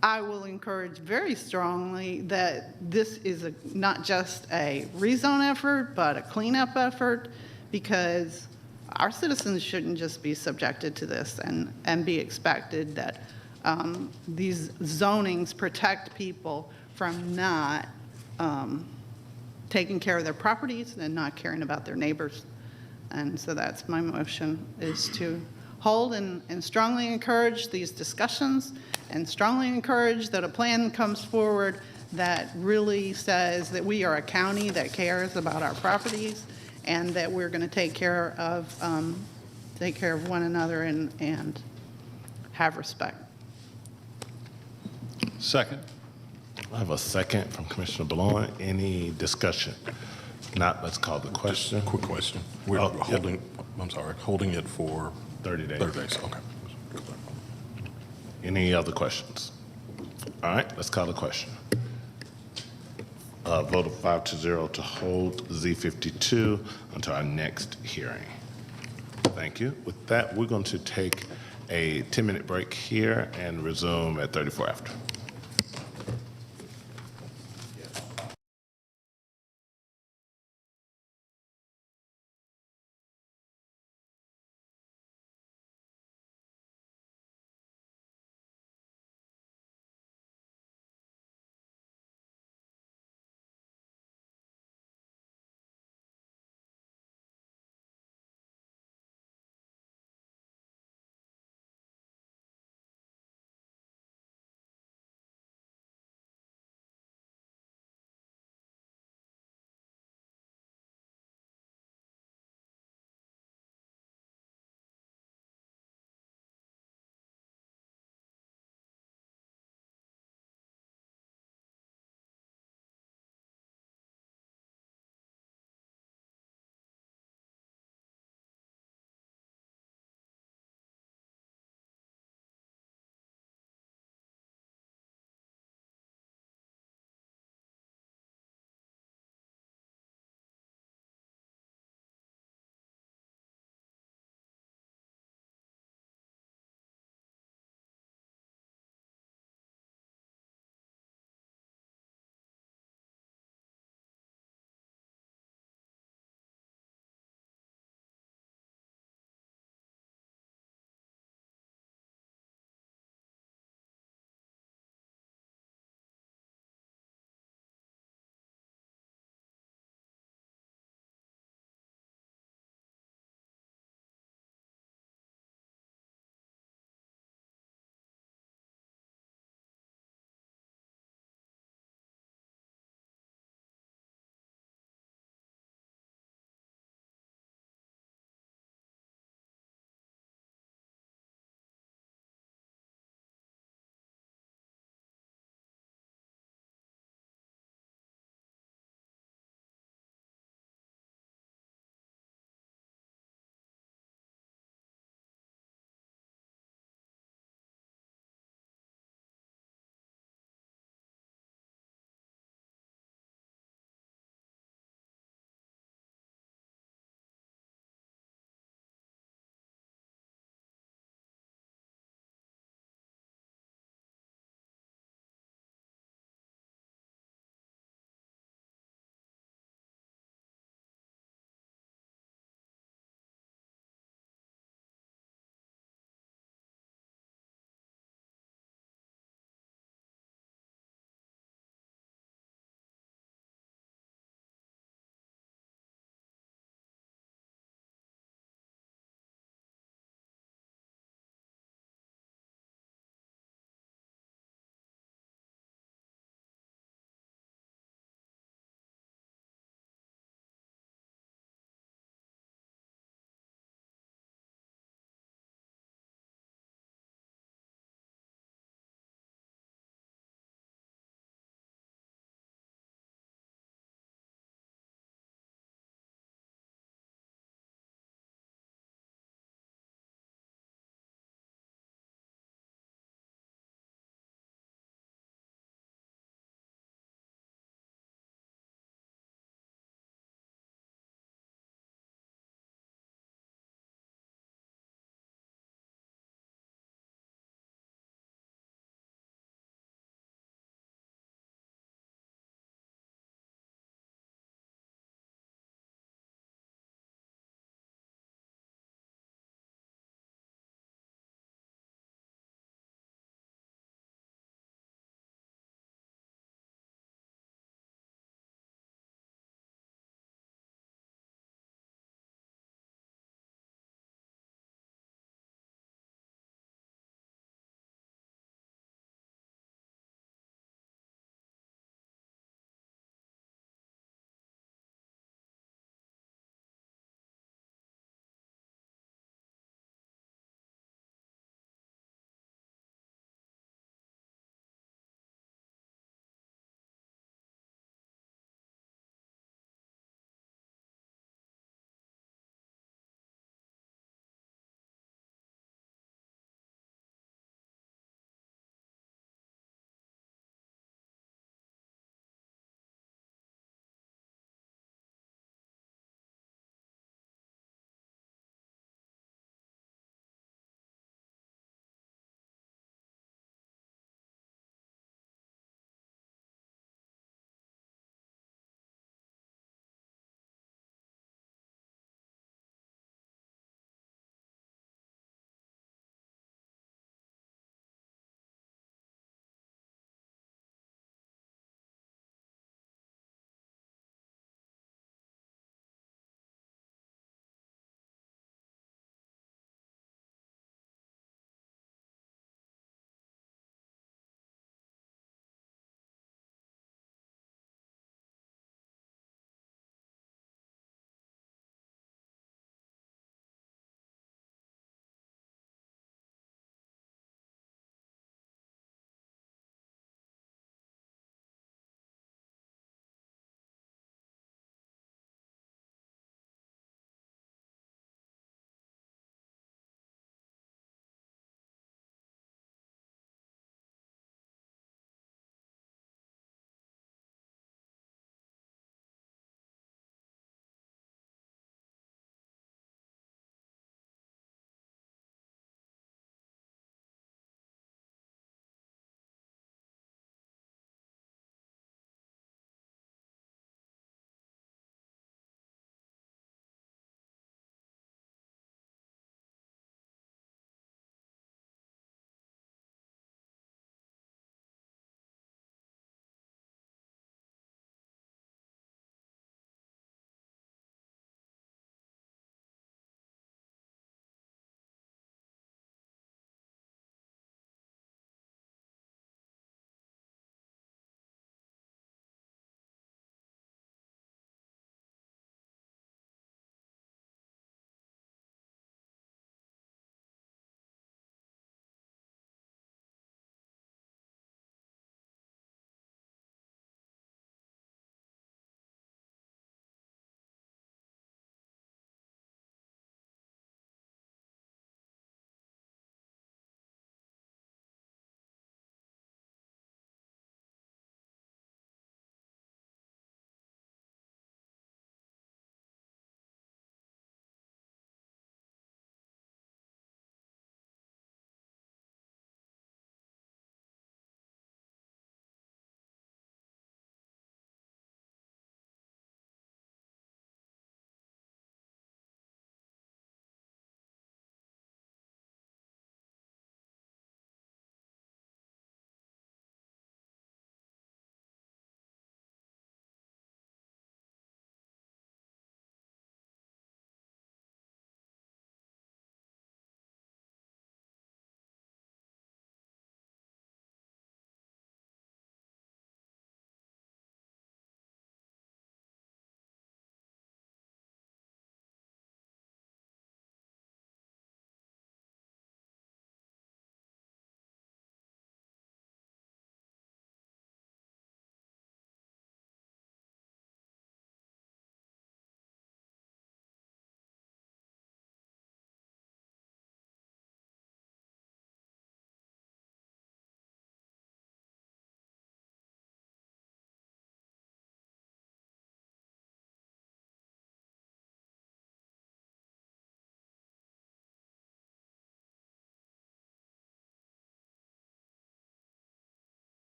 S15: I will encourage very strongly that this is not just a rezone effort, but a cleanup effort, because our citizens shouldn't just be subjected to this and be expected that these zonings protect people from not taking care of their properties and not caring about their neighbors. And so that's my motion, is to hold and strongly encourage these discussions and strongly encourage that a plan comes forward that really says that we are a county that cares about our properties and that we're going to take care of one another and have respect.
S7: Second.
S6: I have a second from Commissioner Ballon. Any discussion? Not, let's call the question.
S21: Quick question. We're holding, I'm sorry, holding it for
S6: 30 days.
S21: 30 days, okay.
S6: Any other questions? All right, let's call the question. Vote of 5-0 to hold Z52 until our next hearing. Thank you. With that, we're going to take a 10-minute break here and resume at 34 after.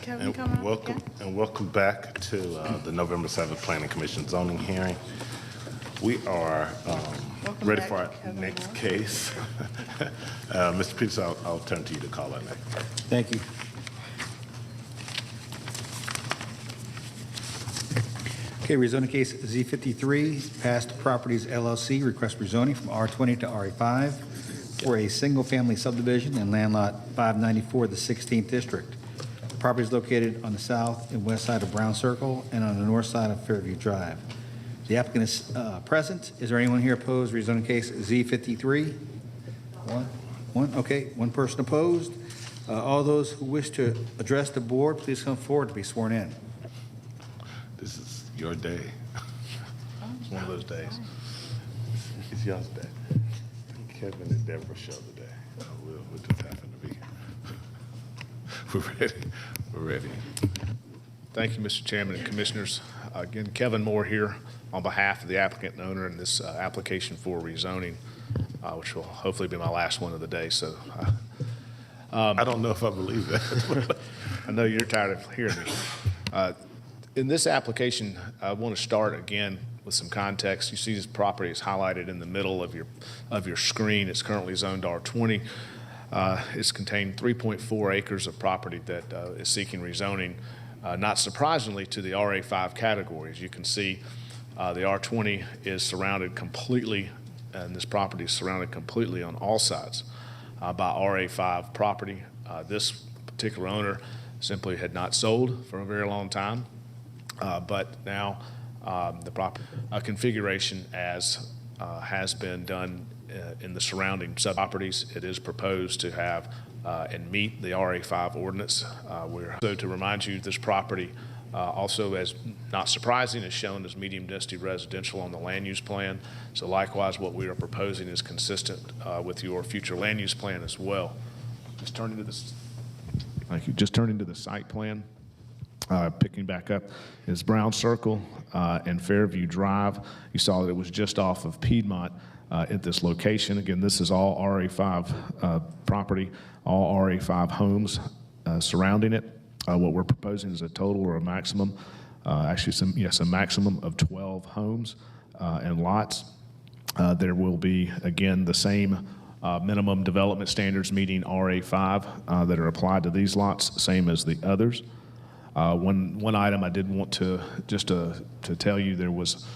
S15: Kevin come up again?
S6: Welcome back to the November 7th Planning Commission zoning hearing. We are ready for our next case. Mr. Peters, I'll turn to you to call that next.
S3: Thank you. Okay, rezoning case Z53, Past Properties LLC, request rezoning from R20 to RA5 for a single-family subdivision in land lot 594, the 16th district. The property is located on the south and west side of Brown Circle and on the north side of Fairview Drive. The applicant is present. Is there anyone here opposed to rezoning case Z53? One, okay, one person opposed. All those who wish to address the board, please come forward to be sworn in.
S6: This is your day. It's one of those days. It's y'all's day. Kevin and Deborah show today. We'll just happen to be. We're ready. We're ready.
S12: Thank you, Mr. Chairman and Commissioners. Again, Kevin Moore here on behalf of the applicant and owner in this application for rezoning, which will hopefully be my last one of the day. So
S6: I don't know if I believe that.
S12: I know you're tired of hearing me. In this application, I want to start again with some context. You see this property is highlighted in the middle of your screen. It's currently zoned R20. It's contained 3.4 acres of property that is seeking rezoning, not surprisingly, to the RA5 category. As you can see, the R20 is surrounded completely, and this property is surrounded completely on all sides by RA5 property. This particular owner simply had not sold for a very long time, but now the property configuration as has been done in the surrounding sub-properties, it is proposed to have and meet the RA5 ordinance. So to remind you, this property also, as not surprising, is shown as medium density residential on the land use plan. So likewise, what we are proposing is consistent with your future land use plan as well. Just turning to this. Thank you. Just turning to the site plan. Picking back up is Brown Circle and Fairview Drive. You saw that it was just off of Piedmont at this location. Again, this is all RA5 property, all RA5 homes surrounding it. What we're proposing is a total or a maximum, a maximum of 12 homes and lots. There will be, again, the same minimum development standards meeting RA5 that are applied to these lots, same as the others. One item I did want to tell you, there was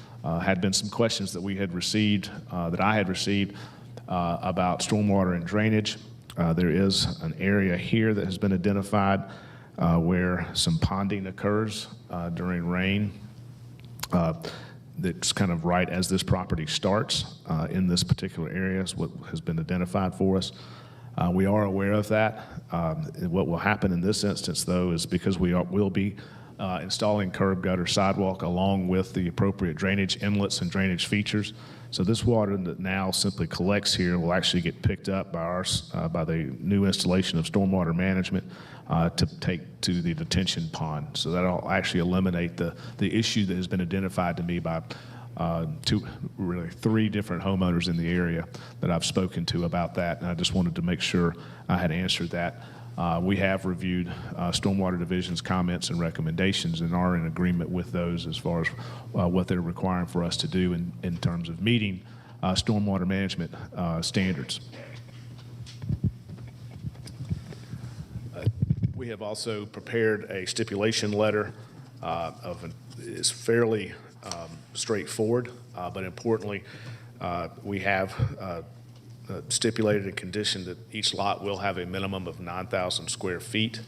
S12: had been some questions that we had received, that I had received about stormwater and drainage. There is an area here that has been identified where some ponding occurs during rain. That's kind of right as this property starts in this particular area is what has been identified for us. We are aware of that. What will happen in this instance, though, is because we'll be installing curb, gutter, sidewalk along with the appropriate drainage inlets and drainage features. So this water that now simply collects here will actually get picked up by the new installation of stormwater management to take to the detention pond. So that'll actually eliminate the issue that has been identified to me by three different homeowners in the area that I've spoken to about that. And I just wanted to make sure I had answered that. We have reviewed Stormwater Division's comments and recommendations and are in agreement with those as far as what they're requiring for us to do in terms of meeting stormwater management standards. We have also prepared a stipulation letter it's fairly straightforward, but importantly, we have stipulated a condition that each lot will have a minimum of 9,000 square feet,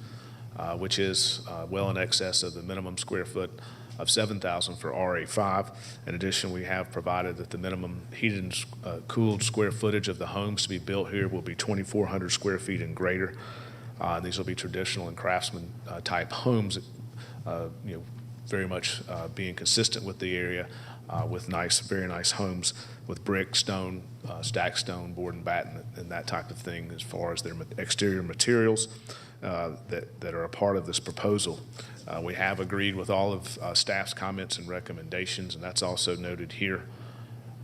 S12: which is well in excess of the minimum square foot of 7,000 for RA5. In addition, we have provided that the minimum heated and cooled square footage of the homes to be built here will be 2,400 square feet and greater. These will be traditional and craftsman type homes, very much being consistent with the area, with very nice homes with brick, stone, stacked stone, board and batten, and that type of thing as far as their exterior materials that are a part of this proposal. We have agreed with all of staff's comments and recommendations, and that's also noted here.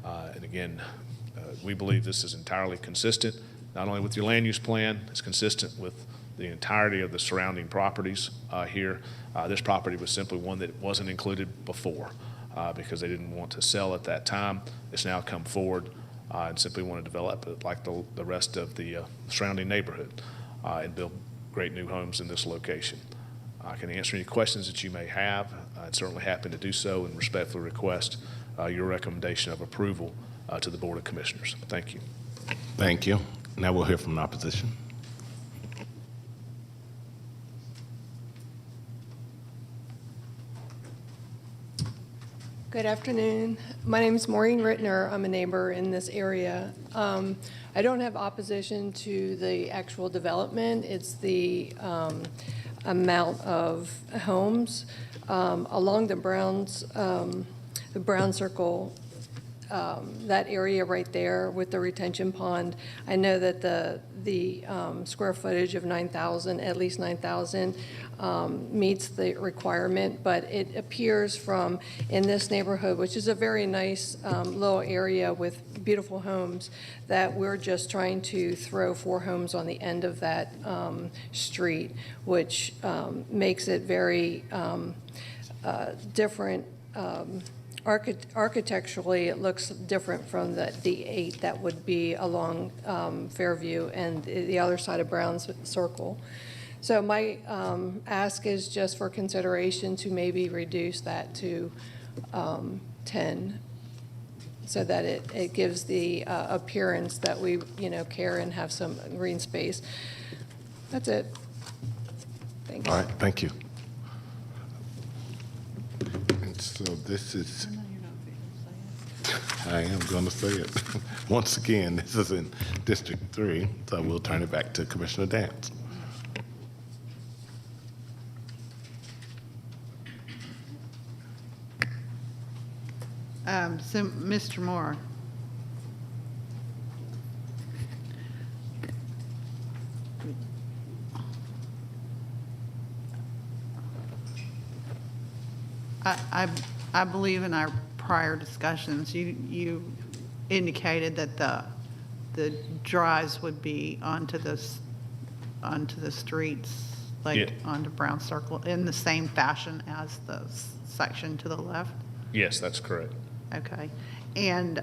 S12: And again, we believe this is entirely consistent, not only with your land use plan, it's consistent with the entirety of the surrounding properties here. This property was simply one that wasn't included before because they didn't want to sell at that time. It's now come forward and simply want to develop it like the rest of the surrounding neighborhood and build great new homes in this location. I can answer any questions that you may have. I'd certainly happy to do so and respectfully request your recommendation of approval to the Board of Commissioners. Thank you.
S6: Thank you. Now we'll hear from the opposition.
S9: Good afternoon. My name is Maureen Rittner. I'm a neighbor in this area. I don't have opposition to the actual development. It's the amount of homes along the Brown Circle, that area right there with the retention pond. I know that the square footage of 9,000, at least 9,000, meets the requirement, but it appears from in this neighborhood, which is a very nice little area with beautiful homes, that we're just trying to throw 4 homes on the end of that street, which makes it very different. Architecturally, it looks different from the 8 that would be along Fairview and the other side of Brown Circle. So my ask is just for consideration to maybe reduce that to 10, so that it gives the appearance that we, care and have some green space. That's it. Thanks.
S6: All right, thank you. And so this is, I am going to say it. Once again, this is in District 3, so we'll turn it back to Commissioner Dance.
S15: So, Mr. Moore. I believe in our prior discussions, you indicated that the drives would be onto the streets, like
S12: Yeah.
S15: onto Brown Circle, in the same fashion as the section to the left?
S12: Yes, that's correct.
S15: Okay. And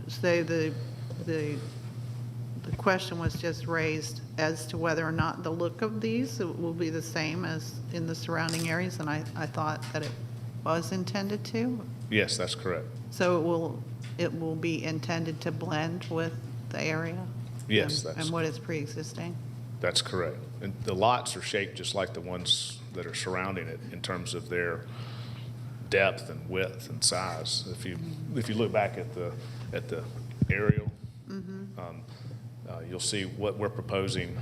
S15: so the question was just raised as to whether or not the look of these will be the same as in the surrounding areas, and I thought that it was intended to.
S12: Yes, that's correct.
S15: So it will be intended to blend with the area?
S12: Yes,
S15: and what is pre-existing?
S12: That's correct. And the lots are shaped just like the ones that are surrounding it in terms of their depth and width and size. If you look back at the aerial, you'll see what we're proposing.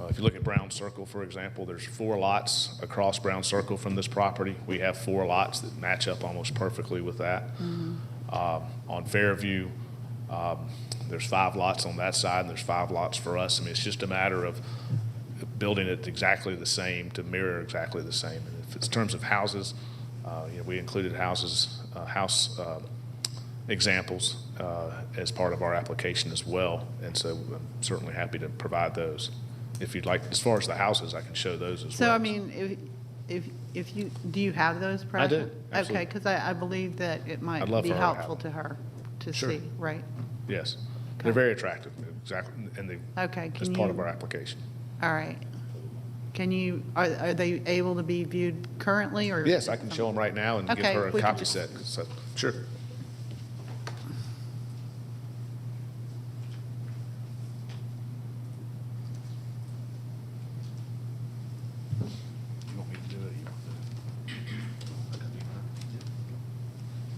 S12: If you look at Brown Circle, for example, there's 4 lots across Brown Circle from this property. We have 4 lots that match up almost perfectly with that. On Fairview, there's 5 lots on that side, and there's 5 lots for us. I mean, it's just a matter of building it exactly the same to mirror exactly the same. And if it's in terms of houses, we included house examples as part of our application as well, and so I'm certainly happy to provide those. If you'd like, as far as the houses, I can show those as well.
S15: So, I mean, if you, do you have those present?
S12: I do, absolutely.
S15: Okay, because I believe that it might
S12: I'd love
S15: be
S12: for her to have
S15: helpful
S12: them.
S15: to her to
S12: Sure.
S15: see, right?
S12: Yes, they're very attractive, exactly, and
S15: Okay,
S12: as
S15: can
S12: part
S15: you-
S12: of our application.
S15: All right. Can you, are they able to be viewed currently, or?
S12: Yes, I can show them right now and give
S15: Okay,
S12: her a
S15: we can
S12: copy
S15: just-
S12: set. So, sure.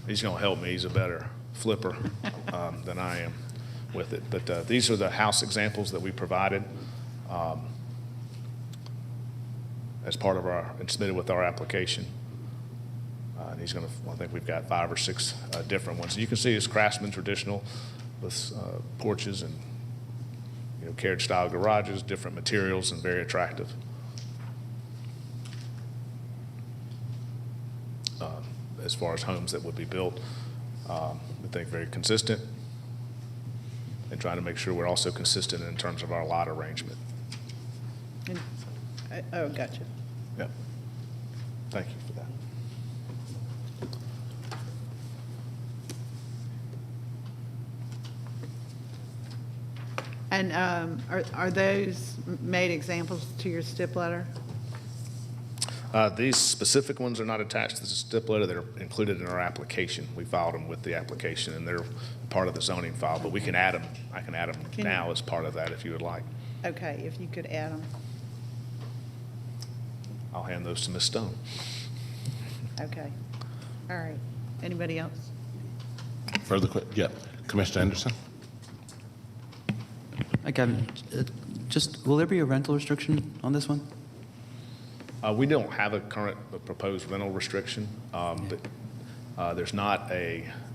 S12: He's going to help me. He's a better flipper than I am with it. But these are the house examples that we provided as part of our, and submitted with our application. And he's going to, I think we've got 5 or 6 different ones. You can see it's Craftsman traditional with porches and carriage style garages, different materials, and very attractive. As far as homes that would be built, I think very consistent, and trying to make sure we're also consistent in terms of our lot arrangement.
S15: Oh, gotcha.
S12: Yep. Thank you for that.
S15: And are those made examples to your stip letter?
S12: These specific ones are not attached to the stip letter. They're included in our application. We filed them with the application, and they're part of the zoning file, but we can add them. I can add them now as part of that if you would like.
S15: Okay, if you could add them.
S12: I'll hand those to Ms. Stone.
S15: Okay. All right. Anybody else?
S6: Further yeah, Commissioner Anderson?
S23: Hi, Kevin. Just, will there be a rental restriction on this one?
S12: We don't have a current proposed rental restriction. But, there's not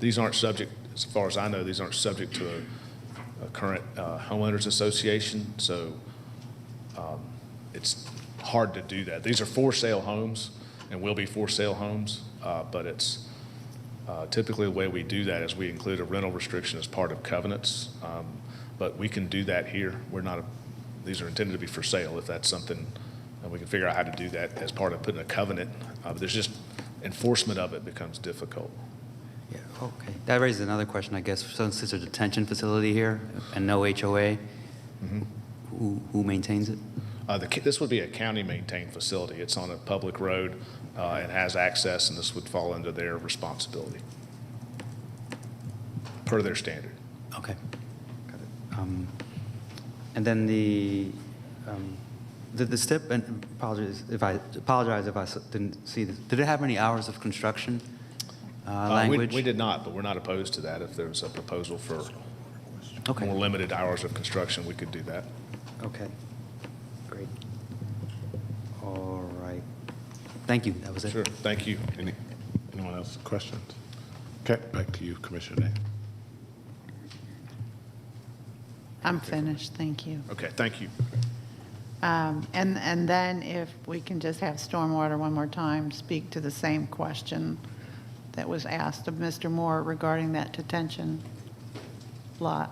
S12: these aren't subject, as far as I know, these aren't subject to a current homeowners association. So it's hard to do that. These are for sale homes and will be for sale homes, but it's typically the way we do that is we include a rental restriction as part of covenants. But we can do that here. These are intended to be for sale if that's something, and we can figure out how to do that as part of putting a covenant. But there's just enforcement of it becomes difficult.
S23: Yeah, okay. That raises another question, I guess. Since it's a detention facility here and no HOA, who maintains it?
S12: This would be a county-maintained facility. It's on a public road and has access, and this would fall under their responsibility per their standard.
S23: Okay. Got it. And then the STIP, and apologize if I didn't see this. Did it have any hours of construction language?
S12: We did not, but we're not opposed to that. If there's a proposal for more limited hours of construction, we could do that.
S23: Okay. Great. All right. Thank you. That was it.
S12: Sure. Thank you.
S6: Anyone else questions? Okay, back to you, Commissioner Day.
S15: I'm finished. Thank you.
S12: Okay, thank you.
S15: And then if we can just have stormwater one more time, speak to the same question that was asked of Mr. Moore regarding that detention lot.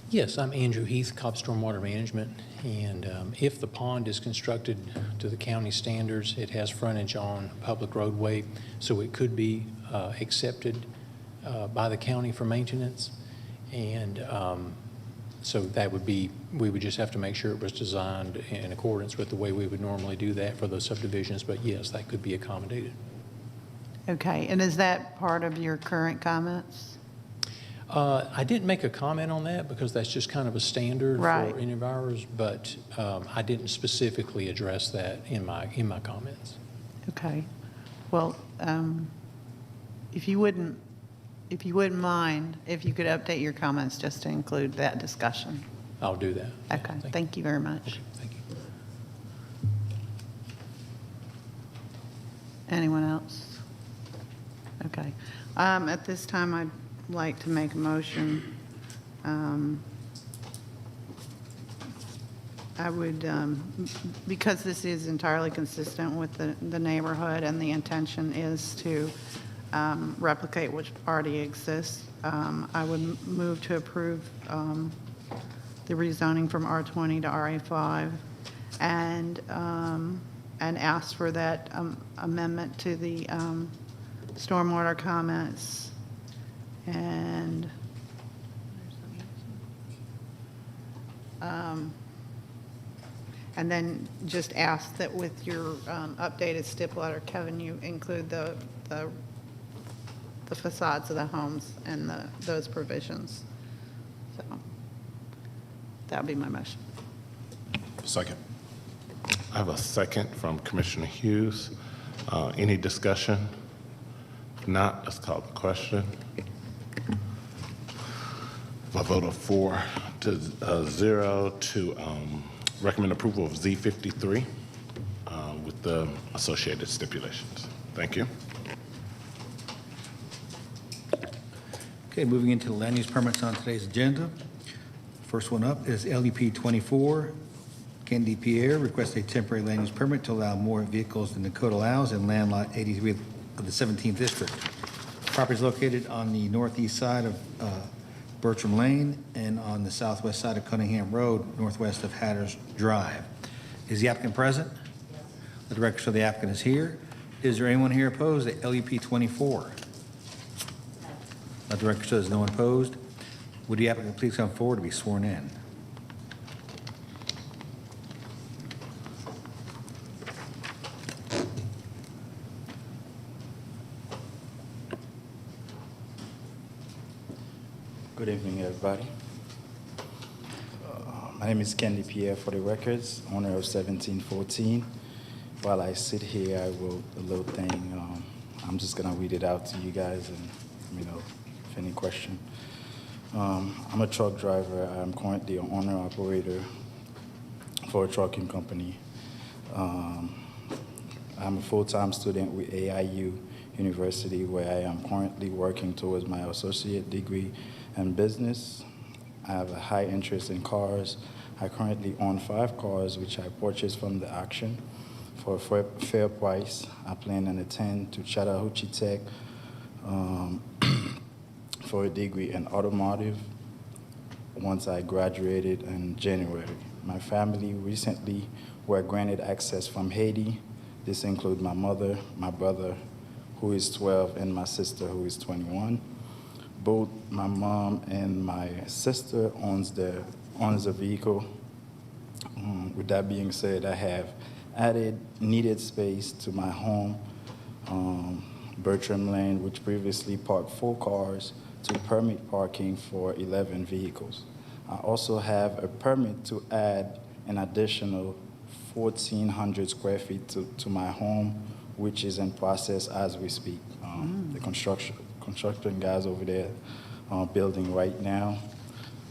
S13: Yes, I'm Andrew Heath, Cobb Stormwater Management, and if the pond is constructed to the county standards, it has frontage on public roadway, so it could be accepted by the county for maintenance, and so that would be, we would just have to make sure it was designed in accordance with the way we would normally do that for those subdivisions, but yes, that could be accommodated.
S15: Okay, and is that part of your current comments?
S13: I didn't make a comment on that because that's just kind of a standard for any of ours, but I didn't specifically address that in my comments.
S15: Okay. Well, if you wouldn't mind, if you could update your comments just to include that discussion.
S13: I'll do that.
S15: Okay. Thank you very much.
S13: Okay, thank you.
S15: Anyone else? Okay. At this time, I'd like to make a motion. I would, because this is entirely consistent with the neighborhood and the intention is to replicate what already exists, I would move to approve the rezoning from R20 to RA5 and ask for that amendment to the stormwater comments and then just ask that with your updated stip letter, Kevin, you include the facades of the homes and those provisions. So that would be my motion.
S6: Second. I have a second from Commissioner Hughes. Any discussion? If not, let's call the question. A vote of 4-0 to recommend approval of Z53 with the associated stipulations. Thank you.
S3: Okay, moving into the land use permits on today's agenda. First one up is LEP 24. Candy Pierre requests a temporary land use permit to allow more vehicles than the code allows in land lot 83 of the 17th district. Property is located on the northeast side of Bertram Lane and on the southwest side of Cunningham Road, northwest of Hatters Drive. Is the applicant present? Let the record show the applicant is here. Is there anyone here opposed to LEP 24? Let the record show there's no one opposed. Would the applicant please come forward to be sworn in?
S14: Good evening, everybody. My name is Candy Pierre for the records, owner of 1714. While I sit here, I wrote a little thing. I'm just going to read it out to you guys and let me know if any question. I'm a truck driver. I'm currently an owner-operator for a trucking company. I'm a full-time student with AIU University, where I am currently working towards my associate degree in business. I have a high interest in cars. I currently own 5 cars, which I purchased from the auction for a fair price. I plan on attend to Chattahoochee Tech for a degree in automotive once I graduated in January. My family recently were granted access from Haiti. This includes my mother, my brother, who is 12, and my sister, who is 21. Both my mom and my sister owns a vehicle. With that being said, I have added needed space to my home, Bertram Lane, which previously parked 4 cars, to permit parking for 11 vehicles. I also have a permit to add an additional 1,400 square feet to my home, which is in process as we speak. The construction guys over there are building right now.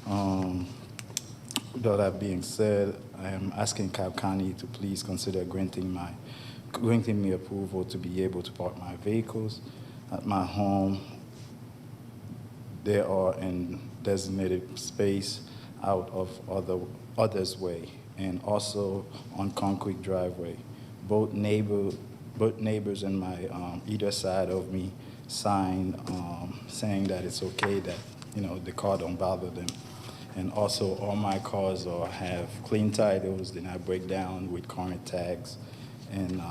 S14: With all that being said, I am asking Cobb County to please consider granting me approval to be able to park my vehicles at my home. They are in designated space out of others' way, and also on concrete driveway. Both neighbors on my either side of me signed saying that it's okay, that the car don't bother them. And also all my cars have clean titles, then I break down with current tags. And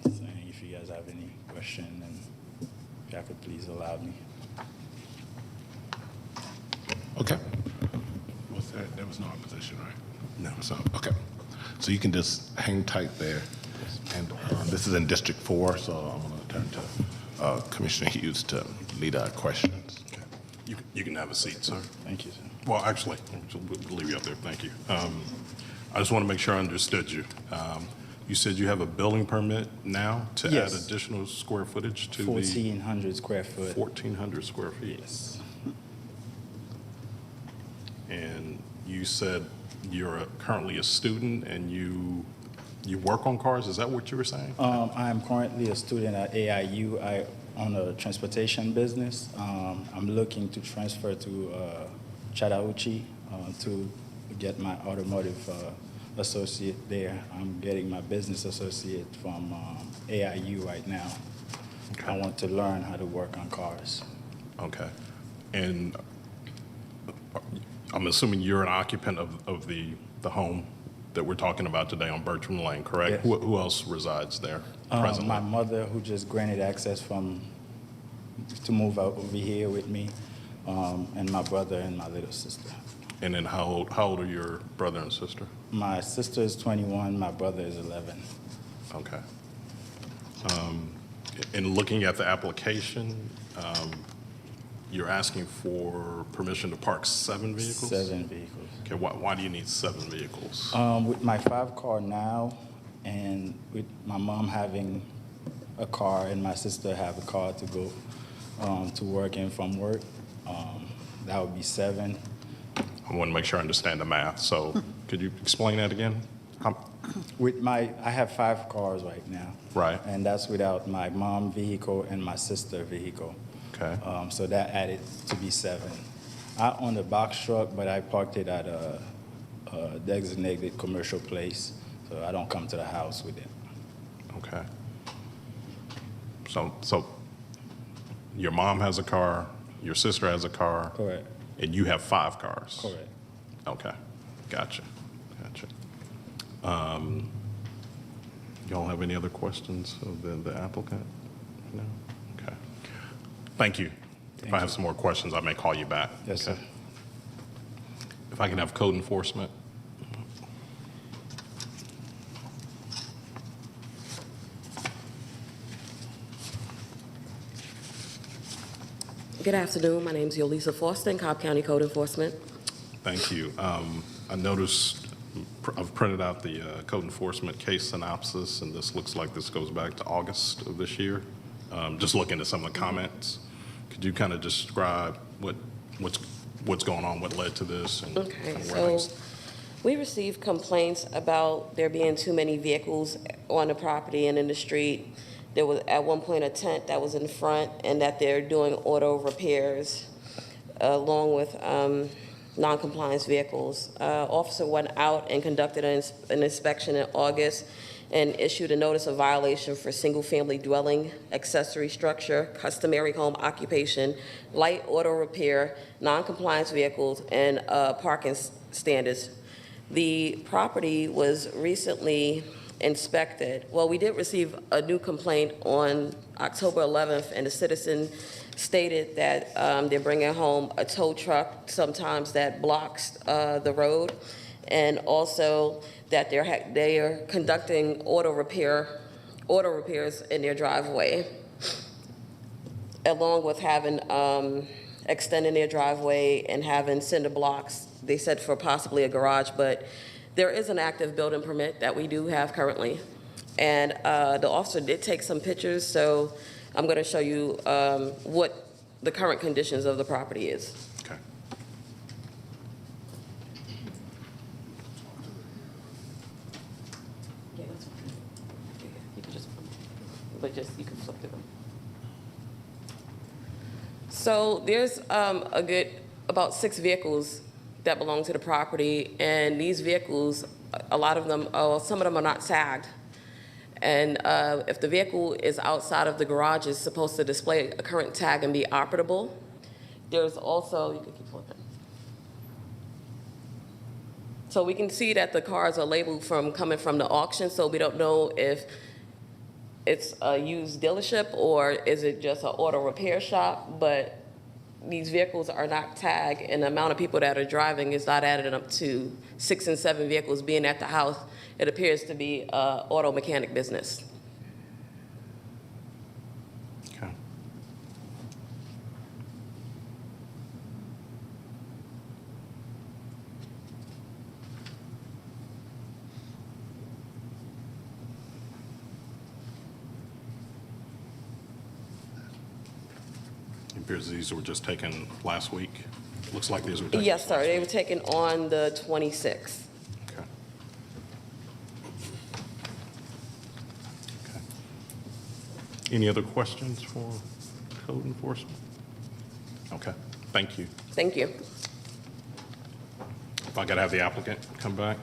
S14: saying if you guys have any question, and if y'all could please allow me.
S6: Okay. There was no opposition, right? No. So, okay. So you can just hang tight there. And this is in District 4, so I'm going to turn to Commissioner Hughes to lead our questions.
S21: Okay. You can have a seat, sir.
S14: Thank you, sir.
S21: Well, actually, we'll leave you up there. Thank you. I just want to make sure I understood you. You said you have a building permit now to
S14: Yes.
S21: add additional square footage to
S14: 1,400 square foot.
S21: 1,400 square feet.
S14: Yes.
S21: And you said you're currently a student and you work on cars. Is that what you were saying?
S14: I am currently a student at AIU. I own a transportation business. I'm looking to transfer to Chattahoochee to get my automotive associate there. I'm getting my business associate from AIU right now. Okay. I want to learn how to work on cars.
S21: Okay. And I'm assuming you're an occupant of the home that we're talking about today on Bertram Lane, correct?
S14: Yes.
S21: Who else resides there presently?
S14: My mother, who just granted access to move out over here with me, and my brother and my little sister.
S21: And then how old are your brother and sister?
S14: My sister is 21, my brother is 11.
S21: Okay. In looking at the application, you're asking for permission to park 7 vehicles?
S14: 7 vehicles.
S21: Okay, why do you need 7 vehicles?
S14: With my 5 car now, and with my mom having a car and my sister have a car to go to work and from work, that would be 7.
S21: I want to make sure I understand the math. So could you explain that again?
S14: I have 5 cars right now.
S21: Right.
S14: And that's without my mom vehicle and my sister vehicle.
S21: Okay.
S14: So that added to be 7. I own a box truck, but I parked it at a designated commercial place, so I don't come to the house with it.
S21: Okay. So your mom has a car, your sister has a car.
S14: Correct.
S21: And you have 5 cars.
S14: Correct.
S21: Okay, gotcha. Y'all have any other questions of the applicant? No? Okay. Thank you. If I have some more questions, I may call you back.
S14: Yes,
S21: Okay.
S14: sir.
S21: If I can have code enforcement.
S5: Good afternoon. My name is Yolisa Foster, Cobb County Code Enforcement.
S21: Thank you. I noticed, I've printed out the code enforcement case synopsis, and this looks like this goes back to August of this year. Just looking at some of the comments, could you kind of describe what's going on, what led to this? And
S5: Okay,
S21: kind of
S5: so
S21: where things-
S5: we received complaints about there being too many vehicles on the property and in the street. There was at one point a tent that was in front, and that they're doing auto repairs along with non-compliance vehicles. Officer went out and conducted an inspection in August and issued a notice of violation for single-family dwelling, accessory structure, customary home occupation, light auto repair, non-compliance vehicles, and parking standards. The property was recently inspected. Well, we did receive a new complaint on October 11th, and the citizen stated that they're bringing home a tow truck sometimes that blocks the road, and also that they are conducting auto repairs in their driveway, along with having extending their driveway and having cinder blocks. They said for possibly a garage, but there is an active building permit that we do have currently. And the officer did take some pictures, so I'm going to show you what the current conditions of the property is.
S21: Okay.
S5: Yeah, that's fine. You can you can flip through them. So there's about 6 vehicles that belong to the property, and these vehicles, a lot of them, some of them are not tagged. And if the vehicle is outside of the garage, it's supposed to display a current tag and be operable. There's also, you can keep flipping. So we can see that the cars are labeled coming from the auction, so we don't know if it's a used dealership or is it just an auto repair shop, but these vehicles are not tagged, and the amount of people that are driving is not added up to 6 and 7 vehicles being at the house. It appears to be an auto mechanic business.
S21: Okay. It appears these were just taken last week. Looks like these were taken.
S5: Yes, sir. They were taken on the 26th.
S21: Okay. Okay. Any other questions for code enforcement? Okay, thank you.
S5: Thank you.
S21: If I could have the applicant come back.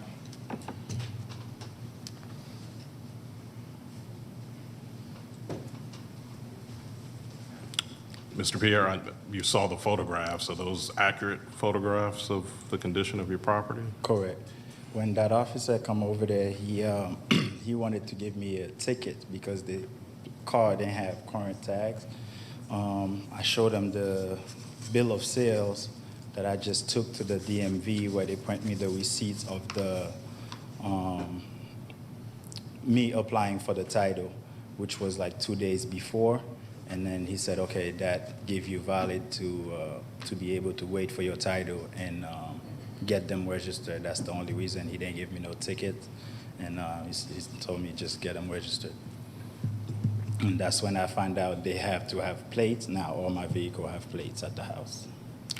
S21: Mr. Pierre, you saw the photographs. Are those accurate photographs of the condition of your property?
S14: Correct. When that officer come over there, he wanted to give me a ticket because the car didn't have current tags. I showed him the bill of sales that I just took to the DMV, where they print me the receipts of the me applying for the title, which was like 2 days before. And then he said, okay, that give you valid to be able to wait for your title and get them registered. That's the only reason he didn't give me no ticket. And he told me just get them registered. And that's when I found out they have to have plates. Now all my vehicles have plates at the house.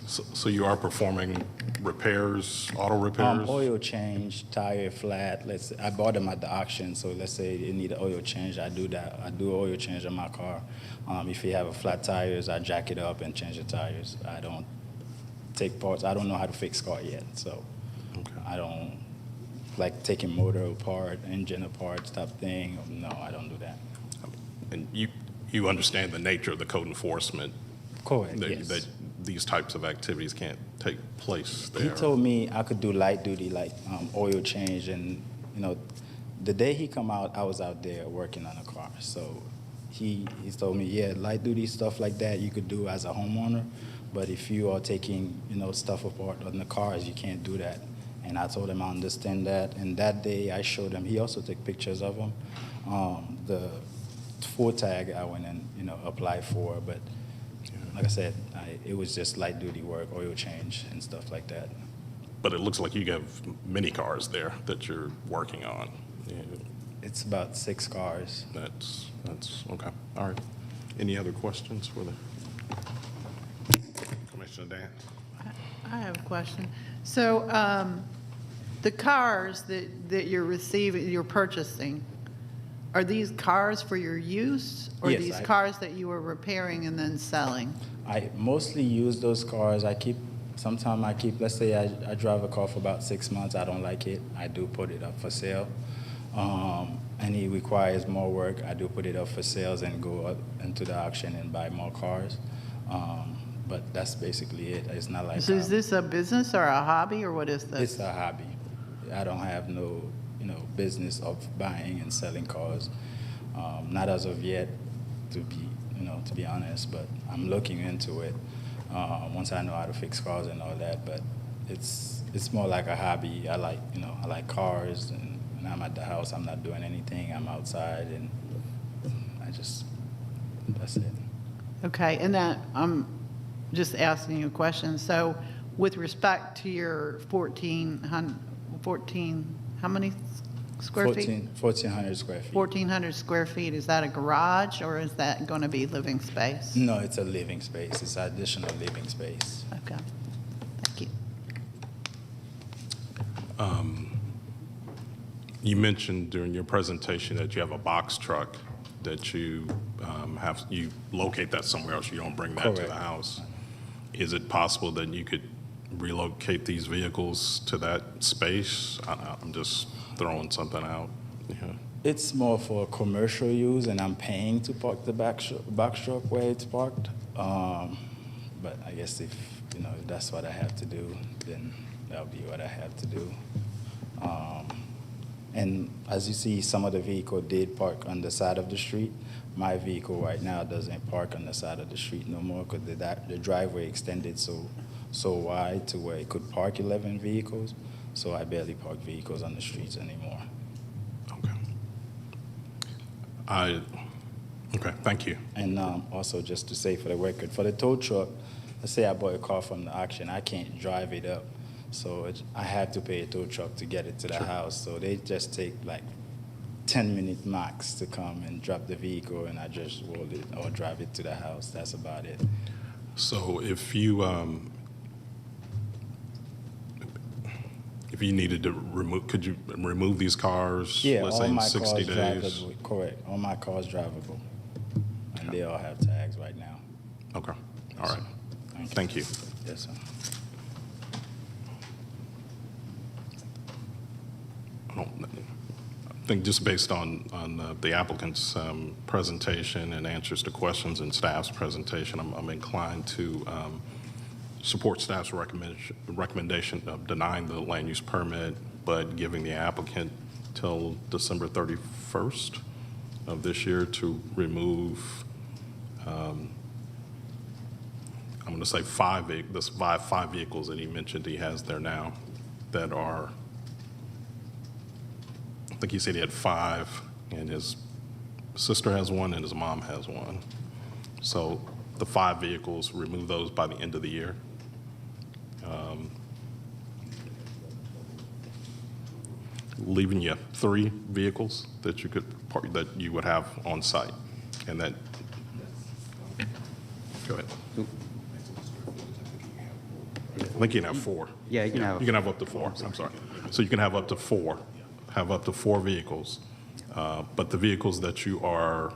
S21: So you are performing repairs, auto repairs?
S14: Oil change, tire flat. I bought them at the auction, so let's say they need an oil change. I do that. I do oil change on my car. If you have a flat tires, I jack it up and change the tires. I don't take parts. I don't know how to fix car yet, so I don't like taking motor apart, engine apart, type thing. No, I don't do that.
S21: And you understand the nature of the code enforcement
S14: Correct,
S21: That,
S14: yes.
S21: that these types of activities can't take place there?
S14: He told me I could do light duty, like oil change, and the day he come out, I was out there working on a car. So he told me, yeah, light duty stuff like that you could do as a homeowner, but if you are taking stuff apart on the cars, you can't do that. And I told him I understand that. And that day I showed him. He also took pictures of him. The full tag I went and applied for, but like I said, it was just light duty work, oil change, and stuff like that.
S21: But it looks like you have many cars there that you're working on. Yeah.
S14: It's about 6 cars.
S21: That's okay. All right. Any other questions for the Commissioner Dan?
S15: I have a question. So the cars that you're purchasing, are these cars for your use, or
S14: Yes,
S15: these cars that you are repairing and then selling?
S14: I mostly use those cars. Sometimes I keep, let's say I drive a car for about 6 months. I don't like it. I do put it up for sale. And it requires more work. I do put it up for sales and go up into the auction and buy more cars. But that's basically it. It's not like.
S15: So is this a business or a hobby, or what is this?
S14: It's a hobby. I don't have no, business of buying and selling cars. Not as of yet, to be honest. But I'm looking into it once I know how to fix cars and all that. But it's more like a hobby. I like cars, and when I'm at the house, I'm not doing anything. I'm outside, and that's it.
S15: Okay, and that I'm just asking you a question. So with respect to your 14, how many square feet?
S14: 1,400 square feet.
S15: 1,400 square feet, is that a garage, or is that going to be living space?
S14: No, it's a living space. It's additional living space.
S15: Okay, thank you.
S21: You mentioned during your presentation that you have a box truck that you you locate that somewhere else. You don't bring that to
S14: Correct.
S21: the house. Is it possible that you could relocate these vehicles to that space? I'm just throwing something out. Yeah.
S14: It's more for commercial use, and I'm paying to park the box truck where it's parked. But I guess if that's what I have to do, then that'll be what I have to do. And as you see, some of the vehicle did park on the side of the street. My vehicle right now doesn't park on the side of the street no more because the driveway extended so wide to where it could park 11 vehicles. So I barely park vehicles on the streets anymore.
S21: Okay, thank you.
S14: And also, just to say for the record, for the tow truck, let's say I bought a car from the auction, I can't drive it up. So I have to pay a tow truck to get it to the house. So they just take like 10-minute max to come and drop the vehicle, and I just roll it or drive it to the house. That's about it.
S21: So if you needed to remove, could you remove these cars?
S14: Yeah,
S21: let's
S14: all
S21: say in
S14: my
S21: 60
S14: cars
S21: days?
S14: drivable. Correct. All my cars drivable. And they all have tags right now.
S21: Okay. All right. Thank you.
S14: Yes, sir.
S21: I think just based on the applicant's presentation and answers to questions and staff's presentation, I'm inclined to support staff's recommendation of denying the land use permit, but giving the applicant till December 31st of this year to remove, I'm going to say five vehicles that he mentioned he has there now that are, I think he said he had 5, and his sister has 1 and his mom has 1. So the 5 vehicles, remove those by the end of the year. Leaving you 3 vehicles that you could that you would have on site, and that. Go ahead. I think you can have 4.
S4: Yeah, you can have.
S21: You can have up to 4. I'm sorry. So you can have up to 4. Have up to 4 vehicles, but the vehicles that you are,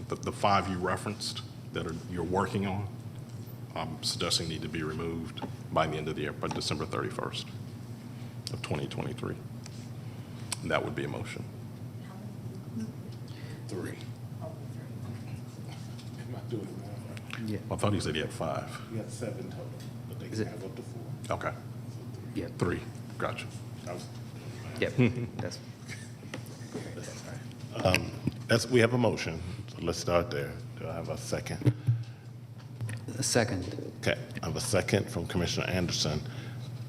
S21: the 5 you referenced that you're working on, I'm suggesting need to be removed by the end of the year, by December 31st of 2023. And that would be a motion. 3. Am I doing that right?
S23: Yeah.
S21: I thought he said he had 5.
S6: You got 7 total, but they
S23: Is
S6: can
S23: it-
S6: have up to 4.
S21: Okay.
S23: Yeah.
S21: 3, gotcha.
S23: Yep, that's,
S6: We have a motion, so let's start there. Do I have a second?
S23: a second.
S6: Okay, I have a second from Commissioner Anderson.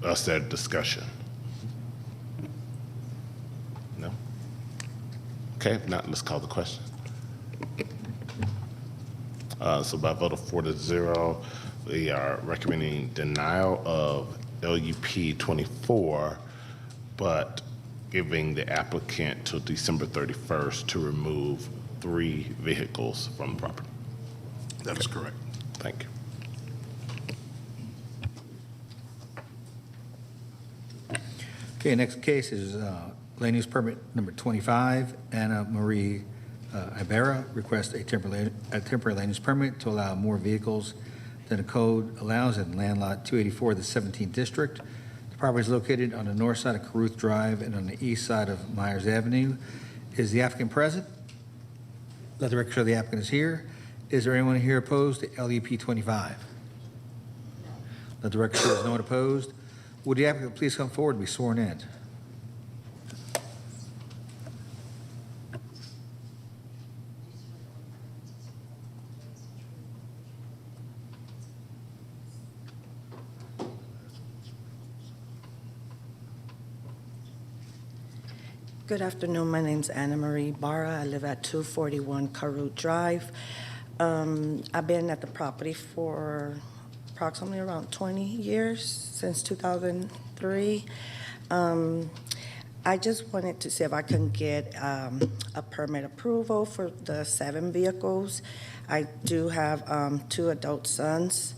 S6: Is there discussion? No? Okay, if not, let's call the question. So by a vote of 4-0, we are recommending denial of LUP 24, but giving the applicant till December 31st to remove 3 vehicles from the property.
S21: That is correct.
S6: Thank you.
S3: Okay, next case is land use permit number 25. Anna Marie Ibarra requests a temporary land use permit to allow more vehicles than the code allows in land lot 284 of the 17th district. The property is located on the north side of Caruth Drive and on the east side of Myers Avenue. Is the applicant present? Let the record show the applicant is here. Is there anyone here opposed to LUP 25? Let the record show there's no one opposed. Would the applicant please come forward and be sworn in?
S17: Good afternoon. My name's Anna Marie Barra. I live at 241 Caruth Drive. I've been at the property for approximately around 20 years, since 2003. I just wanted to see if I can get a permit approval for the 7 vehicles. I do have 2 adult sons,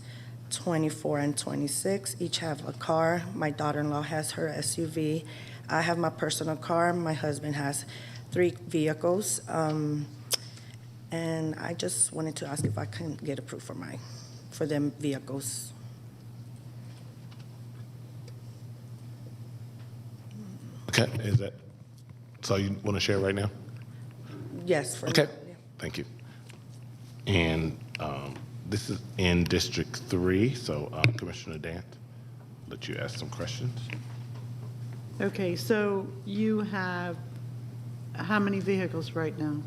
S17: 24 and 26. Each have a car. My daughter-in-law has her SUV. I have my personal car. My husband has 3 vehicles. And I just wanted to ask if I can get approved for them vehicles.
S6: Okay, is that, so you want to share right now?
S17: Yes. For
S6: Okay,
S17: now, yeah.
S6: thank you. And this is in District 3, so Commissioner Dant, let you ask some questions.
S15: Okay, so you have how many vehicles right now?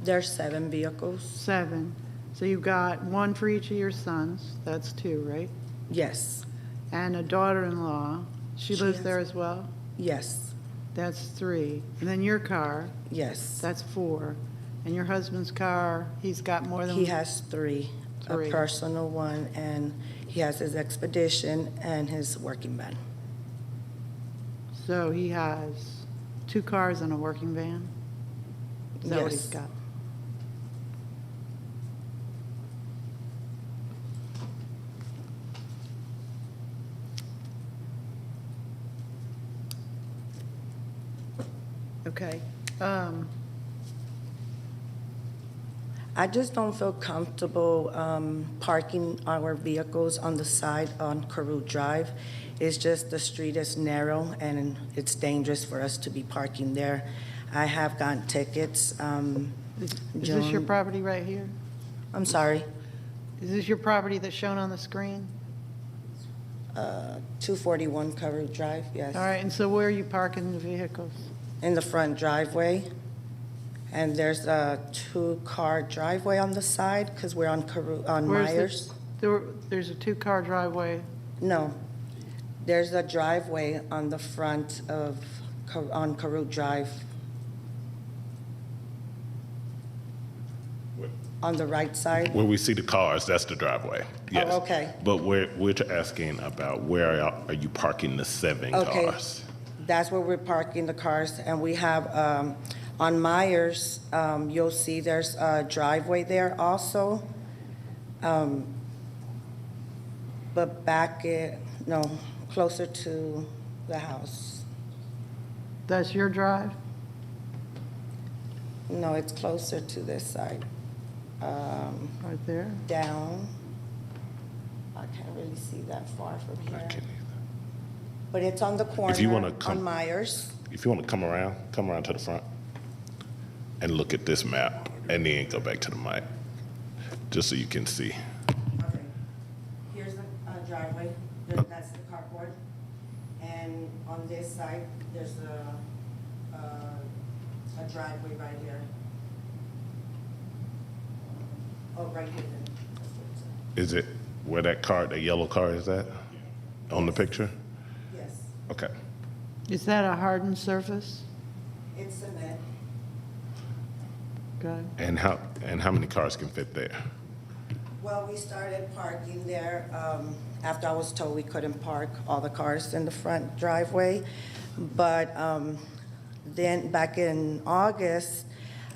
S17: There's 7 vehicles.
S15: 7. So you've got 1 for each of your sons. That's 2, right?
S17: Yes.
S15: And a daughter-in-law. She lives
S17: has-
S15: there as well?
S17: Yes.
S15: That's 3. And then your car?
S17: Yes.
S15: That's 4. And your husband's car, he's got more than...
S17: He has 3,
S15: 3.
S17: a personal one, and he has his Expedition and his working van.
S15: So he has 2 cars and a working van? Is that what he's
S17: Yes.
S15: got? Okay.
S17: I just don't feel comfortable parking our vehicles on the side on Caruth Drive. It's just the street is narrow and it's dangerous for us to be parking there. I have gotten tickets.
S15: Is this your property right here?
S17: I'm sorry,
S15: Is this your property that's shown on the screen?
S17: 241 Caruth Drive, yes.
S15: All right, and so where are you parking the vehicles?
S17: In the front driveway. And there's a 2-car driveway on the side because we're on
S15: Where's the-
S17: Myers.
S15: There's a 2-car driveway.
S17: No, there's a driveway on the front of, on Caruth Drive. On the right side.
S6: Where we see the cars, that's the driveway. Yes.
S17: Oh, okay.
S6: But we're asking about where are you parking the 7
S17: Okay.
S6: cars?
S17: That's where we're parking the cars, and we have, on Myers, you'll see there's a driveway there also. But closer to the house.
S15: That's your drive?
S17: No, it's closer to this side.
S15: Right there?
S17: Down. I can't really see that far from here.
S6: I can't either.
S17: But it's on the
S6: If you wanna
S17: corner
S6: come-
S17: on Myers.
S6: If you want to come around to the front and look at this map and then go back to the mic. just so you can see.
S17: Okay, here's the driveway, that's the carport, and on this side, there's a driveway right here. Oh, right here then.
S6: Is it where that car, that yellow car is at on the picture?
S17: Yes,
S6: Okay.
S15: Is that a hardened surface?
S17: it's cement.
S15: Good.
S6: And how many cars can fit there?
S17: Well, we started parking there after I was told we couldn't park all the cars in the front driveway. But then back in August,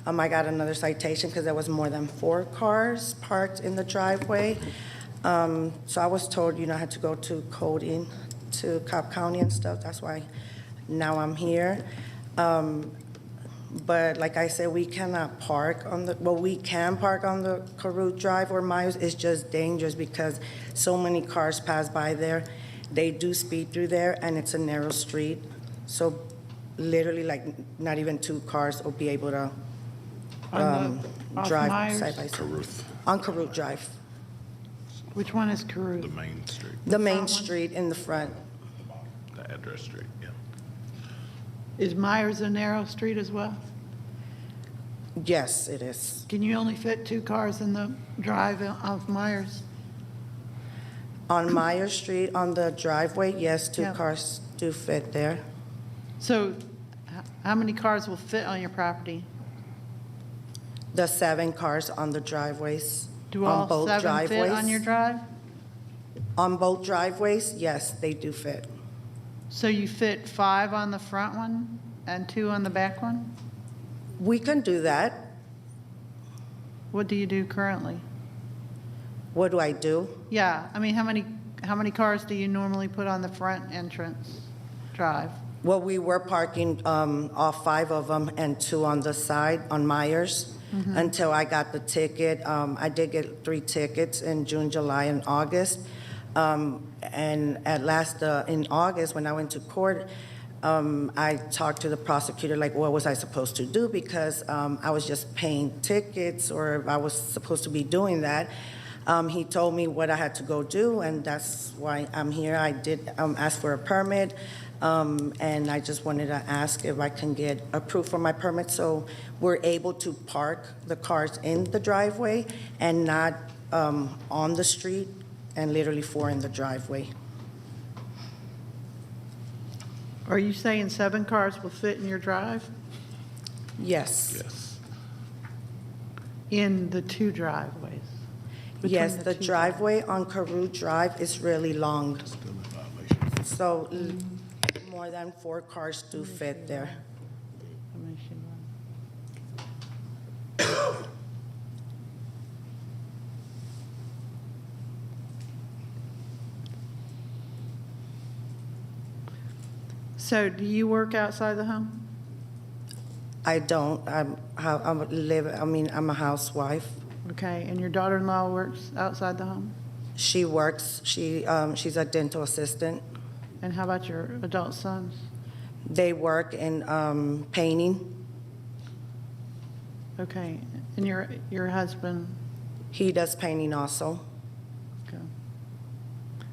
S17: I got another citation because there was more than 4 cars parked in the driveway. So I was told, I had to go to coding to Cobb County and stuff. That's why now I'm here. But like I said, we cannot park we can park on the Carew Drive or Myers. It's just dangerous because so many cars pass by there. They do speed through there, and it's a narrow street. So literally, like, not even 2 cars will be able to
S15: off
S17: drive
S15: Myers?
S17: side by side.
S6: Caruth.
S17: On Carew Drive.
S15: Which one is Carew?
S6: The main street,
S17: The main street in the front.
S6: the address street, yeah.
S15: Is Myers a narrow street as well?
S17: Yes, it is.
S15: Can you only fit 2 cars in the drive of Myers?
S17: On Myers Street, on the driveway, yes, 2
S15: Yeah.
S17: cars do fit there.
S15: So how many cars will fit on your property?
S17: The 7 cars on the driveways.
S15: Do
S17: on
S15: all
S17: both
S15: 7 fit on your drive?
S17: On both driveways, yes, they do fit.
S15: So you fit 5 on the front one and 2 on the back one?
S17: We can do that.
S15: What do you do currently?
S17: What do I do?
S15: Yeah, I mean, how many cars do you normally put on the front entrance drive?
S17: Well, we were parking all 5 of them and 2 on the side on Myers until I got the ticket. I did get 3 tickets in June, July, and August. And at last, in August, when I went to court, I talked to the prosecutor, like, what was I supposed to do? Because I was just paying tickets, or if I was supposed to be doing that. He told me what I had to go do, and that's why I'm here. I did ask for a permit, and I just wanted to ask if I can get approved for my permit so we're able to park the cars in the driveway and not on the street, and literally 4 in the driveway.
S15: Are you saying 7 cars will fit in your drive?
S17: Yes.
S6: Yes.
S15: In the 2 driveways? Between
S17: Yes, the
S15: 2
S17: driveway on Carew Drive is really long. So more than 4 cars do fit there.
S15: So do you work outside the home?
S17: I don't. I'm a housewife.
S15: Okay, and your daughter-in-law works outside the home?
S17: She works. She's a dental assistant.
S15: And how about your adult sons?
S17: They work in painting.
S15: Okay, and your husband?
S17: He does painting also.
S15: Okay.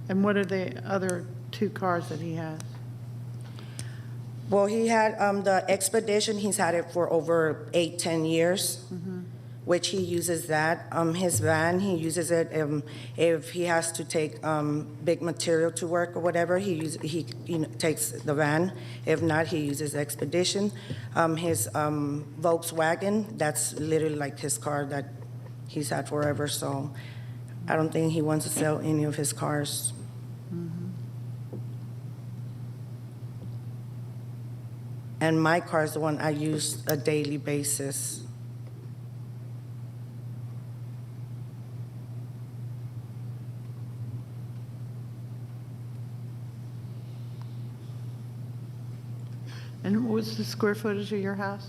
S15: And what are the other 2 cars that he has?
S17: Well, he had the Expedition. He's had it for over 8-10 years, which he uses that. His van, he uses it if he has to take big material to work or whatever. He takes the van. If not, he uses Expedition. His Volkswagen, that's literally like his car that he's had forever. So I don't think he wants to sell any of his cars. And my car is the one I use a daily basis.
S15: And what's the square footage of your house?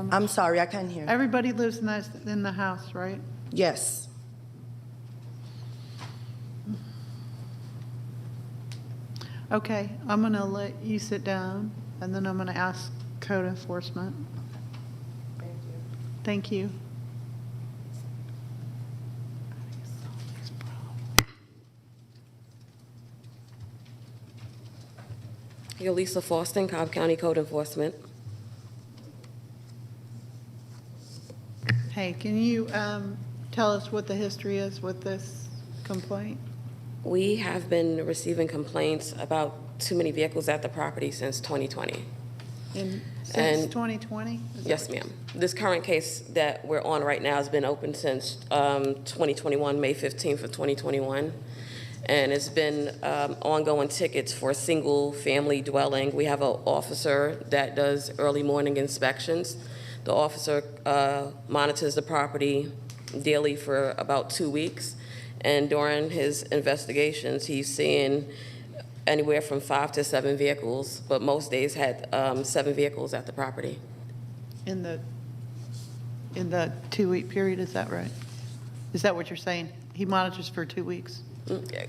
S17: I'm sorry, I can't hear.
S15: Everybody lives in the house, right?
S17: Yes.
S15: Okay, I'm going to let you sit down, and then I'm going to ask code enforcement. Thank you.
S5: Yolisa Foston, Cobb County Code Enforcement.
S15: Hey, can you tell us what the history is with this complaint?
S5: We have been receiving complaints about too many vehicles at the property since 2020.
S15: Since 2020?
S5: Yes, ma'am. This current case that we're on right now has been open since 2021, May 15th of 2021. And it's been ongoing tickets for single-family dwelling. We have an officer that does early morning inspections. The officer monitors the property daily for about 2 weeks. And during his investigations, he's seeing anywhere from 5 to 7 vehicles, but most days had 7 vehicles at the property.
S15: In the 2-week period, is that right? Is that what you're saying? He monitors for 2 weeks?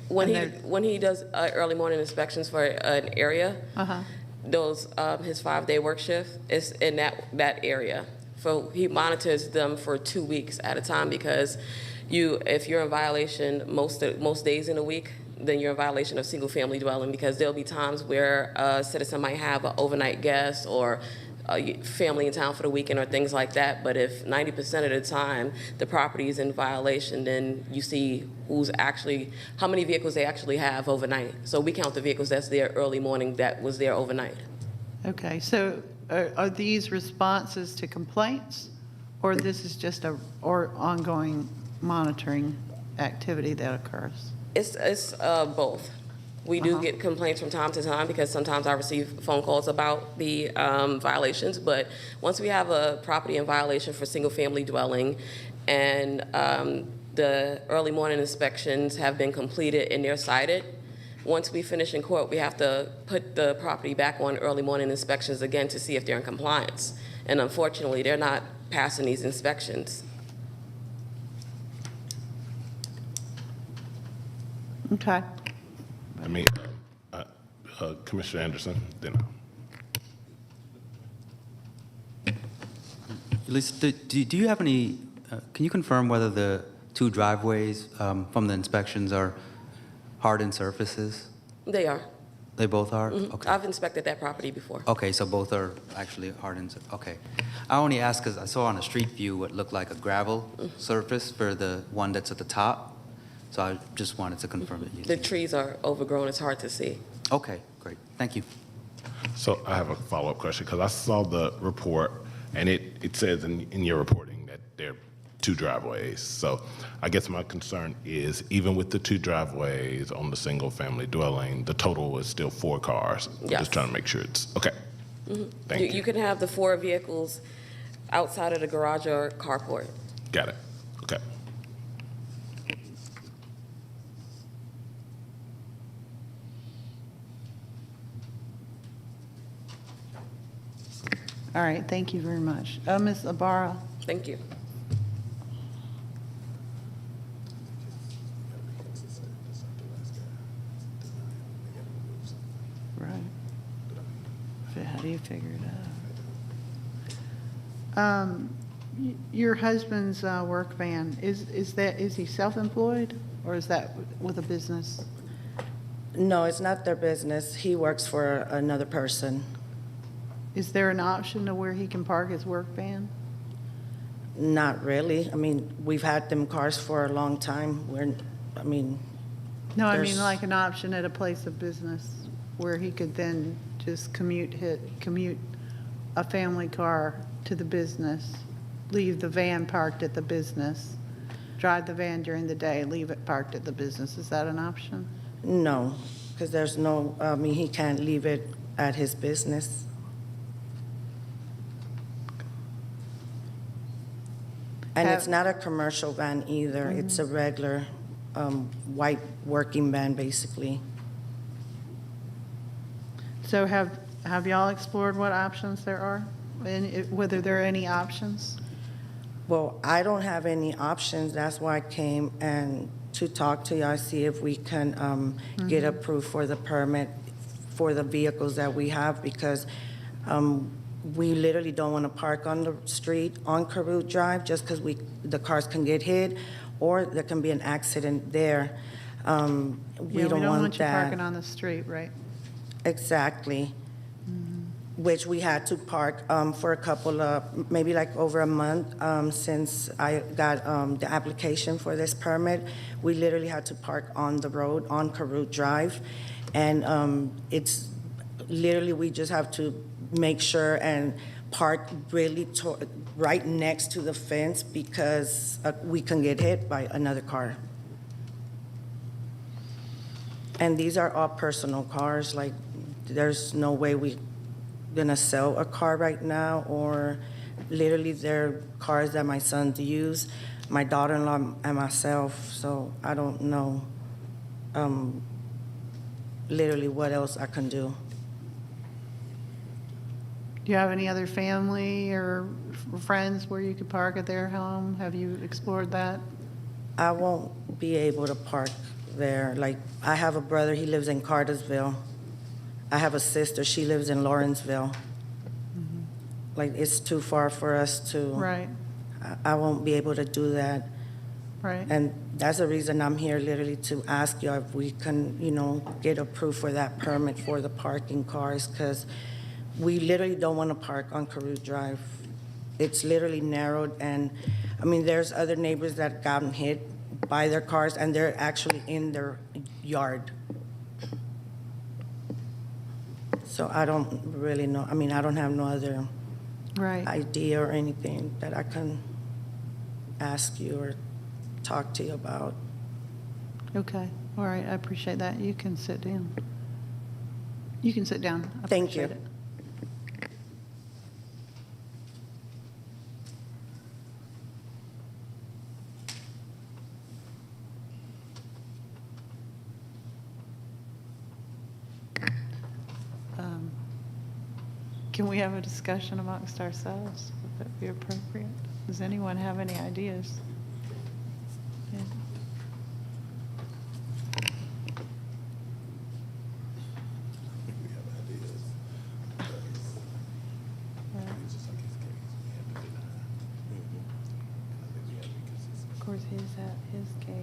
S5: When he does early morning inspections for an area, those his 5-day work shift is in that area. So he monitors them for 2 weeks at a time, because if you're in violation most days in a week, then you're in violation of single-family dwelling, because there'll be times where a citizen might have an overnight guest or a family in town for the weekend or things like that. But if 90% of the time the property is in violation, then you see how many vehicles they actually have overnight. So we count the vehicles that's there early morning that was there overnight.
S15: Okay, so are these responses to complaints, or this is just or ongoing monitoring activity that occurs?
S5: It's both. We do get complaints from time to time, because sometimes I receive phone calls about the violations. But once we have a property in violation for single-family dwelling, and the early morning inspections have been completed and they're cited, once we finish in court, we have to put the property back on early morning inspections again to see if they're in compliance. And unfortunately, they're not passing these inspections.
S15: Okay.
S6: I mean, Commissioner Anderson, then.
S23: Lisa, do you have any, can you confirm whether the 2 driveways from the inspections are hardened surfaces?
S5: They are.
S23: They both are?
S5: Mm-hmm.
S23: Okay.
S5: I've inspected that property before.
S23: Okay, so both are actually hardened. Okay. I only asked because I saw on a street view what looked like a gravel surface for the one that's at the top. So I just wanted to confirm it.
S5: The trees are overgrown. It's hard to see.
S23: Okay, great. Thank you.
S6: So I have a follow-up question, because I saw the report, and it says in your reporting that there are 2 driveways. So I guess my concern is, even with the 2 driveways on the single-family dwelling, the total is still 4 cars. I'm
S5: Yes.
S6: just trying to make sure it's, okay. Thank you.
S5: You can have the 4 vehicles outside of the garage or carport.
S6: Got it. Okay.
S15: All right, thank you very much. Ms. Ibarra?
S5: Thank you.
S15: Right. How do you figure it out? Your husband's work van, is he self-employed, or is that with a business?
S17: No, it's not their business. He works for another person.
S15: Is there an option to where he can park his work van?
S17: Not really. I mean, we've had them cars for a long time.
S15: No, I mean like an option at a place of business where he could then just commute a family car to the business, leave the van parked at the business, drive the van during the day, leave it parked at the business. Is that an option?
S17: No, because he can't leave it at his business. And it's not a commercial van either. Mm-hmm. It's a regular white working van, basically.
S15: So have y'all explored what options there are, and whether there are any options?
S17: Well, I don't have any options. That's why I came and to talk to y'all, see if we can get approved for the permit for the vehicles that we have, because we literally don't want to park on the street on Carew Drive just because the cars can get hit, or there can be an accident there. We don't want
S15: you
S17: that.
S15: parking on the street, right?
S17: Exactly. which we had to park for a couple of, maybe like over a month since I got the application for this permit. We literally had to park on the road on Carroot Drive. And it's literally, we just have to make sure and park really right next to the fence because we can get hit by another car. And these are all personal cars. Like, there's no way we're gonna sell a car right now, or literally they're cars that my sons use, my daughter-in-law and myself. So I don't know literally what else I can do.
S15: Do you have any other family or friends where you could park at their home? Have you explored that?
S17: I won't be able to park there. Like, I have a brother, he lives in Cartersville. I have a sister, she lives in Lawrenceville. Like, it's too far for us to.
S15: Right.
S17: I won't be able to do that.
S15: Right.
S17: And that's the reason I'm here, literally to ask you if we can, get approved for that permit for the parking cars, because we literally don't want to park on Carroot Drive. It's literally narrowed, and I mean, there's other neighbors that gotten hit by their cars, and they're actually in their yard. So I don't really know. I mean, I don't have no other idea or anything that I can ask you or talk to you about.
S15: Okay. All right. I appreciate that. You can sit down. You can sit down. I
S17: Thank you.
S15: appreciate it. Can we have a discussion amongst ourselves? Would that be appropriate? Does anyone have any ideas? Yeah. Of course, his case.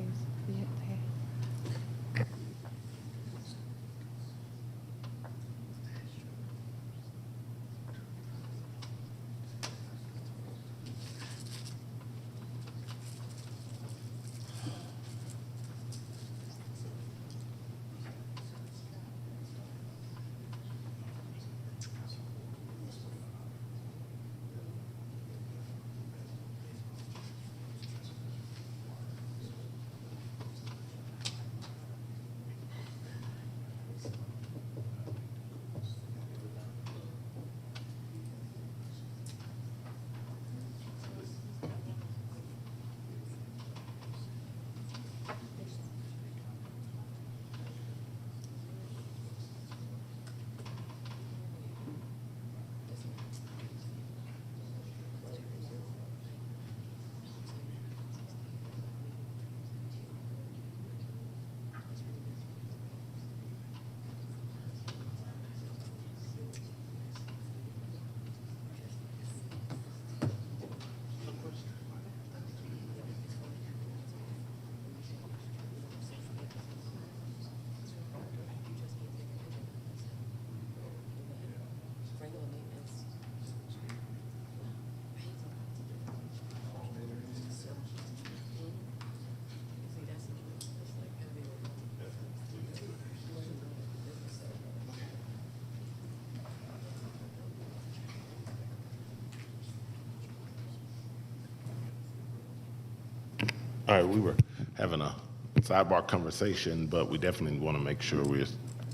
S6: All right, we were having a sidebar conversation, but we definitely want to make sure we're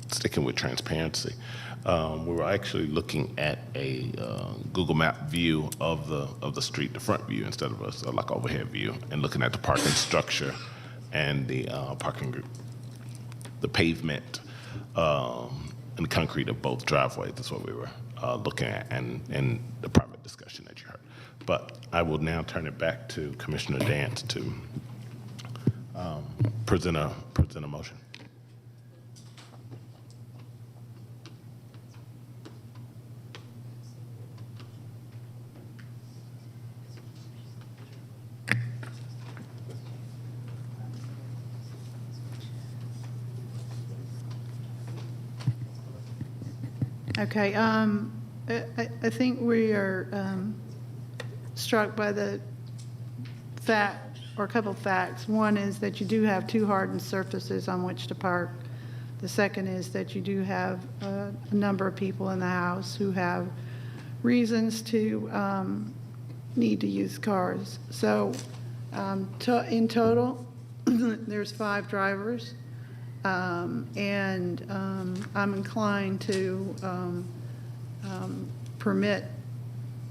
S6: sticking with transparency. We were actually looking at a Google Map view of the street, the front view, instead of a like overhead view, and looking at the parking structure and the the pavement and the concrete of both driveways. That's what we were looking at, and the private discussion that you heard. But I will now turn it back to Commissioner Dance to present a motion.
S15: Okay, I think we are struck by the fact, or a couple of facts. One is that you do have two hardened surfaces on which to park. The second is that you do have a number of people in the house who have reasons to need to use cars. So in total, there's 5 drivers, and I'm inclined to permit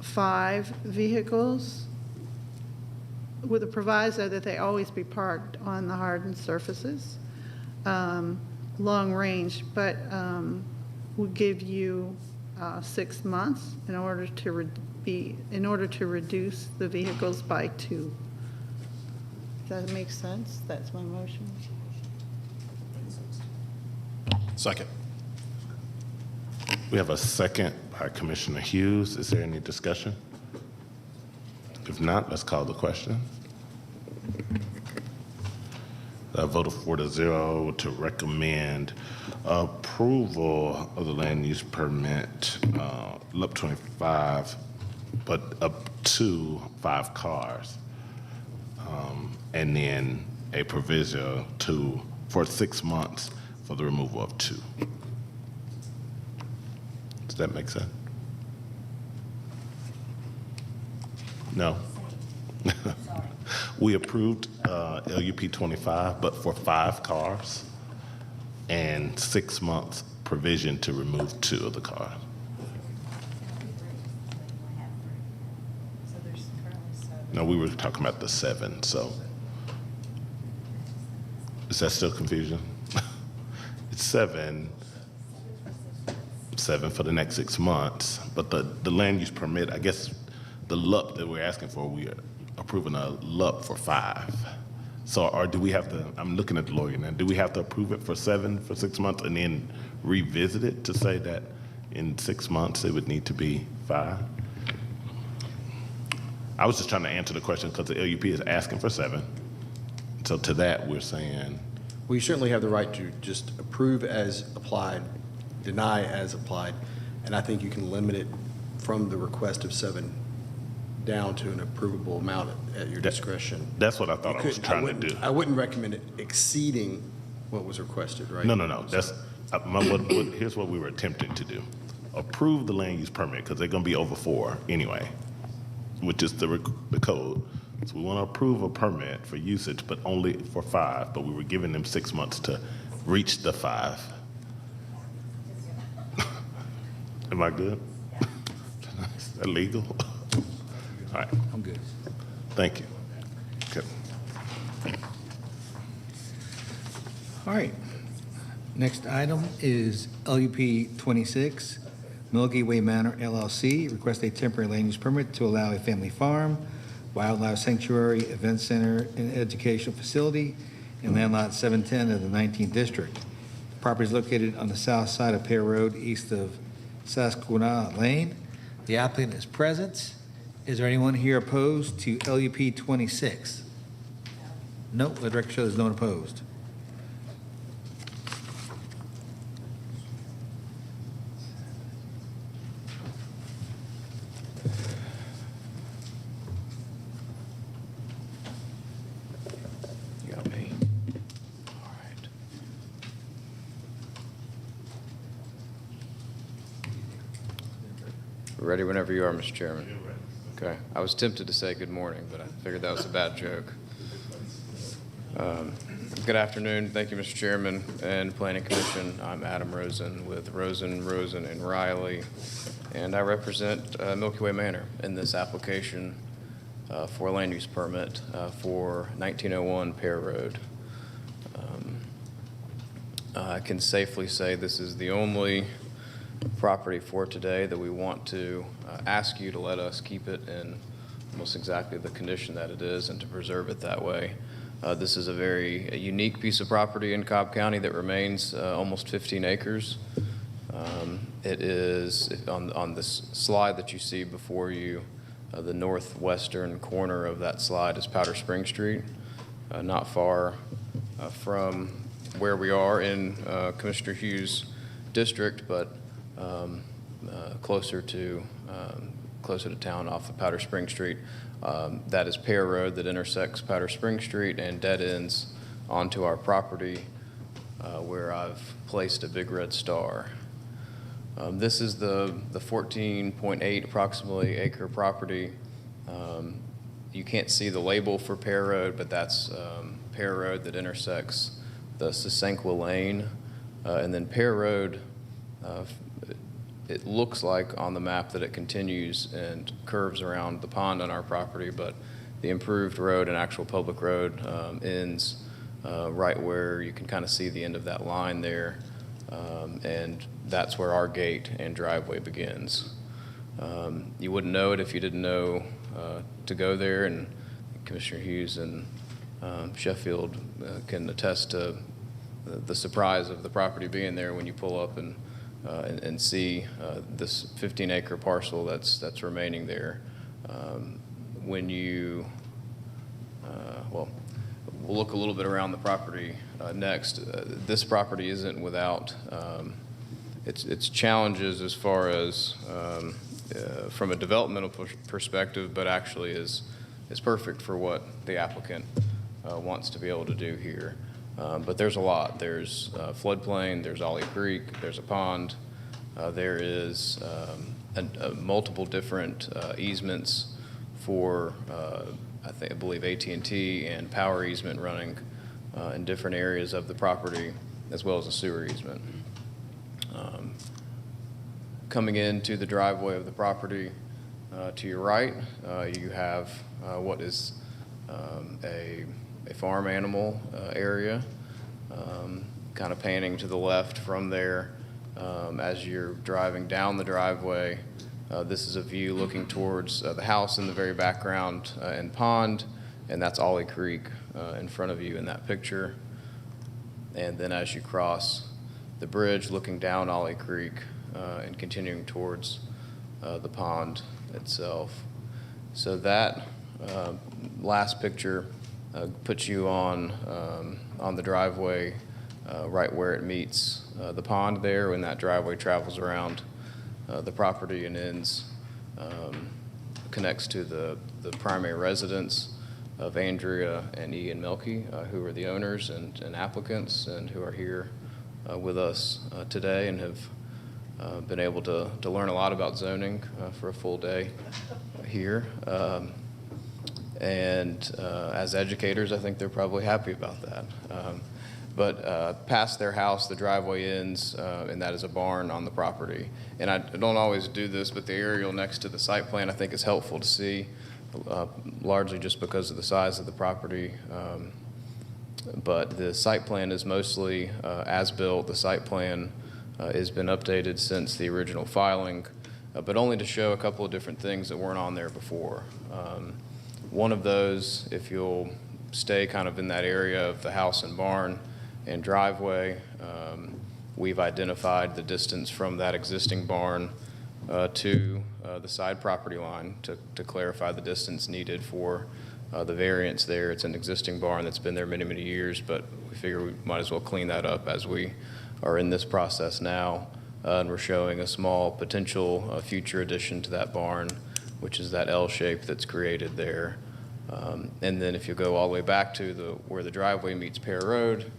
S15: 5 vehicles with a proviso that they always be parked on the hardened surfaces, long range, but will give you 6 months in order to reduce the vehicles by 2. Does that make sense? That's my motion.
S6: Second. We have a second by Commissioner Hughes. Is there any discussion? If not, let's call the question. A vote of 4-0 to recommend approval of the land use permit, LUP 25, but up to 5 cars. And then a provision for 6 months for the removal of 2. Does that make sense? No? We approved LUP 25, but for 5 cars and 6 months provision to remove 2 of the cars. No, we were talking about the 7, so. Is that still confusion? It's 7 for the next 6 months, but the land use permit, I guess the LUP that we're asking for, we are approving a LUP for 5. So, or do we have to, I'm looking at the lawyer now, do we have to approve it for 7 for 6 months and then revisit it to say that in 6 months it would need to be 5? I was just trying to answer the question because the LUP is asking for 7. So to that, we're saying.
S18: Well, you certainly have the right to just approve as applied, deny as applied, and I think you can limit it from the request of 7 down to an approvable amount at your discretion.
S6: That's what I thought I was trying to do.
S18: I wouldn't recommend it exceeding what was requested, right?
S6: No. That's here's what we were attempting to do. Approve the land use permit because they're going to be over 4 anyway, which is the code. So we want to approve a permit for usage, but only for 5, but we were giving them 6 months to reach the 5. Am I good? Is that legal? All right.
S22: I'm good.
S6: Thank you. Okay.
S3: All right. Next item is LUP 26, Milky Way Manor LLC, request a temporary land use permit to allow a family farm, wildlife sanctuary, event center, and educational facility in land lot 710 of the 19th District. The property is located on the south side of Pear Road, east of Sasquatch Lane. The applicant is present. Is there anyone here opposed to LUP 26? No, the record shows there's no one opposed.
S19: You got me. All right. Ready whenever you are, Mr. Chairman. Okay. I was tempted to say good morning, but I figured that was a bad joke. Good afternoon. Thank you, Mr. Chairman and Planning Commission. I'm Adam Rosen with Rosen, and Riley, and I represent Milky Way Manor in this application for a land use permit for 1901 Pear Road. I can safely say this is the only property for today that we want to ask you to let us keep it in almost exactly the condition that it is and to preserve it that way. This is a very unique piece of property in Cobb County that remains almost 15 acres. It is, on this slide that you see before you, the northwestern corner of that slide is Powder Spring Street, not far from where we are in Commissioner Hughes' district, but closer to town off of Powder Spring Street. That is Pear Road that intersects Powder Spring Street and dead ends onto our property where I've placed a big red star. This is the 14.8 approximately acre property. You can't see the label for Pear Road, but that's Pear Road that intersects the Sesanqua Lane. And then Pear Road, it looks like on the map that it continues and curves around the pond on our property, but the improved road and actual public road ends right where you can kind of see the end of that line there. And that's where our gate and driveway begins. You wouldn't know it if you didn't know to go there, and Commissioner Hughes and Sheffield can attest to the surprise of the property being there when you pull up and see this 15-acre parcel that's remaining there. When you, well, we'll look a little bit around the property next. This property isn't without its challenges as far as from a developmental perspective, but actually is perfect for what the applicant wants to be able to do here. But there's a lot. There's floodplain, there's Ollie Creek, there's a pond, there is multiple different easements for I believe AT&T and power easement running in different areas of the property, as well as a sewer easement. Coming into the driveway of the property to your right, you have what is a farm animal area. Kind of panning to the left from there as you're driving down the driveway. This is a view looking towards the house in the very background and pond, and that's Ollie Creek in front of you in that picture. And then as you cross the bridge looking down Ollie Creek and continuing towards the pond itself. So that last picture puts you on the driveway right where it meets the pond there, when that driveway travels around the property and ends, connects to the primary residence of Andrea and Ian Melky, who are the owners and applicants, and who are here with us today and have been able to learn a lot about zoning for a full day here. And as educators, I think they're probably happy about that. But past their house, the driveway ends, and that is a barn on the property. And I don't always do this, but the aerial next to the site plan I think is helpful to see, largely just because of the size of the property. But the site plan is mostly as-built. The site plan has been updated since the original filing, but only to show a couple of different things that weren't on there before. One of those, if you'll stay kind of in that area of the house and barn and driveway, we've identified the distance from that existing barn to the side property line to clarify the distance needed for the variance there. It's an existing barn that's been there many, many years, but we figure we might as well clean that up as we are in this process now. And we're showing a small potential future addition to that barn, which is that L shape that's created there. And then if you go all the way back to where the driveway meets Pear Road,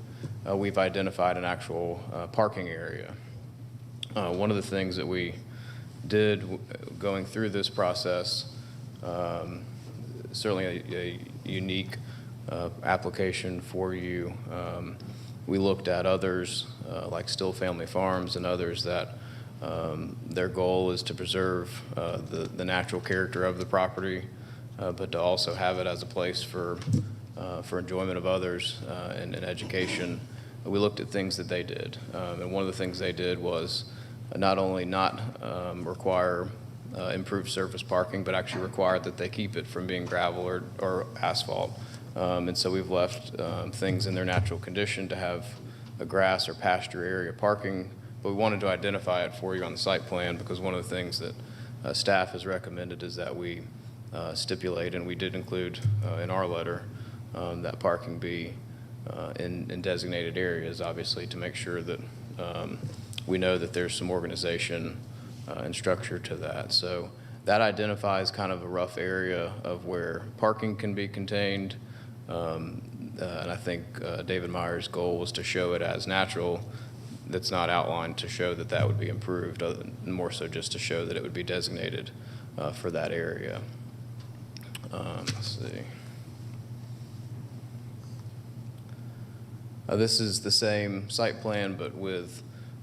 S19: we've identified an actual parking area. One of the things that we did going through this process, certainly a unique application for you. We looked at others like Still Family Farms and others that their goal is to preserve the natural character of the property, but to also have it as a place for enjoyment of others and education. We looked at things that they did, and one of the things they did was not only not require improved surface parking, but actually require that they keep it from being gravel or asphalt. And so we've left things in their natural condition to have a grass or pasture area parking, but we wanted to identify it for you on the site plan because one of the things that staff has recommended is that we stipulate, and we did include in our letter, that parking be in designated areas, obviously, to make sure that we know that there's some organization and structure to that. So that identifies kind of a rough area of where parking can be contained. And I think David Meyer's goal was to show it as natural. That's not outlined to show that that would be improved, more so just to show that it would be designated for that area. Let's see. This is the same site plan, but with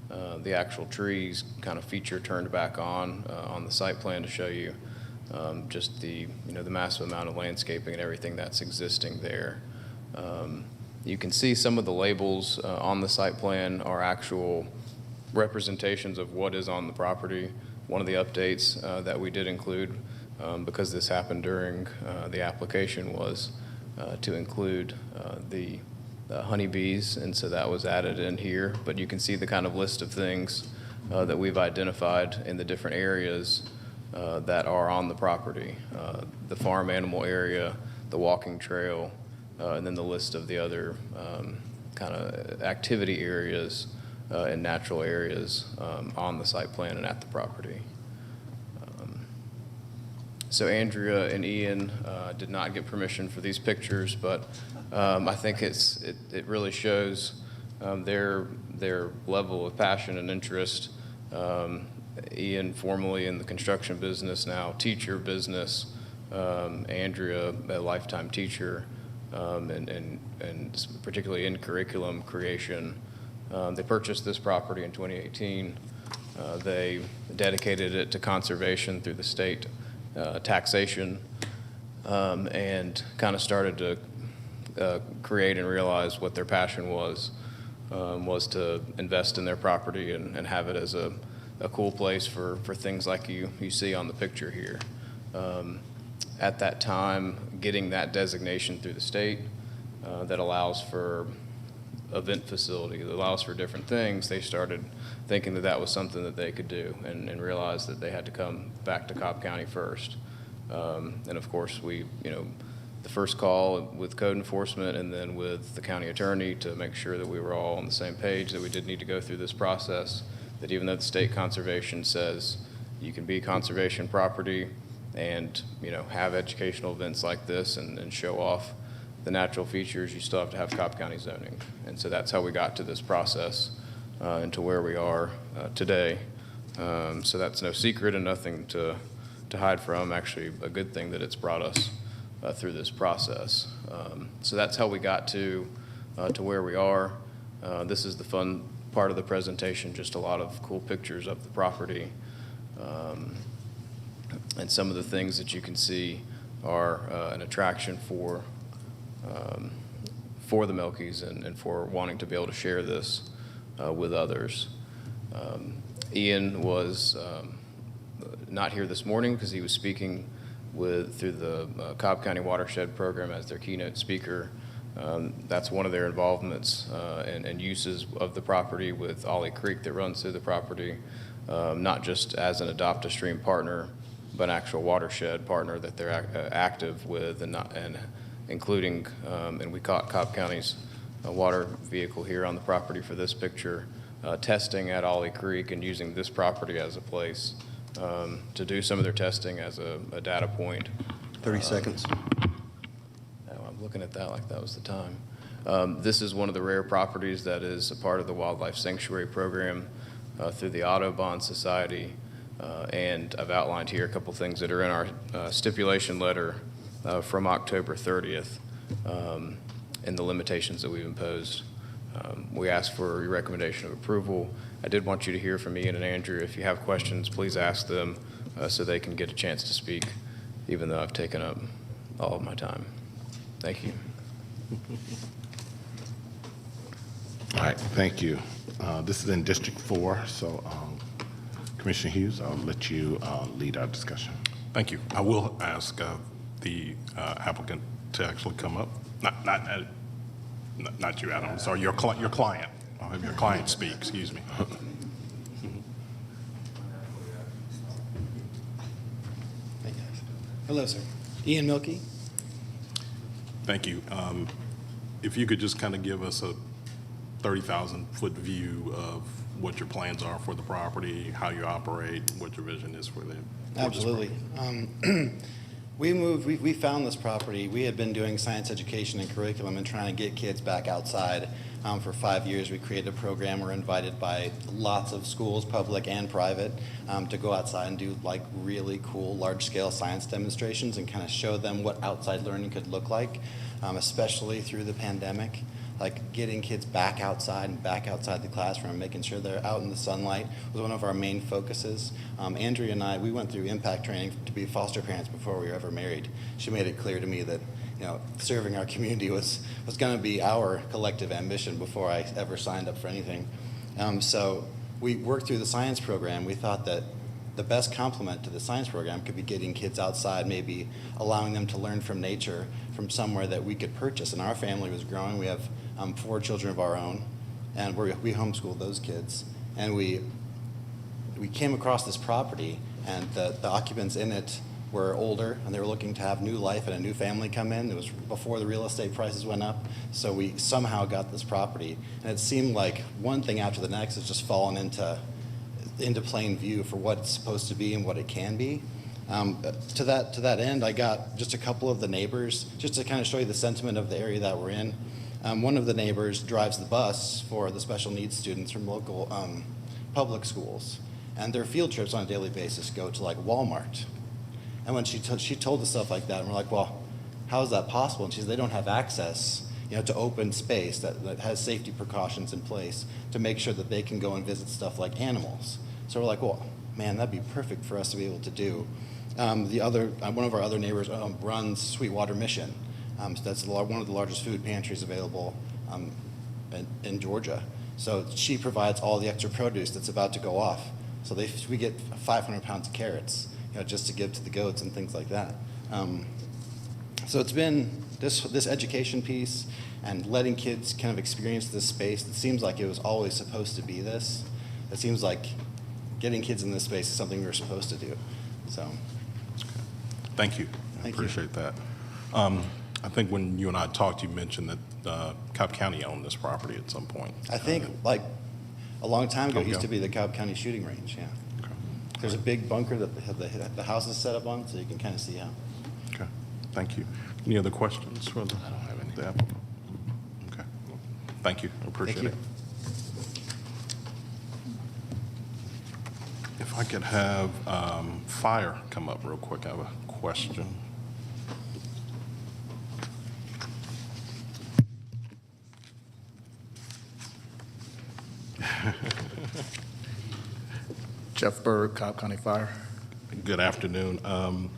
S19: the actual trees kind of feature turned back on the site plan to show you just the massive amount of landscaping and everything that's existing there. You can see some of the labels on the site plan are actual representations of what is on the property. One of the updates that we did include, because this happened during the application, was to include the honeybees, and so that was added in here. But you can see the kind of list of things that we've identified in the different areas that are on the property. The farm animal area, the walking trail, and then the list of the other kind of activity areas and natural areas on the site plan and at the property. So Andrea and Ian did not get permission for these pictures, but I think it really shows their level of passion and interest. Ian, formerly in the construction business, now teacher business. Andrea, a lifetime teacher, and particularly in curriculum creation. They purchased this property in 2018. They dedicated it to conservation through the state taxation, and kind of started to create and realize what their passion was to invest in their property and have it as a cool place for things like you see on the picture here. At that time, getting that designation through the state that allows for event facility, that allows for different things, they started thinking that that was something that they could do, and realized that they had to come back to Cobb County first. And of course, the first call with code enforcement and then with the county attorney to make sure that we were all on the same page, that we did need to go through this process, that even though the state conservation says you can be conservation property and have educational events like this and show off the natural features, you still have to have Cobb County zoning. And so that's how we got to this process and to where we are today. So that's no secret and nothing to hide from. Actually, a good thing that it's brought us through this process. So that's how we got to where we are. This is the fun part of the presentation, just a lot of cool pictures of the property. And some of the things that you can see are an attraction for the Melkies and for wanting to be able to share this with others. Ian was not here this morning because he was speaking through the Cobb County Watershed Program as their keynote speaker. That's one of their involvements and uses of the property with Ollie Creek that runs through the property, not just as an adopt-a-stream partner, but an actual watershed partner that they're active with, and including, and we caught Cobb County's water vehicle here on the property for this picture, testing at Ollie Creek and using this property as a place to do some of their testing as a data point.
S18: 30 seconds.
S19: I'm looking at that like that was the time. This is one of the rare properties that is a part of the Wildlife Sanctuary Program through the Audubon Society. And I've outlined here a couple things that are in our stipulation letter from October 30th and the limitations that we've imposed. We asked for your recommendation of approval. I did want you to hear from Ian and Andrew. If you have questions, please ask them so they can get a chance to speak, even though I've taken up all of my time. Thank you.
S6: All right, thank you. This is in District 4, so Commissioner Hughes, I'll let you lead our discussion.
S21: Thank you. I will ask the applicant to actually come up. Not you, Adam. Sorry, your client. I'll have your client speak. Excuse me.
S10: Hello, sir. Ian Milkey.
S21: Thank you. If you could just kind of give us a 30,000-foot view of what your plans are for the property, how you operate, what your vision is for the.
S10: Absolutely. We found this property. We had been doing science education and curriculum and trying to get kids back outside. For 5 years, we created a program. We're invited by lots of schools, public and private, to go outside and do like really cool large-scale science demonstrations and kind of show them what outside learning could look like, especially through the pandemic. Like getting kids back outside and back outside the classroom, making sure they're out in the sunlight was one of our main focuses. Andrea and I, we went through impact training to be foster parents before we were ever married. She made it clear to me that, you know, serving our community was going to be our collective ambition before I ever signed up for anything. So we worked through the science program. We thought that the best complement to the science program could be getting kids outside, maybe allowing them to learn from nature from somewhere that we could purchase. And our family was growing. We have 4 children of our own, and we homeschooled those kids. And we came across this property, and the occupants in it were older, and they were looking to have new life and a new family come in. It was before the real estate prices went up, so we somehow got this property. And it seemed like one thing after the next has just fallen into plain view for what it's supposed to be and what it can be. To that end, I got just a couple of the neighbors, just to kind of show you the sentiment of the area that we're in. One of the neighbors drives the bus for the special needs students from local public schools, and their field trips on a daily basis go to like Walmart. And when she told us stuff like that, and we're like, well, how is that possible? And she said they don't have access, you know, to open space that has safety precautions in place to make sure that they can go and visit stuff like animals. So we're like, well, man, that'd be perfect for us to be able to do. One of our other neighbors runs Sweetwater Mission. So that's one of the largest food pantries available in Georgia. So she provides all the extra produce that's about to go off. So we get 500 pounds of carrots, you know, just to give to the goats and things like that. So it's been this education piece and letting kids kind of experience this space. It seems like it was always supposed to be this. It seems like getting kids in this space is something we were supposed to do. So,
S21: Thank you. I appreciate that. I think when you and I talked, you mentioned that Cobb County owned this property at some point.
S10: I think like a long time ago, it used to be the Cobb County shooting range, yeah.
S21: Okay.
S10: There's a big bunker that the house is set up on, so you can kind of see how.
S21: Okay, thank you. Any other questions for the applicant? Okay, thank you, I appreciate it. If I could have fire come up real quick, I have a question.
S22: Jeff Berg, Cobb County Fire.
S21: Good afternoon. I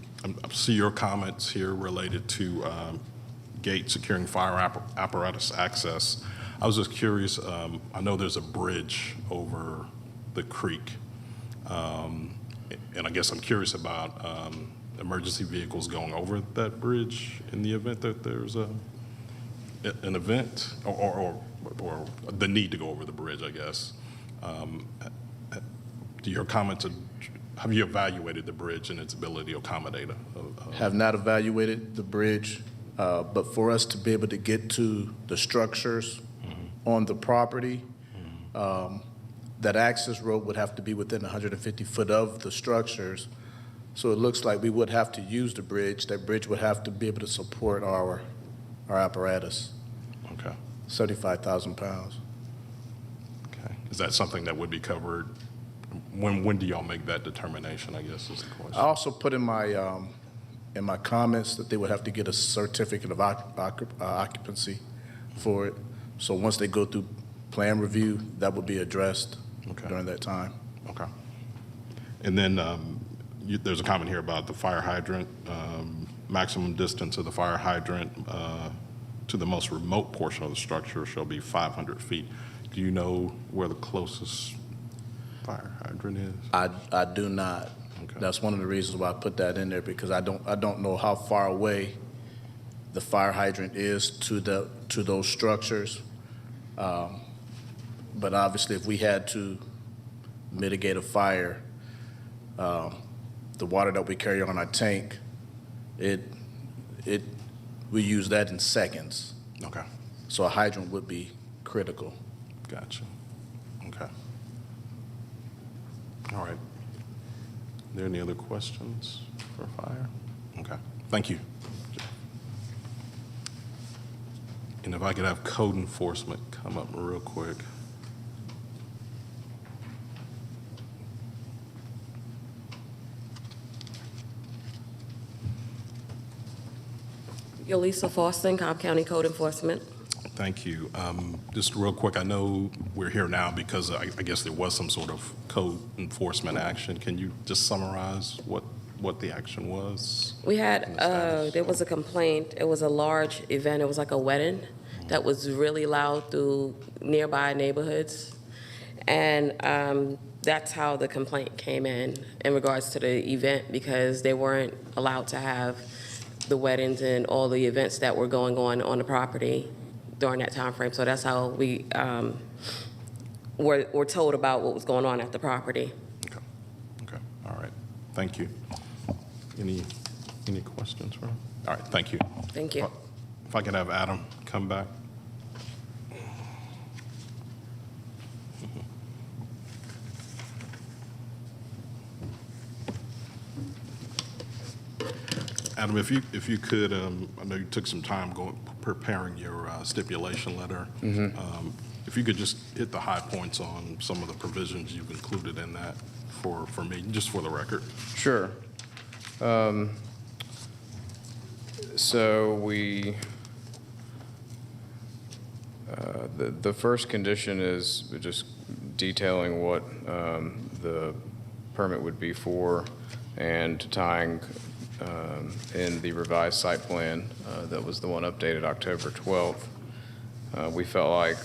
S21: see your comments here related to gate securing fire apparatus access. I was just curious, I know there's a bridge over the creek, and I guess I'm curious about emergency vehicles going over that bridge in the event that there's an event or the need to go over the bridge, I guess. Do your comments, have you evaluated the bridge and its ability to accommodate
S22: Have not evaluated the bridge, but for us to be able to get to the structures on the property, that access road would have to be within 150 foot of the structures. So it looks like we would have to use the bridge. That bridge would have to be able to support our apparatus.
S21: Okay.
S22: 75,000 pounds.
S21: Okay. Is that something that would be covered? When do y'all make that determination, I guess is the question.
S22: I also put in my comments that they would have to get a certificate of occupancy for it. So once they go through plan review, that would be addressed during that time.
S21: Okay. And then there's a comment here about the fire hydrant, maximum distance of the fire hydrant to the most remote portion of the structure shall be 500 feet. Do you know where the closest fire hydrant is?
S22: I do not. Okay. That's one of the reasons why I put that in there, because I don't know how far away the fire hydrant is to those structures. But obviously, if we had to mitigate a fire, the water that we carry on our tank, we use that in seconds.
S21: Okay.
S22: So a hydrant would be critical.
S21: Gotcha. Okay. All right. Are there any other questions for fire? Okay, thank you. And if I could have code enforcement come up real quick.
S5: Yolisa Foston, Cobb County Code Enforcement.
S21: Thank you. Just real quick, I know we're here now because I guess there was some sort of code enforcement action. Can you just summarize what the action was?
S5: We had, there was a complaint. It was a large event. It was like a wedding that was really loud through nearby neighborhoods. And that's how the complaint came in regards to the event, because they weren't allowed to have the weddings and all the events that were going on the property during that time frame. So that's how we were told about what was going on at the property.
S21: Okay, all right. Thank you. Any questions for him? All right, thank you.
S5: Thank you.
S21: If I could have Adam come back. Adam, if you could, I know you took some time preparing your stipulation letter. If you could just hit the high points on some of the provisions you've included in that for me, just for the record.
S19: Sure. So we, the first condition is just detailing what the permit would be for and tying in the revised site plan that was the one updated October 12th. We felt like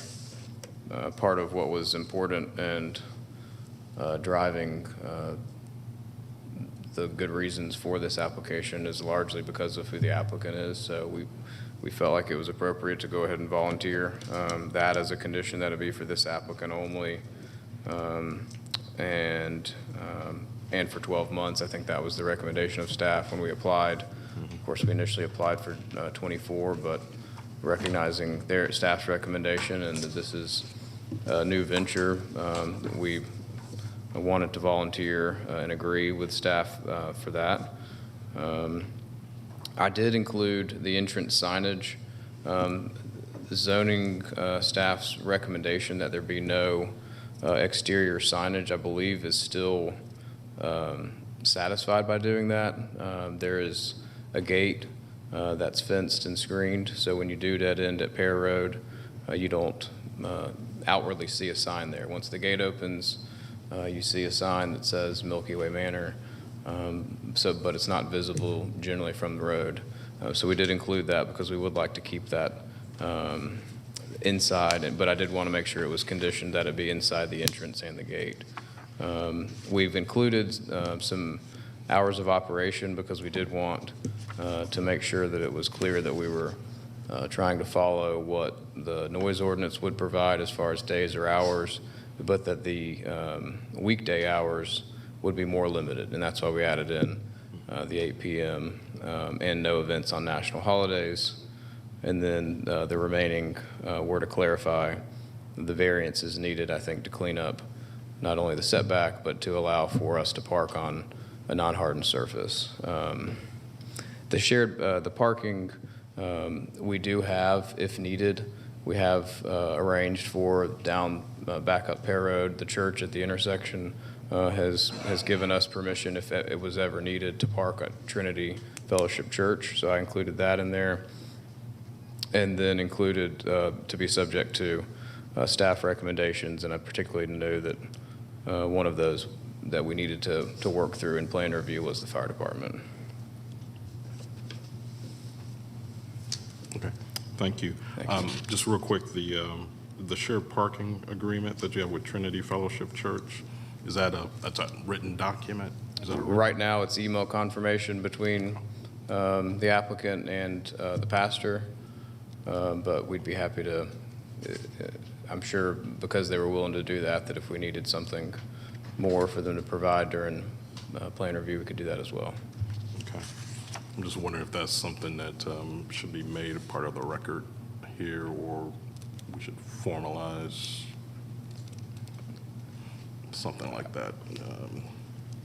S19: part of what was important and driving the good reasons for this application is largely because of who the applicant is. So we felt like it was appropriate to go ahead and volunteer that as a condition that would be for this applicant only. And for 12 months, I think that was the recommendation of staff when we applied. Of course, we initially applied for 24, but recognizing their staff's recommendation and that this is a new venture, we wanted to volunteer and agree with staff for that. I did include the entrance signage. The zoning staff's recommendation that there be no exterior signage, I believe, is still satisfied by doing that. There is a gate that's fenced and screened, so when you do dead end at Pear Road, you don't outwardly see a sign there. Once the gate opens, you see a sign that says Milky Way Manor, but it's not visible generally from the road. So we did include that because we would like to keep that inside, but I did want to make sure it was conditioned that it be inside the entrance and the gate. We've included some hours of operation because we did want to make sure that it was clear that we were trying to follow what the noise ordinance would provide as far as days or hours, but that the weekday hours would be more limited, and that's why we added in the 8 p.m. And no events on national holidays. And then the remaining were to clarify the variances needed, I think, to clean up not only the setback, but to allow for us to park on a non-hardened surface. The parking we do have, if needed. We have arranged for down back up Pear Road. The church at the intersection has given us permission if it was ever needed to park at Trinity Fellowship Church. So I included that in there. And then included to be subject to staff recommendations, and I particularly knew that one of those that we needed to work through in plan review was the fire department.
S21: Okay, thank you. Just real quick, the shared parking agreement that you have with Trinity Fellowship Church, is that that's a written document? Is that
S19: right now, it's email confirmation between the applicant and the pastor, but we'd be happy to. I'm sure because they were willing to do that, that if we needed something more for them to provide during plan review, we could do that as well.
S21: Okay. I'm just wondering if that's something that should be made a part of the record here, or we should formalize something like that.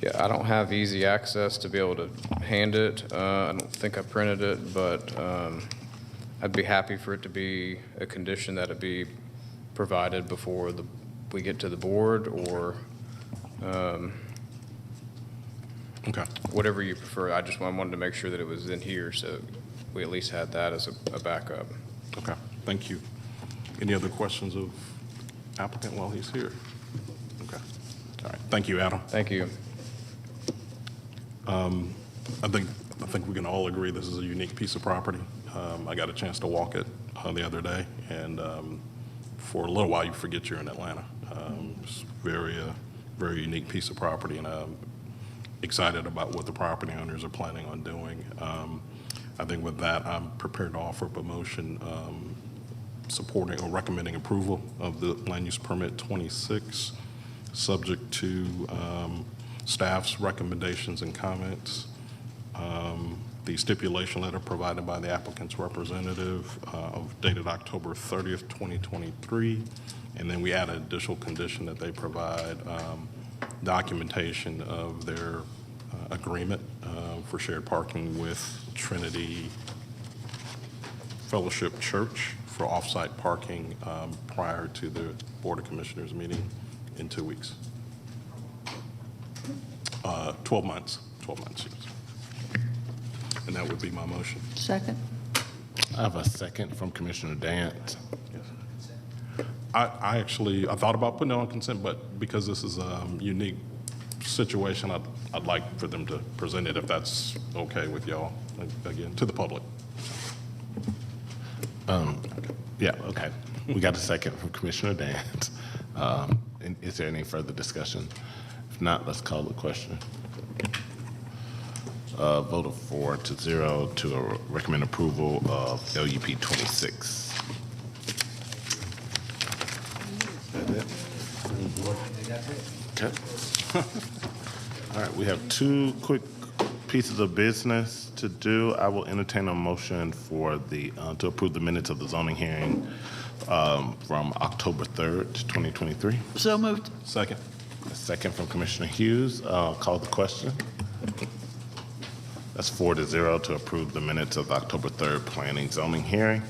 S19: Yeah, I don't have easy access to be able to hand it. I don't think I printed it, but I'd be happy for it to be a condition that it be provided before we get to the board, or
S21: Okay.
S19: whatever you prefer. I wanted to make sure that it was in here, so we at least had that as a backup.
S21: Okay, thank you. Any other questions of applicant while he's here? Okay, all right, thank you, Adam.
S19: Thank you.
S21: I think we can all agree this is a unique piece of property. I got a chance to walk it the other day, and for a little while you forget you're in Atlanta. It's very unique piece of property, and I'm excited about what the property owners are planning on doing. I think with that, I'm prepared to offer up a motion supporting or recommending approval of the land use permit 26, subject to staff's recommendations and comments. The stipulation letter provided by the applicant's representative dated October 30th, 2023. And then we add an additional condition that they provide documentation of their agreement for shared parking with Trinity Fellowship Church for off-site parking prior to the Board of Commissioners meeting in 2 weeks. 12 months, yes. And that would be my motion.
S15: Second.
S6: I have a second from Commissioner Dance.
S21: I thought about putting it on consent, but because this is a unique situation, I'd like for them to present it if that's okay with y'all, again, to the public.
S6: Yeah, okay. We got a second from Commissioner Dance. And is there any further discussion? If not, let's call the question. Vote of 4-0 to recommend approval of LUP 26. Okay. All right, we have 2 quick pieces of business to do. I will entertain a motion for to approve the minutes of the zoning hearing from October 3rd, 2023.
S15: So moved.
S21: Second. A second from Commissioner Hughes. Call the question. That's 4-0 to approve the minutes of the October 3rd planning zoning hearing.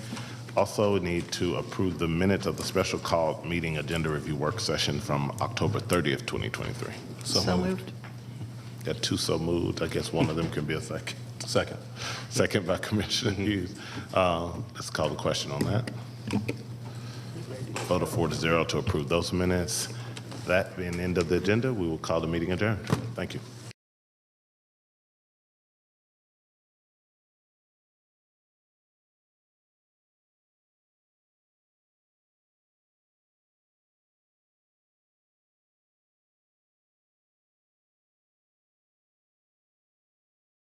S21: Also, we need to approve the minutes of the special call meeting agenda review work session from October 30th, 2023.
S15: So moved.
S21: Got 2 so moved. I guess one of them can be a second. Second by Commissioner Hughes. Let's call the question on that. Vote of 4-0 to approve those minutes. That being the end of the agenda, we will call the meeting adjourned. Thank you.